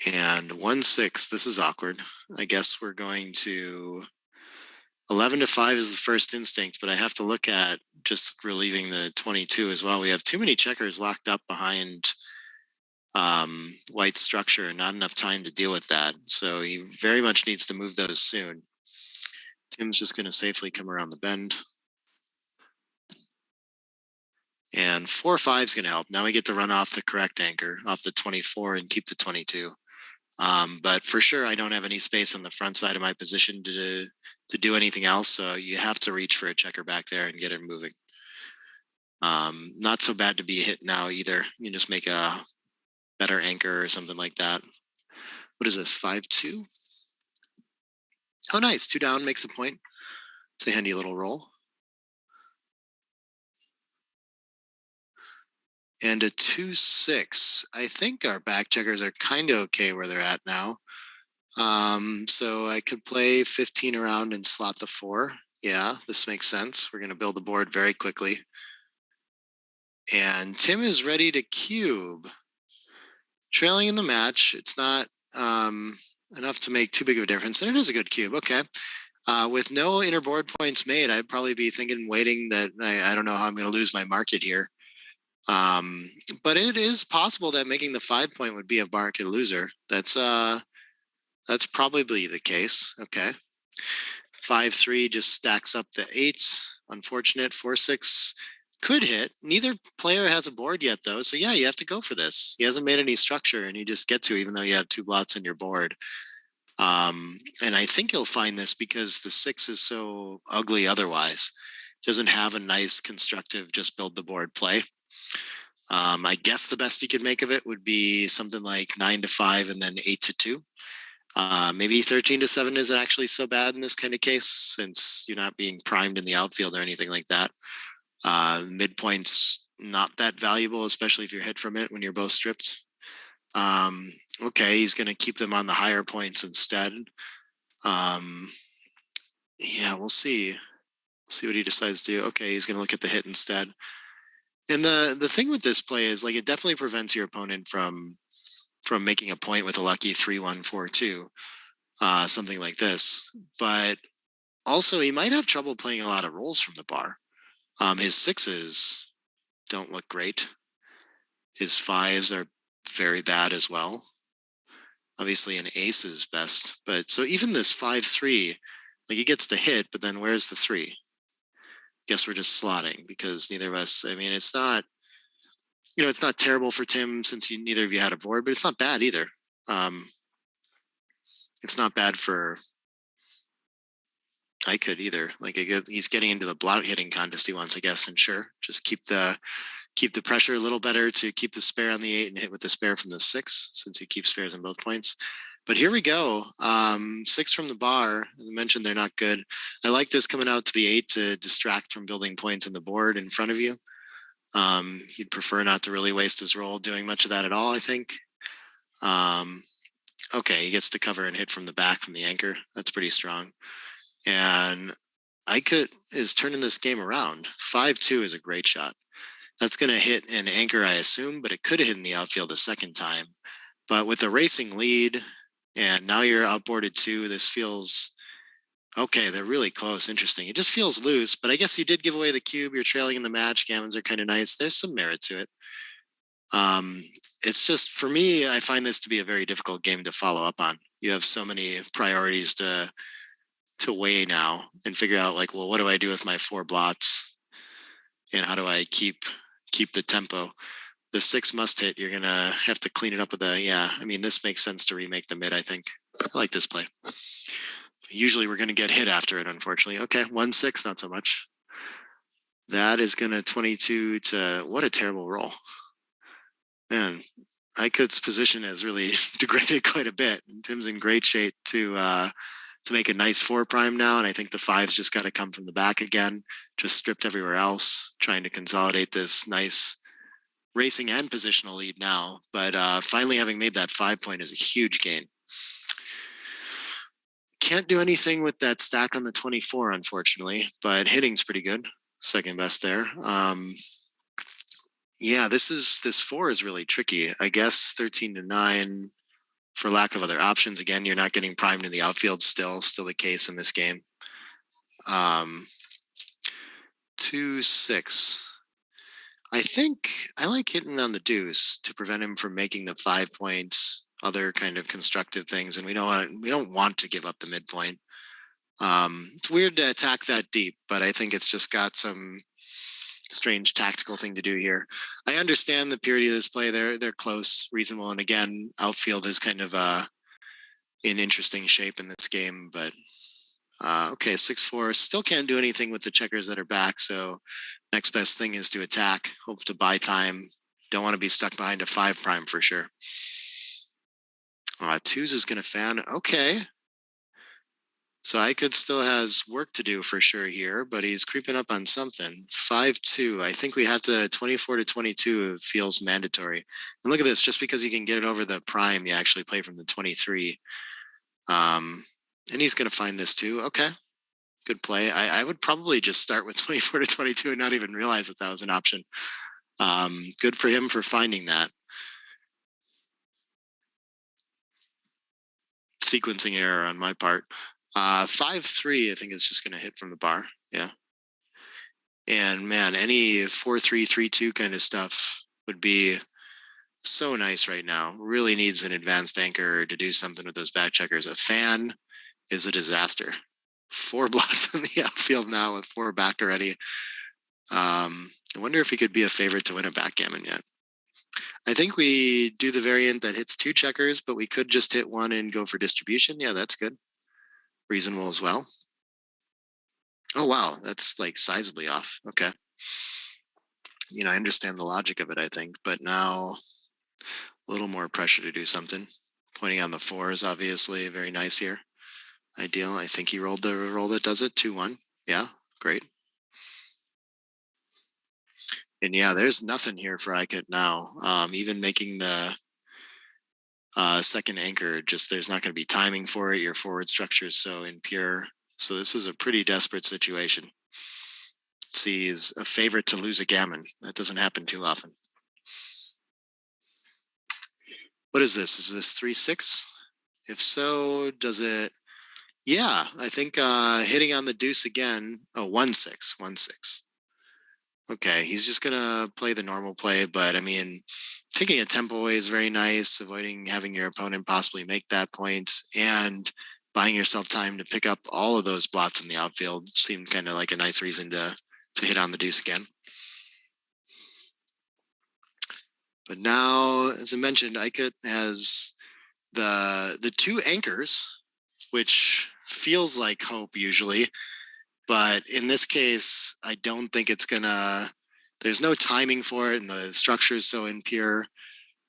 And 1-6, this is awkward. I guess we're going to 11-5 is the first instinct, but I have to look at just relieving the 22 as well. We have too many checkers locked up behind White's structure, not enough time to deal with that. So he very much needs to move those soon. Tim's just going to safely come around the bend. And 4-5 is going to help. Now we get to run off the correct anchor, off the 24 and keep the 22. But for sure, I don't have any space on the front side of my position to do anything else. So you have to reach for a checker back there and get it moving. Not so bad to be hit now either. You just make a better anchor or something like that. What is this, 5-2? Oh, nice. 2 down makes a point. It's a handy little roll. And a 2-6. I think our back checkers are kind of okay where they're at now. So I could play 15 around and slot the 4. Yeah, this makes sense. We're going to build the board very quickly. And Tim is ready to cube. Trailing in the match. It's not enough to make too big of a difference. And it is a good cube. Okay. With no inner board points made, I'd probably be thinking waiting that I don't know how I'm going to lose my market here. But it is possible that making the 5 point would be a market loser. That's probably the case. Okay. 5-3 just stacks up the 8s. Unfortunate. 4-6 could hit. Neither player has a board yet though. So yeah, you have to go for this. He hasn't made any structure and you just get to, even though you have 2 blots in your board. And I think you'll find this because the 6 is so ugly otherwise. Doesn't have a nice constructive, just build the board play. I guess the best you could make of it would be something like 9-5 and then 8-2. Maybe 13-7 isn't actually so bad in this kind of case, since you're not being primed in the outfield or anything like that. Midpoint's not that valuable, especially if you're hit from it when you're both stripped. Okay, he's going to keep them on the higher points instead. Yeah, we'll see. We'll see what he decides to do. Okay, he's going to look at the hit instead. And the thing with this play is, like, it definitely prevents your opponent from making a point with a lucky 3-1-4-2, something like this. But also, he might have trouble playing a lot of rolls from the bar. His 6s don't look great. His 5s are very bad as well. Obviously, an ace is best. But so even this 5-3, like, he gets the hit, but then where's the 3? Guess we're just slotting because neither of us, I mean, it's not, it's not terrible for Tim since neither of you had a board, but it's not bad either. It's not bad for Aykut either. Like, he's getting into the blout hitting contest he wants, I guess, and sure, just keep the pressure a little better to keep the spare on the 8 and hit with the spare from the 6, since you keep spares on both points. But here we go. 6 from the bar. As I mentioned, they're not good. I like this coming out to the 8 to distract from building points on the board in front of you. He'd prefer not to really waste his roll doing much of that at all, I think. Okay, he gets to cover and hit from the back from the anchor. That's pretty strong. And Aykut is turning this game around. 5-2 is a great shot. That's going to hit an anchor, I assume, but it could have hit in the outfield a second time. But with a racing lead, and now you're outboarded 2, this feels okay. They're really close. Interesting. It just feels loose, but I guess you did give away the cube. You're trailing in the match. Gammons are kind of nice. There's some merit to it. It's just, for me, I find this to be a very difficult game to follow up on. You have so many priorities to weigh now and figure out, like, well, what do I do with my 4 blots? And how do I keep the tempo? The 6 must hit. You're going to have to clean it up with this makes sense to remake the mid, I think. I like this play. Usually we're going to get hit after it, unfortunately. Okay, 1-6, not so much. That is going to 22 to, what a terrible roll. Man, Aykut's position has really degraded quite a bit. Tim's in great shape to make a nice 4 prime now, and I think the 5's just got to come from the back again, just stripped everywhere else, trying to consolidate this nice racing and positional lead now. But finally having made that 5 point is a huge gain. Can't do anything with that stack on the 24, unfortunately, but hitting's pretty good. Second best there. Yeah, this 4 is really tricky. I guess 13-9 for lack of other options. Again, you're not getting primed in the outfield still the case in this game. 2-6. I think I like hitting on the deuce to prevent him from making the 5 points, other kind of constructive things, and we don't want to give up the midpoint. It's weird to attack that deep, but I think it's just got some strange tactical thing to do here. I understand the purity of this play. They're close, reasonable, and again, outfield is kind of in interesting shape in this game. But okay, 6-4. Still can't do anything with the checkers that are back. So next best thing is to attack. Hope to buy time. Don't want to be stuck behind a 5 prime for sure. 2s is going to fan. Okay. So Aykut still has work to do for sure here, but he's creeping up on something. 5-2. I think we have to 24-22 feels mandatory. And look at this, just because you can get it over the prime, you actually play from the 23. And he's going to find this too. Okay. Good play. I would probably just start with 24-22 and not even realize that was an option. Good for him for finding that. Sequencing error on my part. 5-3, I think is just going to hit from the bar. Yeah. And man, any 4-3, 3-2 kind of stuff would be so nice right now. Really needs an advanced anchor to do something with those back checkers. A fan is a disaster. 4 blocks in the outfield now with 4 back already. I wonder if he could be a favorite to win a backgammon yet. I think we do the variant that hits 2 checkers, but we could just hit 1 and go for distribution. Yeah, that's good. Reasonable as well. Oh, wow. That's like sizably off. Okay. I understand the logic of it, I think, but now a little more pressure to do something. Pointing on the 4 is obviously very nice here. Ideal. I think he rolled the roll that does it. 2-1. Yeah, great. And yeah, there's nothing here for Aykut now. Even making the second anchor, just there's not going to be timing for it. Your forward structure is so impure. So this is a pretty desperate situation. See, is a favorite to lose a gammon. That doesn't happen too often. What is this? Is this 3-6? If so, does it? Yeah, I think hitting on the deuce again. Oh, 1-6, 1-6. Okay, he's just gonna play the normal play, but I mean, taking a tempo away is very nice, avoiding having your opponent possibly make that point, and buying yourself time to pick up all of those blots in the outfield seemed kind of like a nice reason to hit on the deuce again. But now, as I mentioned, Aykut has the 2 anchors, which feels like hope usually. But in this case, I don't think it's gonna, there's no timing for it, and the structure is so impure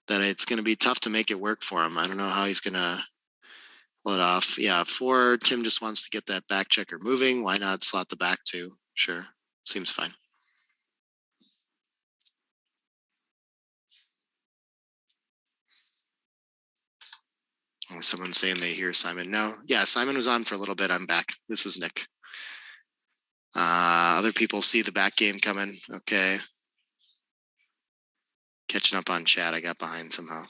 that it's gonna be tough to make it work for him. I don't know how he's gonna pull it off. Yeah, 4, Tim just wants to get that back checker moving. Why not slot the back 2? Sure, seems fine. Oh, someone's saying they hear Simon. No, yeah, Simon was on for a little bit. I'm back. This is Nick. Other people see the back game coming. Okay. Catching up on chat. I got behind somehow.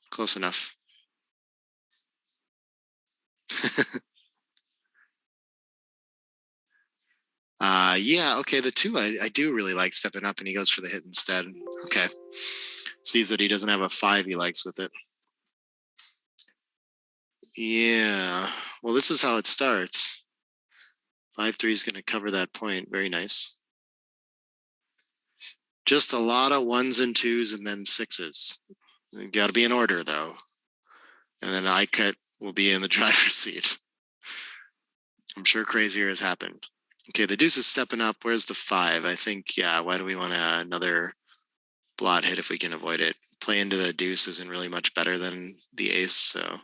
Close enough. Yeah, okay. The 2, I do really like stepping up, and he goes for the hit instead. Okay. Sees that he doesn't have a 5 he likes with it. Yeah. Well, this is how it starts. 5-3 is going to cover that point. Very nice. Just a lot of 1s and 2s and then 6s. Got to be in order, though. And then Aykut will be in the driver's seat. I'm sure crazier has happened. Okay, the deuce is stepping up. Where's the 5? I think, yeah, why do we want another blot hit if we can avoid it? Play into the deuce isn't really much better than the ace, so...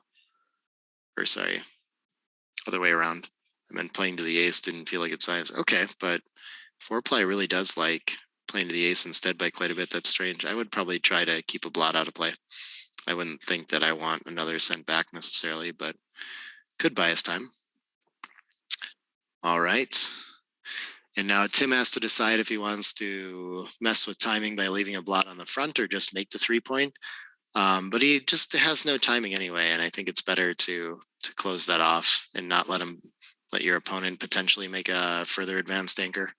Or sorry, other way around. I meant playing to the ace didn't feel like it's size. Okay, but 4-play really does like playing to the ace instead by quite a bit. That's strange. I would probably try to keep a blot out of play. I wouldn't think that I want another sent back necessarily, but could buy us time. All right. And now Tim has to decide if he wants to mess with timing by leaving a blot on the front or just make the 3-point. But he just has no timing anyway, and I think it's better to close that off and not let your opponent potentially make a further advanced anchor.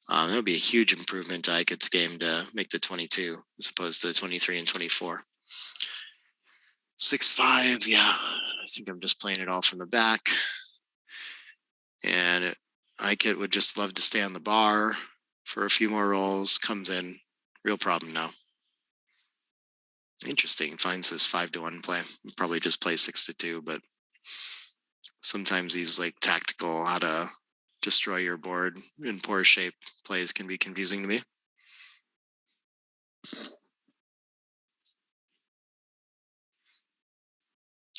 That would be a huge improvement to Aykut's game to make the 22 as opposed to 23 and 24. 6-5, yeah. I think I'm just playing it all from the back. And Aykut would just love to stay on the bar for a few more rolls. Comes in, real problem now. Interesting. Finds this 5-1 play. Probably just play 6-2, but sometimes these like tactical how to destroy your board in poor shape plays can be confusing to me.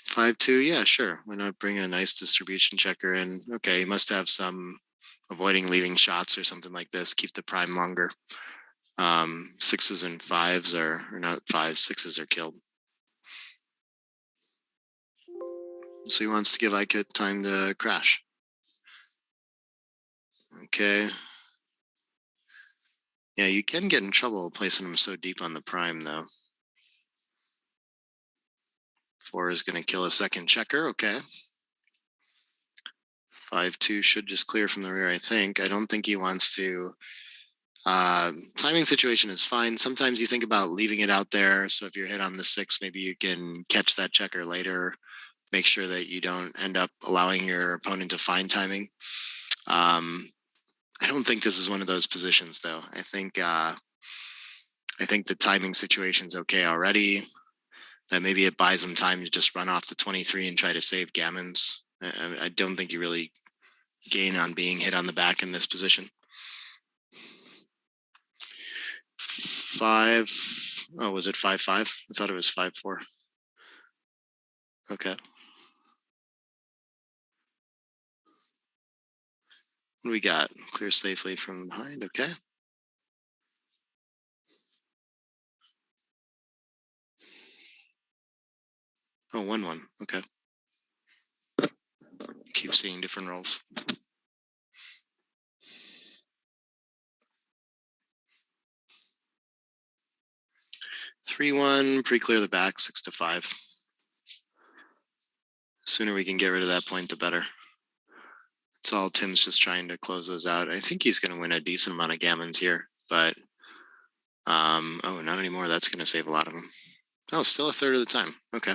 $5-2, yeah, sure. Why not bring a nice distribution checker in? Okay, you must have some avoiding leaving shots or something like this. Keep the prime longer. 6s and 5s are not 5s, 6s are killed. So he wants to give Aykut time to crash. Okay. Yeah, you can get in trouble placing him so deep on the prime, though. 4 is going to kill a second checker. Okay. 5-2 should just clear from the rear, I think. I don't think he wants to. Timing situation is fine. Sometimes you think about leaving it out there. So if you're hit on the 6, maybe you can catch that checker later. Make sure that you don't end up allowing your opponent to find timing. I don't think this is one of those positions, though. I think the timing situation's okay already. That maybe it buys him time to just run off the 23 and try to save gammons. I don't think you really gain on being hit on the back in this position. 5. Oh, was it 5-5? I thought it was 5-4. Okay. What do we got? Clear safely from behind. Okay. Oh, 1-1. Okay. Keep seeing different rolls. 3-1. Pre-clear the back. 6-5. Sooner we can get rid of that point, the better. That's all. Tim's just trying to close those out. I think he's going to win a decent amount of gammons here, but oh, not anymore. That's going to save a lot of them. Oh, still a third of the time. Okay.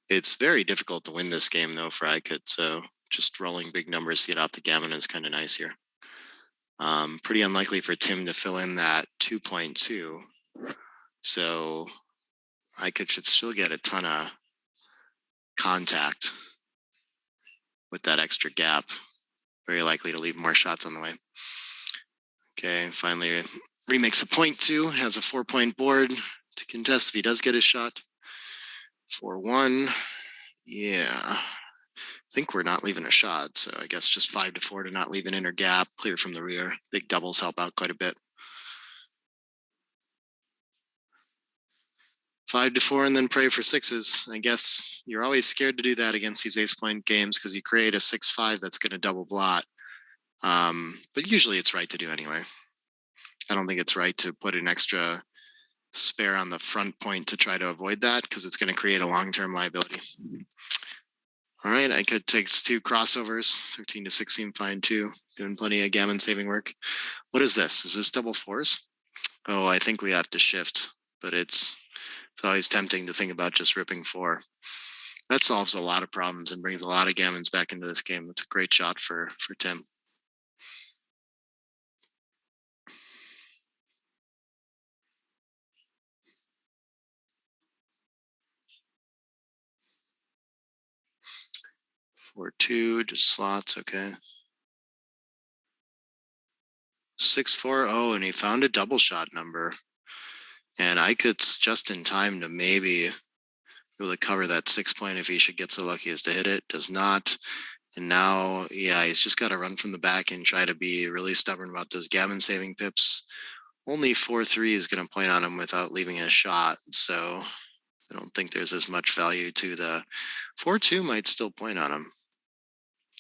It's very difficult to win this game, though, for Aykut, so just rolling big numbers to get out the gammon is kind of nice here. Pretty unlikely for Tim to fill in that 2.2, so Aykut should still get a ton of contact with that extra gap. Very likely to leave more shots on the way. Okay, finally remakes a 0.2, has a 4-point board to contest if he does get his shot. 4-1. Yeah. I think we're not leaving a shot, so I guess just 5-4 to not leave an inner gap, clear from the rear. Big doubles help out quite a bit. 5-4 and then pray for 6s. I guess you're always scared to do that against these ace-point games because you create a 6-5 that's going to double blot. But usually it's right to do anyway. I don't think it's right to put an extra spare on the front point to try to avoid that because it's going to create a long-term liability. All right, Aykut takes 2 crossovers, 13-16, fine 2, doing plenty of gammon saving work. What is this? Is this double 4s? Oh, I think we have to shift, but it's always tempting to think about just ripping 4. That solves a lot of problems and brings a lot of gammons back into this game. That's a great shot for Tim. 4-2, just slots, okay. 6-4, oh, and he found a double shot number. And Aykut's just in time to maybe be able to cover that 6-point if he should get so lucky as to hit it. Does not. And now, yeah, he's just got to run from the back and try to be really stubborn about those gammon saving pips. Only 4-3 is going to point on him without leaving a shot. So I don't think there's as much value to the 4-2 might still point on him.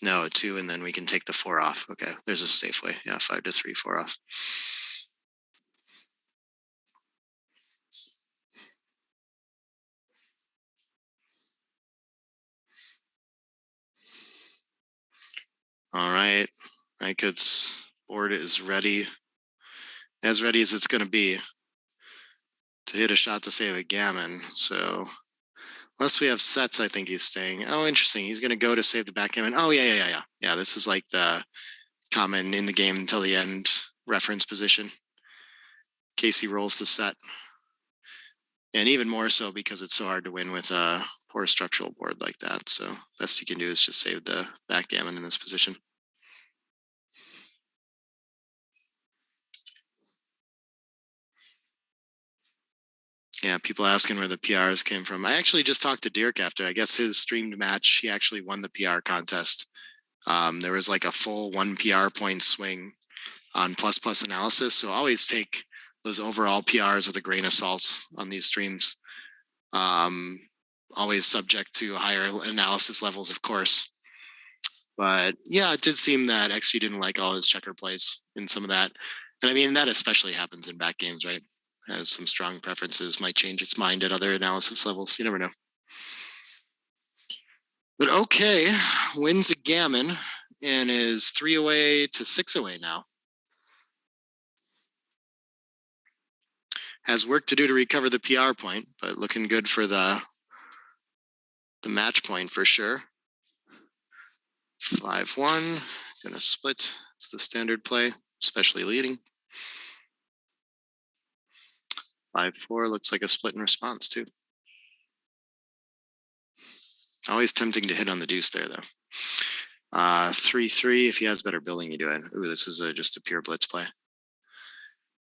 No, 2, and then we can take the 4 off. Okay, there's a safe way. Yeah, 5 to 3, 4 off. All right, Aykut's board is ready. As ready as it's going to be to hit a shot to save a gammon. So unless we have sets, I think he's staying. Oh, interesting. He's going to go to save the backgammon. Oh, yeah. Yeah, this is like the common in the game until the end reference position. Casey rolls the set. And even more so because it's so hard to win with a poor structural board like that. So best you can do is just save the backgammon in this position. Yeah, people asking where the PRs came from. I actually just talked to Dirk after, I guess his streamed match, he actually won the PR contest. There was like a full 1 PR point swing on plus analysis. So always take those overall PRs with a grain of salt on these streams. Always subject to higher analysis levels, of course. But yeah, it did seem that XG didn't like all his checker plays in some of that. And I mean, that especially happens in back games, right? Has some strong preferences, might change its mind at other analysis levels. You never know. But okay, wins a gammon and is 3 away to 6 away now. Has work to do to recover the PR point, but looking good for the match point for sure. 5-1, gonna split. It's the standard play, especially leading. 5-4 looks like a split in response too. Always tempting to hit on the deuce there though. 3-3, if he has better building, you do it. Ooh, this is just a pure blitz play.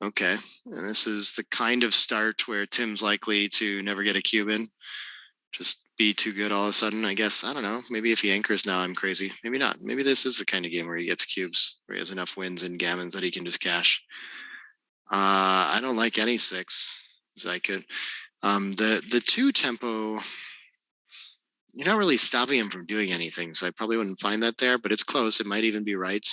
Okay, and this is the kind of start where Tim's likely to never get a cube in. Just be too good all of a sudden, I guess. I don't know. Maybe if he anchors now, I'm crazy. Maybe not. Maybe this is the kind of game where he gets cubes, where he has enough wins and gammons that he can just cash. I don't like any 6, as I could. The 2 tempo, you're not really stopping him from doing anything, so I probably wouldn't find that there, but it's close. It might even be right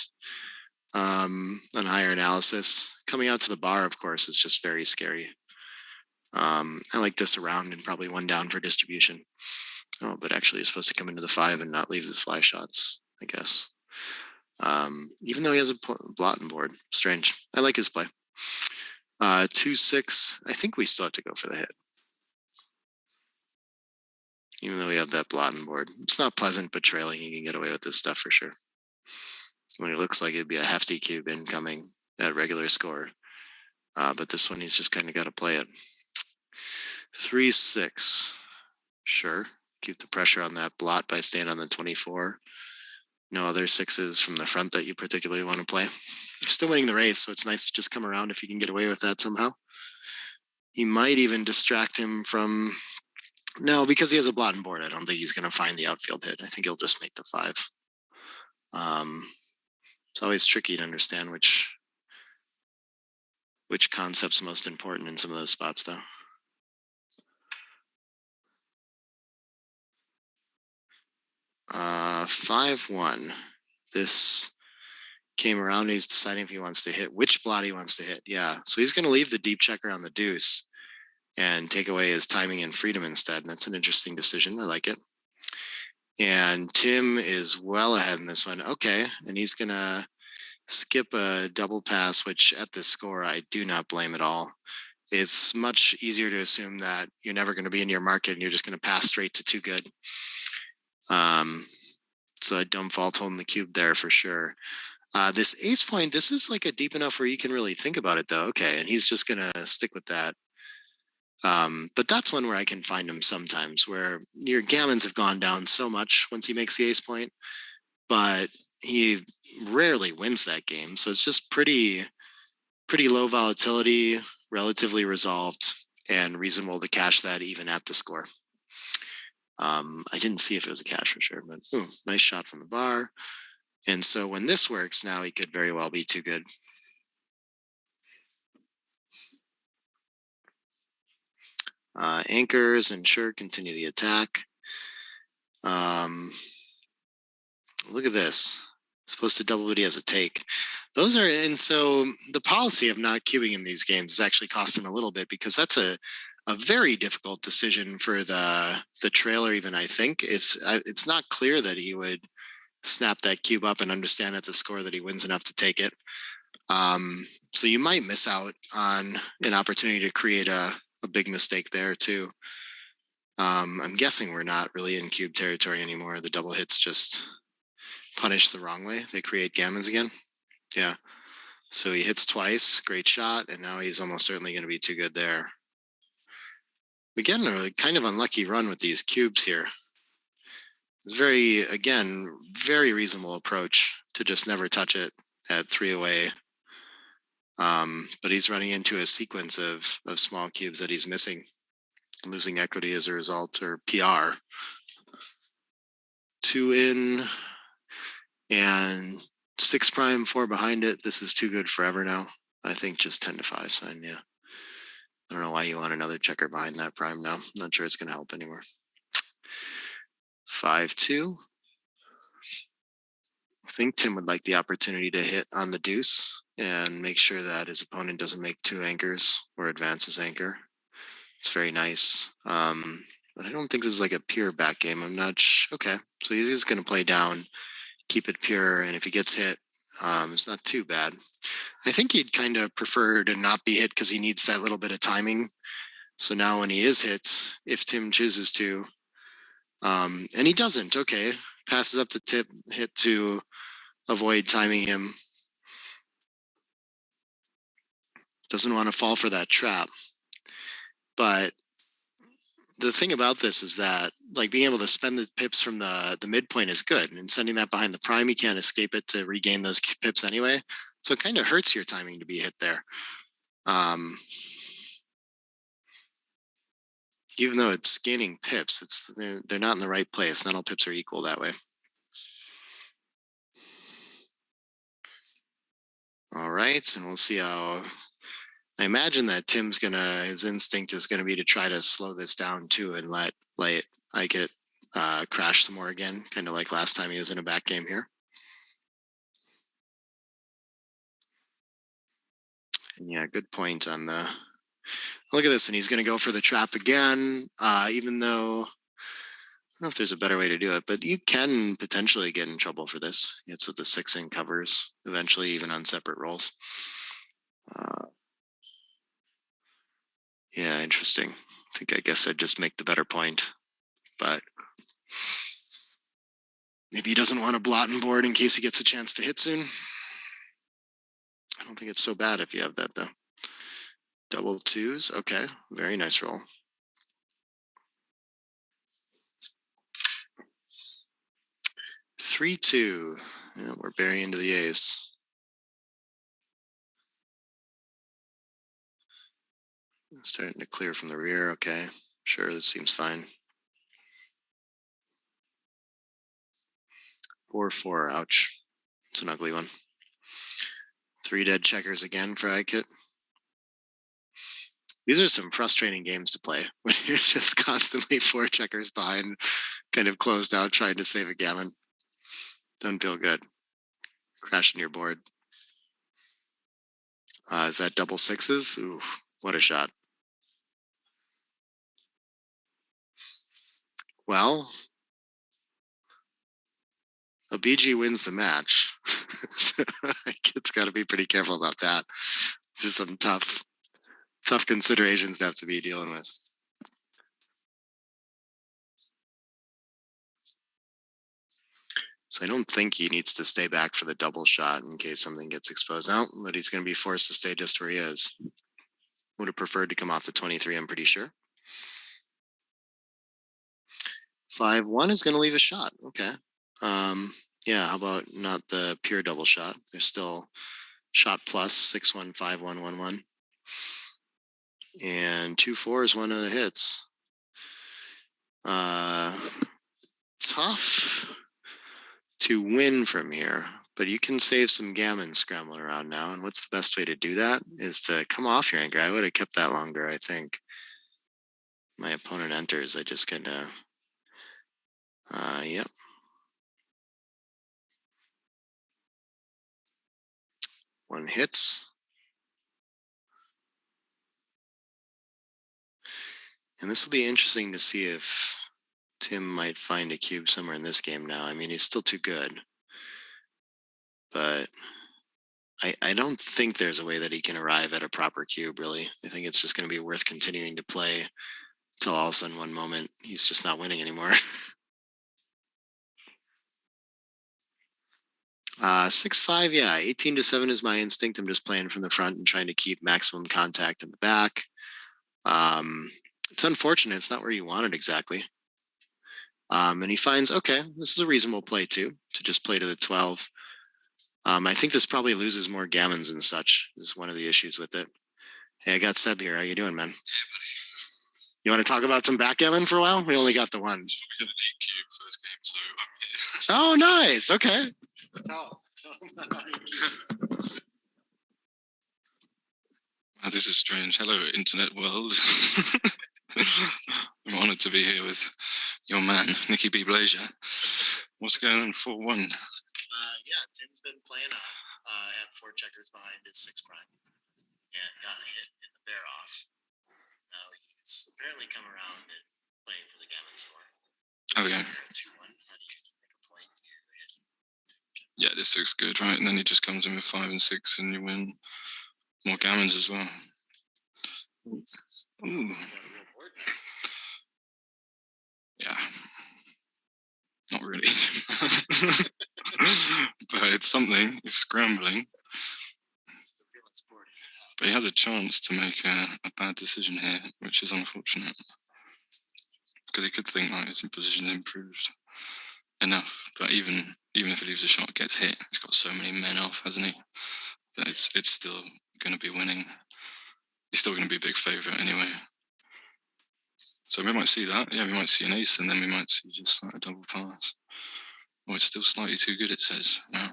on higher analysis. Coming out to the bar, of course, is just very scary. I like this around and probably 1 down for distribution. Oh, but actually he's supposed to come into the 5 and not leave the fly shots, I guess. Even though he has a blotting board. Strange. I like his play. 2-6. I think we still have to go for the hit. Even though we have that blotting board. It's not pleasant, but trailing, you can get away with this stuff for sure. When it looks like it'd be a hefty cube incoming at regular score. But this one, he's just kind of got to play it. 3-6. Sure. Keep the pressure on that blot by staying on the 24. No other 6s from the front that you particularly want to play. You're still winning the race, so it's nice to just come around if you can get away with that somehow. He might even distract him from... No, because he has a blotting board, I don't think he's going to find the outfield hit. I think he'll just make the 5. It's always tricky to understand which concept's most important in some of those spots, though. 5-1. This came around. He's deciding if he wants to hit, which blot he wants to hit. Yeah, so he's going to leave the deep checker on the deuce and take away his timing and freedom instead. And that's an interesting decision. I like it. And Tim is well ahead in this one. Okay, and he's going to skip a double pass, which at this score, I do not blame at all. It's much easier to assume that you're never going to be in your market and you're just going to pass straight to too good. So I don't fault holding the cube there for sure. This ace point, this is like a deep enough where you can really think about it though. Okay, and he's just gonna stick with that. But that's one where I can find him sometimes, where your gammons have gone down so much once he makes the ace point, but he rarely wins that game. So it's just pretty low volatility, relatively resolved, and reasonable to cash that even at the score. I didn't see if it was a cash for sure, but ooh, nice shot from the bar. And so when this works, now he could very well be too good. Anchors and sure, continue the attack. look at this. Supposed to double what he has a take. Those are, and so the policy of not queuing in these games has actually cost him a little bit, because that's a very difficult decision for the trailer. Even I think it's not clear that he would snap that cube up and understand at the score that he wins enough to take it. So you might miss out on an opportunity to create a big mistake there too. I'm guessing we're not really in cube territory anymore. The double hits just punish the wrong way. They create gammons again. Yeah. So he hits twice, great shot, and now he's almost certainly going to be too good there. Again, a kind of unlucky run with these cubes here. It's very reasonable approach to just never touch it at 3 away. But he's running into a sequence of small cubes that he's missing, losing equity as a result, or PR. 2 in and 6 prime, 4 behind it. This is too good forever now. I think just 10-5 sign, yeah. I don't know why you want another checker behind that prime now. I'm not sure it's going to help anymore. 5-2. I think Tim would like the opportunity to hit on the deuce and make sure that his opponent doesn't make 2 anchors or advances anchor. It's very nice. But I don't think this is like a pure back game. I'm not okay. So he's just going to play down, keep it pure, and if he gets hit, it's not too bad. I think he'd kind of prefer to not be hit because he needs that little bit of timing. So now when he is hit, if Tim chooses to, and he doesn't, okay, passes up the tip, hit to avoid timing him. Doesn't want to fall for that trap. But the thing about this is that, like, being able to spend the pips from the midpoint is good, and sending that behind the prime, you can't escape it to regain those pips anyway. So it kind of hurts your timing to be hit there. Even though it's gaining pips, they're not in the right place. Not all pips are equal that way. All right, and we'll see how. I imagine that his instinct is gonna be to try to slow this down too and let Aykut crash some more again, kind of like last time he was in a back game here. And yeah, good point on the. Look at this, and he's gonna go for the trap again, even though I don't know if there's a better way to do it, but you can potentially get in trouble for this. It's with the 6 in covers eventually, even on separate rolls. Yeah, interesting. I guess I'd just make the better point, but maybe he doesn't want a blotting board in case he gets a chance to hit soon. I don't think it's so bad if you have that though. Double 2s, okay, very nice roll. 3-2, yeah, we're burying into the ace. Starting to clear from the rear, okay. Sure, this seems fine. 4-4, ouch. It's an ugly one. 3 dead checkers again for Aykut. These are some frustrating games to play when you're just constantly 4 checkers behind, kind of closed out, trying to save a gammon. Doesn't feel good. Crashing your board. Is that double 6s? Ooh, what a shot. Well, a BG wins the match. So Aykut's got to be pretty careful about that. There's some tough considerations to have to be dealing with. So I don't think he needs to stay back for the double shot in case something gets exposed out, but he's going to be forced to stay just where he is. Would have preferred to come off the 23, I'm pretty sure. 5-1 is going to leave a shot. Okay. Yeah, how about not the pure double shot? There's still shot plus 6-1, 5-1, 1-1. And 2-4 is one of the hits. Tough to win from here, but you can save some gammon scrambling around now. And what's the best way to do that is to come off your anchor. I would have kept that longer, I think. My opponent enters. I just kind of, yep. One hits. And this will be interesting to see if Tim might find a cube somewhere in this game now. I mean, he's still too good. But I don't think there's a way that he can arrive at a proper cube, really. I think it's just going to be worth continuing to play until all of a sudden one moment he's just not winning anymore. 6-5, yeah, 18-7 is my instinct. I'm just playing from the front and trying to keep maximum contact in the back. It's unfortunate. It's not where you want it exactly. And he finds, okay, this is a reasonable play too, to just play to the 12. I think this probably loses more gammons and such is one of the issues with it. Hey, I got Seb here. How you doing, man? You want to talk about some backgammon for a while? We only got the one. We had an 8 cube first game, so I'm here. Oh, nice. Okay. Wow, this is strange. Hello, internet world. I'm honoured to be here with your man, Nicky B. Blazer. What's going on? 4-1. Yeah, Tim's been playing had 4 checkers behind his 6 prime and got hit in the bear off. Now he's apparently come around and playing for the gammon score. Okay. 2-1. How do you make a point here? Yeah, this looks good, right? And then he just comes in with 5 and 6 and you win more gammons as well. Ooh. Yeah. Not really. But it's something. It's scrambling. But he has a chance to make a bad decision here, which is unfortunate. Because he could think, like, his position's improved enough. But even if he leaves a shot, gets hit, he's got so many men off, hasn't he? That it's still going to be winning. He's still going to be a big favourite anyway. So we might see that. Yeah, we might see an ace, and then we might see just like a double pass. Oh, it's still slightly too good, it says. Wow.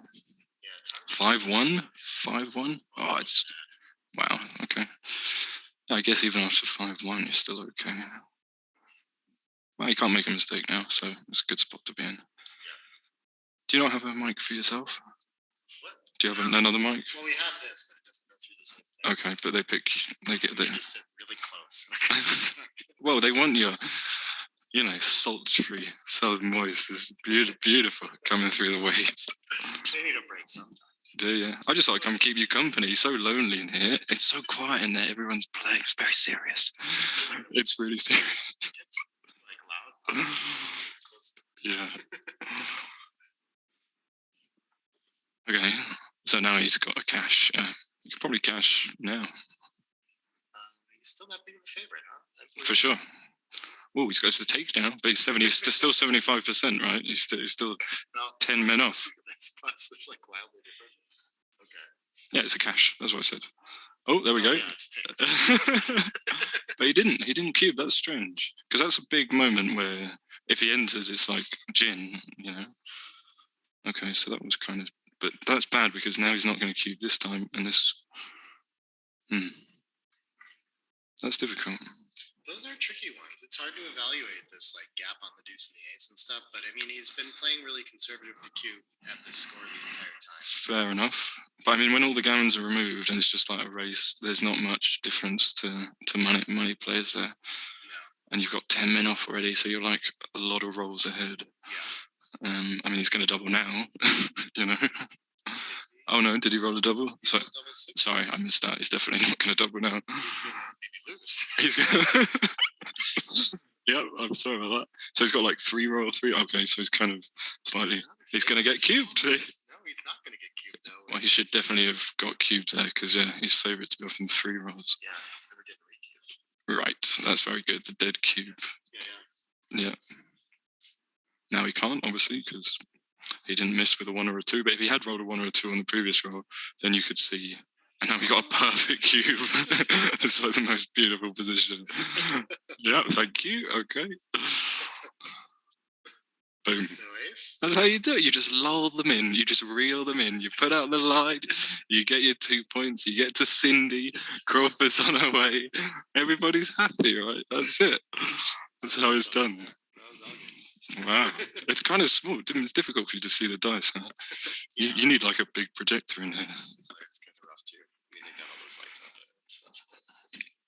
5-1? 5-1? Oh, it's... Wow, okay. I guess even after 5-1, you're still okay. Well, you can't make a mistake now, so it's a good spot to be in. Do you not have a mic for yourself? What? Do you have another mic? Well, we have this, but it doesn't go through this whole thing. Okay, but they get You sit really close. Well, they want your, sultry, so moist. It's beautiful coming through the waves. They need a break sometimes. Do you? I just like come keep you company. It's so lonely in here. It's so quiet in there. Everyone's playing. It's very serious. It's really serious. It's like loud. Yeah. Okay. So now he's got a cash. You can probably cash now. He's still not big of a favorite, huh? For sure. Oh, he's got the takedown, but he's still 75%, right? He's still 10 men off. This plus is like wildly different. Okay. Yeah, it's a cash. That's what I said. Oh, there we go. Yeah, it's But he didn't cube. That's strange. Because that's a big moment where if he enters, it's like gin, Okay, so that was kind of... But that's bad because now he's not going to cube this time. And this... That's difficult. Those are tricky ones. It's hard to evaluate this like gap on the deuce and the ace and stuff. But I mean, he's been playing really conservative with the cube at this score the entire time. Fair enough. But I mean, when all the gammons are removed and it's just like a race, there's not much difference to money players there. No. And you've got 10 men off already, so you're like a lot of rolls ahead. Yeah. I mean, he's going to double now, Oh no, did he roll a double? Sorry, I missed that. He's definitely not going to double now. Maybe lose. Yeah, I'm sorry about that. So he's got like 3 roll 3. Okay, so he's kind of slightly... He's going to get cubed. No, he's not going to get cubed though. Well, he should definitely have got cubed there because he's favourite to be off in 3 rolls. Yeah, he's going to get re-cubed. Right, that's very good. The dead cube. Yeah. Now he can't, obviously, because he didn't miss with a 1 or a 2. But if he had rolled a 1 or a 2 on the previous roll, then you could see. And now he got a perfect cube. It's like the most beautiful position. Yeah, thank you. Okay. Boom. That's how you do it. You just lull them in. You just reel them in. You put out the line. You get your 2 points. You get to Cindy. Crawford's on her way. Everybody's happy, right? That's it. That's how it's done. Wow. It's kind of small. It's difficult for you to see the dice, huh? You need like a big projector in here.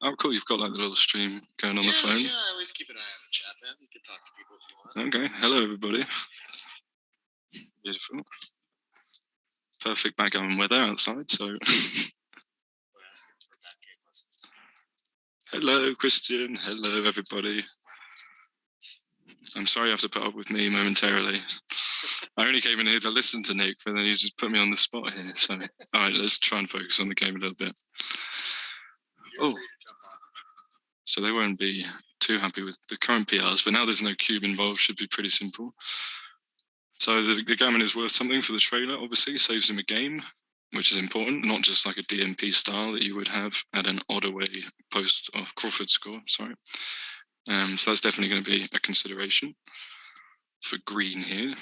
Oh, cool. You've got like the little stream going on the phone. Yeah, I always keep an eye on the chat, man. You can talk to people if you want. Okay. Hello, everybody. Beautiful. Perfect backgammon weather outside, so. Hello, Christian. Hello, everybody. I'm sorry you have to put up with me momentarily. I only came in here to listen to Nick, but then he just put me on the spot here. So, all right, let's try and focus on the game a little bit. Oh, so they won't be too happy with the current PRs, but now there's no cube involved, should be pretty simple. So the gammon is worth something for the trailer, obviously, saves him a game, which is important, not just like a DMP style that you would have at an odd away post or Crawford score, sorry. So that's definitely going to be a consideration for green here.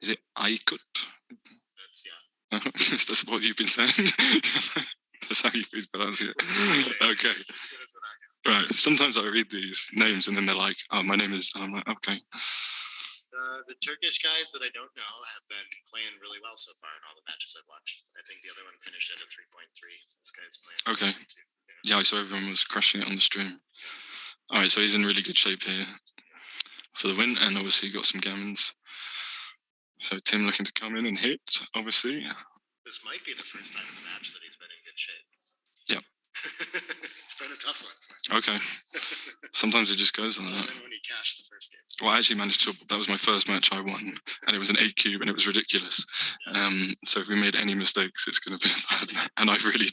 Is it Aykut? That's what you've been saying? That's how you've been pronouncing it. Okay. Right. Sometimes I read these names and then they're like, oh, my name is, I'm like, okay. The Turkish guys that I don't know have been playing really well so far in all the matches I've watched. I think the other one finished at a 3.3. This guy's playing. Okay. Yeah, I saw everyone was crushing it on the stream. All right, so he's in really good shape here for the win, and obviously got some gammons. So Tim looking to come in and hit, obviously. This might be the first time in the match that he's been in good shape. Yep. It's been a tough one. Okay. Sometimes it just goes like that. And then when he cashed the first game. Well, I actually managed to, that was my first match I won, and it was an 8 cube, and it was ridiculous. Yeah. So if we made any mistakes, it's going to be bad. And I really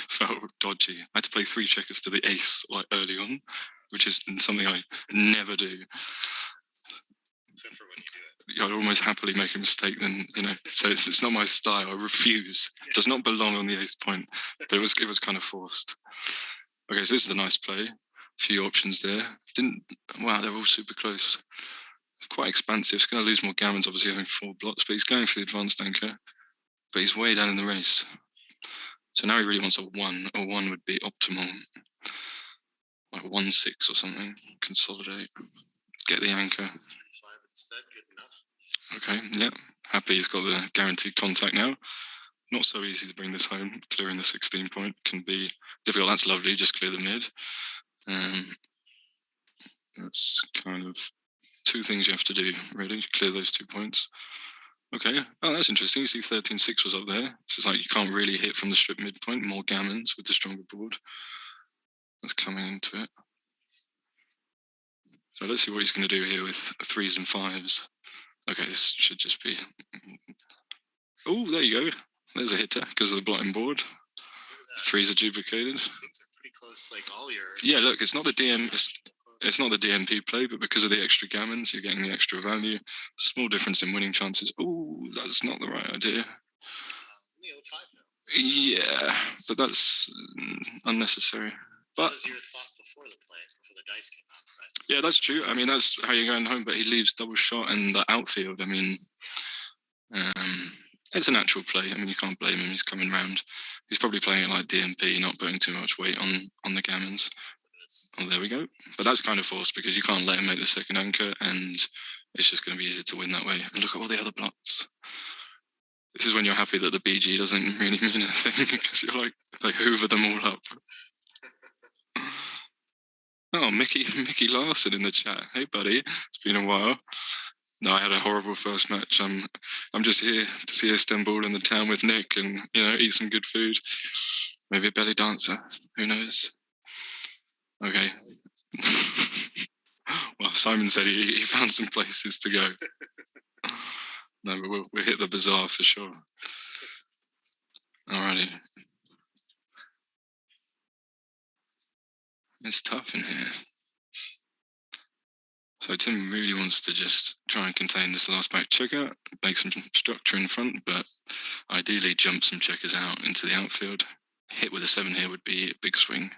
felt dodgy. I had to play 3 checkers to the ace like early on, which is something I never do. Except for when you do it. I'd almost happily make a mistake then, so it's not my style. I refuse. It does not belong on the ace point, but it was kind of forced. Okay, so this is a nice play. A few options there. Wow, they're all super close. Quite expansive. It's going to lose more gammons, obviously having 4 blocks, but he's going for the advanced anchor. But he's way down in the race. So now he really wants a 1. A 1 would be optimal. Like 1-6 or something. Consolidate. Get the anchor. 35 instead, good enough. Okay, yeah. Happy he's got the guaranteed contact now. Not so easy to bring this home. Clearing the 16 point can be difficult. That's lovely. Just clear the mid. That's kind of 2 things you have to do, really. Clear those 2 points. Okay. Oh, that's interesting. You see 13-6 was up there. So it's like you can't really hit from the strip midpoint. More gammons with the stronger board. That's coming into it. So let's see what he's going to do here with 3s and 5s. Okay, this should just be... Oh, there you go. There's a hitter because of the blotting board. 3s are duplicated. Things are pretty close, like all your... Yeah, look, it's not the it's not the DMP play, but because of the extra gammons, you're getting the extra value. Small difference in winning chances. Oh, that's not the right idea. Only 05 though. Yeah, but that's unnecessary. But what was your thought before the play, before the dice came out, right? Yeah, that's true. I mean, that's how you're going home, but he leaves double shot in the outfield. I mean, it's a natural play. I mean, you can't blame him. He's coming round. He's probably playing it like DMP, not putting too much weight on the gammons. Oh, there we go. But that's kind of forced because you can't let him make the second anchor, and it's just going to be easier to win that way. And look at all the other blots. This is when you're happy that the BG doesn't really mean anything because you're like, they hoover them all up. Oh, Mickey Larson in the chat. Hey, buddy. It's been a while. No, I had a horrible first match. I'm just here to see Istanbul in the town with Nick and, eat some good food. Maybe a belly dancer. Who knows? Okay. Well, Simon said he found some places to go. No, but we'll hit the bazaar for sure. Alrighty. It's tough in here. So Tim really wants to just try and contain this last back checker, make some structure in front, but ideally jump some checkers out into the outfield. Hit with a 7 here would be a big swing.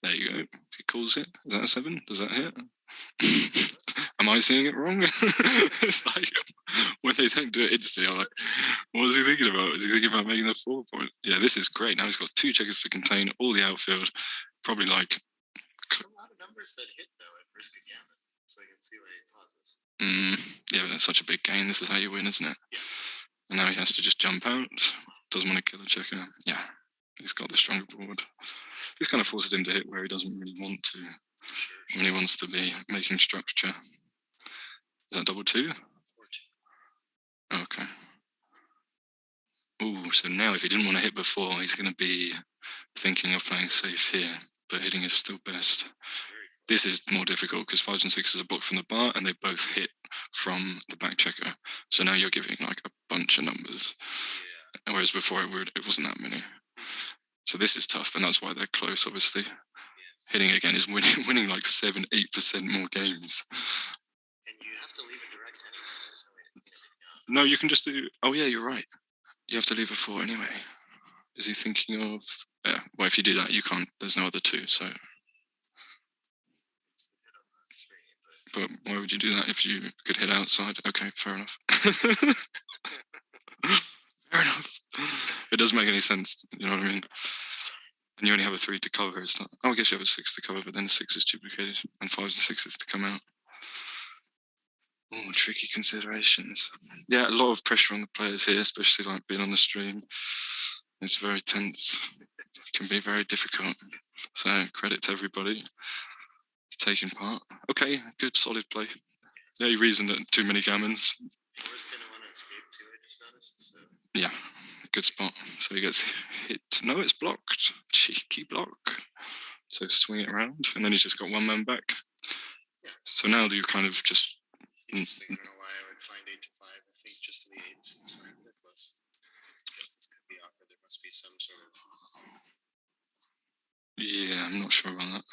There you go. He calls it. Is that a 7? Does that hit? Am I seeing it wrong? It's like when they don't do it instantly, I'm like, what was he thinking about? Is he thinking about making the 4 point? Yeah, this is great. Now he's got 2 checkers to contain all the outfield. Probably like... There's a lot of numbers that hit, though, at risk of gammon, so I can see why he pauses. Yeah, but that's such a big gain. This is how you win, isn't it? Yeah. And now he has to just jump out. Doesn't want to kill the checker. Yeah, he's got the stronger board. This kind of forces him to hit where he doesn't really want to. When he wants to be making structure. Is that double 2? 4-2. Okay. Ooh, so now if he didn't want to hit before, he's going to be thinking of playing safe here, but hitting is still best. This is more difficult because 5s and 6s are blocked from the bar and they both hit from the back checker. So now you're giving like a bunch of numbers. Whereas before it wasn't that many. So this is tough, and that's why they're close, obviously. Hitting again is winning like 7-8% more games. And you have to leave it direct anyway. There's no way to clean everything up. No, you can just do. Oh yeah, you're right. You have to leave a 4 anyway. Is he thinking of? Yeah. Well, if you do that, you can't. There's no other 2. So. But why would you do that if you could hit outside? Okay, fair enough. Fair enough. It doesn't make any sense. You know what I mean? And you only have a 3 to cover. It's not. Oh, I guess you have a 6 to cover, but then 6 is duplicated and 5s and 6s to come out. Oh, tricky considerations. Yeah, a lot of pressure on the players here, especially like being on the stream. It's very tense. It can be very difficult. So credit to everybody taking part. Okay, good, solid play. The only reason that too many gammons. 4's going to want to escape too, I just noticed. So. Yeah, good spot. So he gets hit. No, it's blocked. Cheeky block. So swing it around, and then he's just got 1 man back. Yeah. So now you kind of just. Interesting. I don't know why I would find 8 to 5. I think just to the 8 seems fine. They're close. I guess this could be awkward. There must be some sort of. Yeah, I'm not sure about that.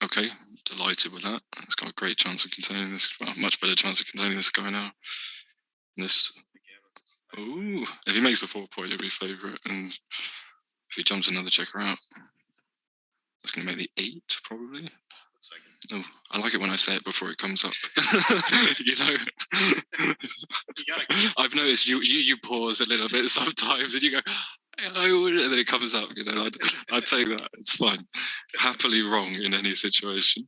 Okay, delighted with that. It's got a great chance of containing this. Well, much better chance of containing this guy now. This. Ooh, if he makes the 4 point, it'll be favourite. And if he jumps another checker out, that's going to make the 8, probably. Oh, I like it when I say it before it comes up. You know, I've noticed you pause a little bit sometimes, and you go, "Hello," and then it comes up. You know, I take that. It's fine. Happily wrong in any situation.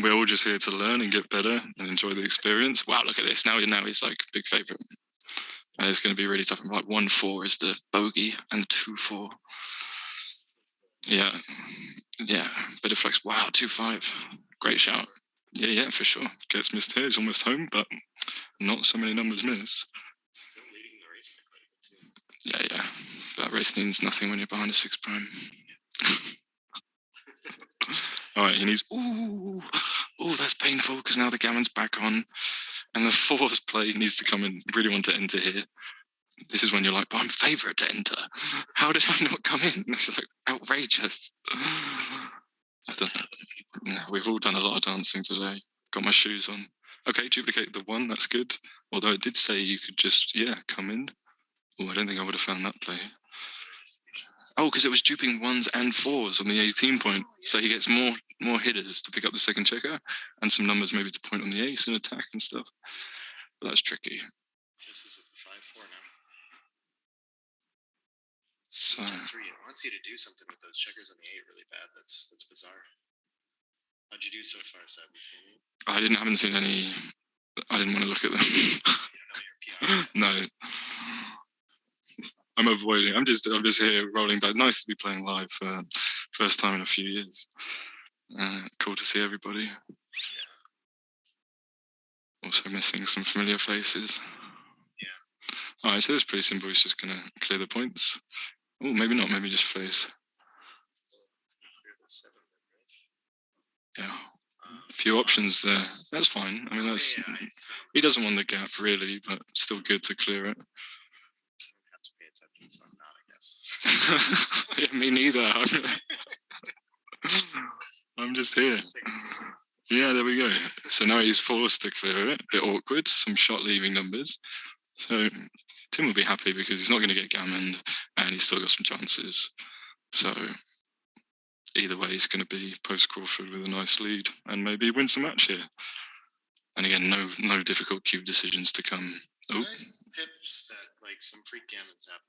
We're all just here to learn and get better and enjoy the experience. Wow, look at this. Now he's like big favourite, and it's going to be really tough. Like 1-4 is the bogey, and 2-4. Yeah. Yeah, bit of flex. Wow, 2-5. Great shout. Yeah, for sure. Gets missed here. He's almost home, but not so many numbers miss. Still leading the race by quite a bit too. Yeah. That race means nothing when you're behind a 6 prime. All right, he needs. Ooh, that's painful because now the gammon's back on, and the 4's play needs to come in. Really want to enter here. This is when you're like, but I'm favourite to enter. How did I not come in? It's like outrageous. I don't know. Yeah, we've all done a lot of dancing today. Got my shoes on. Okay, duplicate the 1. That's good. Although it did say you could just, come in. Oh, I don't think I would have found that play. Oh, because it was duping 1s and 4s on the 18 point. So he gets more hitters to pick up the second checker and some numbers maybe to point on the ace and attack and stuff. But that's tricky. This is with the 5-4 now. So 3. It wants you to do something with those checkers on the 8 really bad. That's bizarre. How'd you do so far, Seb? You seen it? I haven't seen any. I didn't want to look at them. You don't know your PR. No. I'm avoiding. I'm just here rolling back. Nice to be playing live for first time in a few years. Cool to see everybody. Also missing some familiar faces. Yeah. All right, so it's pretty simple. He's just going to clear the points. Oh, maybe not. Maybe just face. Yeah. A few options there. That's fine. I mean, that's he doesn't want the gap really, but still good to clear it. Have to pay attention, so I'm not, I guess. Yeah, me neither. I'm just here. Yeah, there we go. So now he's forced to clear it. A bit awkward. Some shot leaving numbers. So Tim will be happy because he's not going to get gammoned and he's still got some chances. So either way, he's going to be post Crawford with a nice lead and maybe win some match here. And again, no difficult cube decisions to come. So nice pips that like some freak gammons happen.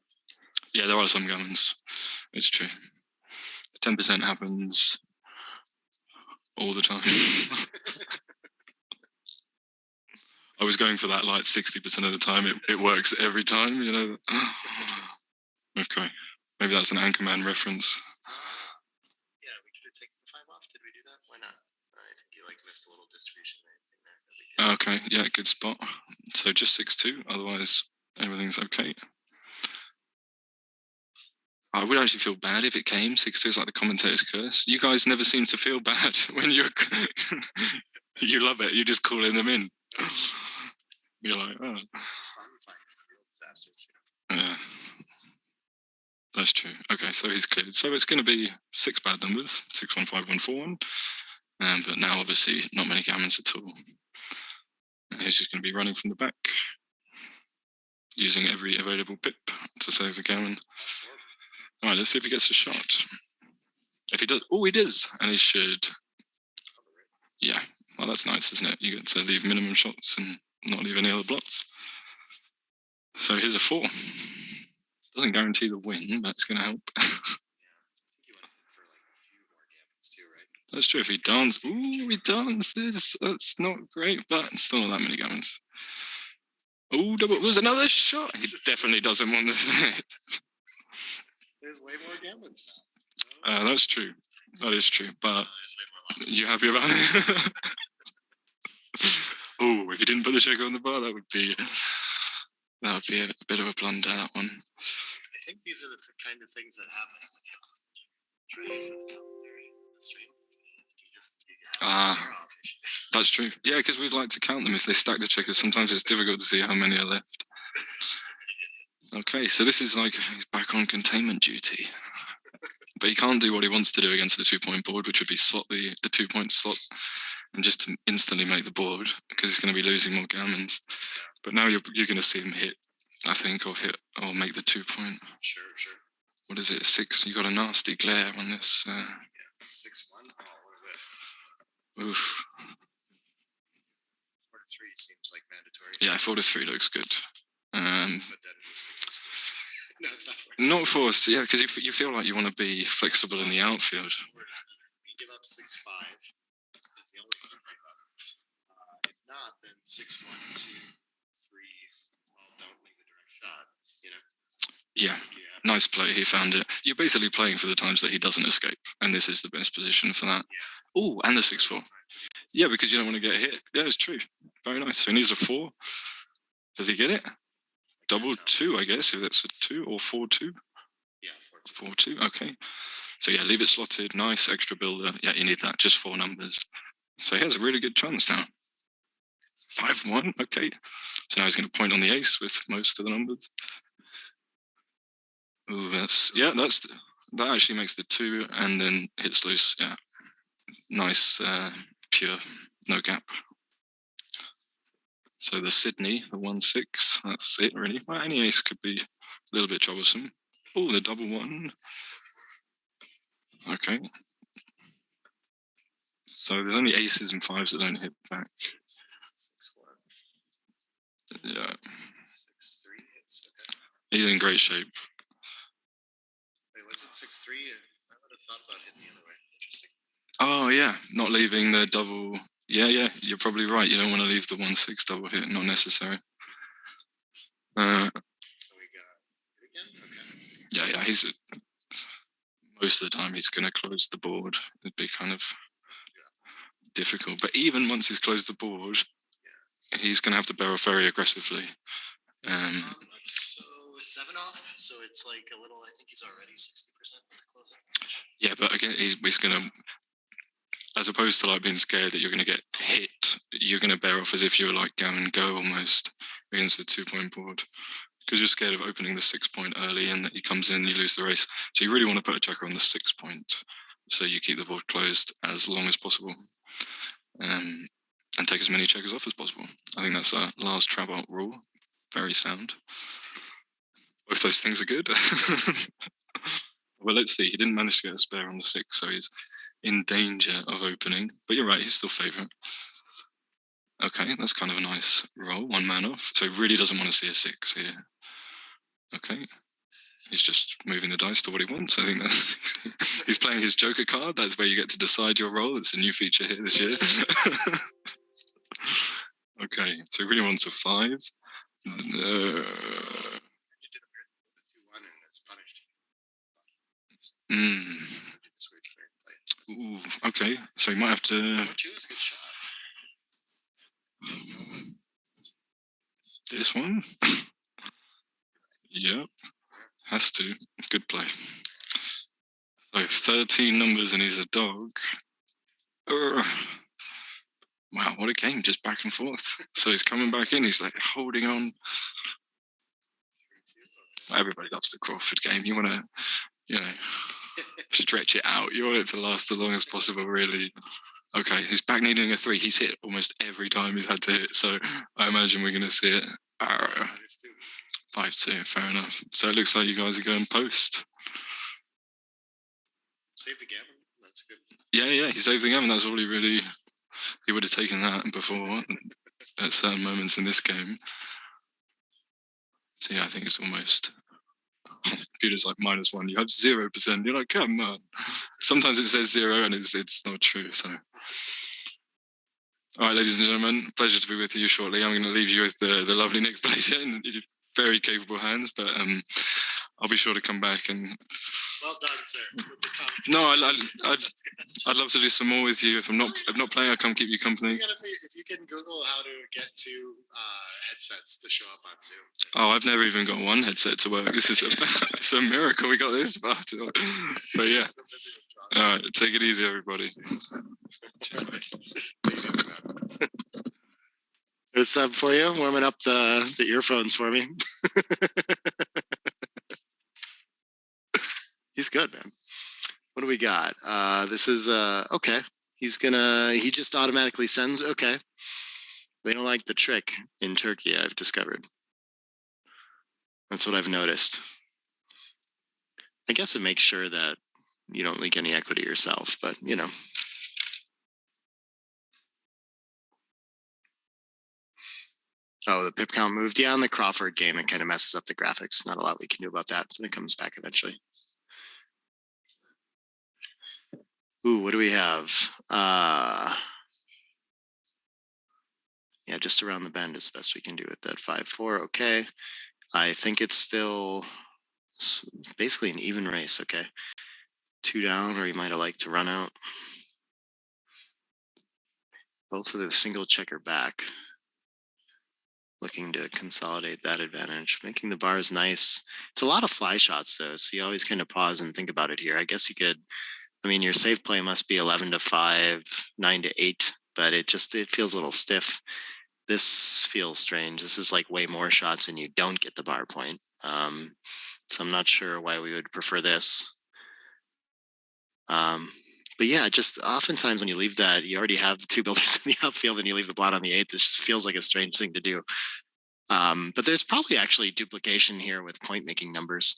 Yeah, there are some gammons. It's true. 10% happens all the time. I was going for that like 60% of the time. It works every time, you know. Okay. Maybe that's an Anchorman reference. Yeah, we could have taken the 5 off. Did we do that? Why not? I think you missed a little distribution there. Okay, yeah, good spot. So just 6-2, otherwise everything's okay. I would actually feel bad if it came 6-2. It's like the commentator's curse. You guys never seem to feel bad when you're. You love it. You're just calling them in. You're like, oh. It's fun finding real disasters. Yeah, that's true. Okay, so he's cleared. So it's going to be 6 bad numbers: 6-1, 5-1, 4-1. But now, obviously, not many gammons at all. He's just going to be running from the back, using every available pip to save the gammon. All right, let's see if he gets a shot. If he does, oh, he does, and he should. Yeah, well, that's nice, isn't it? You get to leave minimum shots and not leave any other blots. So here's a 4. Doesn't guarantee the win, but it's going to help. That's true. If he dances, ooh, he dances. That's not great, but still not that many gammons. Oh, double was another shot. He definitely doesn't want to say it. There's way more gammons now. That's true. That is true. But you happy about it? Oh, if you didn't put the checker on the bar, that would be a bit of a blunder. That one. I think these are the kind of things that happen. Try for the commentary on the stream. That's true. Yeah, because we'd like to count them if they stack the checkers. Sometimes it's difficult to see how many are left. Okay, so this is like he's back on containment duty. But he can't do what he wants to do against the 2-point board, which would be slot the 2-point slot and just to instantly make the board, because he's going to be losing more gammons. But now you're going to see him hit, I think, or make the 2-point. Sure. What is it, 6? You got a nasty glare on this. 6-1. Oh, what a whiff. Oof. 4-3 seems like mandatory. Yeah, 4-3 looks good. But then the 6 is no, it's not forced. Not forced, yeah, because you feel like you want to be flexible in the outfield. We give up 6-5. Is the only thing we give up. If not, then 6-1, 2-3. Well, don't make the direct shot. You know. Yeah. Nice play. He found it. You're basically playing for the times that he doesn't escape, and this is the best position for that. Yeah. Oh, and the 6-4. Yeah, because you don't want to get hit. Yeah, it's true. Very nice. So he needs a 4. Does he get it? Double 2, I guess, if that's a 2 or 4-2. Yeah, 4-2. Okay. So yeah, leave it slotted. Nice extra builder. Yeah, you need that. Just 4 numbers. So he has a really good chance now. 5-1. Okay. So now he's going to point on the ace with most of the numbers. Oh, that actually makes the 2 and then hits loose. Yeah. Nice, pure, no gap. So the Sydney, the 1-6, that's it really. Well, any ace could be a little bit troublesome. Oh, the double 1. Okay. So there's only aces and 5s that don't hit back. 6-1. Yeah. 6-3 hits. Okay. He's in great shape. Wait, was it 6-3? I would have thought about hitting the other way. Interesting. Oh yeah, not leaving the double. Yeah, you're probably right. You don't want to leave the 1-6 double hit. Not necessary. So we got it again? Okay. Yeah. He's most of the time he's going to close the board. It'd be kind of difficult. But even once he's closed the board, he's going to have to barrel very aggressively. That's 7 off. So it's like a little. I think he's already 60% with the closing. Yeah, but again, he's going to. As opposed to like being scared that you're going to get hit, you're going to bear off as if you're like gammon go almost against the 2-point board, because you're scared of opening the 6-point early and that he comes in, you lose the race. So you really want to put a checker on the 6-point, so you keep the board closed as long as possible, and take as many checkers off as possible. I think that's our last Trabant rule. Very sound. Both those things are good. Well, let's see. He didn't manage to get a spare on the 6, so he's in danger of opening, but you're right, he's still favourite. Okay, that's kind of a nice roll, 1 man off. So he really doesn't want to see a 6 here. Okay, he's just moving the dice to what he wants. I think that's he's playing his Joker card. That's where you get to decide your roll. It's a new feature here this year. Okay, so he really wants a 5. Ooh, okay. So you might have to. Number 2 is a good shot. This one? Yep. Has to. Good play. So 13 numbers and he's a dog. Wow, what a game, just back and forth. So he's coming back in, he's like holding on. Everybody loves the Crawford game. You want to, stretch it out. You want it to last as long as possible, really. Okay, he's back needing a 3. He's hit almost every time he's had to hit. So I imagine we're going to see it. 5-2, fair enough. So it looks like you guys are going post. Save the gammon. That's good. Yeah, he saved the gammon. That's all he would have taken that before at certain moments in this game. So yeah, I think it's almost. Computer's like -1. You have 0%. You're like, come on. Sometimes it says 0 and it's not true. So, all right, ladies and gentlemen, pleasure to be with you shortly. I'm going to leave you with the lovely next player in very capable hands, but I'll be sure to come back and. Well done, sir. No, I'd love to do some more with you. If I'm not playing, I'll come keep you company. If you can Google how to get 2 headsets to show up on Zoom. Oh, I've never even got one headset to work. This is it's a miracle we got this far. But yeah. All right, take it easy, everybody. There's some for you, warming up the earphones for me. He's good, man. What do we got? This is okay. He just automatically sends. Okay. They don't like the trick in Turkey, I've discovered. That's what I've noticed. I guess it makes sure that you don't leak any equity yourself, but Oh, the pip count moved. Yeah, on the Crawford game, it kind of messes up the graphics. Not a lot we can do about that when it comes back eventually. Ooh, what do we have? Yeah, just around the bend is the best we can do with that 5-4. Okay. I think it's still basically an even race. Okay. 2 down, or he might have liked to run out. Both with a single checker back. Looking to consolidate that advantage. Making the bars nice. It's a lot of fly shots, though, so you always kind of pause and think about it here. I guess you could. I mean, your safe play must be 11-5, 9-8, but it feels a little stiff. This feels strange. This is like way more shots and you don't get the bar point. So I'm not sure why we would prefer this. But yeah, just oftentimes when you leave that, you already have the 2 builders in the outfield and you leave the blot on the 8th. This just feels like a strange thing to do. But there's probably actually duplication here with point making numbers.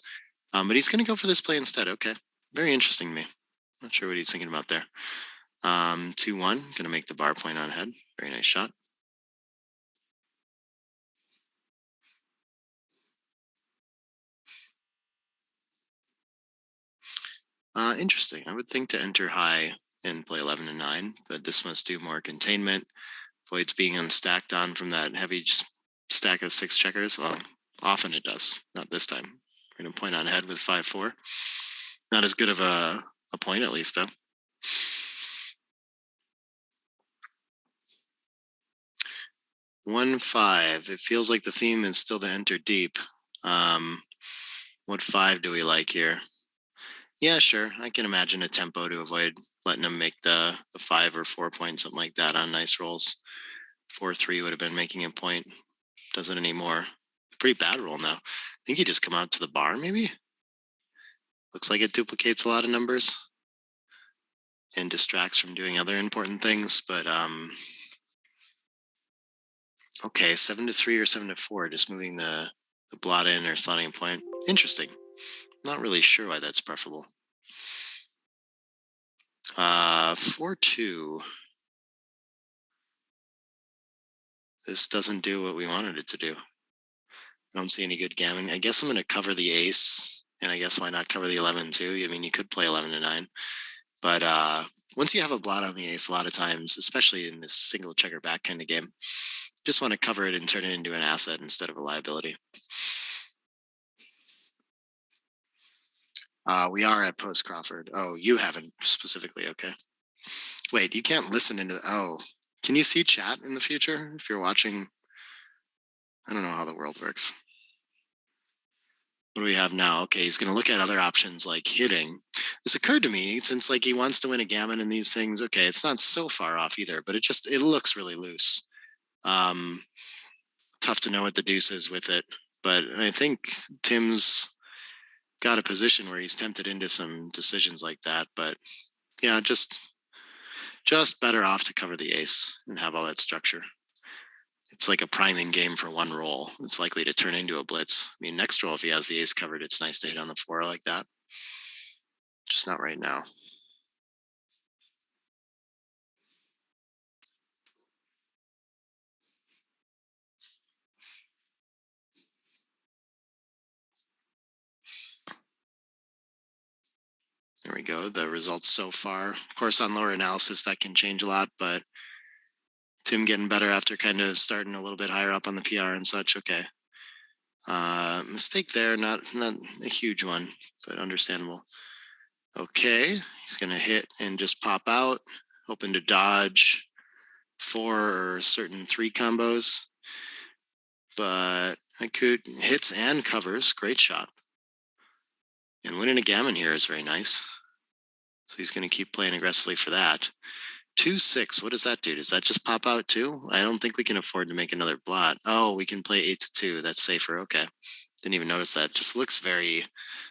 But he's going to go for this play instead. Okay. Very interesting to me. Not sure what he's thinking about there. 2-1, going to make the bar point on head. Very nice shot. Interesting. I would think to enter high and play 11-9, but this must do more containment. Avoids being unstacked on from that heavy stack of 6 checkers. Well, often it does. Not this time. We're going to point on head with 5-4. Not as good of a point, at least, though. $1-5. It feels like the theme is still to enter deep. What 5 do we like here? Yeah, sure. I can imagine a tempo to avoid letting him make the 5 or 4 point, something like that on nice rolls. 4-3 would have been making a point. Doesn't anymore. Pretty bad roll now. I think he just come out to the bar, maybe? Looks like it duplicates a lot of numbers and distracts from doing other important things, but okay, 7-3 or 7-4, just moving the blot in or slotting a point. Interesting. Not really sure why that's preferable. 4-2. This doesn't do what we wanted it to do. I don't see any good gammon. I guess I'm going to cover the ace, and I guess why not cover the 11 too? I mean, you could play 11-9, but once you have a blot on the ace, a lot of times, especially in this single checker back kind of game, you just want to cover it and turn it into an asset instead of a liability. We are at post Crawford. Oh, you haven't specifically. Okay. Wait, you can't listen into. Oh, can you see chat in the future if you're watching? I don't know how the world works. What do we have now? Okay, he's going to look at other options like hitting. This occurred to me since like he wants to win a gammon and these things. Okay, it's not so far off either, but it looks really loose. Tough to know what the deuce is with it, but I think Tim's got a position where he's tempted into some decisions like that. But yeah, just better off to cover the ace and have all that structure. It's like a priming game for one roll. It's likely to turn into a blitz. I mean, next roll, if he has the ace covered, it's nice to hit on the 4 like that. Just not right now. There we go. The results so far. Of course, on lower analysis, that can change a lot, but Tim getting better after kind of starting a little bit higher up on the PR and such. Okay. Mistake there, not a huge one, but understandable. Okay, he's gonna hit and just pop out, hoping to dodge 4 or certain 3 combos. But Aykut hits and covers, great shot. And winning a gammon here is very nice. So he's gonna keep playing aggressively for that. 2-6, what does that do? Does that just pop out too? I don't think we can afford to make another blot. Oh, we can play 8-2, that's safer, okay. Didn't even notice that. Just looks very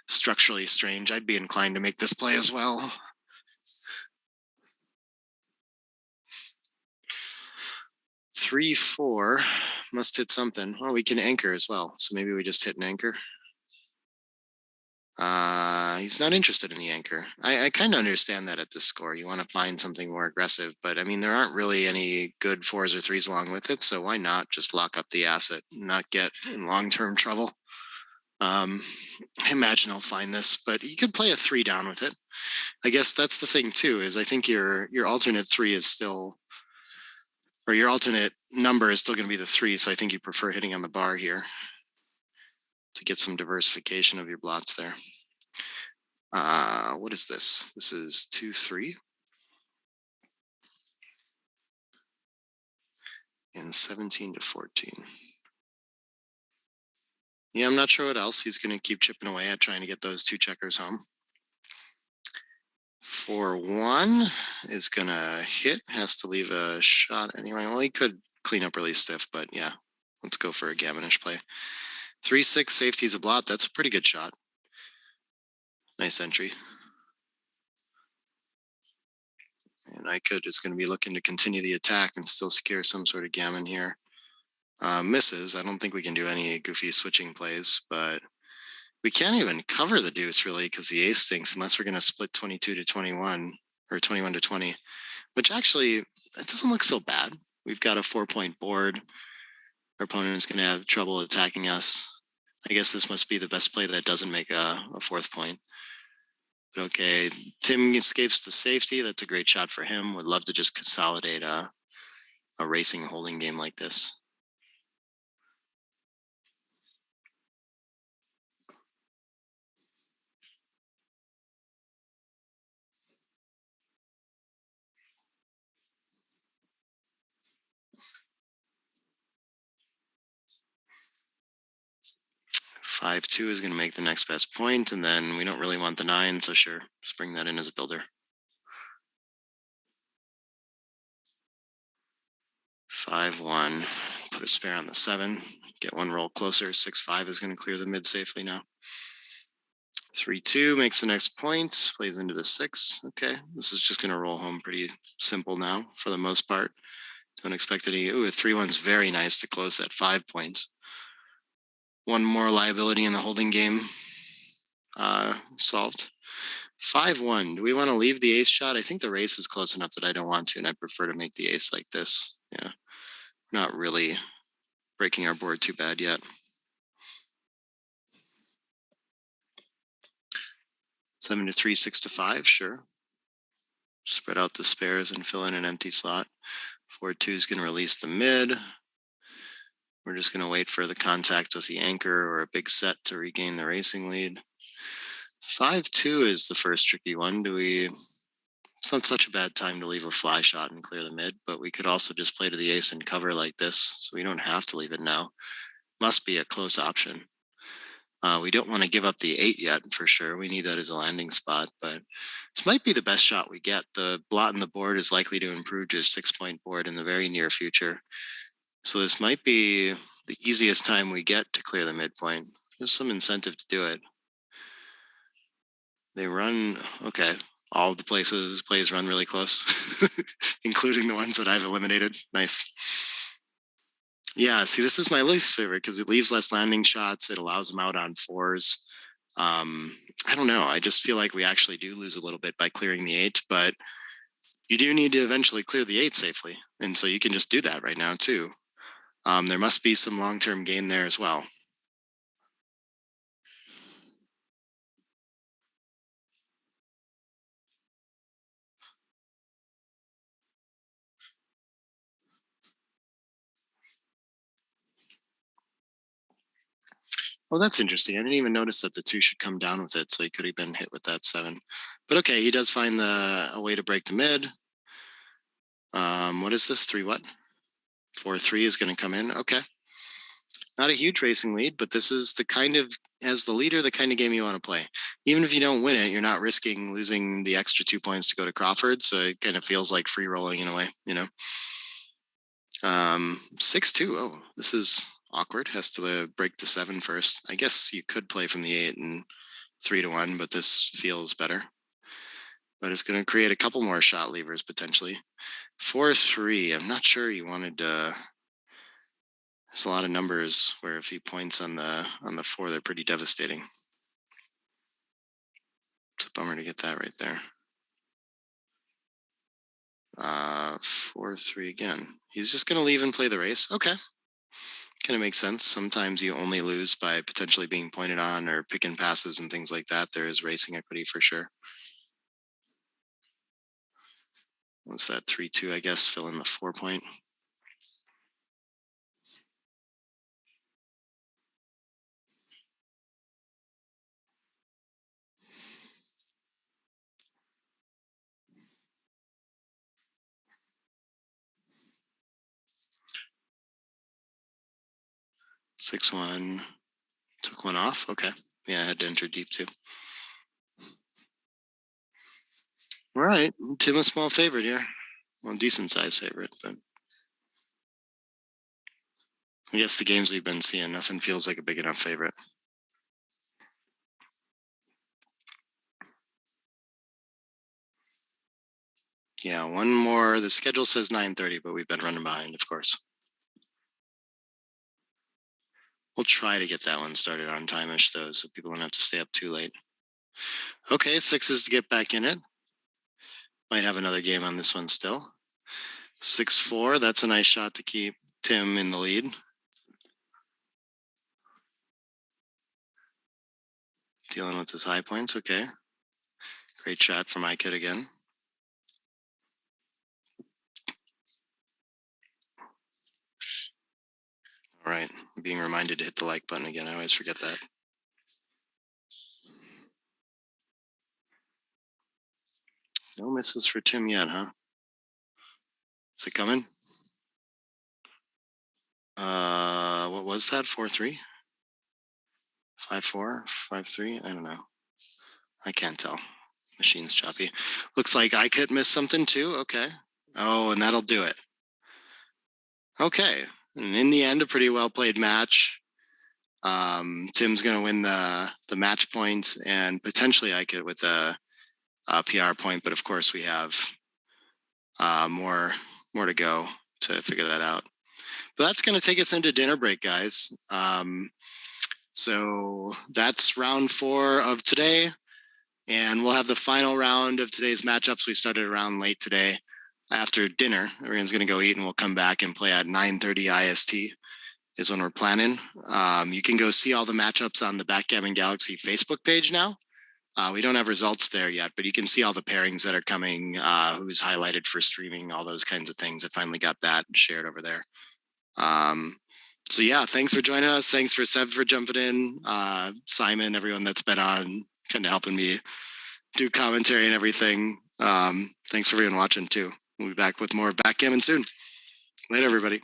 structurally strange. I'd be inclined to make this play as well. Three, 4, must hit something. Well, we can anchor as well. So maybe we just hit an anchor. He's not interested in the anchor. I kind of understand that at this score. You want to find something more aggressive, but I mean, there aren't really any good 4s or 3s along with it. So why not just lock up the asset and not get in long-term trouble? I imagine he'll find this, but you could play a 3 down with it. I guess that's the thing too, is I think your alternate 3 is still, or your alternate number is still going to be the 3. So I think you prefer hitting on the bar here to get some diversification of your blots there. What is this? This is 2-3. And 17-14. Yeah, I'm not sure what else. He's going to keep chipping away at trying to get those 2 checkers home. 4-1 is going to hit. Has to leave a shot anyway. Well, he could clean up really stiff, but yeah, let's go for a gammonish play. 3-6 safety's a blot. That's a pretty good shot. Nice entry. And Aykut is going to be looking to continue the attack and still secure some sort of gammon here. Misses. I don't think we can do any goofy switching plays, but we can't even cover the deuce really because the ace stinks unless we're going to split 22-21 or 21-20, which actually, it doesn't look so bad. We've got a 4-point board. Our opponent is going to have trouble attacking us. I guess this must be the best play that doesn't make a 4th point. But okay, Tim escapes to safety. That's a great shot for him. Would love to just consolidate a racing holding game like this. (5-2) is going to make the next best point, and then we don't really want the 9, so sure, just bring that in as a builder. 5-1, put a spare on the 7, get 1 roll closer. 6-5 is going to clear the mid safely now. 3-2 makes the next point, plays into the 6. Okay, this is just going to roll home pretty simple now for the most part. Don't expect any. Ooh, a 3-1's very nice to close that 5 points. 1 more liability in the holding game solved. 5-1. Do we want to leave the ace shot? I think the race is close enough that I don't want to, and I prefer to make the ace like this. Yeah, not really breaking our board too bad yet. 7-3, 6-5, sure. Spread out the spares and fill in an empty slot. 4-2 is going to release the mid. We're just going to wait for the contact with the anchor or a big set to regain the racing lead. 5-2 is the first tricky one. It's not such a bad time to leave a fly shot and clear the mid, but we could also just play to the ace and cover like this, so we don't have to leave it now. Must be a close option. We don't want to give up the 8 yet, for sure. We need that as a landing spot, but this might be the best shot we get. The blot in the board is likely to improve to a 6-point board in the very near future. So this might be the easiest time we get to clear the midpoint. There's some incentive to do it. They run, okay. All of the plays run really close, including the ones that I've eliminated. Nice. Yeah, see, this is my least favorite because it leaves less landing shots. It allows them out on 4s. I don't know. I just feel like we actually do lose a little bit by clearing the 8, but you do need to eventually clear the 8 safely. And so you can just do that right now too. There must be some long-term gain there as well. Well, that's interesting. I didn't even notice that the 2 should come down with it, so he could have been hit with that 7. But okay, he does find a way to break the mid. What is this? 3 what? 4-3 is going to come in. Okay. Not a huge racing lead, but this is the kind of, as the leader, the kind of game you want to play. Even if you don't win it, you're not risking losing the extra 2 points to go to Crawford, so it kind of feels like free rolling in a way, you know. 6-2. Oh, this is awkward. Has to break the 7 first. I guess you could play from the 8 and 3-1, but this feels better. But it's going to create a couple more shot levers potentially. 4-3. I'm not sure you wanted to. There's a lot of numbers where if he points on the 4, they're pretty devastating. It's a bummer to get that right there. 4-3 again. He's just going to leave and play the race. Okay. Kind of makes sense. Sometimes you only lose by potentially being pointed on or picking passes and things like that. There is racing equity for sure. What's that? 3-2, I guess, fill in the 4-point. Six one, took one off. Okay, yeah, I had to enter deep too. All right, Tim, a small favorite here. Well, decent size favorite, but I guess the games we've been seeing, nothing feels like a big enough favorite. Yeah, one more. The schedule says 9:30, but we've been running behind, of course. We'll try to get that one started on time-ish, though, so people don't have to stay up too late. Okay, 6s to get back in it. Might have another game on this one still. 6-4, that's a nice shot to keep Tim in the lead. Dealing with his high points, okay. Great shot from Aykut again. All right, I'm being reminded to hit the like button again. I always forget that. No misses for Tim yet, huh? Is it coming? What was that? 4-3? 5-4? 5-3? I don't know. I can't tell. Machine's choppy. Looks like I could miss something too. Okay. Oh, and that'll do it. Okay. And in the end, a pretty well played match. Tim's going to win the match points and potentially Aykut with a PR point, but of course we have more to go to figure that out. But that's going to take us into dinner break, guys. So that's round 4 of today, and we'll have the final round of today's matchups. We started around late today. After dinner, everyone's going to go eat, and we'll come back and play at 9:30 IST is when we're planning. You can go see all the matchups on the Backgammon Galaxy Facebook page now. We don't have results there yet, but you can see all the pairings that are coming, who's highlighted for streaming, all those kinds of things. I finally got that shared over there. So yeah, thanks for joining us. Thanks for Seb for jumping in, Simon, everyone that's been on kind of helping me do commentary and everything. Thanks for everyone watching too. We'll be back with more Backgammon soon. Later, everybody.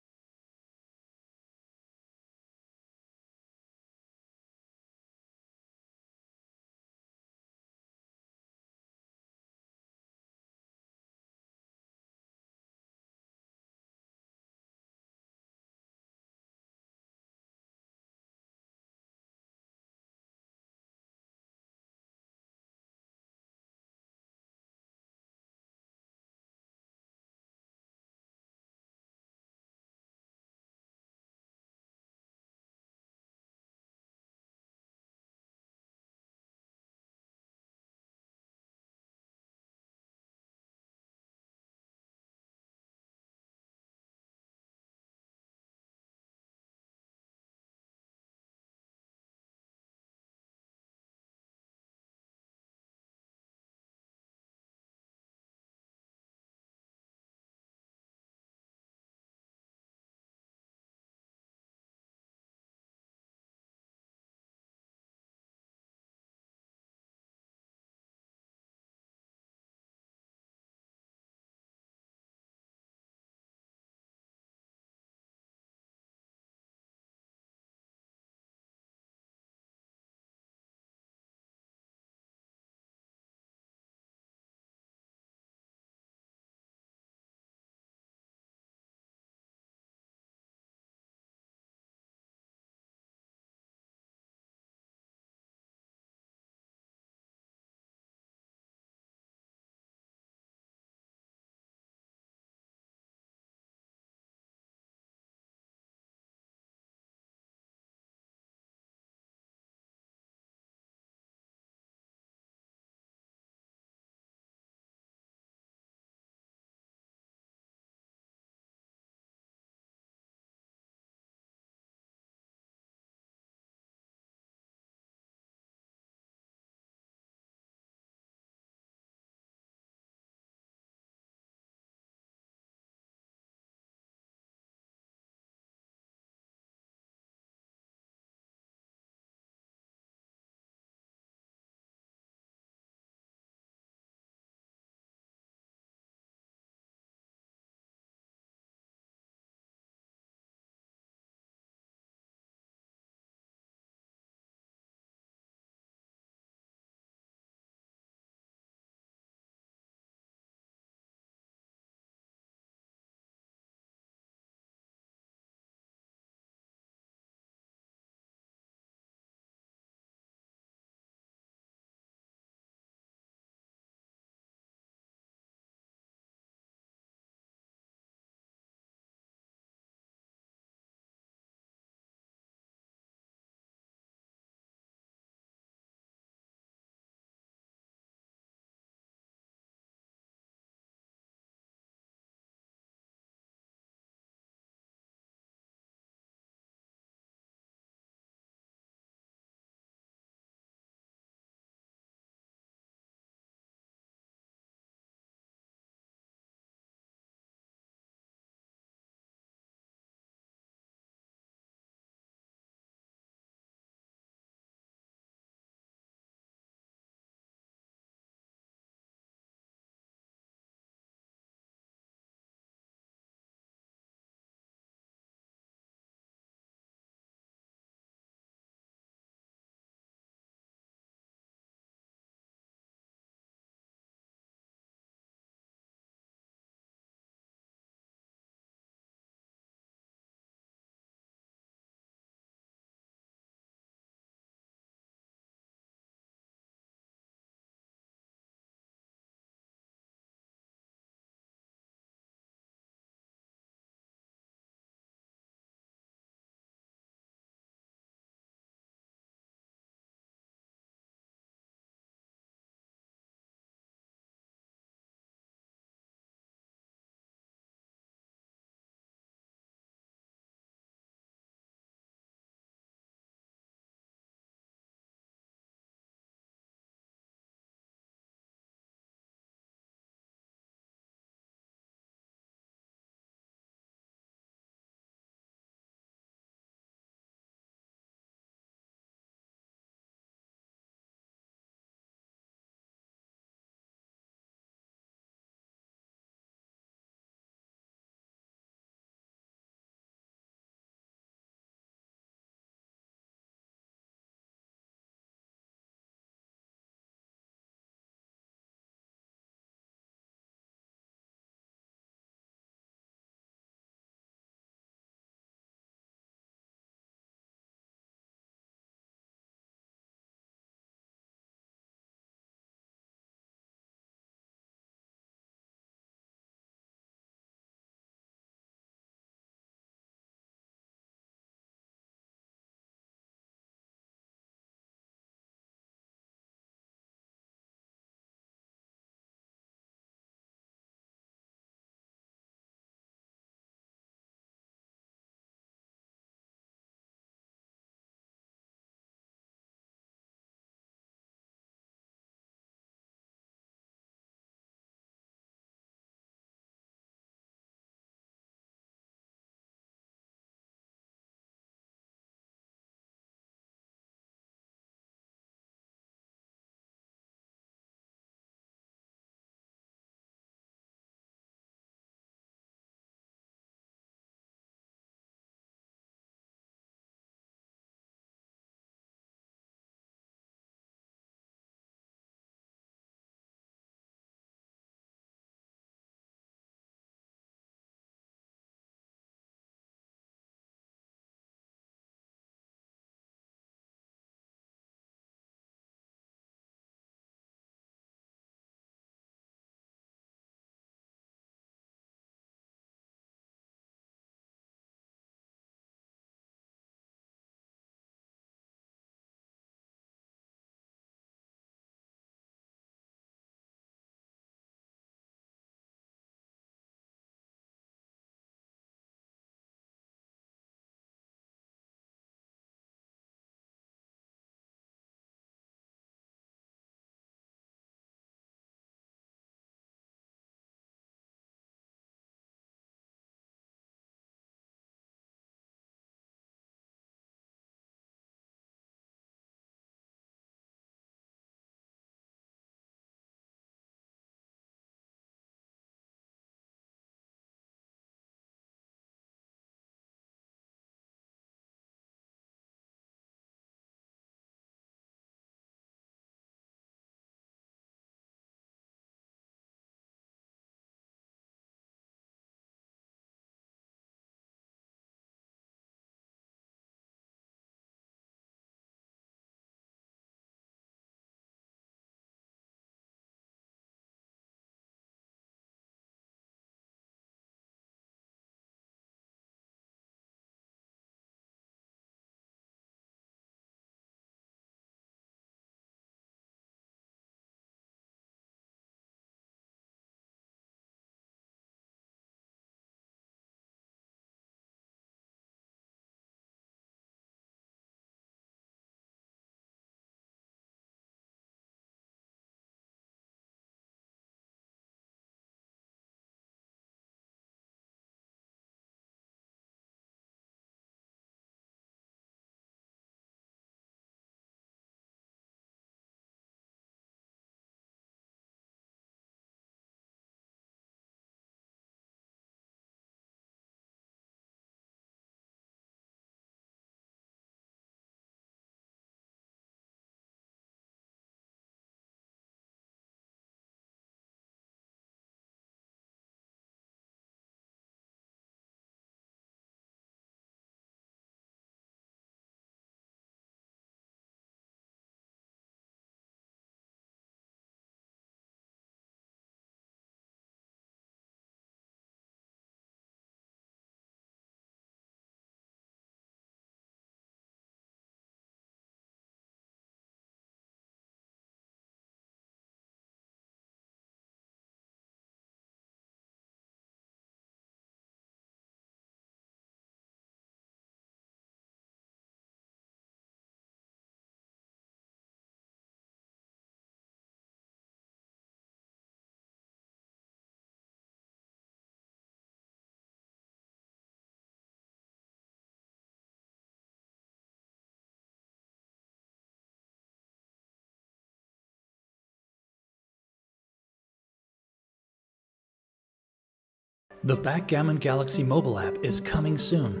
The Backgammon Galaxy mobile app is coming soon.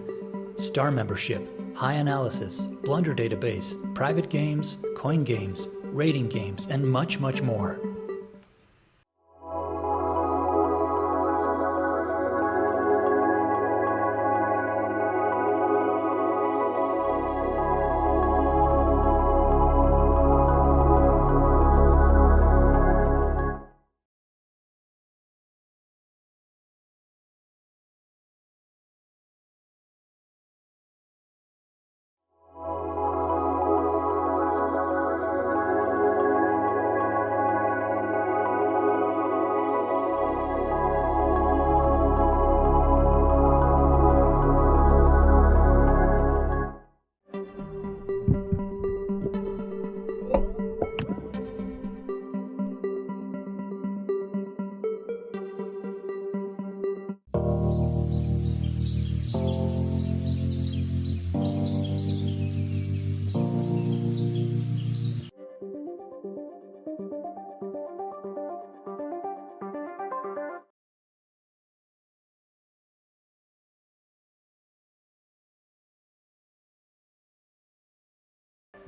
Star membership, high analysis, blunder database, private games, coin games, rating games, and much, much more.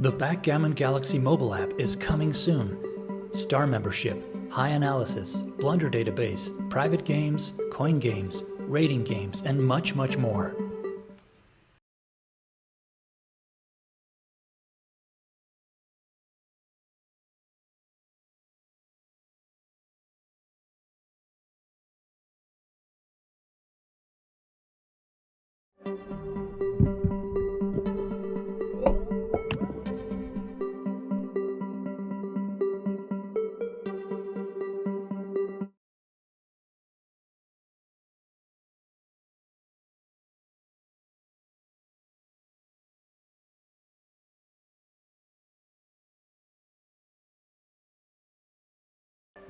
The Backgammon Galaxy mobile app is coming soon. Star membership, high analysis, blunder database, private games, coin games, rating games, and much, much more.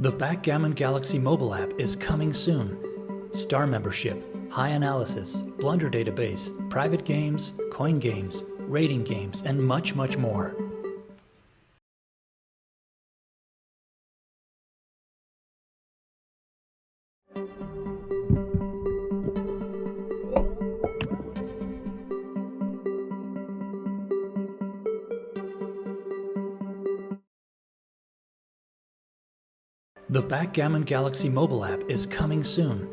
The Backgammon Galaxy mobile app is coming soon. Star membership, high analysis, blunder database, private games, coin games, rating games, and much, much more. The Backgammon Galaxy mobile app is coming soon.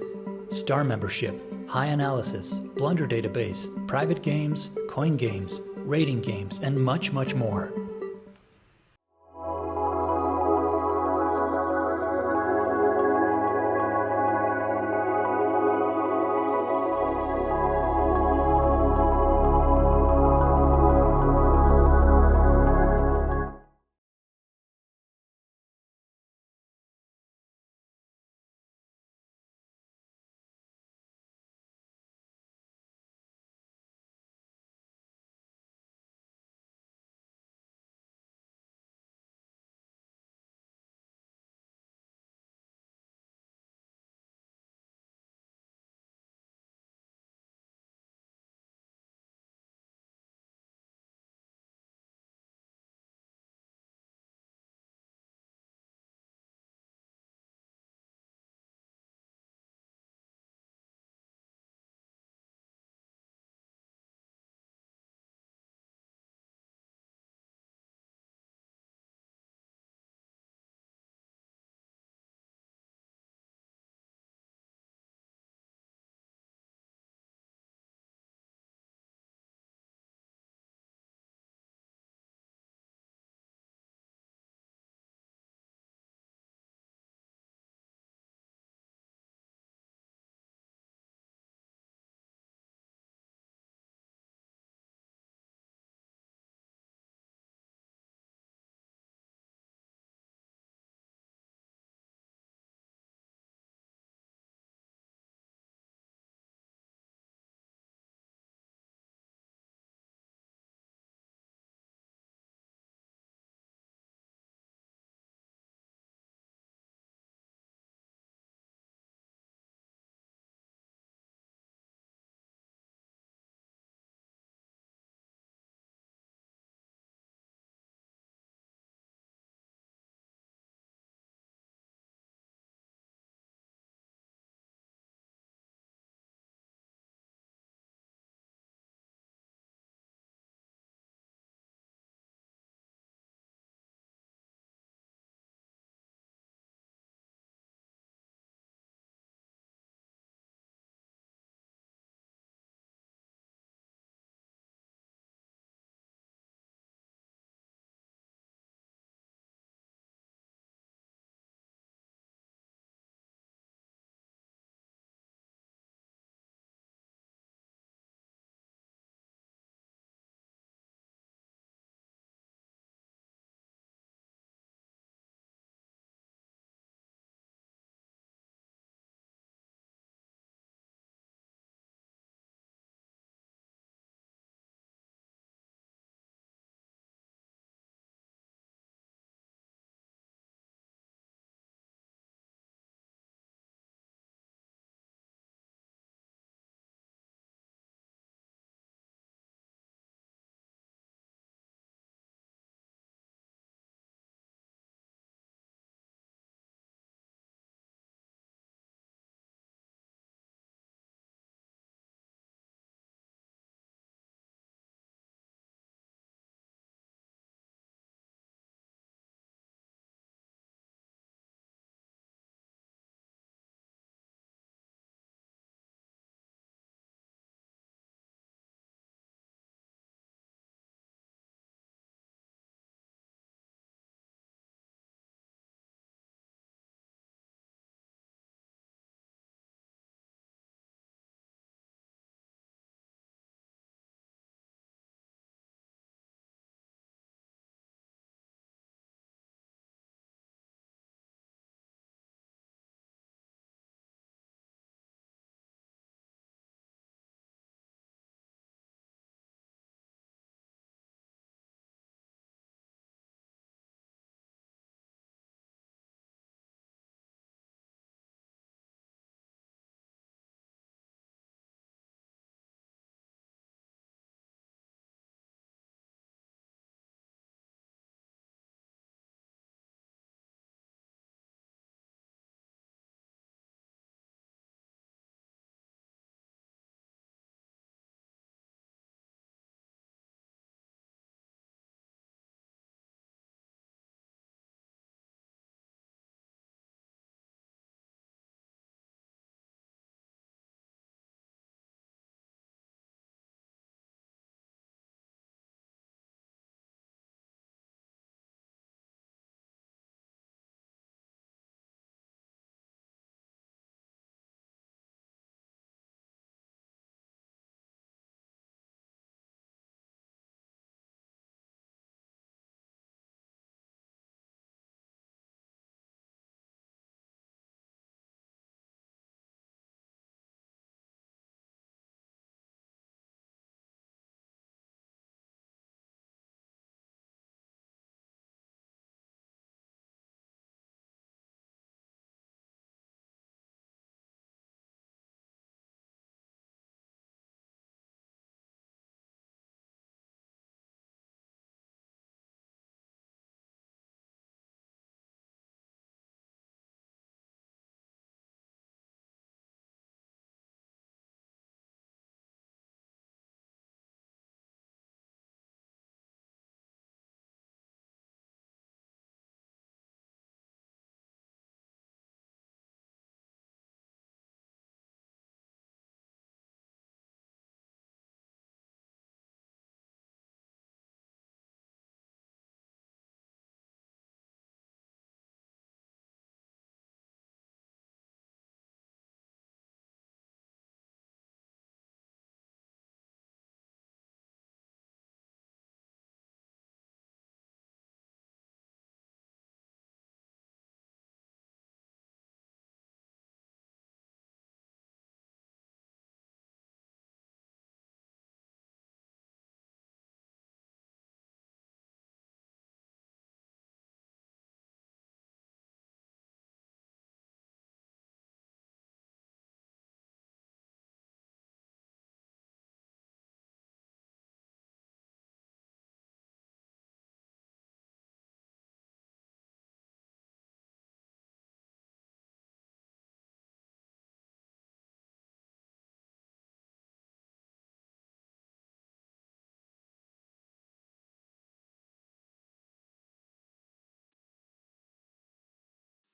Star membership, high analysis, blunder database, private games, coin games, rating games, and much, much more.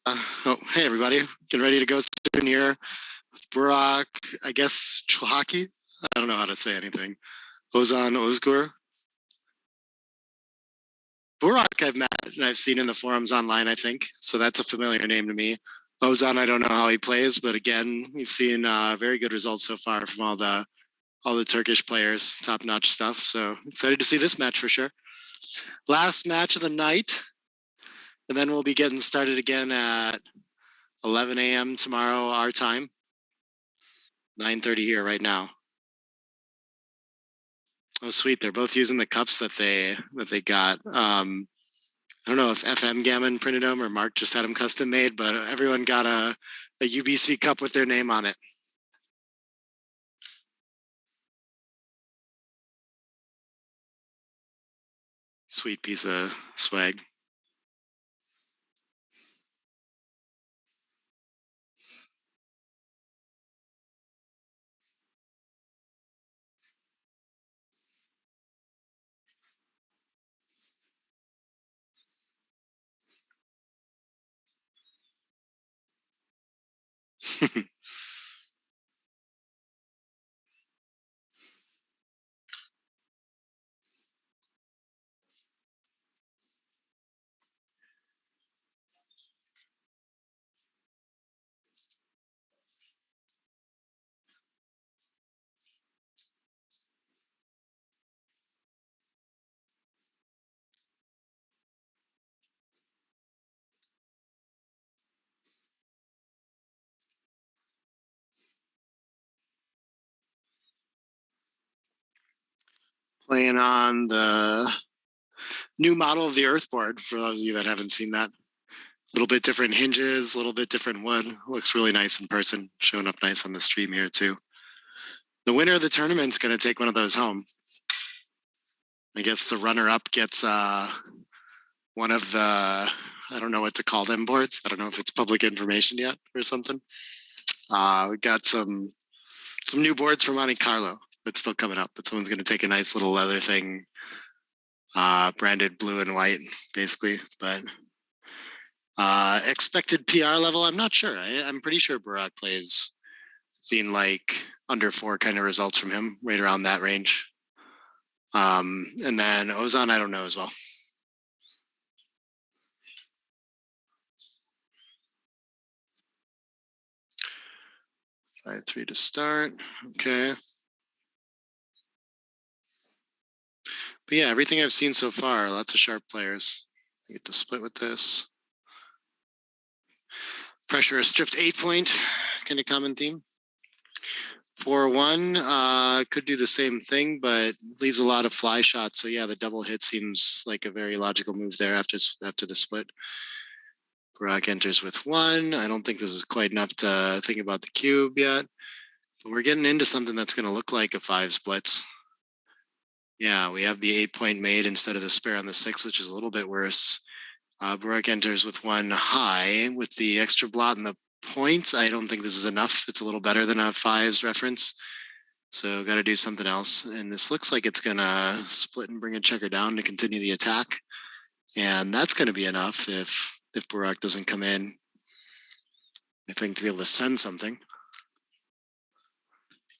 Hey everybody, getting ready to go soon here. Burak, I guess Çulhaci. I don't know how to say anything. Ozan, Ozgur. Burak I've met and I've seen in the forums online, I think. So that's a familiar name to me. Ozan, I don't know how he plays, but again, we've seen very good results so far from all the Turkish players, top-notch stuff. So excited to see this match for sure. Last match of the night, and then we'll be getting started again at 11 a.m. tomorrow, our time. 9:30 here right now. Oh, sweet! They're both using the cups that they got. I don't know if Backgammon printed them or Mark just had them custom made, but everyone got a UBC cup with their name on it. Sweet piece of swag. Playing on the new model of the Earthboard, for those of you that haven't seen that. A little bit different hinges, a little bit different wood. Looks really nice in person, showing up nice on the stream here too. The winner of the tournament's going to take one of those home. I guess the runner-up gets one of the, I don't know what to call them boards. I don't know if it's public information yet or something. We got some new boards from Monte Carlo that's still coming up, but someone's going to take a nice little leather thing, branded blue and white, basically. But expected PR level, I'm not sure. I'm pretty sure Burak plays, seen like under 4 kind of results from him, right around that range. And then Ozan, I don't know as well. 5-3 to start. Okay. But yeah, everything I've seen so far, lots of sharp players. I get to split with this. Pressure a stripped 8-point, kind of common theme. 4-1 could do the same thing, but leaves a lot of fly shots. So yeah, the double hit seems like a very logical move there after the split. Burak enters with 1. I don't think this is quite enough to think about the cube yet, but we're getting into something that's going to look like a 5 splits. Yeah, we have the 8-point made instead of the spare on the 6, which is a little bit worse. Burak enters with 1 high with the extra blot and the points. I don't think this is enough. It's a little better than a 5's reference. So got to do something else. And this looks like it's going to split and bring a checker down to continue the attack. And that's going to be enough if Burak doesn't come in, I think, to be able to send something.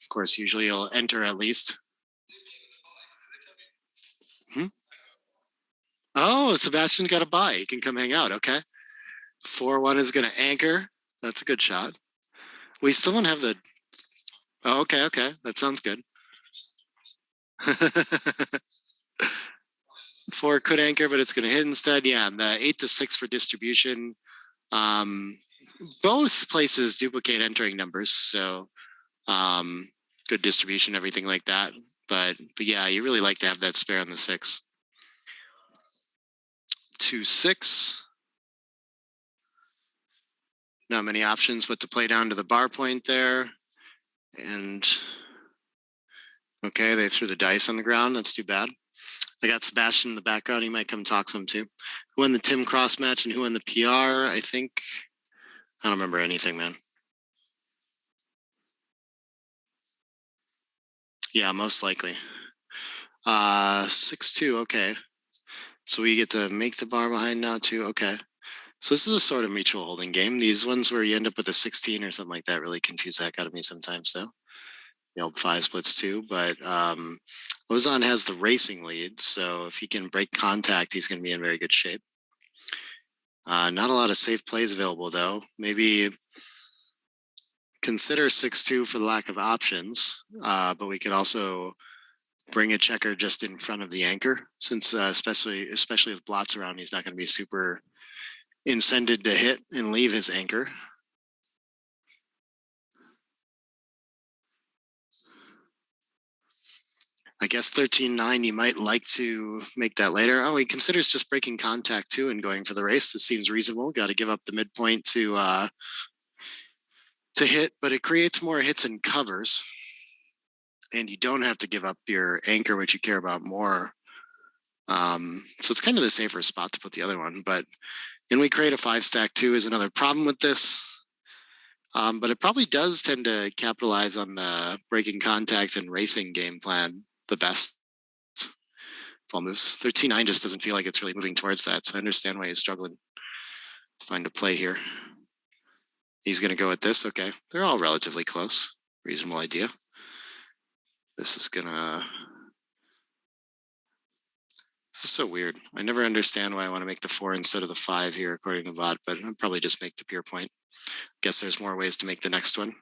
Of course, usually he'll enter at least. Oh, Sebastian got a bye. He can come hang out. Okay. 4-1 is going to anchor. That's a good shot. We still don't have the... Oh, okay. That sounds good. 4 could anchor, but it's going to hit instead. Yeah, the 8-6 for distribution. Both places duplicate entering numbers, so good distribution, everything like that. But yeah, you really like to have that spare on the 6. 2-6. Not many options but to play down to the bar point there. And okay, they threw the dice on the ground. That's too bad. I got Sebastian in the background. He might come talk some too. Who won the Tim Cross match and who won the PR? I think, I don't remember anything, man. Yeah, most likely. 6-2, okay. So we get to make the bar behind now too, okay. So this is a sort of mutual holding game. These ones where you end up with a 16 or something like that really confuse the heck out of me sometimes, though. The old 5 splits too, but Ozan has the racing lead, so if he can break contact, he's going to be in very good shape. Not a lot of safe plays available, though. Maybe consider 6-2 for the lack of options, but we could also bring a checker just in front of the anchor, since especially with blots around, he's not going to be super incented to hit and leave his anchor. I guess 13-9, you might like to make that later. Oh, he considers just breaking contact too and going for the race. This seems reasonable. Got to give up the midpoint to hit, but it creates more hits and covers. And you don't have to give up your anchor, which you care about more. So it's kind of the safer spot to put the other one. But and we create a 5-stack too is another problem with this. But it probably does tend to capitalize on the breaking contact and racing game plan the best. Ball moves. 13-9 just doesn't feel like it's really moving towards that. So I understand why he's struggling to find a play here. He's going to go with this. Okay. They're all relatively close. Reasonable idea. This is so weird. I never understand why I want to make the 4 instead of the 5 here, according to bot, but I'll probably just make the pure point. Guess there's more ways to make the next one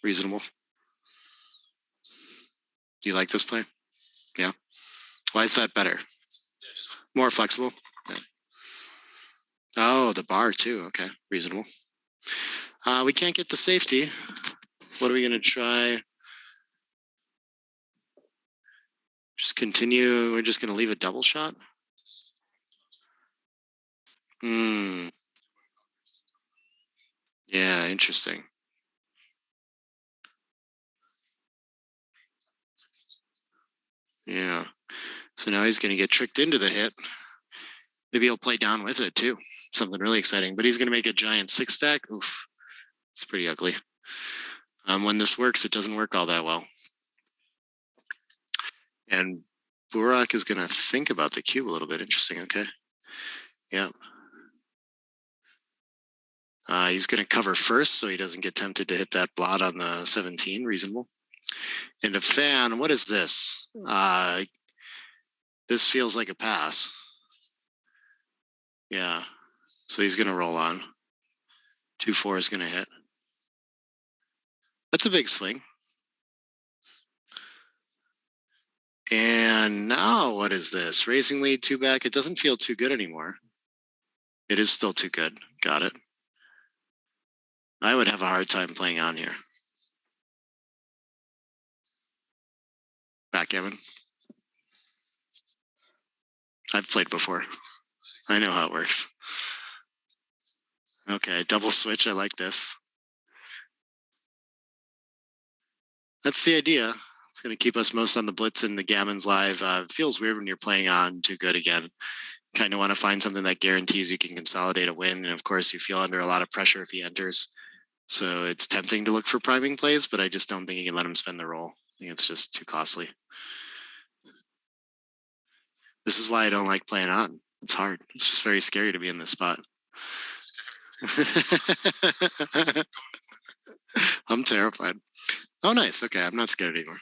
reasonable. Do you like this play? Yeah. Why is that better? More flexible? Yeah. Oh, the bar too. Okay, reasonable. We can't get the safety. What are we going to try? Just continue. We're just going to leave a double shot. Yeah, interesting. Yeah. So now he's going to get tricked into the hit. Maybe he'll play down with it too. Something really exciting. But he's going to make a giant 6-stack. Oof. It's pretty ugly. When this works, it doesn't work all that well. And Burak is going to think about the cube a little bit. Interesting. Okay. Yeah. He's going to cover first so he doesn't get tempted to hit that blot on the 17. Reasonable. And a fan, what is this? This feels like a pass. Yeah. So he's going to roll on. 2-4 is going to hit. That's a big swing. And now what is this? Racing lead, 2 back. It doesn't feel too good anymore. It is still too good. Got it. I would have a hard time playing on here. Backgammon. I've played before. I know how it works. Okay, double switch. I like this. That's the idea. It's going to keep us most on the blitz and the gammons live. It feels weird when you're playing on too good again. Kind of want to find something that guarantees you can consolidate a win. And of course, you feel under a lot of pressure if he enters. So it's tempting to look for priming plays, but I just don't think you can let him spend the roll. I think it's just too costly. This is why I don't like playing on. It's hard. It's just very scary to be in this spot. I'm terrified. Oh, nice. Okay, I'm not scared anymore.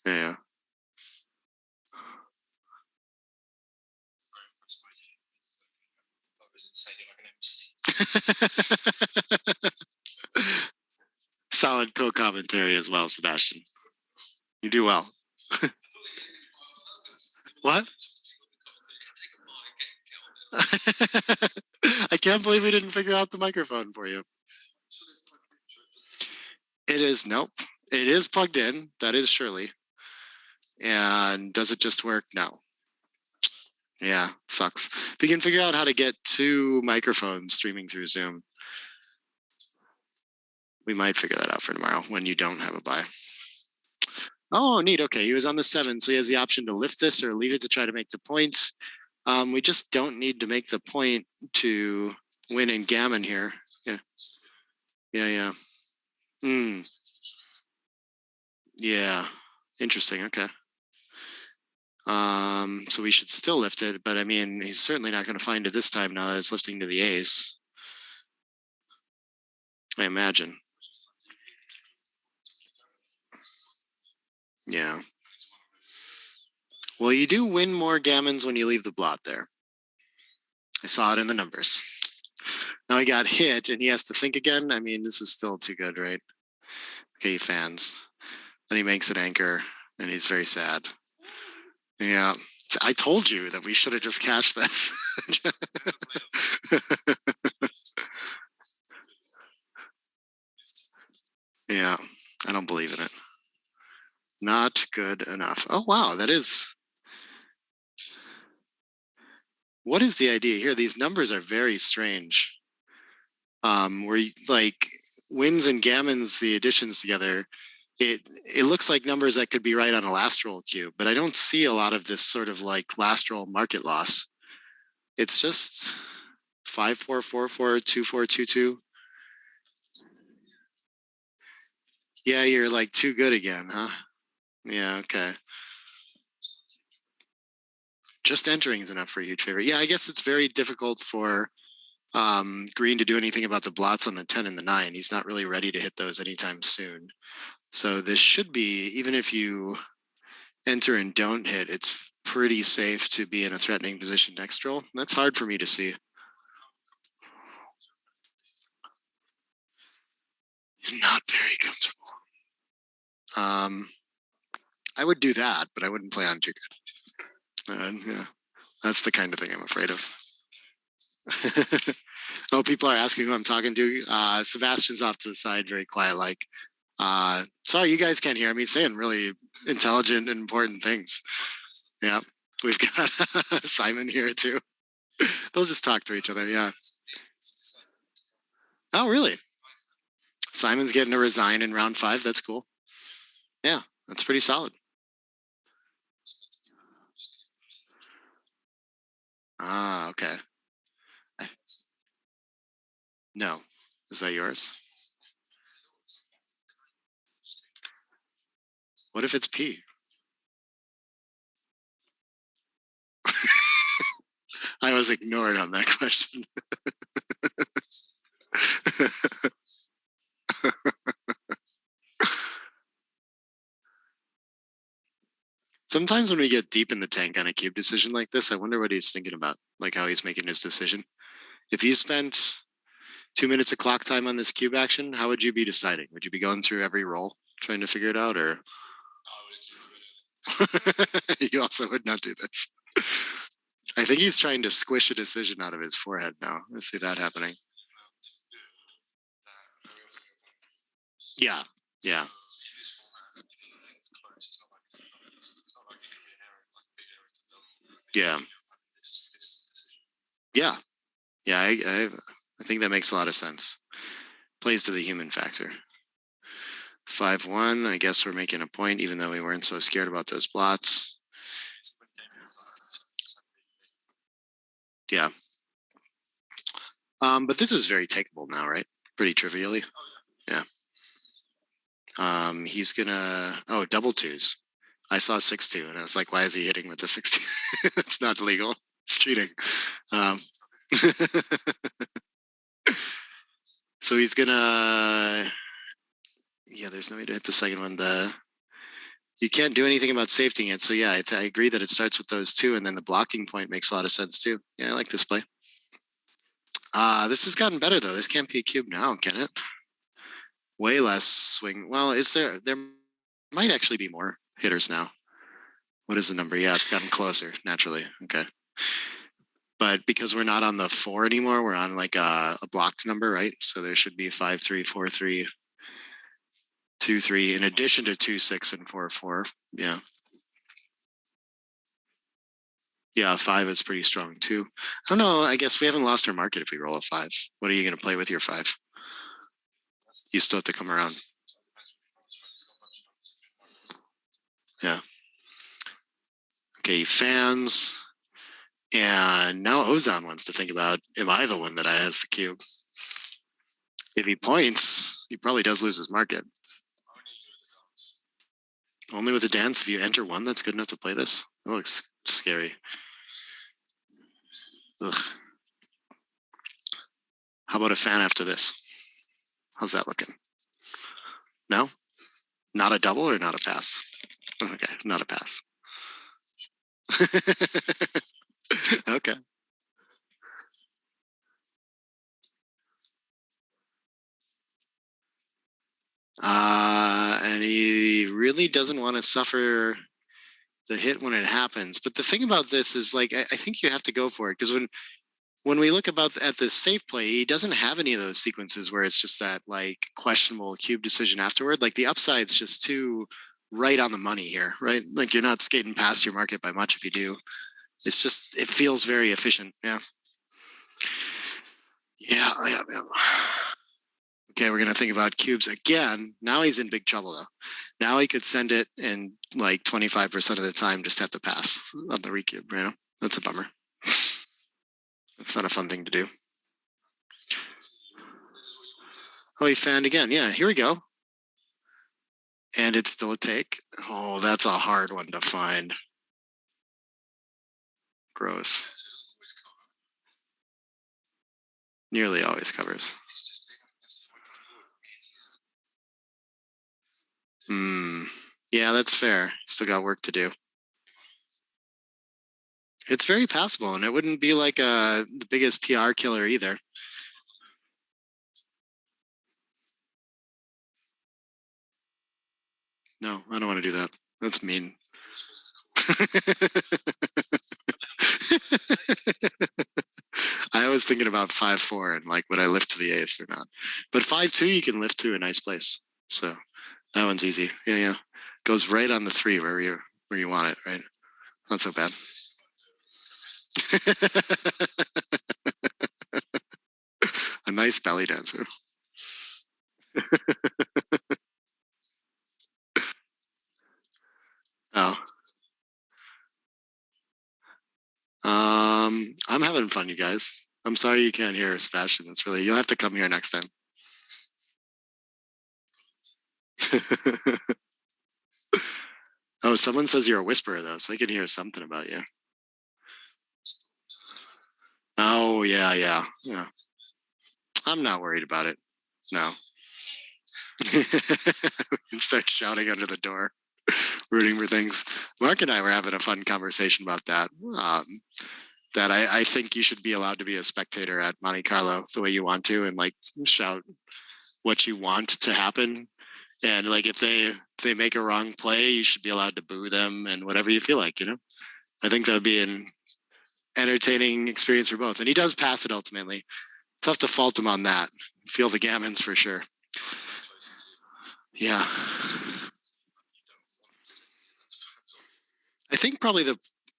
Yeah. Solid co-commentary as well, Sebastian. You do well. What? I can't believe we didn't figure out the microphone for you. It is, nope. It is plugged in. That is Shirley. And does it just work? No. Yeah, sucks. If you can figure out how to get 2 microphones streaming through Zoom, we might figure that out for tomorrow when you don't have a buy. Oh, neat. Okay, he was on the 7, so he has the option to lift this or leave it to try to make the points. We just don't need to make the point to win in gammon here. Yeah. Yeah. Yeah. Interesting. Okay. So we should still lift it, but I mean, he's certainly not going to find it this time now that it's lifting to the ace. I imagine. Yeah. Well, you do win more gammons when you leave the blot there. I saw it in the numbers. Now he got hit and he has to think again. I mean, this is still too good, right? Okay, fans. Then he makes an anchor and he's very sad. Yeah. I told you that we should have just cashed this. Yeah, I don't believe in it. Not good enough. Oh, wow, that is. What is the idea here? These numbers are very strange. Where like wins and gammons, the additions together, it looks like numbers that could be right on a last roll cube, but I don't see a lot of this sort of like last roll market loss. It's just 5 4 4 4 2 4 2 2. Yeah, you're like too good again, huh? Yeah, okay. Just entering is enough for a huge favor. Yeah, I guess it's very difficult for Green to do anything about the blots on the 10 and the 9. He's not really ready to hit those anytime soon. So this should be, even if you enter and don't hit, it's pretty safe to be in a threatening position next roll. That's hard for me to see. Not very comfortable. I would do that, but I wouldn't play on too good. Yeah, that's the kind of thing I'm afraid of. Oh, people are asking who I'm talking to. Sebastian's off to the side, very quiet like. Sorry, you guys can't hear me saying really intelligent and important things. Yeah, we've got Simon here too. They'll just talk to each other, yeah. Oh, really? Simon's getting to resign in round 5. That's cool. Yeah, that's pretty solid. Ah, okay. No. Is that yours? What if it's P? I was ignored on that question. Sometimes when we get deep in the tank on a cube decision like this, I wonder what he's thinking about, like how he's making his decision. If you spent 2 minutes of clock time on this cube action, how would you be deciding? Would you be going through every roll trying to figure it out, or? You also would not do this. I think he's trying to squish a decision out of his forehead now. I see that happening. Yeah, yeah. Yeah. Yeah. Yeah, I think that makes a lot of sense. Plays to the human factor. 5-1. I guess we're making a point, even though we weren't so scared about those blots. Yeah. But this is very takeable now, right? Pretty trivially. Yeah. He's gonna double twos. I saw 6-2 and I was like, why is he hitting with the 6-2? It's not legal. It's cheating. So he's gonna, yeah, there's no way to hit the second one. You can't do anything about safetying it. So yeah, I agree that it starts with those two, and then the blocking point makes a lot of sense too. Yeah, I like this play. This has gotten better though. This can't be a cube now, can it? Way less swing. Well, there might actually be more hitters now. What is the number? Yeah, it's gotten closer naturally. Okay. But because we're not on the 4 anymore, we're on like a blocked number, right? So there should be 5-3, 4-3, 2-3, in addition to 2-6 and 4-4. Yeah. Yeah, 5 is pretty strong too. I don't know. I guess we haven't lost our market if we roll a 5. What are you going to play with your 5? You still have to come around. Yeah. Okay, fans. And now Ozan wants to think about, am I the one that has the cube? If he points, he probably does lose his market. Only with a dance, if you enter one that's good enough to play this. That looks scary. Ugh. How about a fan after this? How's that looking? No? Not a double or not a pass? Okay, not a pass. Okay. And he really doesn't want to suffer the hit when it happens. But the thing about this is, like, I think you have to go for it, because when we look at this safe play, he doesn't have any of those sequences where it's just that like questionable cube decision afterward. Like the upside's just too right on the money here, right? Like you're not skating past your market by much if you do. It's just, it feels very efficient. Yeah. Yeah. Okay, we're going to think about cubes again. Now he's in big trouble, though. Now he could send it and like 25% of the time just have to pass on the recube, you know? That's a bummer. That's not a fun thing to do. Oh, he fanned again. Yeah, here we go. And it's still a take. Oh, that's a hard one to find. Gross. Nearly always covers. Yeah, that's fair. Still got work to do. It's very passable, and it wouldn't be like the biggest PR killer either. No, I don't want to do that. That's mean. I was thinking about 5-4 and like, would I lift to the ace or not? But 5-2, you can lift to a nice place. So that one's easy. Yeah. Goes right on the 3 where you want it, right? Not so bad. A nice belly dancer. Oh. I'm having fun, you guys. I'm sorry you can't hear Sebastian. It's really, you'll have to come here next time. Oh, someone says you're a whisperer though, so they can hear something about you. Oh, yeah. I'm not worried about it. No. We can start shouting under the door, rooting for things. Mark and I were having a fun conversation about that. That I think you should be allowed to be a spectator at Monte Carlo the way you want to, and like shout what you want to happen. And like if they make a wrong play, you should be allowed to boo them and whatever you feel like, you know. I think that would be an entertaining experience for both. And he does pass it ultimately. Tough to fault him on that. Feel the gammons for sure. Yeah. I think probably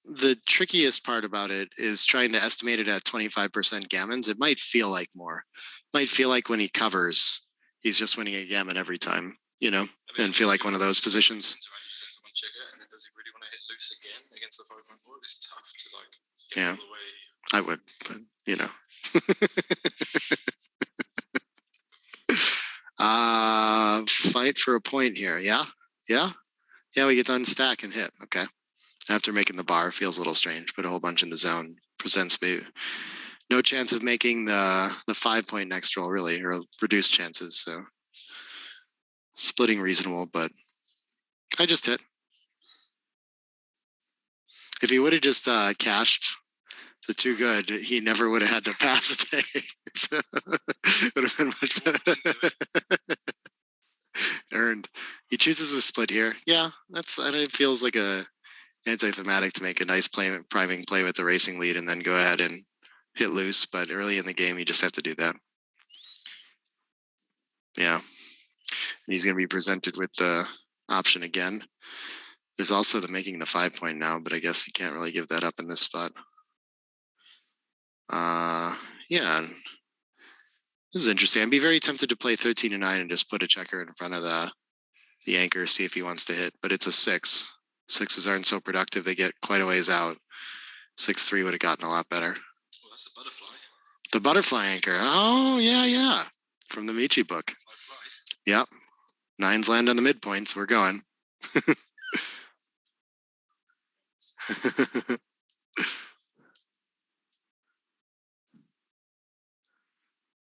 the trickiest part about it is trying to estimate it at 25% gammons. It might feel like more. It might feel like when he covers, he's just winning a gammon every time, you know, and feel like one of those positions. Does he really want to hit loose again against the 5-point board? It's tough to like get yeah, all the way. I would, but you know. Fight for a point here. Yeah. We get to unstack and hit. Okay. After making the bar, feels a little strange. Put a whole bunch in the zone. Presents me no chance of making the 5-point next roll really, or reduced chances. So splitting reasonable, but I just hit. If he would have just cashed the 2 good, he never would have had to pass a day. So, would have been much better. Earned. He chooses a split here. Yeah, it feels like a anti-thematic to make a nice priming play with the racing lead and then go ahead and hit loose. But early in the game, you just have to do that. Yeah. And he's going to be presented with the option again. There's also the making the 5-point now, but I guess you can't really give that up in this spot. Yeah. This is interesting. I'd be very tempted to play 13-9 and just put a checker in front of the anchor, see if he wants to hit, but it's a 6. 6s aren't so productive. They get quite a ways out. 6-3 would have gotten a lot better. Well, that's the butterfly. The butterfly anchor. Oh, yeah. From the Michi book. Yep. 9s land on the midpoints. We're going.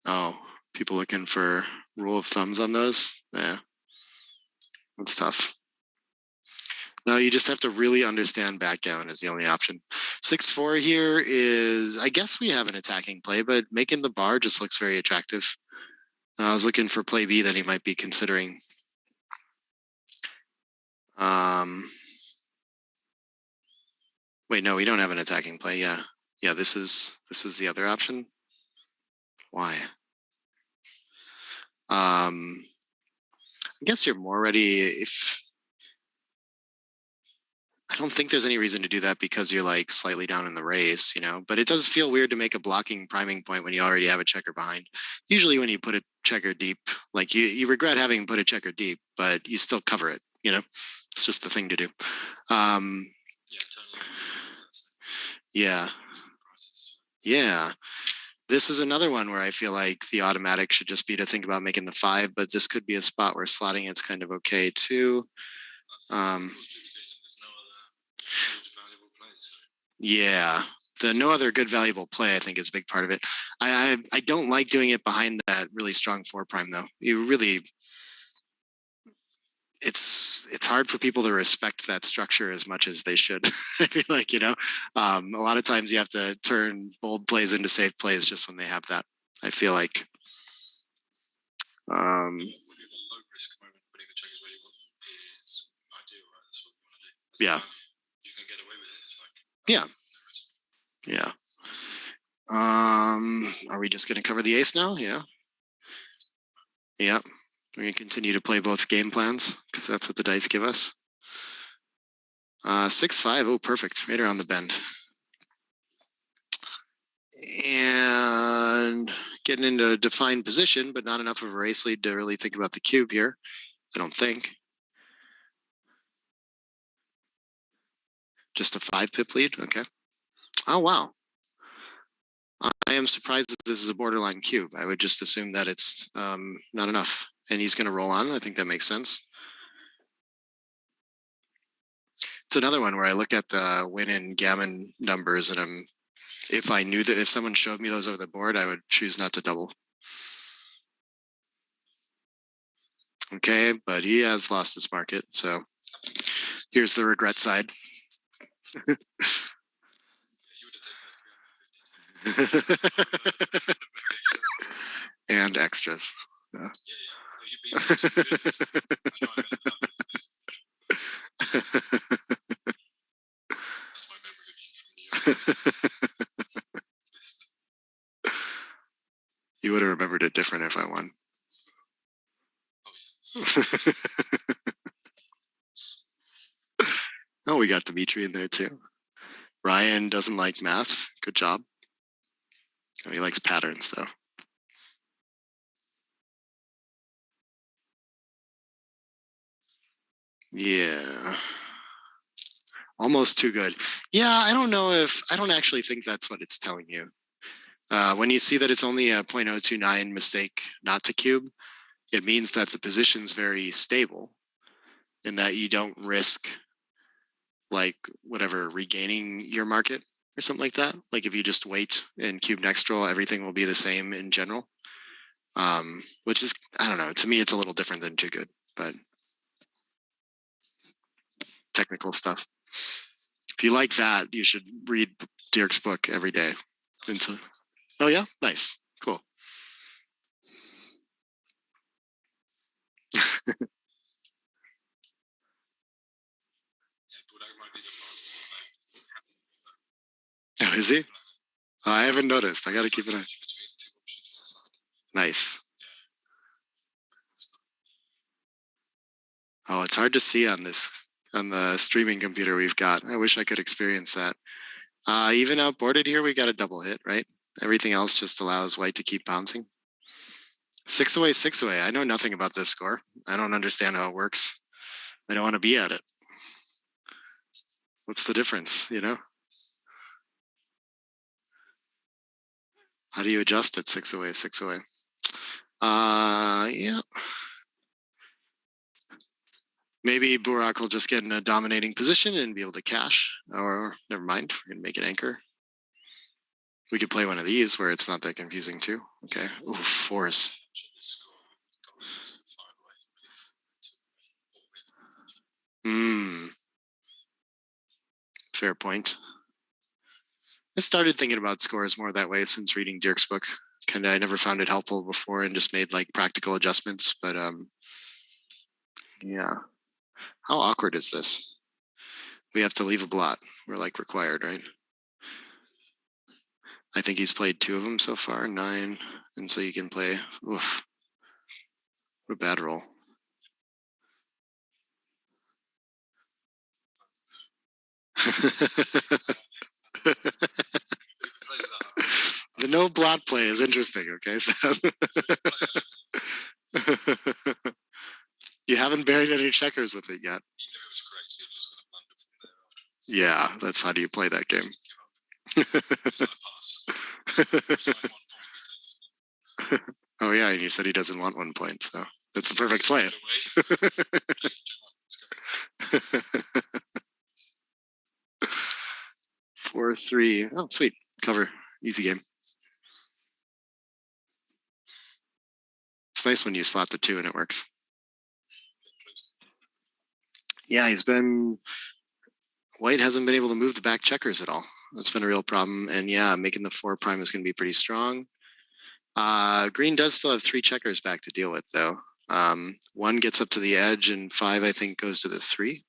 Oh, people looking for rule of thumbs on those? Yeah, that's tough. No, you just have to really understand backgammon is the only option. 6-4 here is, I guess we have an attacking play, but making the bar just looks very attractive. I was looking for play B that he might be considering. Wait, no, we don't have an attacking play. Yeah, this is the other option. Why? I guess you're more ready if. I don't think there's any reason to do that because you're like slightly down in the race, but it does feel weird to make a blocking priming point when you already have a checker behind. Usually when you put a checker deep, like you regret having put a checker deep, but you still cover it, it's just the thing to do. Yeah. This is another one where I feel like the automatic should just be to think about making the 5, but this could be a spot where slotting it's kind of okay too. Yeah, the no other good valuable play I think is a big part of it. I don't like doing it behind that really strong 4 prime though. It's hard for people to respect that structure as much as they should. I feel like, a lot of times you have to turn bold plays into safe plays just when they have that. I feel like. Yeah. Yeah. Are we just going to cover the ace now? Yeah. We're going to continue to play both game plans because that's what the dice give us. 6-5. Oh, perfect. Right around the bend. And getting into a defined position, but not enough of a race lead to really think about the cube here. I don't think. Just a 5 pip lead. Okay. Oh, wow. I am surprised that this is a borderline cube. I would just assume that it's not enough. And he's going to roll on. I think that makes sense. It's another one where I look at the win and gammon numbers and if I knew that if someone showed me those over the board, I would choose not to double. Okay, but he has lost his market. So here's the regret side. And extras. Yeah. You would have remembered it different if I won. Oh, we got Dimitri in there too. Ryan doesn't like math. Good job. Oh, he likes patterns though. Yeah. Almost too good. Yeah, I don't actually think that's what it's telling you. When you see that it's only a 0.029 mistake not to cube, it means that the position's very stable and that you don't risk like whatever regaining your market or something like that. Like if you just wait and cube next roll, everything will be the same in general. Which is, I don't know, to me it's a little different than too good, but technical stuff. If you like that, you should read Dirk's book every day. Oh yeah, nice, cool. Oh, is he? Oh, I haven't noticed. I got to keep an eye. Nice. Oh, it's hard to see on the streaming computer we've got. I wish I could experience that. Even outboarded here, we got a double hit, right? Everything else just allows white to keep bouncing. 6 away, 6 away. I know nothing about this score. I don't understand how it works. I don't want to be at it. What's the difference, How do you adjust it 6 away, 6 away? Yeah. Maybe Burak will just get in a dominating position and be able to cash. Or never mind, we're gonna make an anchor. We could play one of these where it's not that confusing too. Okay. Ooh, fours. Fair point. I started thinking about scores more that way since reading Dirk's book. Kind of, I never found it helpful before and just made like practical adjustments. But yeah. How awkward is this? We have to leave a blot. We're like required, right? I think he's played 2 of them so far, 9. And so you can play, oof, what a bad roll. The no blot play is interesting, okay? So you haven't buried any checkers with it yet. Yeah, that's how do you play that game? Oh yeah, and you said he doesn't want 1 point, so that's a perfect play. 4-3. Oh, sweet. Cover. Easy game. It's nice when you slot the 2 and it works. Yeah, White hasn't been able to move the back checkers at all. That's been a real problem. And yeah, making the 4 prime is going to be pretty strong. Green does still have 3 checkers back to deal with, though. 1 gets up to the edge, and 5, I think, goes to the 3.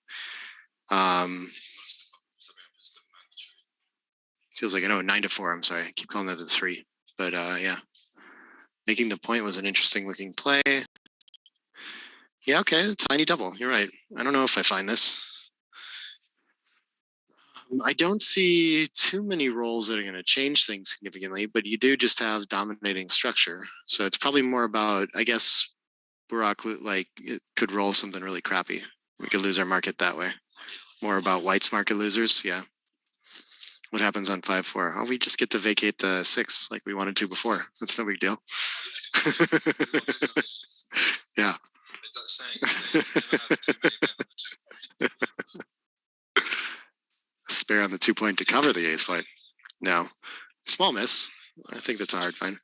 Feels like I know 9-4. I'm sorry, I keep calling that the 3. But yeah, making the point was an interesting looking play. Yeah, okay, tiny double. You're right. I don't know if I find this. I don't see too many rolls that are going to change things significantly, but you do just have dominating structure. So it's probably more about, I guess, Burak like it could roll something really crappy. We could lose our market that way. More about White's market losers. Yeah. What happens on 5-4? Oh, we just get to vacate the 6 like we wanted to before. That's no big deal. Yeah. Spare on the 2 point to cover the ace point. No. Small miss. I think that's a hard find.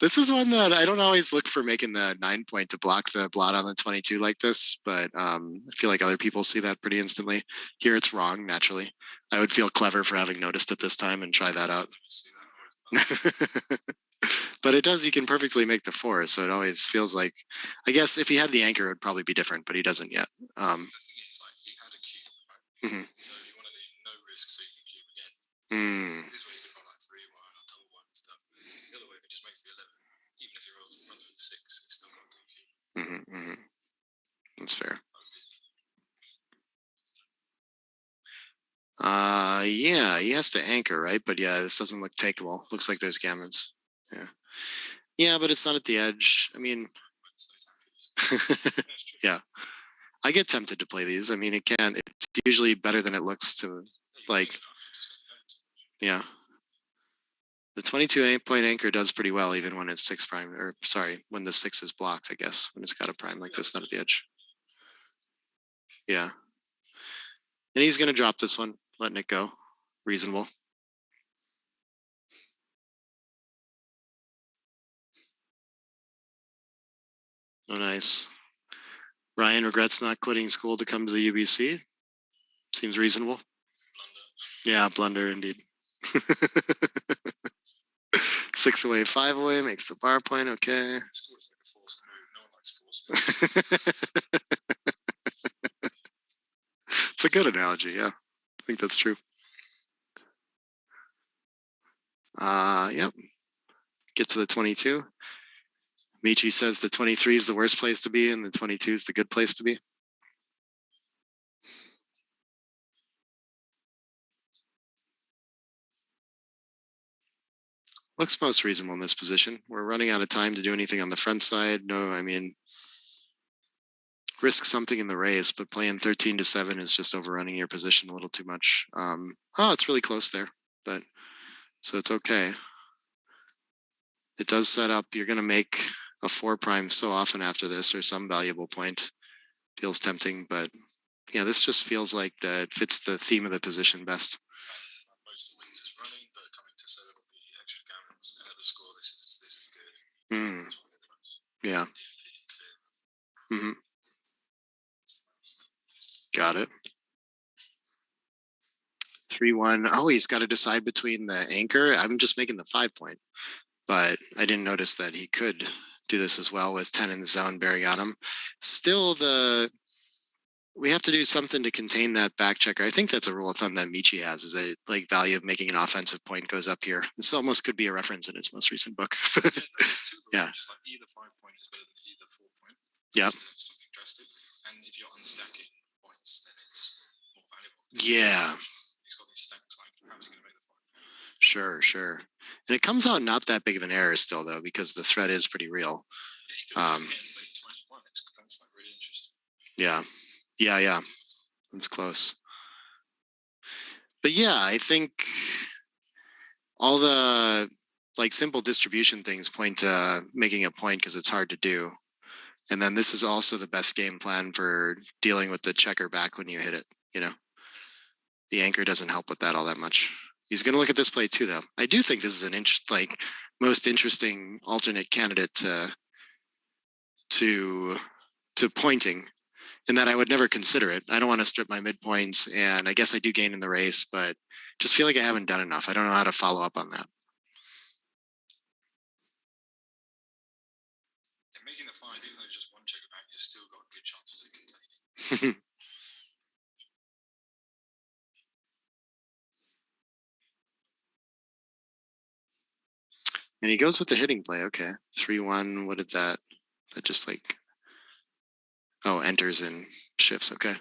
This is one that I don't always look for making the 9 point to block the blot on the 22 like this, but I feel like other people see that pretty instantly. Here it's wrong, naturally. I would feel clever for having noticed it this time and try that out. But it does, you can perfectly make the 4, so it always feels like, I guess if he had the anchor, it would probably be different, but he doesn't yet. The thing is, like, he had a cube, right? Mhm. So you want to leave no risk so you can cube again. This way you can find like 3-1 or double 1 and stuff. The other way, if it just makes the 11, even if he rolls in front of the 6, it's still got a good cube. That's fair. Yeah, he has to anchor, right? But yeah, this doesn't look takeable. Looks like there's gammons. Yeah. Yeah, but it's not at the edge. I mean, yeah. I get tempted to play these. I mean, it's usually better than it looks to, like, yeah. The 22 8-point anchor does pretty well even when it's 6 prime, or sorry, when the 6 is blocked, I guess, when it's got a prime like this, not at the edge. Yeah. And he's going to drop this one, letting it go. Reasonable. Oh, nice. Ryan regrets not quitting school to come to the UBC. Seems reasonable. Blunder. Yeah, blunder indeed. 6 away, 5 away, makes the bar point, okay. School is like a forced move. No one likes forced moves. It's a good analogy, yeah. I think that's true. Yep. Get to the 22. Michi says the 23 is the worst place to be and the 22 is the good place to be. Looks most reasonable in this position. We're running out of time to do anything on the front side. No, I mean, risk something in the race, but playing 13-7 is just overrunning your position a little too much. Oh, it's really close there, but so it's okay. It does set up. You're going to make a 4 prime so often after this, or some valuable point. Feels tempting, but yeah, this just feels like that fits the theme of the position best. Most wins is running, but coming to 7 will be extra gammons. And at the score, this is good. Yeah. Got it. 3-1. Oh, he's got to decide between the anchor. I'm just making the 5 point, but I didn't notice that he could do this as well with 10 in the zone bearing on him. Still, we have to do something to contain that back checker. I think that's a rule of thumb that Michi has, is a like value of making an offensive point goes up here. This almost could be a reference in his most recent book. Yeah. Just like either 5 point is better than either 4 point. Yeah. Something drastic. And if you're unstacking points, then it's more valuable. Yeah. He's got these stacks, like how's he going to make the 5 point? Sure. And it comes out not that big of an error still, though, because the threat is pretty real. Yeah, you could hit late 21. That's like really interesting. Yeah. That's close. But yeah, I think all the like simple distribution things point to making a point because it's hard to do. And then this is also the best game plan for dealing with the checker back when you hit it, you know. The anchor doesn't help with that all that much. He's going to look at this play too, though. I do think this is an most interesting alternate candidate to pointing, in that I would never consider it. I don't want to strip my midpoints, and I guess I do gain in the race, but just feel like I haven't done enough. I don't know how to follow up on that. And making the 5, even though it's just one checker back, you've still got good chances of containing. And he goes with the hitting play. Okay. 3-1. What did that just like, oh, enters and shifts. Okay.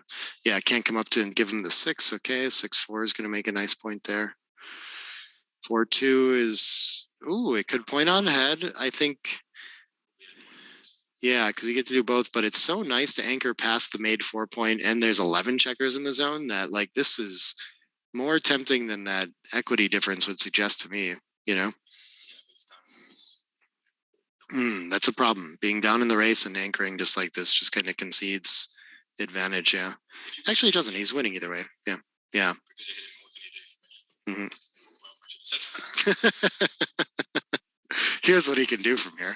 Yeah, I can't come up to and give him the 6. Okay. 6-4 is going to make a nice point there. 4-2 is, ooh, it could point on head. I think, yeah, because you get to do both, but it's so nice to anchor past the made 4 point, and there's 11 checkers in the zone that like this is more tempting than that equity difference would suggest to me, you know? That's a problem. Being down in the race and anchoring just like this just kind of concedes advantage. Yeah. Actually, it doesn't. He's winning either way. Yeah. Yeah. Because you hit it more than you do for me. Here's what he can do from here.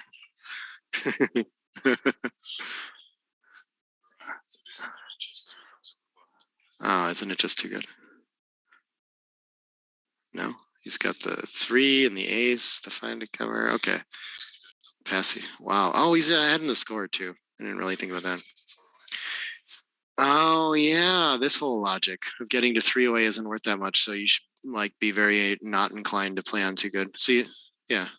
Oh, isn't it just too good? No, he's got the 3 and the ace to find a cover. Okay. Passy. Wow. Oh, he's ahead in the score too. I didn't really think about that. Oh yeah, this whole logic of getting to 3 away isn't worth that much, so you should like be very not inclined to play on too good. See, yeah.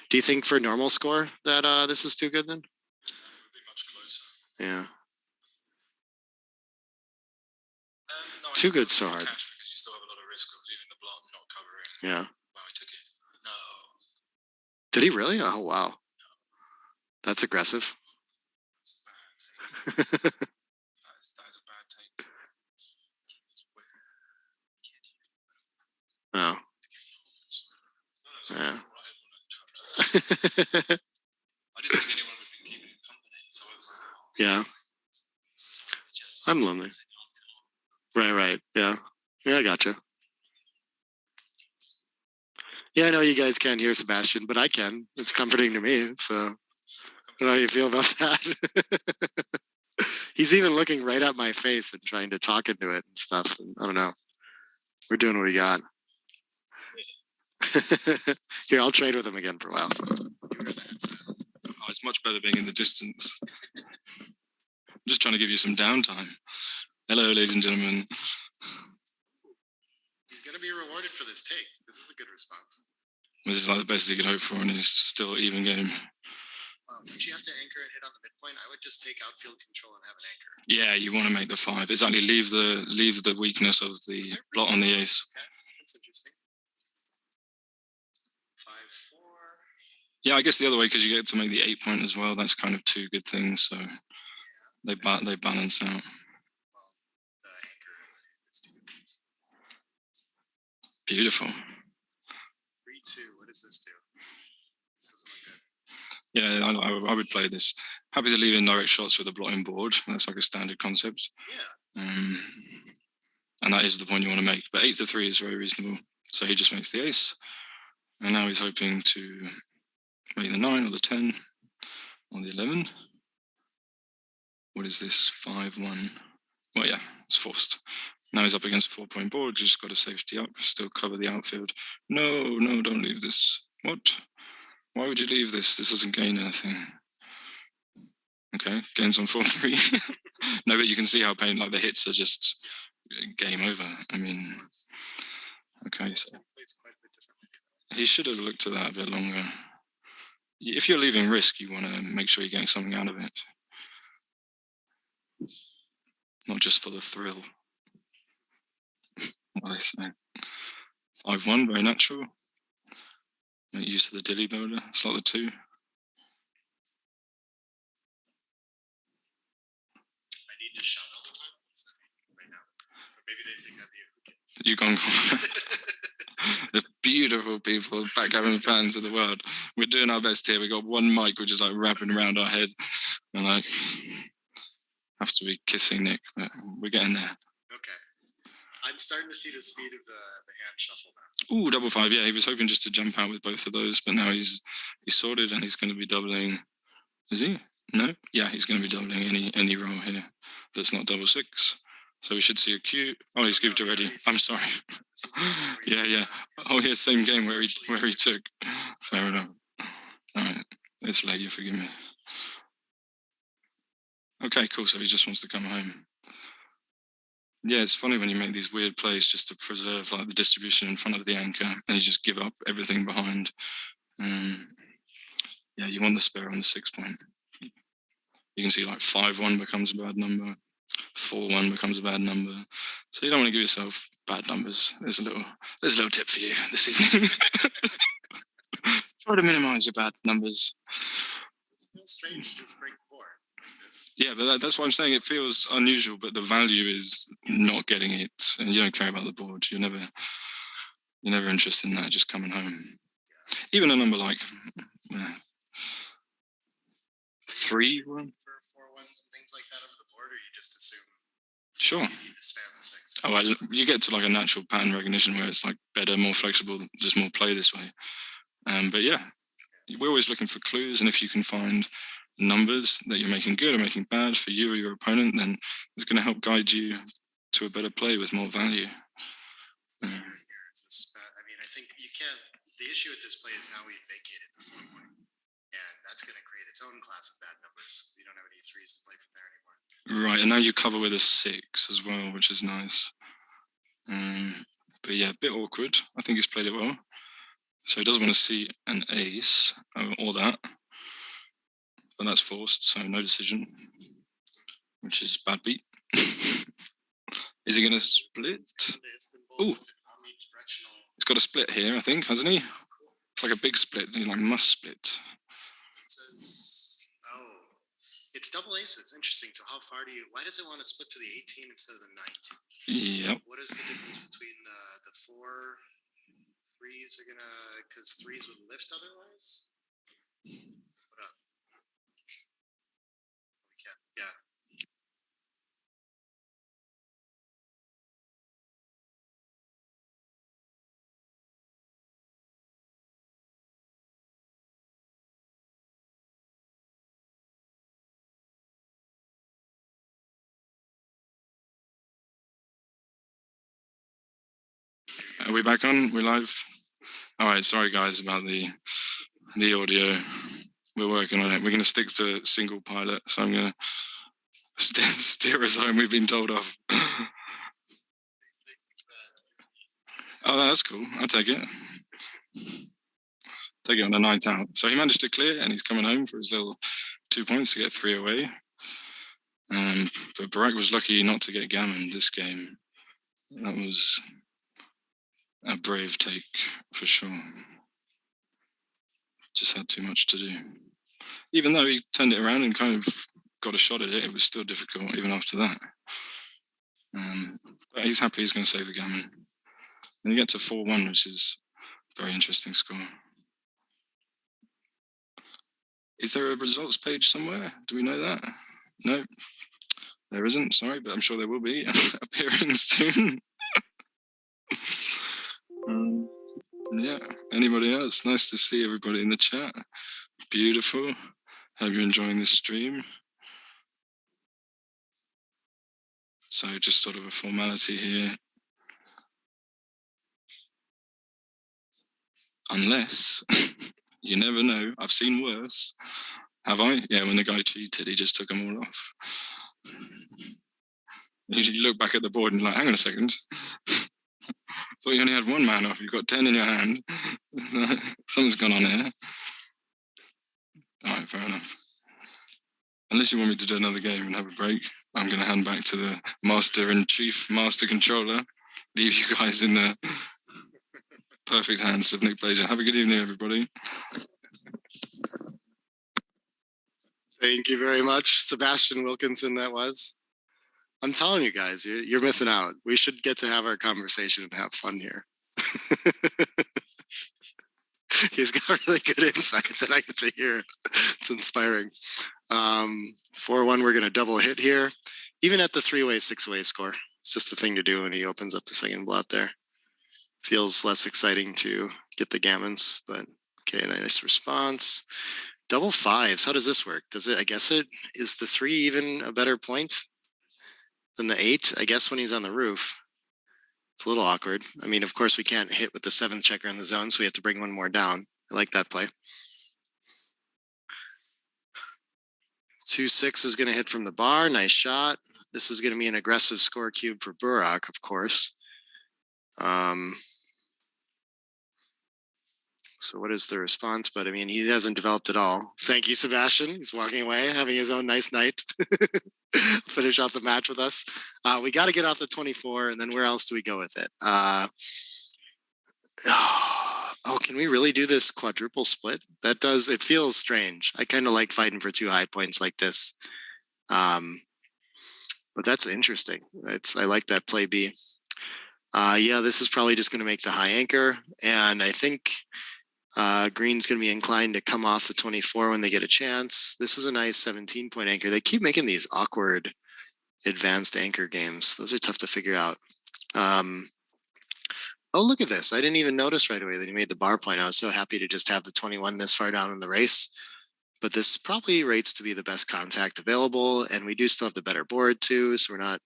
Do you think for normal score that this is too good then? It would be much closer. Yeah. No, too good, so hard. Because you still have a lot of risk of leaving the block not covering. Yeah. Wow, he took it. No. Did he really? Oh wow. That's aggressive. That is a bad take. Oh. Yeah. I didn't think anyone would be keeping it company, so I was like, yeah. I'm lonely. Right. Yeah. Yeah, I gotcha. Yeah, I know you guys can't hear Sebastian, but I can. It's comforting to me. So I don't know how you feel about that. He's even looking right at my face and trying to talk into it and stuff. And I don't know. We're doing what we got. Here, I'll trade with him again for a while. Oh, it's much better being in the distance. I'm just trying to give you some downtime. Hello, ladies and gentlemen. He's going to be rewarded for this take. This is a good response. This is like the best you can hope for, and it's still even game. Would you have to anchor and hit on the midpoint? I would just take outfield control and have an anchor. Yeah, you want to make the 5. Exactly. Leave the weakness of the blot on the ace. Okay, that's interesting. 5-4. Yeah, I guess the other way, because you get to make the 8 point as well. That's kind of 2 good things. So they balance out. Well, the anchor is 2 good things. Beautiful. 3-2. What does this do? This doesn't look good. Yeah, I would play this. Happy to leave in direct shots with a blotting board. That's like a standard concept. Yeah. And that is the point you want to make. But 8 to 3 is very reasonable. So he just makes the ace. And now he's hoping to make the 9 or the 10 or the 11. What is this? 5-1. Well, yeah, it's forced. Now he's up against a 4-point board. Just got a safety up. Still cover the outfield. No, don't leave this. What? Why would you leave this? This doesn't gain anything. Okay, gains on 4-3. No, but you can see how like the hits are just game over. I mean, okay. So he should have looked at that a bit longer. If you're leaving risk, you want to make sure you're getting something out of it. Not just for the thrill. What they say. 5-1, very natural. Make use of the dilly builder, slot the 2. I need to shout all the time right now. Or maybe they think I'm you. You gone. The beautiful people, backgammon fans of the world. We're doing our best here. We got one mic which is like wrapping around our head, and like have to be kissing Nick, but we're getting there. Okay. I'm starting to see the speed of the hand shuffle now. Ooh, 5-5. Yeah, he was hoping just to jump out with both of those, but now he's sorted and he's going to be doubling. Is he? No? Yeah, he's going to be doubling any roll here that's not 6-6. So we should see a cue. Oh, he scooped already. I'm sorry. Yeah. Oh, yeah, same game where he took. Fair enough. All right, it's late. You forgive me. Okay, cool. So he just wants to come home. Yeah, it's funny when you make these weird plays just to preserve like the distribution in front of the anchor, and you just give up everything behind. Yeah, you want the spare on the 6-point. You can see like 5-1 becomes a bad number, 4-1 becomes a bad number. So you don't want to give yourself bad numbers. There's a little tip for you this evening. Try to minimize your bad numbers. It feels strange to just break the board. Yeah, but that's why I'm saying it feels unusual, but the value is not getting it, and you don't care about the board. You're never interested in that, just coming home. Even a number like 3-1 for 4-1s and things like that over the board, or you just assume? Sure. You need to spam the 6. Oh, well, you get to like a natural pattern recognition where it's like better, more flexible, just more play this way. But yeah, we're always looking for clues, and if you can find numbers that you're making good or making bad for you or your opponent, then it's going to help guide you to a better play with more value. I mean, I think you can't. The issue with this play is now we've vacated the 4-point, and that's going to create its own class of bad numbers. You don't have any 3s to play from there anymore. Right, and now you cover with a 6 as well, which is nice. But yeah, a bit awkward. I think he's played it well. So he doesn't want to see an ace or that. But that's forced, so no decision, which is bad beat. Is he going to split? Ooh, he's got a split here, I think, hasn't he? It's like a big split. He like must split. It says, it's double aces. Interesting. So how far why does it want to split to the 18 instead of the 19? Yep. What is the difference between the 4 3s are going to, because 3s would lift otherwise? What up? Yeah. Are we back on? We're live? All right, sorry guys about the audio. We're working on it. We're going to stick to single pilot, so I'm going to steer us home. We've been told off. Oh, that's cool. I'll take it. Take it on a night out. So he managed to clear, and he's coming home for his little 2 points to get 3 away. But Burak was lucky not to get gammon this game. That was a brave take for sure. Just had too much to do. Even though he turned it around and kind of got a shot at it, it was still difficult even after that. But he's happy he's going to save the gammon. And you get to 4-1, which is a very interesting score. Is there a results page somewhere? Do we know that? No, there isn't. Sorry, but I'm sure there will be appearing soon. Yeah. Anybody else? Nice to see everybody in the chat. Beautiful. Hope you're enjoying this stream. So just sort of a formality here. Unless, you never know, I've seen worse. Have I? Yeah, when the guy cheated, he just took them all off. You look back at the board and like, hang on a second. Thought you only had one man off, you've got 10 in your hand. Something's gone on here. All right, fair enough. Unless you want me to do another game and have a break, I'm going to hand back to the master and chief master controller. Leave you guys in the perfect hands of Nick Blazer. Have a good evening, everybody. Thank you very much, Sebastian Wilkinson. That was. I'm telling you guys, you're missing out. We should get to have our conversation and have fun here. He's got really good insight that I get to hear. It's inspiring. 4-1, we're going to double hit here. Even at the 3-way, 6-way score. It's just a thing to do when he opens up the second blot there. Feels less exciting to get the gammons, but okay, nice response. Double fives, how does this work? Does it, I guess it, is the 3 even a better point than the 8? I guess when he's on the roof. It's a little awkward. I mean, of course, we can't hit with the 7th checker in the zone, so we have to bring one more down. I like that play. 2-6 is going to hit from the bar. Nice shot. This is going to be an aggressive score cube for Burak, of course. So what is the response? But I mean, he hasn't developed at all. Thank you, Sebastian. He's walking away, having his own nice night. Finish out the match with us. We got to get off the 24, and then where else do we go with it? Can we really do this quadruple split? That does, it feels strange. I kind of like fighting for 2 high points like this. But that's interesting. I like that play B. Yeah, this is probably just going to make the high anchor. And I think Green's going to be inclined to come off the 24 when they get a chance. This is a nice 17-point anchor. They keep making these awkward advanced anchor games. Those are tough to figure out. Oh, look at this. I didn't even notice right away that he made the bar point. I was so happy to just have the 21 this far down in the race. But this probably rates to be the best contact available. And we do still have the better board too. So we're not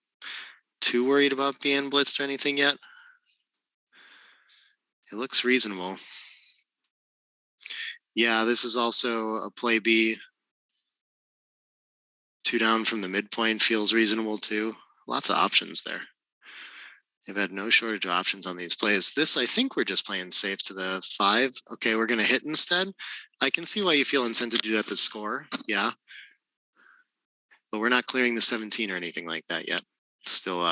too worried about being blitzed or anything yet. It looks reasonable. Yeah, this is also a play B. 2 down from the midpoint feels reasonable too. Lots of options there. They've had no shortage of options on these plays. This, I think we're just playing safe to the 5. Okay, we're going to hit instead. I can see why you feel incentive to do that to score. Yeah. But we're not clearing the 17 or anything like that yet. It's still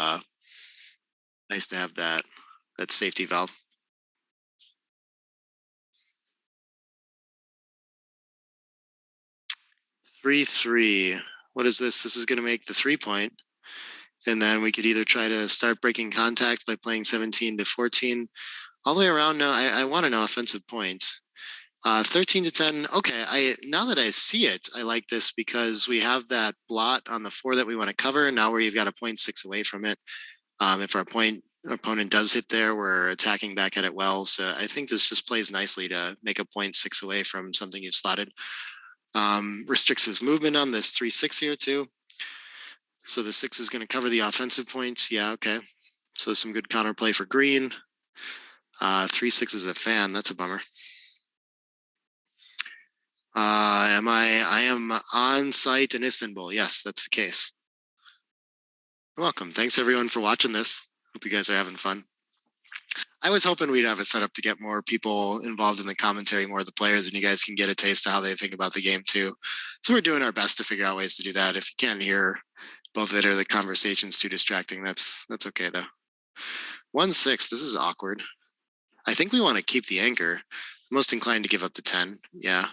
nice to have that safety valve. 3-3. What is this? This is going to make the 3-point. And then we could either try to start breaking contact by playing 17 to 14. All the way around now, I want an offensive point. 13 to 10. Okay, now that I see it, I like this because we have that blot on the 4 that we want to cover. Now where you've got a 0.6 away from it. If our opponent does hit there, we're attacking back at it well. So I think this just plays nicely to make a 0.6 away from something you've slotted. Restricts his movement on this 3-6 here too. So the 6 is going to cover the offensive points. Yeah, okay. So some good counterplay for Green. 3-6 is a fan. That's a bummer. I am on site in Istanbul. Yes, that's the case. You're welcome. Thanks everyone for watching this. Hope you guys are having fun. I was hoping we'd have it set up to get more people involved in the commentary, more of the players, and you guys can get a taste of how they think about the game too. So we're doing our best to figure out ways to do that. If you can't hear both of it or the conversation's too distracting, that's okay though. 1-6, this is awkward. I think we want to keep the anchor. I'm most inclined to give up the 10, yeah.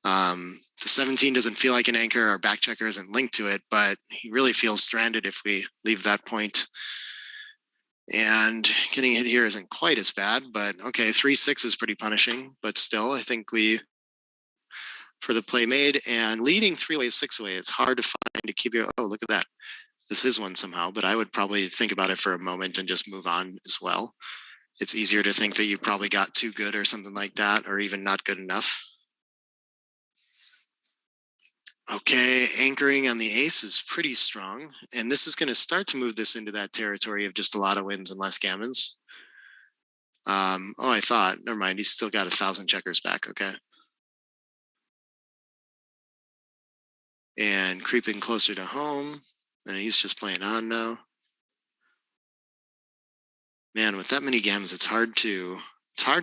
The 17 doesn't feel like an anchor. Our back checker isn't linked to it, but he really feels stranded if we leave that point. And getting hit here isn't quite as bad, but okay, 3-6 is pretty punishing, but still, I think for the play made, and leading 3-way, 6-way. It's hard to find to keep your, oh, look at that. This is one somehow, but I would probably think about it for a moment and just move on as well. It's easier to think that you probably got too good or something like that, or even not good enough. Okay, anchoring on the ace is pretty strong, and this is going to start to move this into that territory of just a lot of wins and less gammons. Oh, I thought, never mind, he's still got 1,000 checkers back, okay. And creeping closer to home, and he's just playing on now. Man, with that many gammons, it's hard to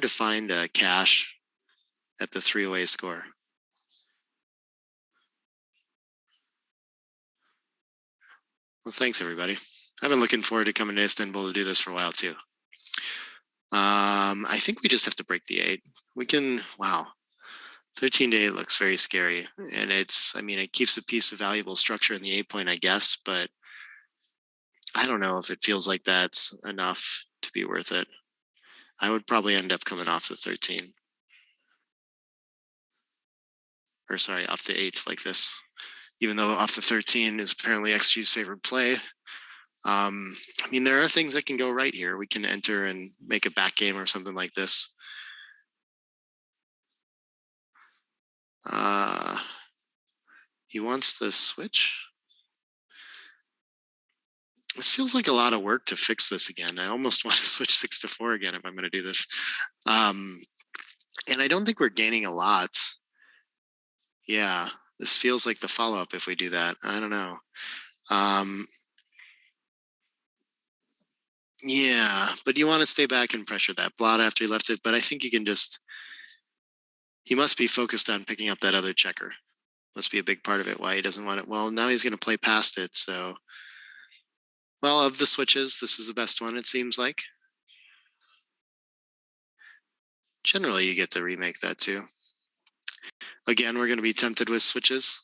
find a cash at the 3-way score. Well, thanks everybody. I've been looking forward to coming to Istanbul to do this for a while too. I think we just have to break the 8. We can, wow. 13 to 8 looks very scary. And it's, I mean, it keeps a piece of valuable structure in the 8 point, I guess, but I don't know if it feels like that's enough to be worth it. I would probably end up coming off the 13. Or sorry, off the 8 like this. Even though off the 13 is apparently XG's favorite play. I mean, there are things that can go right here. We can enter and make a back game or something like this. He wants to switch. This feels like a lot of work to fix this again. I almost want to switch 6 to 4 again if I'm going to do this. And I don't think we're gaining a lot. Yeah, this feels like the follow-up if we do that. I don't know. Yeah, but you want to stay back and pressure that blot after he left it. But I think you can just, he must be focused on picking up that other checker. Must be a big part of it why he doesn't want it. Well, now he's going to play past it. So, well, of the switches, this is the best one, it seems like. Generally, you get to remake that too. Again, we're going to be tempted with switches.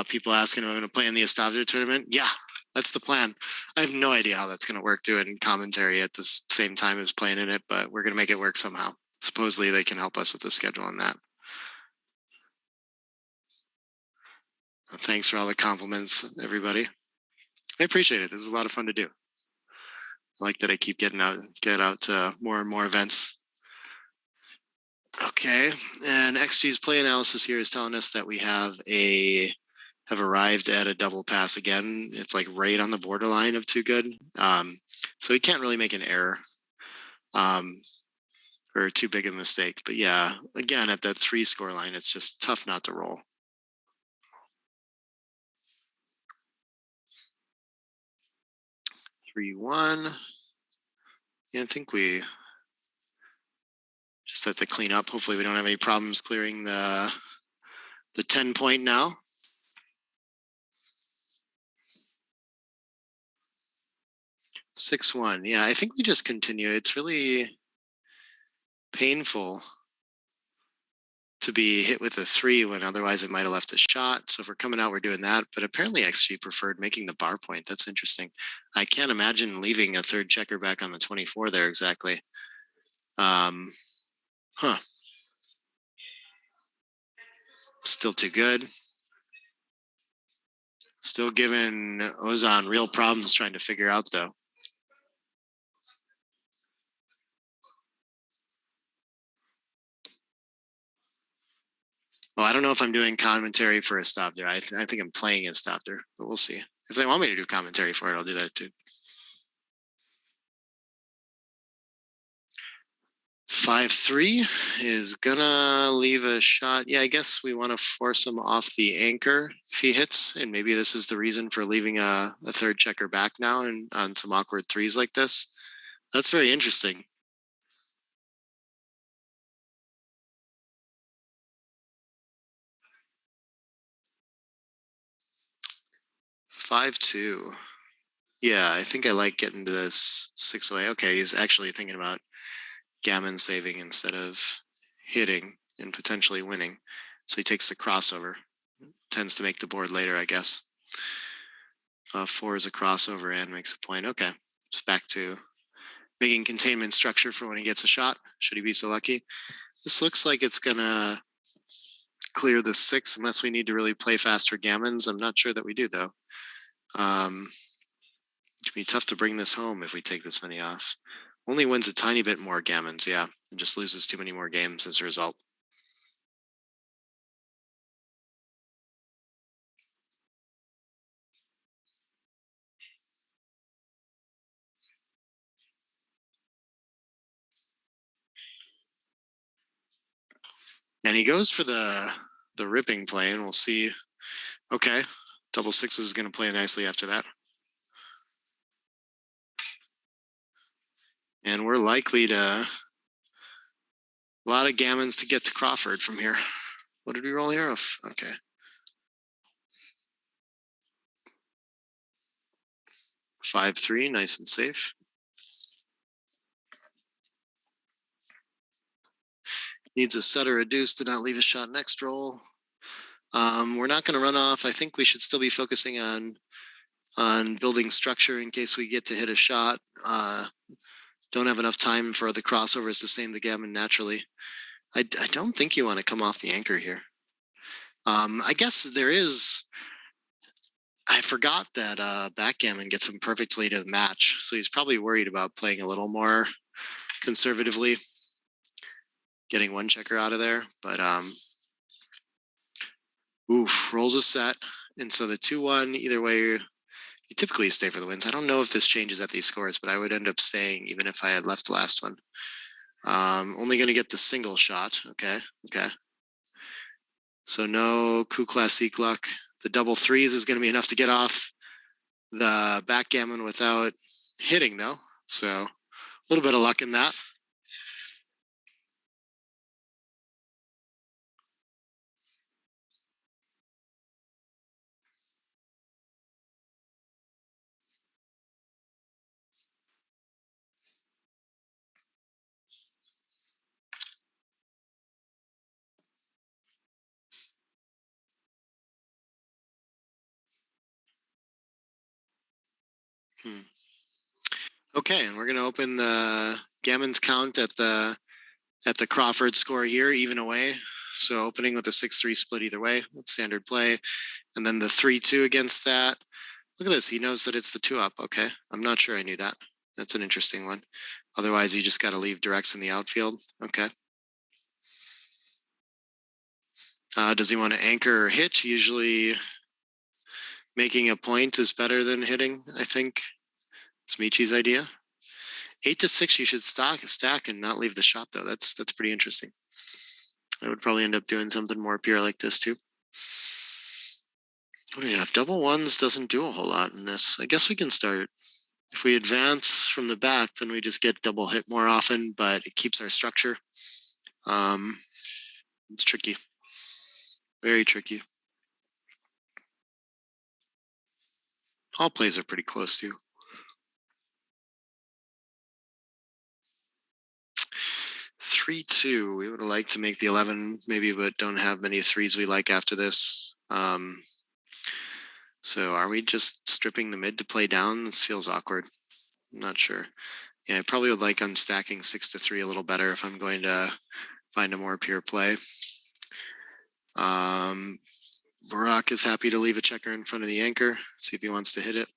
People asking if I'm going to play in the Istanbul tournament. Yeah, that's the plan. I have no idea how that's going to work doing commentary at the same time as playing in it, but we're going to make it work somehow. Supposedly they can help us with the schedule on that. Thanks for all the compliments, everybody. I appreciate it. This is a lot of fun to do. I like that I keep get out to more and more events. Okay, and XG's play analysis here is telling us that we have arrived at a double pass again. It's like right on the borderline of too good. So he can't really make an error or too big a mistake. But yeah, again, at that 3 score line, it's just tough not to roll. Three, 1. Yeah, I think we just have to clean up. Hopefully we don't have any problems clearing the 10 point now. Six, 1. Yeah, I think we just continue. It's really painful to be hit with a 3 when otherwise it might have left a shot. So if we're coming out, we're doing that. But apparently XG preferred making the bar point. That's interesting. I can't imagine leaving a 3rd checker back on the 24 there exactly. Still too good. Still giving Ozan real problems trying to figure out though. Well, I don't know if I'm doing commentary for Istanbul. I think I'm playing Istanbul, but we'll see. If they want me to do commentary for it, I'll do that too. 5-3 is gonna leave a shot. Yeah, I guess we want to force him off the anchor if he hits, and maybe this is the reason for leaving a 3rd checker back now and on some awkward 3s like this. That's very interesting. Five-2. Yeah, I think I like getting to this 6-way. Okay, he's actually thinking about gammon saving instead of hitting and potentially winning. So he takes the crossover. Tends to make the board later, I guess. 4 is a crossover and makes a point. Okay, it's back to making containment structure for when he gets a shot, should he be so lucky. This looks like it's gonna clear the 6 unless we need to really play faster gammons. I'm not sure that we do, though. It'd be tough to bring this home if we take this many off. Only wins a tiny bit more gammons, yeah, and just loses too many more games as a result. And he goes for the ripping play, and we'll see. Okay, double 6 is going to play nicely after that. And we're likely to a lot of gammons to get to Crawford from here. What did we roll here? Okay. Five, 3, nice and safe. Needs a set or a deuce to not leave a shot next roll. We're not going to run off. I think we should still be focusing on building structure in case we get to hit a shot. Don't have enough time for the crossovers to save the gammon naturally. I don't think you want to come off the anchor here. I guess there is. I forgot that Backgammon gets him perfectly to the match, so he's probably worried about playing a little more conservatively, getting one checker out of there. But rolls a set, and so the 2-1 either way. You typically stay for the wins. I don't know if this changes at these scores, but I would end up staying even if I had left the last one. Only going to get the single shot. Okay. So no coup classique luck. The double 3s is going to be enough to get off the backgammon without hitting, though. So a little bit of luck in that. Okay, and we're going to open the gammons count at the Crawford score here, even away. So opening with a 6-3 split either way, that's standard play. And then the 3-2 against that. Look at this, he knows that it's the 2-up. Okay, I'm not sure I knew that. That's an interesting one. Otherwise, you just got to leave directs in the outfield. Okay. Does he want to anchor or hit? Usually making a point is better than hitting, I think. It's Michi's idea. 8-6, you should stack and not leave the shot, though. That's pretty interesting. I would probably end up doing something more pure like this, too. What do we have? Double 1s doesn't do a whole lot in this. I guess we can start it. If we advance from the back, then we just get double hit more often, but it keeps our structure. It's tricky. Very tricky. All plays are pretty close, too. 3-2. We would have liked to make the 11 maybe, but don't have many 3s we like after this. So are we just stripping the mid to play down? This feels awkward. I'm not sure. Yeah, I probably would like unstacking 6-3 a little better if I'm going to find a more pure play. Burak is happy to leave a checker in front of the anchor. See if he wants to hit it.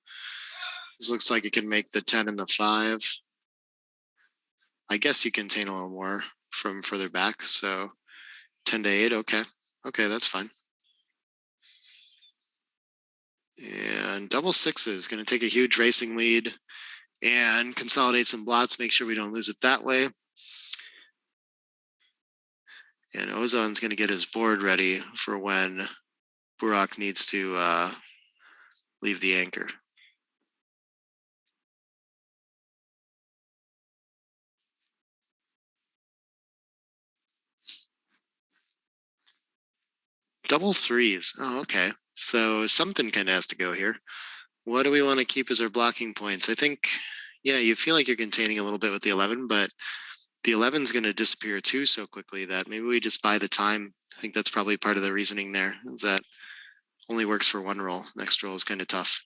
This looks like it can make the 10 and the 5. I guess you contain a little more from further back. So 10-8. Okay, that's fine. And double 6 is going to take a huge racing lead and consolidate some blots, make sure we don't lose it that way. And Ozan's going to get his board ready for when Burak needs to leave the anchor. Double 3s. Oh, okay. So something kind of has to go here. What do we want to keep as our blocking points? I think, yeah, you feel like you're containing a little bit with the 11, but the 11 is going to disappear too so quickly that maybe we just buy the time. I think that's probably part of the reasoning there, is that only works for one roll. Next roll is kind of tough.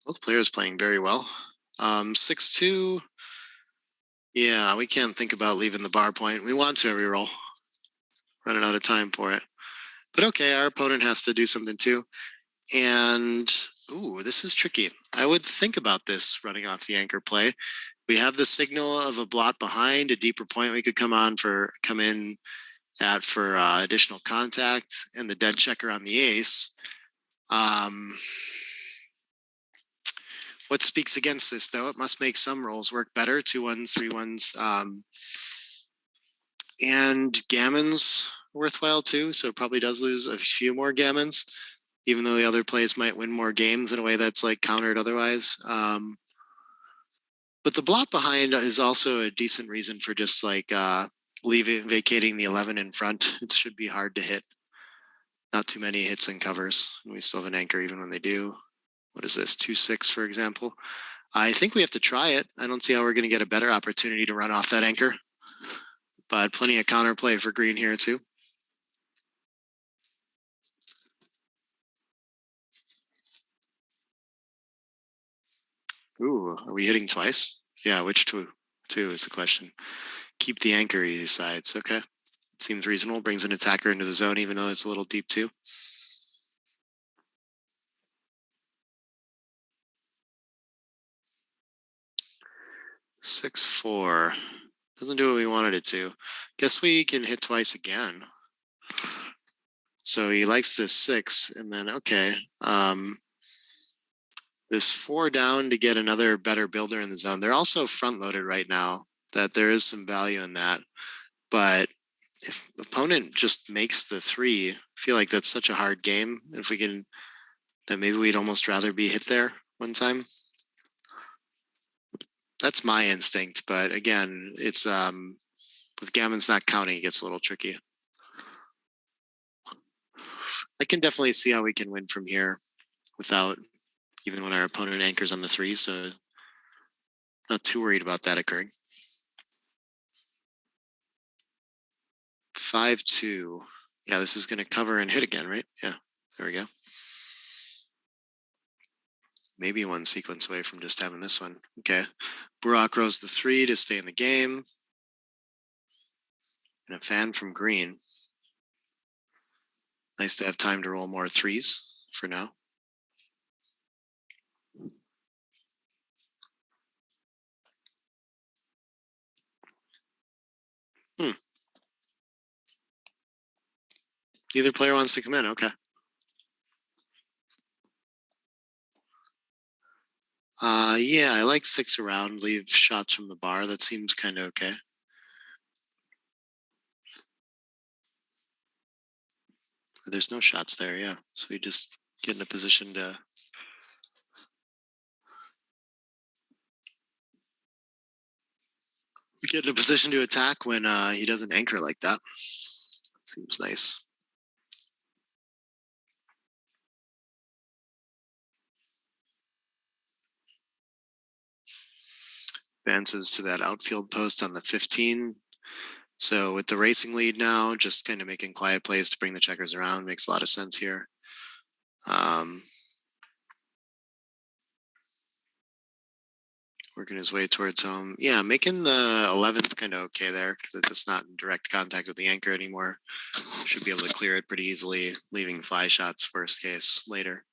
Both players playing very well. 6-2. Yeah, we can't think about leaving the bar point. We want to every roll. Running out of time for it. But okay, our opponent has to do something too. And, ooh, this is tricky. I would think about this running off the anchor play. We have the signal of a blot behind, a deeper point we could come in at for additional contact, and the dead checker on the ace. What speaks against this, though? It must make some rolls work better. 2-1s, 3-1s. And gammon's worthwhile too, so it probably does lose a few more gammons, even though the other plays might win more games in a way that's like countered otherwise. But the blot behind is also a decent reason for just like vacating the 11 in front. It should be hard to hit. Not too many hits and covers. We still have an anchor even when they do. What is this, 2-6, for example? I think we have to try it. I don't see how we're going to get a better opportunity to run off that anchor. But plenty of counterplay for green here, too. Ooh, are we hitting twice? Yeah, which two? Two is the question. Keep the anchor, he decides. Okay. Seems reasonable. Brings an attacker into the zone, even though it's a little deep, too. Six, 4. Doesn't do what we wanted it to. Guess we can hit twice again. So he likes this 6, and then, okay. This 4 down to get another better builder in the zone. They're also front-loaded right now, that there is some value in that. But if opponent just makes the 3, I feel like that's such a hard game. If we can, then maybe we'd almost rather be hit there one time. That's my instinct, but again, it's with gammons not counting, it gets a little tricky. I can definitely see how we can win from here without, even when our opponent anchors on the 3, so not too worried about that occurring. 5-2. Yeah, this is going to cover and hit again, right? Yeah, there we go. Maybe one sequence away from just having this one. Okay. Burak rolls the 3 to stay in the game. And a fan from green. Nice to have time to roll more 3s for now. Neither player wants to come in. Okay. Yeah, I like 6 around, leave shots from the bar. That seems kind of okay. There's no shots there, yeah. So we just get in a position to attack when he doesn't anchor like that. Seems nice. Advances to that outfield post on the 15. So with the racing lead now, just kind of making quiet plays to bring the checkers around makes a lot of sense here. Working his way towards home. Yeah, making the 11th kind of okay there because it's not in direct contact with the anchor anymore. Should be able to clear it pretty easily, leaving fly shots worst case later.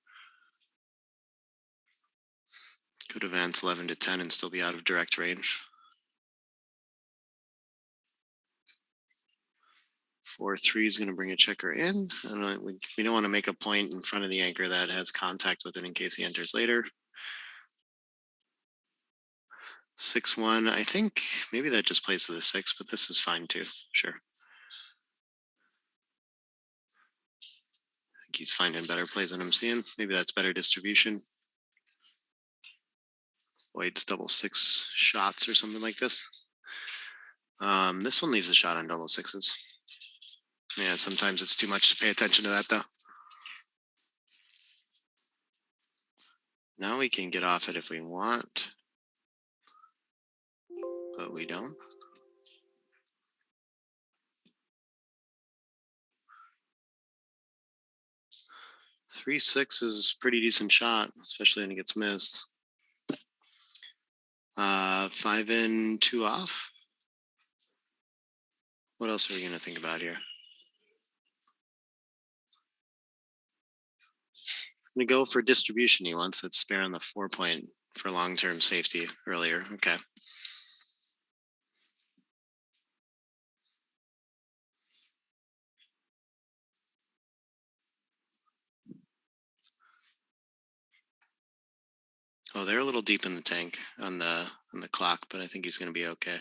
Could advance 11 to 10 and still be out of direct range. 4-3 is going to bring a checker in. We don't want to make a point in front of the anchor that has contact with it in case he enters later. 6-1. I think maybe that just plays to the 6, but this is fine too. Sure. I think he's finding better plays than I'm seeing. Maybe that's better distribution. Waits double 6 shots or something like this. This one leaves a shot on double 6s. Yeah, sometimes it's too much to pay attention to that though. Now we can get off it if we want. but we don't. 3-6 is a pretty decent shot, especially when it gets missed. 5 in, 2 off. What else are we going to think about here? I'm going to go for distribution. He wants that spare on the 4-point for long-term safety earlier. Okay. Oh, they're a little deep in the tank on the clock, but I think he's going to be okay.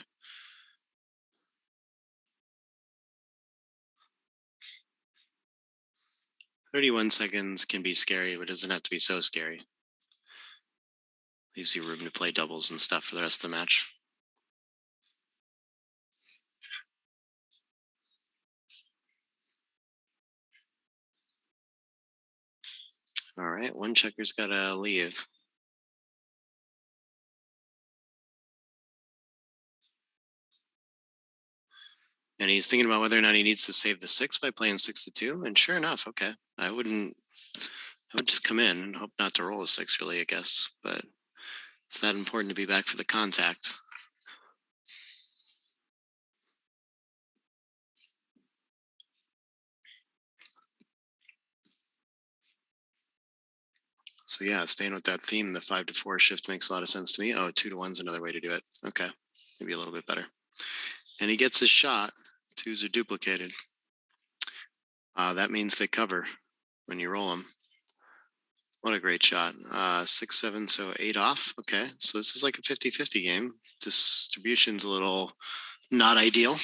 "31 seconds can be scary, but it doesn't have to be so scary. Leaves you room to play doubles and stuff for the rest of the match." All right, one checker's got to leave. And he's thinking about whether or not he needs to save the 6 by playing 6-2. And sure enough, okay. I would just come in and hope not to roll a 6, really, I guess. But it's that important to be back for the contact. So yeah, staying with that theme, the 5-4 shift makes a lot of sense to me. Oh, 2-1's another way to do it. Okay, maybe a little bit better. And he gets his shot. 2s are duplicated. That means they cover when you roll them. What a great shot. 6-7, so 8 off. Okay, so this is like a 50-50 game. Distribution's a little not ideal.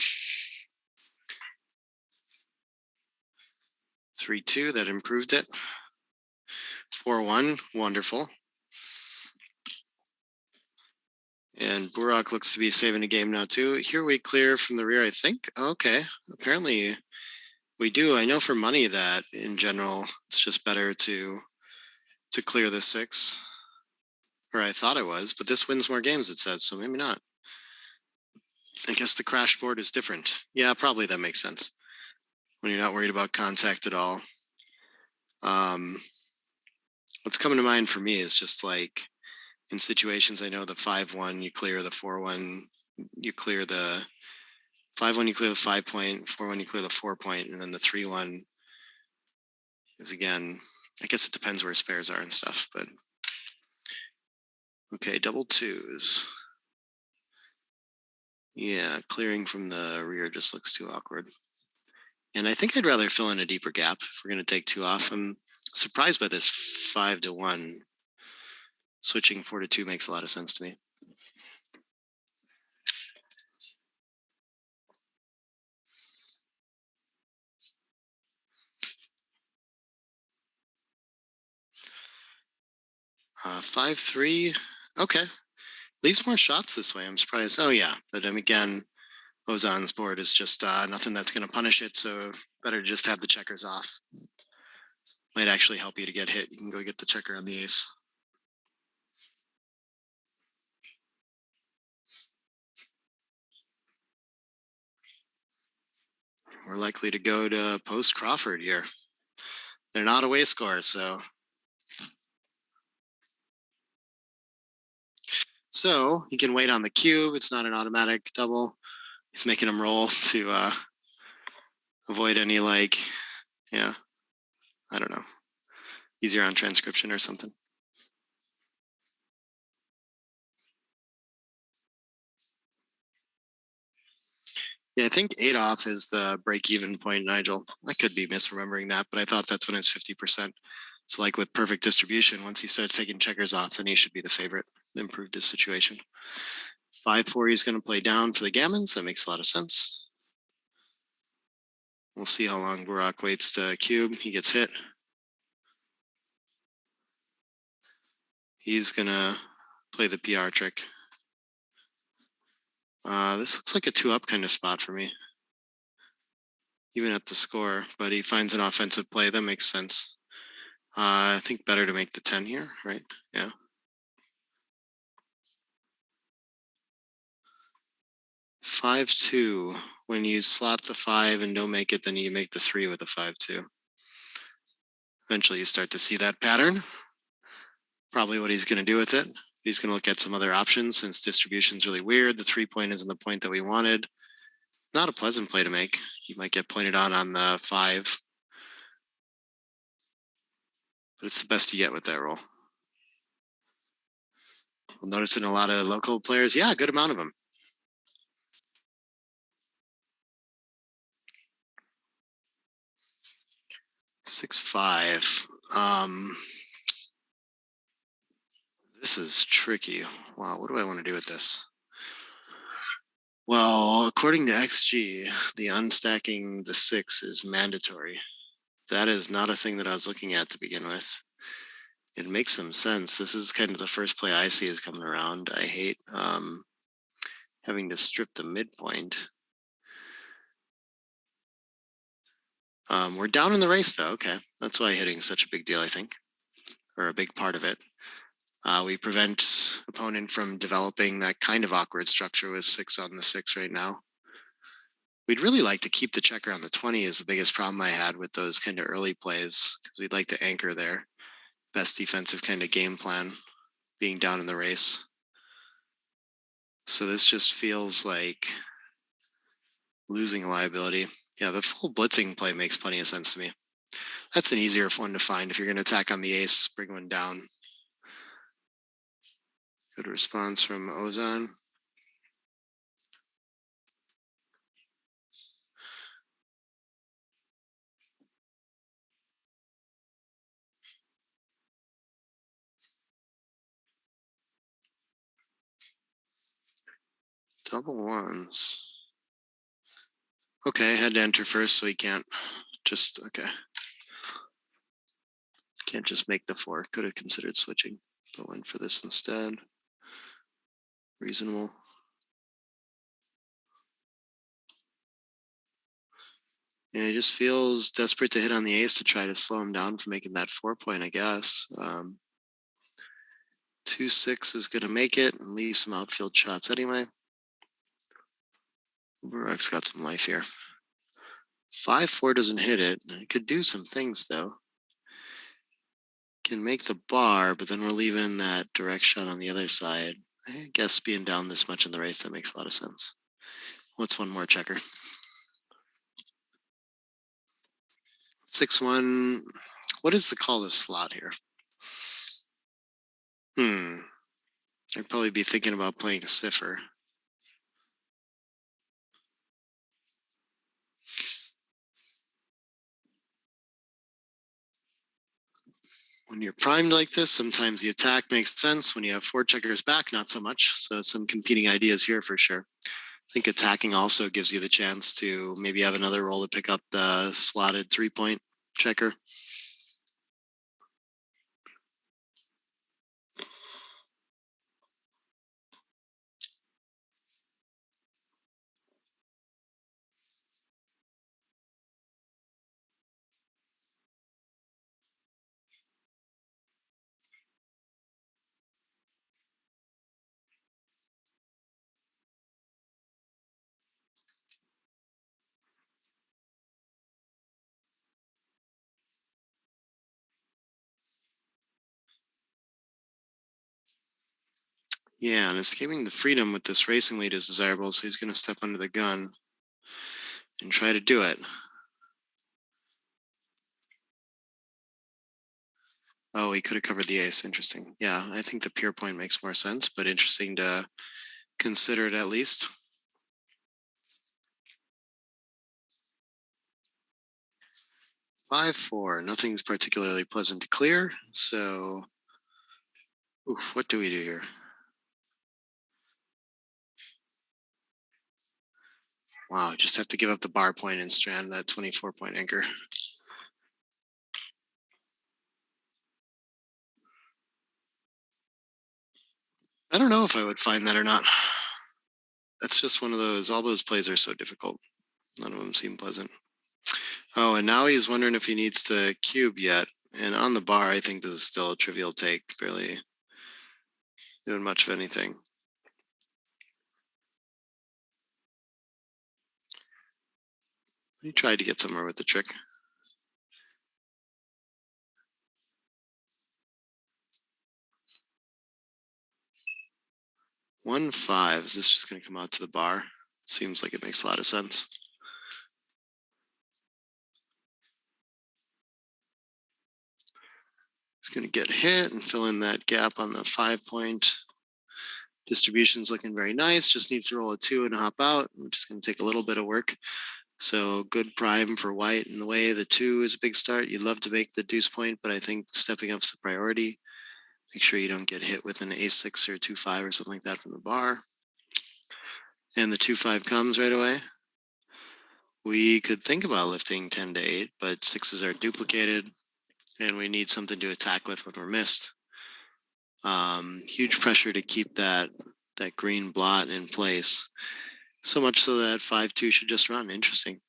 3-2, that improved it. 4-1, wonderful. And Burak looks to be saving a game now too. Here we clear from the rear, I think. Okay, apparently we do. I know for money that in general, it's just better to clear the 6. Or I thought it was, but this wins more games, it says, so maybe not. I guess the crash board is different. Yeah, probably that makes sense. When you're not worried about contact at all. What's coming to mind for me is just like in situations, I know the 5-1, you clear the 4-1, you clear the 5-1, you clear the 5-point, 4-1, you clear the 4-point, and then the 3-1 is again, I guess it depends where spares are and stuff, but okay, double 2s. Yeah, clearing from the rear just looks too awkward. And I think I'd rather fill in a deeper gap if we're going to take 2 off. I'm surprised by this 5-1. Switching 4-2 makes a lot of sense to me. Uh, 5-3. Okay. Leaves more shots this way. I'm surprised. Oh, yeah. But again, Ozan's board is just nothing that's going to punish it. So better just have the checkers off. Might actually help you to get hit. You can go get the checker on the ace. We're likely to go to post Crawford here. They're not away scores, so. So he can wait on the cube. It's not an automatic double. He's making him roll to avoid any yeah, I don't know, easier on transcription or something. Yeah, I think 8 off is the break-even point, Nigel. I could be misremembering that, but I thought that's when it's 50%. So like with perfect distribution, once he starts taking checkers off, then he should be the favorite. Improved his situation. 5-4, he's going to play down for the gammons. That makes a lot of sense. We'll see how long Burak waits to cube. He gets hit. He's going to play the PR trick. This looks like a 2-up kind of spot for me. Even at the score, but he finds an offensive play. That makes sense. I think better to make the 10 here, right? Yeah. 5-2. When you slot the 5 and don't make it, then you make the 3 with a 5-2. Eventually you start to see that pattern. Probably what he's going to do with it. He's going to look at some other options since distribution's really weird. The 3-point isn't the point that we wanted. Not a pleasant play to make. You might get pointed on the 5. But it's the best you get with that roll. We'll notice in a lot of local players, yeah, a good amount of them. Six-five. This is tricky. Wow, what do I want to do with this? Well, according to XG, the unstacking the 6 is mandatory. That is not a thing that I was looking at to begin with. It makes some sense. This is kind of the first play I see is coming around. I hate having to strip the midpoint. We're down in the race though. Okay, that's why hitting is such a big deal, I think, or a big part of it. We prevent opponent from developing that kind of awkward structure with 6 on the 6 right now. We'd really like to keep the checker on the 20 is the biggest problem I had with those kind of early plays, because we'd like to anchor there. Best defensive kind of game plan, being down in the race. So this just feels like losing a liability. Yeah, the full blitzing play makes plenty of sense to me. That's an easier one to find if you're going to attack on the ace, bring one down. Good response from Ozan. Double ones. Okay, I had to enter first, so he can't just, okay. Can't just make the 4. Could have considered switching, but went for this instead. Reasonable. Yeah, he just feels desperate to hit on the ace to try to slow him down from making that 4-point, I guess. 2-6 is going to make it and leave some outfield shots anyway. Burak's got some life here. 5-4 doesn't hit it. It could do some things though. Can make the bar, but then we're leaving that direct shot on the other side. I guess being down this much in the race, that makes a lot of sense. What's one more checker? 6-1. What is the call this slot here? I'd probably be thinking about playing a cipher. When you're primed like this, sometimes the attack makes sense. When you have 4 checkers back, not so much. So some competing ideas here for sure. I think attacking also gives you the chance to maybe have another roll to pick up the slotted 3-point checker. Yeah, and escaping the freedom with this racing lead is desirable, so he's going to step under the gun and try to do it. Oh, he could have covered the ace. Interesting. Yeah, I think the pure point makes more sense, but interesting to consider it at least. Five, 4. Nothing's particularly pleasant to clear. So, what do we do here? Wow, just have to give up the bar point and strand that 24-point anchor. I don't know if I would find that or not. That's just one of those, all those plays are so difficult. None of them seem pleasant. Oh, and now he's wondering if he needs to cube yet. And on the bar, I think this is still a trivial take, barely doing much of anything. He tried to get somewhere with the trick. 1-5. Is this just going to come out to the bar? Seems like it makes a lot of sense. It's going to get hit and fill in that gap on the 5-point. Distribution's looking very nice. Just needs to roll a 2 and hop out, which is going to take a little bit of work. So good prime for white in the way. The 2 is a big start. You'd love to make the deuce point, but I think stepping up is the priority. Make sure you don't get hit with an ace-6 or a 2-5 or something like that from the bar. And the 2-5 comes right away. We could think about lifting 10 to 8, but 6s are duplicated, and we need something to attack with when we're missed. Huge pressure to keep that green blot in place. So much so that 5-2 should just run. Interesting.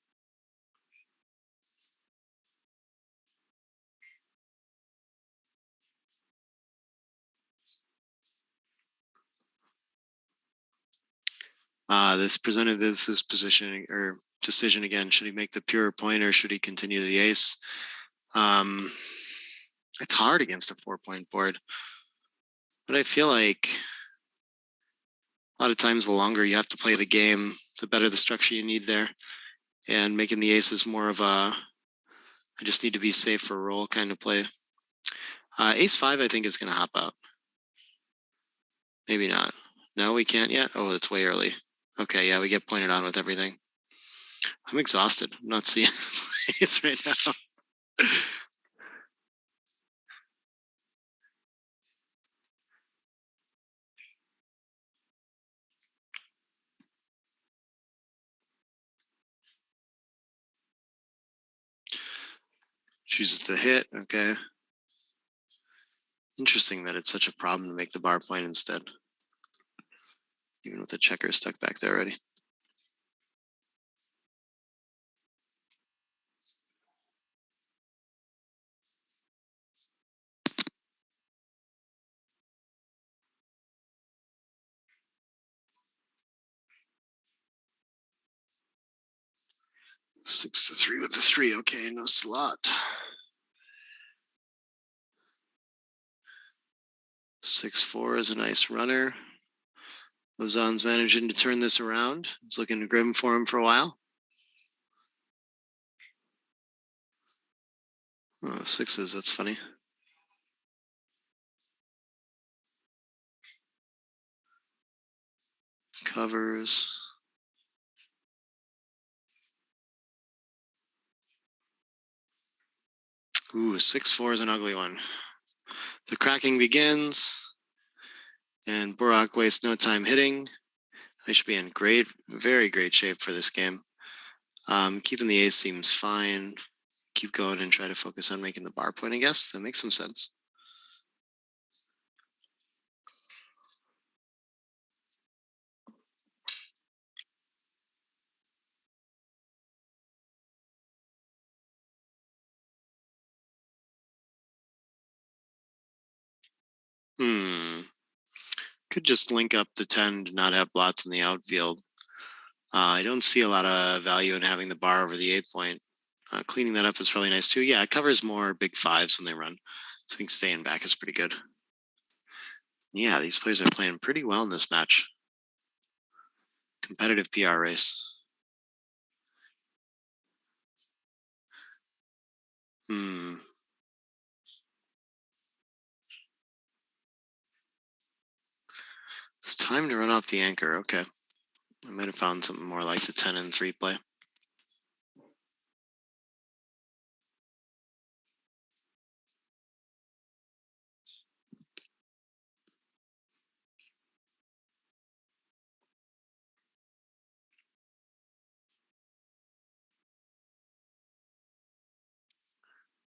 This presented this positioning or decision again. Should he make the pure point or should he continue the ace? It's hard against a 4-point board, but I feel like a lot of times the longer you have to play the game, the better the structure you need there. And making the ace is more of a, I just need to be safe for a roll kind of play. Ace-5, I think, is going to hop out. Maybe not. No, we can't yet. Oh, it's way early. Okay, yeah, we get pointed on with everything. I'm exhausted. I'm not seeing ace right now. Chooses the hit. Okay. Interesting that it's such a problem to make the bar point instead. Even with the checker stuck back there already. Six to 3 with the 3. Okay, no slot. 6-4 is a nice runner. Ozan's managing to turn this around. It's looking grim for him for a while. Oh, 6s, that's funny. Covers. Ooh, 6-4 is an ugly one. The cracking begins, and Burak wastes no time hitting. They should be in great, very great shape for this game. Keeping the ace seems fine. Keep going and try to focus on making the bar point, I guess. That makes some sense. Could just link up the 10 to not have blots in the outfield. I don't see a lot of value in having the bar over the 8-point. Cleaning that up is really nice too. Yeah, it covers more big 5s when they run. So I think staying back is pretty good. Yeah, these players are playing pretty well in this match. Competitive PR race. It's time to run off the anchor. Okay. I might have found something more like the 10 and 3 play.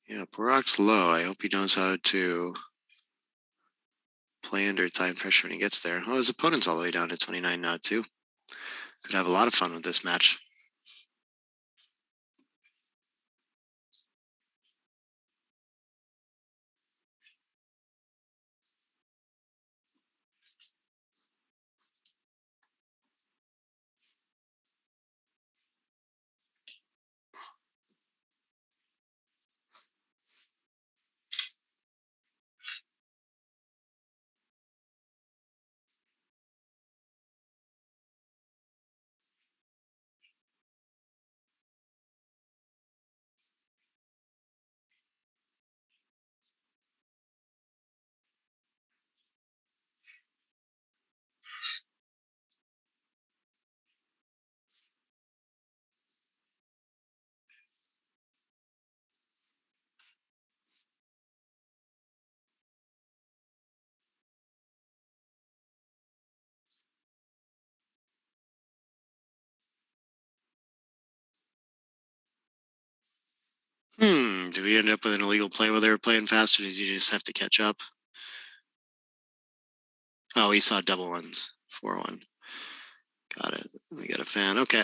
Yeah, Burak's low. I hope he knows how to play under time pressure when he gets there. Oh, his opponent's all the way down to 29 now, too. Could have a lot of fun with this match. Do we end up with an illegal play while they were playing fast, or does he just have to catch up? Oh, he saw double ones. 4-1. Got it. We got a fan. Okay.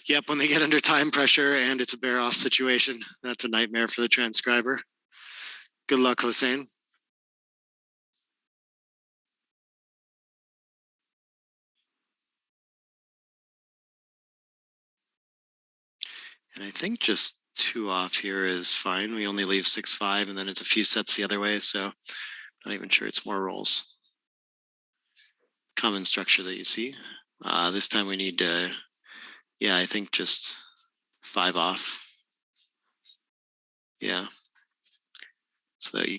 Yep, when they get under time pressure and it's a bear off situation, that's a nightmare for the transcriber. Good luck, Hossein. And I think just 2 off here is fine. We only leave 6-5, and then it's a few sets the other way, so not even sure it's more rolls. Common structure that you see. This time we need to, I think just 5 off. Yeah. So that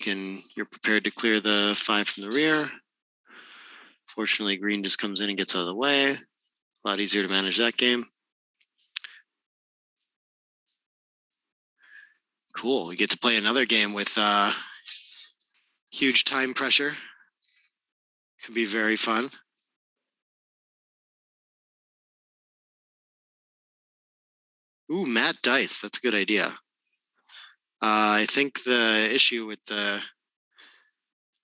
you're prepared to clear the 5 from the rear. Fortunately, green just comes in and gets out of the way. A lot easier to manage that game. Cool. We get to play another game with huge time pressure. Could be very fun. Ooh, Matt Dice. That's a good idea. I think the issue with the,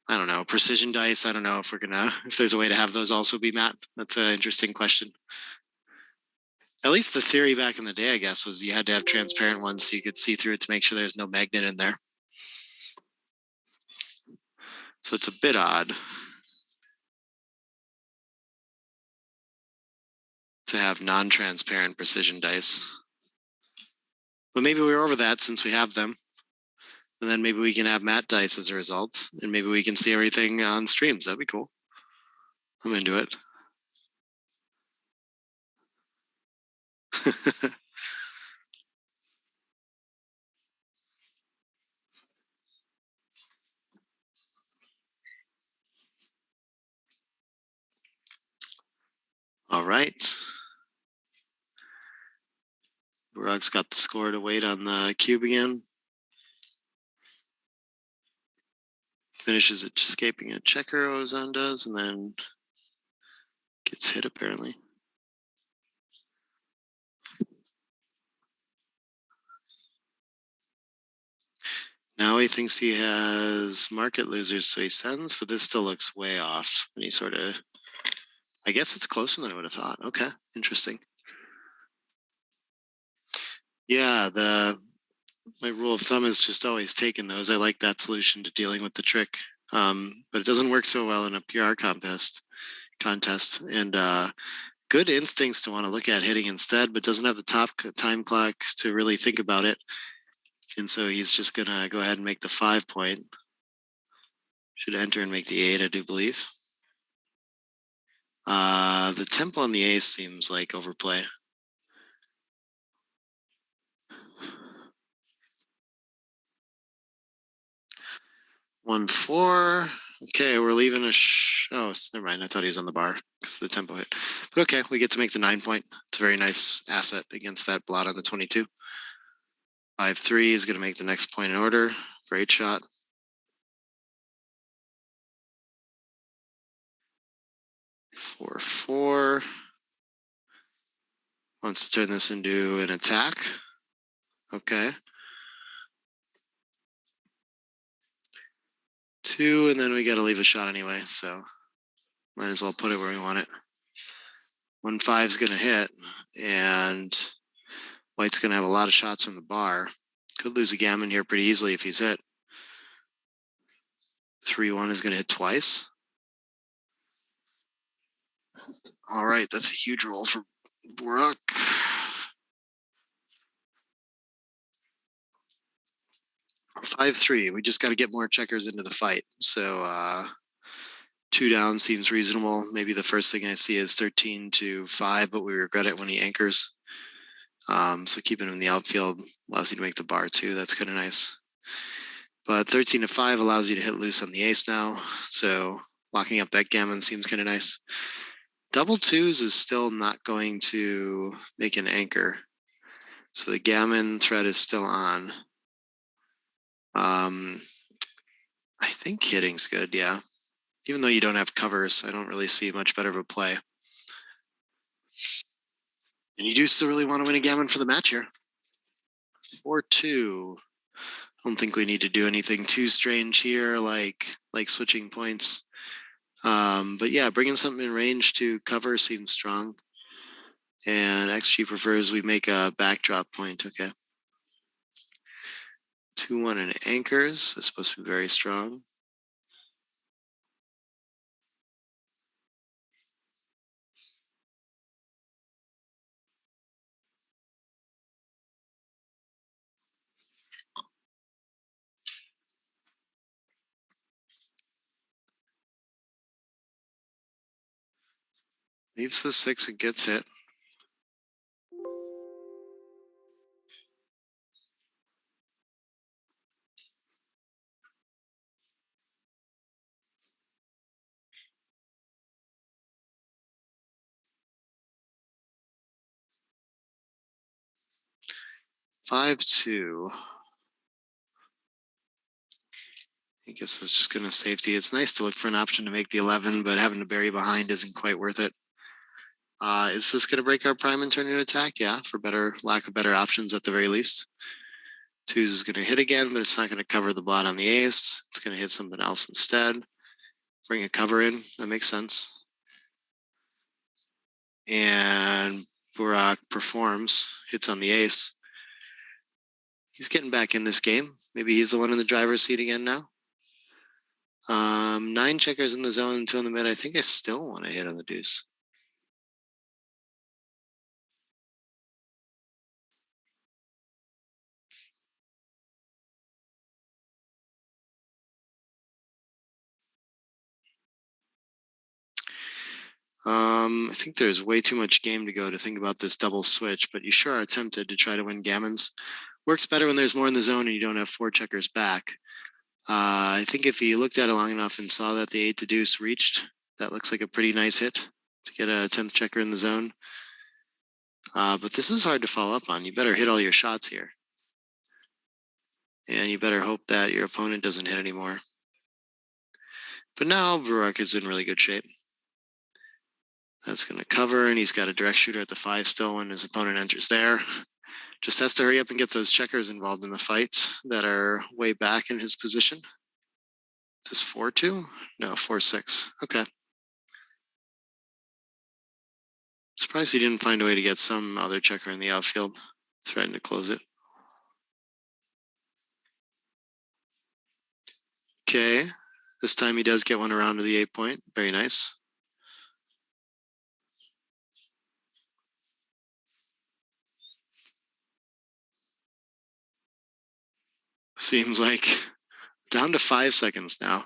I don't know, precision dice, I don't know if there's a way to have those also be matte. That's an interesting question. At least the theory back in the day, I guess, was you had to have transparent ones so you could see through it to make sure there's no magnet in there. So it's a bit odd to have non-transparent precision dice. But maybe we're over that since we have them. And then maybe we can have matte dice as a result. And maybe we can see everything on streams. That'd be cool. I'm into it. All right. Burak's got the score to wait on the cube again. Finishes it escaping a checker, Ozan does, and then gets hit apparently. Now he thinks he has market losers, so he sends, but this still looks way off. And he sort of, I guess it's closer than I would have thought. Okay, interesting. Yeah, my rule of thumb is just always taking those. I like that solution to dealing with the trick. But it doesn't work so well in a PR contest. And good instincts to want to look at hitting instead, but doesn't have the top time clock to really think about it. And so he's just going to go ahead and make the 5 point. Should enter and make the 8, I do believe. The tempo on the ace seems like overplay. One, 4. Okay, we're leaving oh, never mind. I thought he was on the bar because of the tempo hit. But okay, we get to make the 9 point. It's a very nice asset against that blot on the 22. 5-3 is going to make the next point in order. Great shot. 4-4. Wants to turn this into an attack. Okay. 2, and then we got to leave a shot anyway, so might as well put it where we want it. 1-5 is going to hit, and White's going to have a lot of shots from the bar. Could lose a gammon here pretty easily if he's hit. 3-1 is going to hit twice. All right, that's a huge roll for Burak. 5-3. We just got to get more checkers into the fight. So 2 down seems reasonable. Maybe the first thing I see is 13-5, but we regret it when he anchors. So keeping him in the outfield allows you to make the bar too. That's kind of nice. But 13-5 allows you to hit loose on the ace now. So locking up backgammon seems kind of nice. Double 2s is still not going to make an anchor. So the gammon thread is still on. I think hitting's good, yeah. Even though you don't have covers, I don't really see much better of a play. And you do still really want to win a gammon for the match here. 4-2. I don't think we need to do anything too strange here, like switching points. But yeah, bringing something in range to cover seems strong. And XG prefers we make a backdrop point. Okay. 2-1 and anchors. That's supposed to be very strong. Leaves the 6 and gets hit. Five, 2. I guess it's just going to safety. It's nice to look for an option to make the 11, but having to bury behind isn't quite worth it. Is this going to break our prime and turn into attack? Yeah, for lack of better options at the very least. 2s is going to hit again, but it's not going to cover the blot on the ace. It's going to hit something else instead. Bring a cover in. That makes sense. And Burak performs, hits on the ace. He's getting back in this game. Maybe he's the one in the driver's seat again now. 9 checkers in the zone and 2 in the mid. I think I still want to hit on the deuce. I think there's way too much game to go to think about this double switch, but you sure are tempted to try to win gammons. Works better when there's more in the zone and you don't have 4 checkers back. I think if you looked at it long enough and saw that the 8 to deuce reached, that looks like a pretty nice hit to get a 10th checker in the zone. But this is hard to follow up on. You better hit all your shots here. And you better hope that your opponent doesn't hit anymore. But now Burak is in really good shape. That's going to cover, and he's got a direct shooter at the 5 still when his opponent enters there. Just has to hurry up and get those checkers involved in the fight that are way back in his position. Is this 4-2? No, 4-6. Okay. Surprised he didn't find a way to get some other checker in the outfield, threatening to close it. Okay. This time he does get one around to the 8 point. Very nice. Seems like down to 5 seconds now.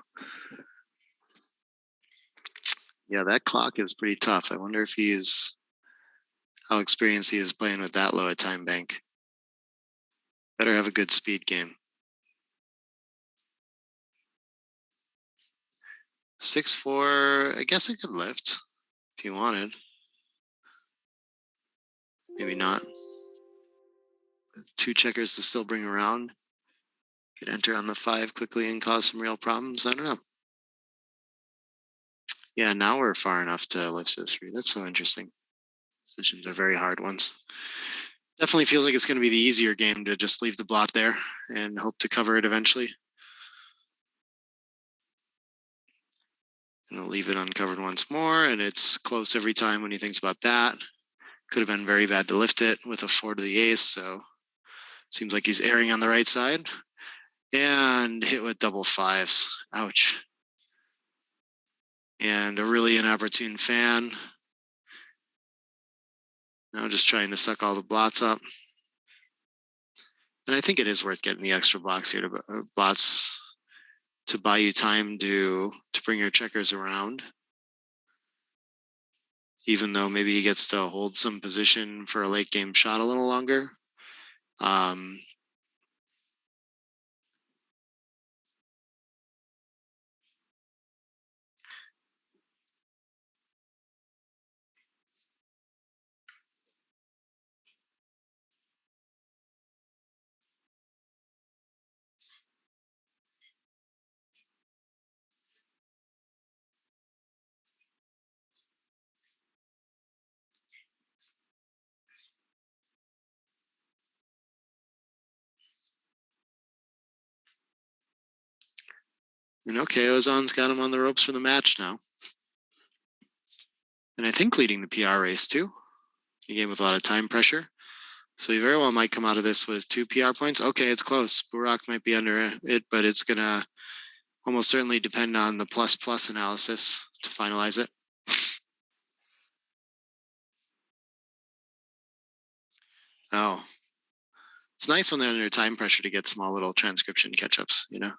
Yeah, that clock is pretty tough. I wonder if how experienced he is playing with that low a time bank. Better have a good speed game. 6-4, I guess I could lift if you wanted. Maybe not. 2 checkers to still bring around. Could enter on the 5 quickly and cause some real problems. I don't know. Yeah, now we're far enough to lift to 3. That's so interesting. Positions are very hard ones. Definitely feels like it's going to be the easier game to just leave the blot there and hope to cover it eventually. Gonna leave it uncovered once more, and it's close every time when he thinks about that. Could have been very bad to lift it with a 4 to the ace, so seems like he's erring on the right side. And hit with double 5s. Ouch. And a really inopportune fan. Now just trying to suck all the blots up. And I think it is worth getting the extra blocks here to buy you time to bring your checkers around. Even though maybe he gets to hold some position for a late game shot a little longer. And okay, Ozan's got him on the ropes for the match now. And I think leading the PR race too. A game with a lot of time pressure. So he very well might come out of this with 2 PR points. Okay, it's close. Burak might be under it, but it's going to almost certainly depend on the plus analysis to finalize it. Oh, it's nice when they're under time pressure to get small little transcription catch-ups, you know?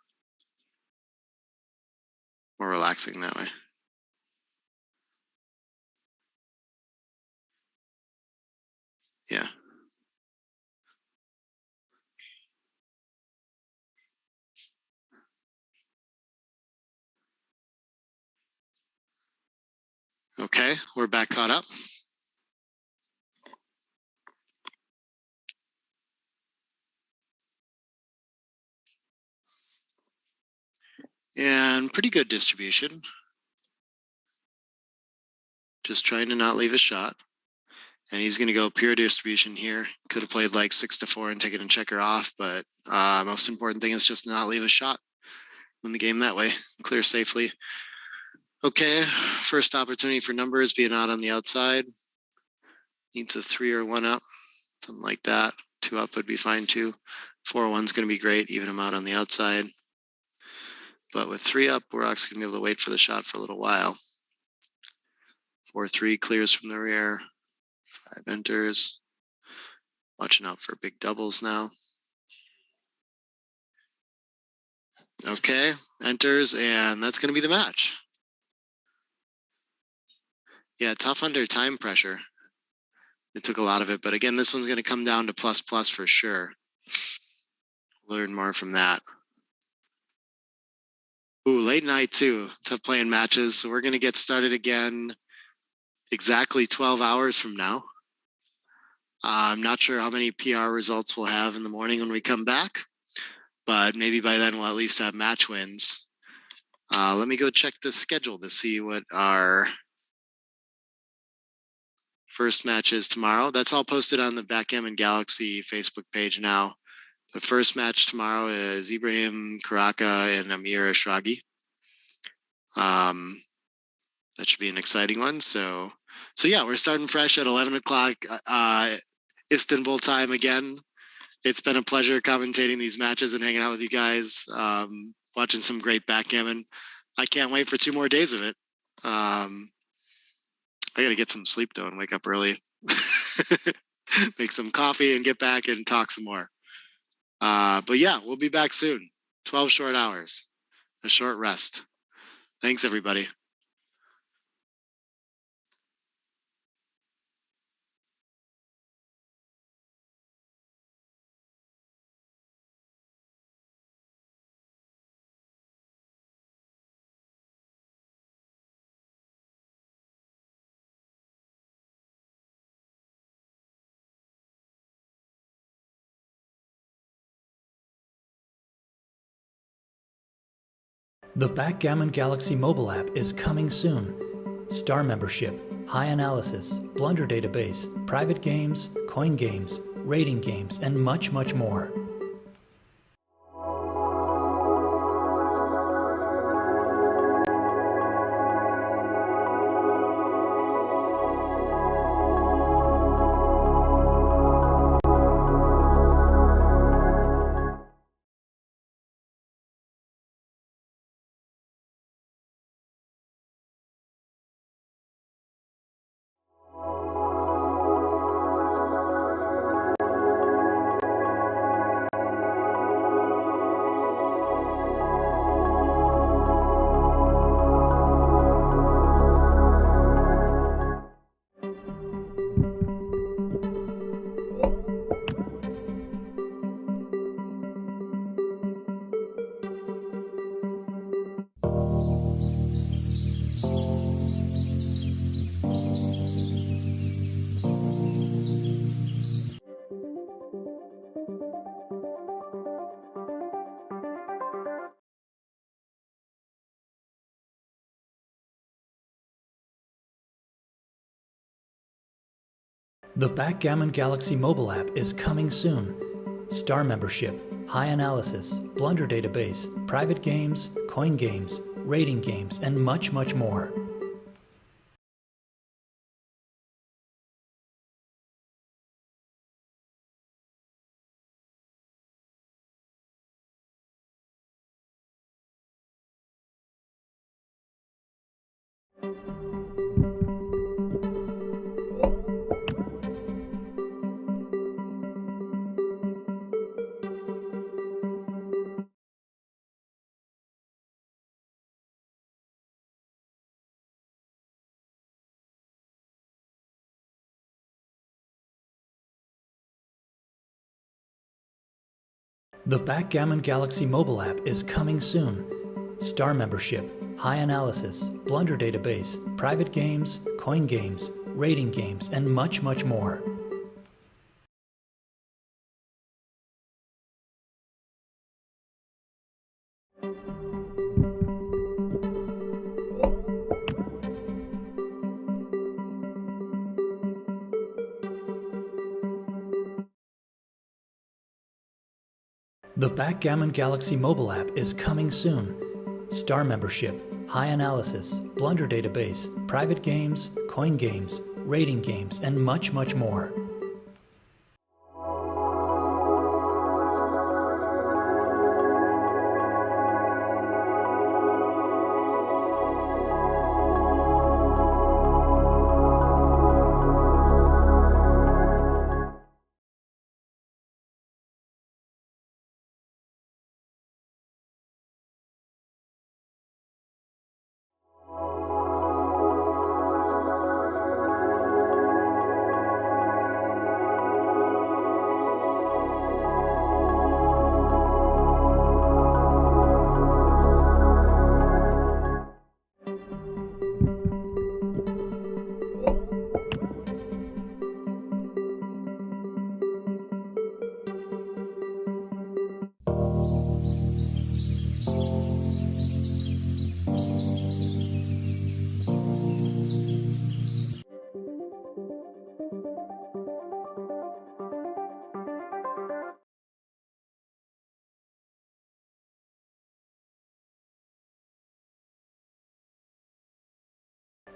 More relaxing that way. Yeah. Okay, we're back caught up. And pretty good distribution. Just trying to not leave a shot. And he's going to go pure distribution here. Could have played like 6-4 and taken a checker off, but most important thing is just not leave a shot. Win the game that way. Clear safely. Okay, first opportunity for numbers, being out on the outside. Needs a 3 or 1 up, something like that. 2 up would be fine too. 4-1's going to be great, even him out on the outside. But with 3 up, Burak's going to be able to wait for the shot for a little while. 4-3 clears from the rear. 5 enters. Watching out for big doubles now. Okay, enters, and that's going to be the match. Yeah, tough under time pressure. It took a lot of it, but again, this one's going to come down to plus for sure. Learn more from that. Ooh, late night too. Tough playing matches. So we're going to get started again exactly 12 hours from now. I'm not sure how many PR results we'll have in the morning when we come back, but maybe by then we'll at least have match wins. Let me go check the schedule to see what our first match is tomorrow. That's all posted on the Backgammon Galaxy Facebook page now. The first match tomorrow is Ibrahim Karaka and Amir Ashraghi. That should be an exciting one. So yeah, we're starting fresh at 11 o'clock Istanbul time again. It's been a pleasure commentating these matches and hanging out with you guys, watching some great backgammon. I can't wait for 2 more days of it. I got to get some sleep though and wake up early, make some coffee and get back and talk some more. But yeah, we'll be back soon. 12 short hours, a short rest. Thanks, everybody. The Backgammon Galaxy mobile app is coming soon. Star membership, high analysis, blunder database, private games, coin games, rating games, and much, much more. The Backgammon Galaxy mobile app is coming soon. Star membership, high analysis, blunder database, private games, coin games, rating games, and much, much more. The Backgammon Galaxy mobile app is coming soon. Star membership, high analysis, blunder database, private games, coin games, rating games, and much, much more. The Backgammon Galaxy mobile app is coming soon. Star membership, high analysis, blunder database, private games, coin games, rating games, and much, much more.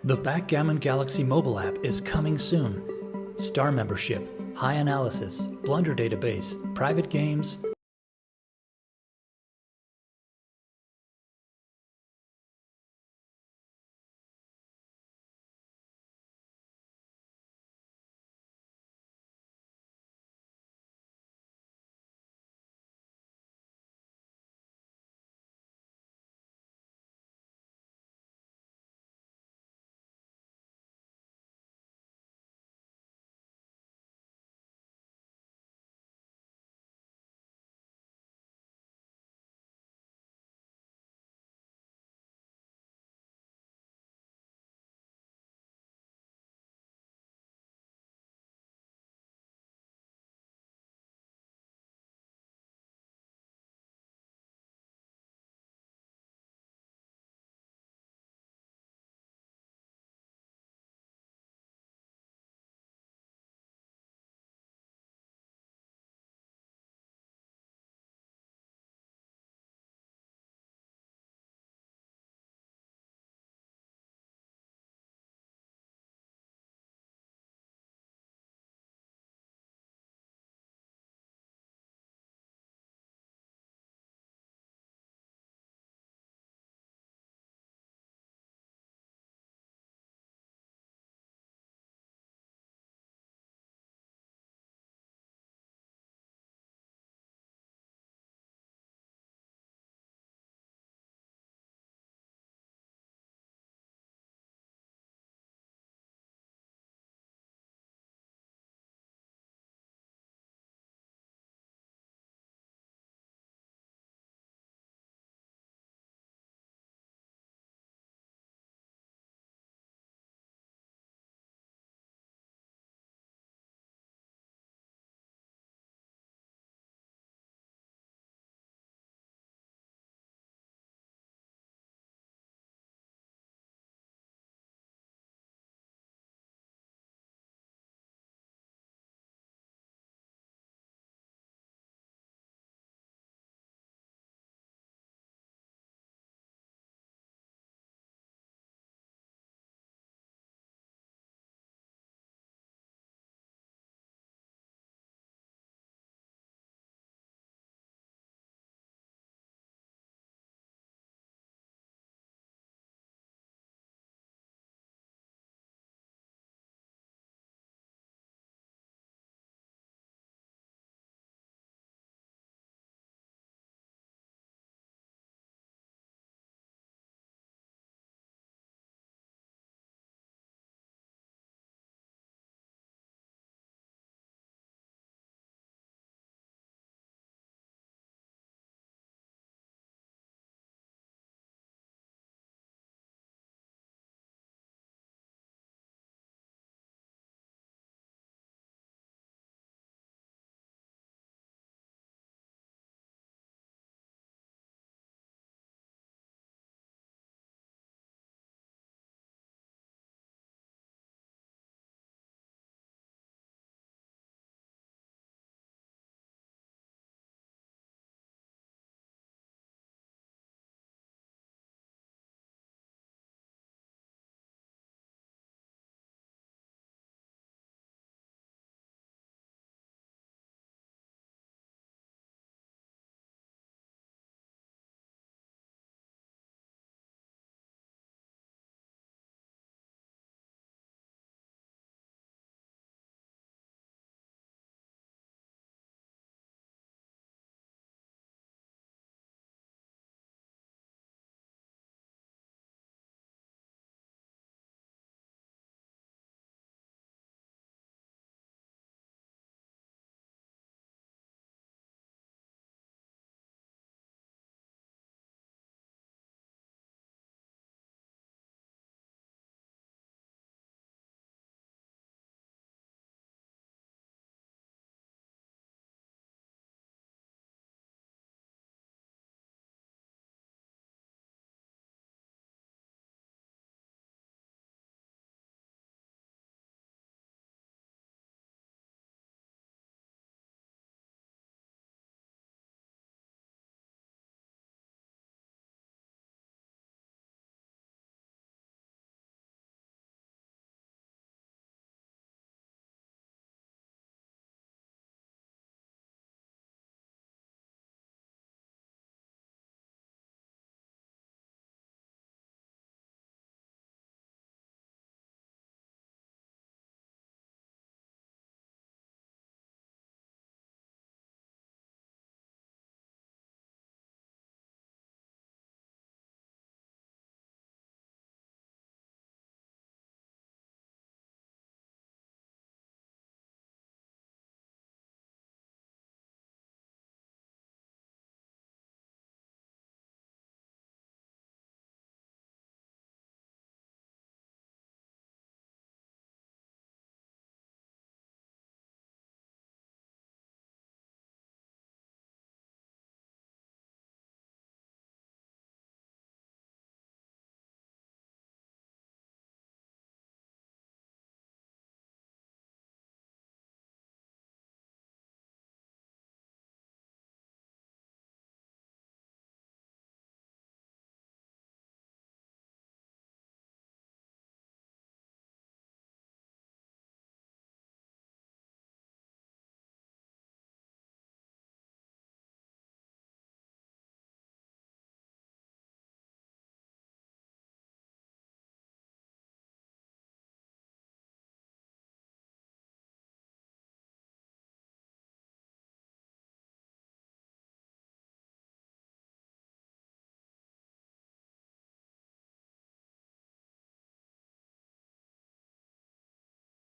The Backgammon Galaxy mobile app is coming soon. Star membership, high analysis, blunder database, private games,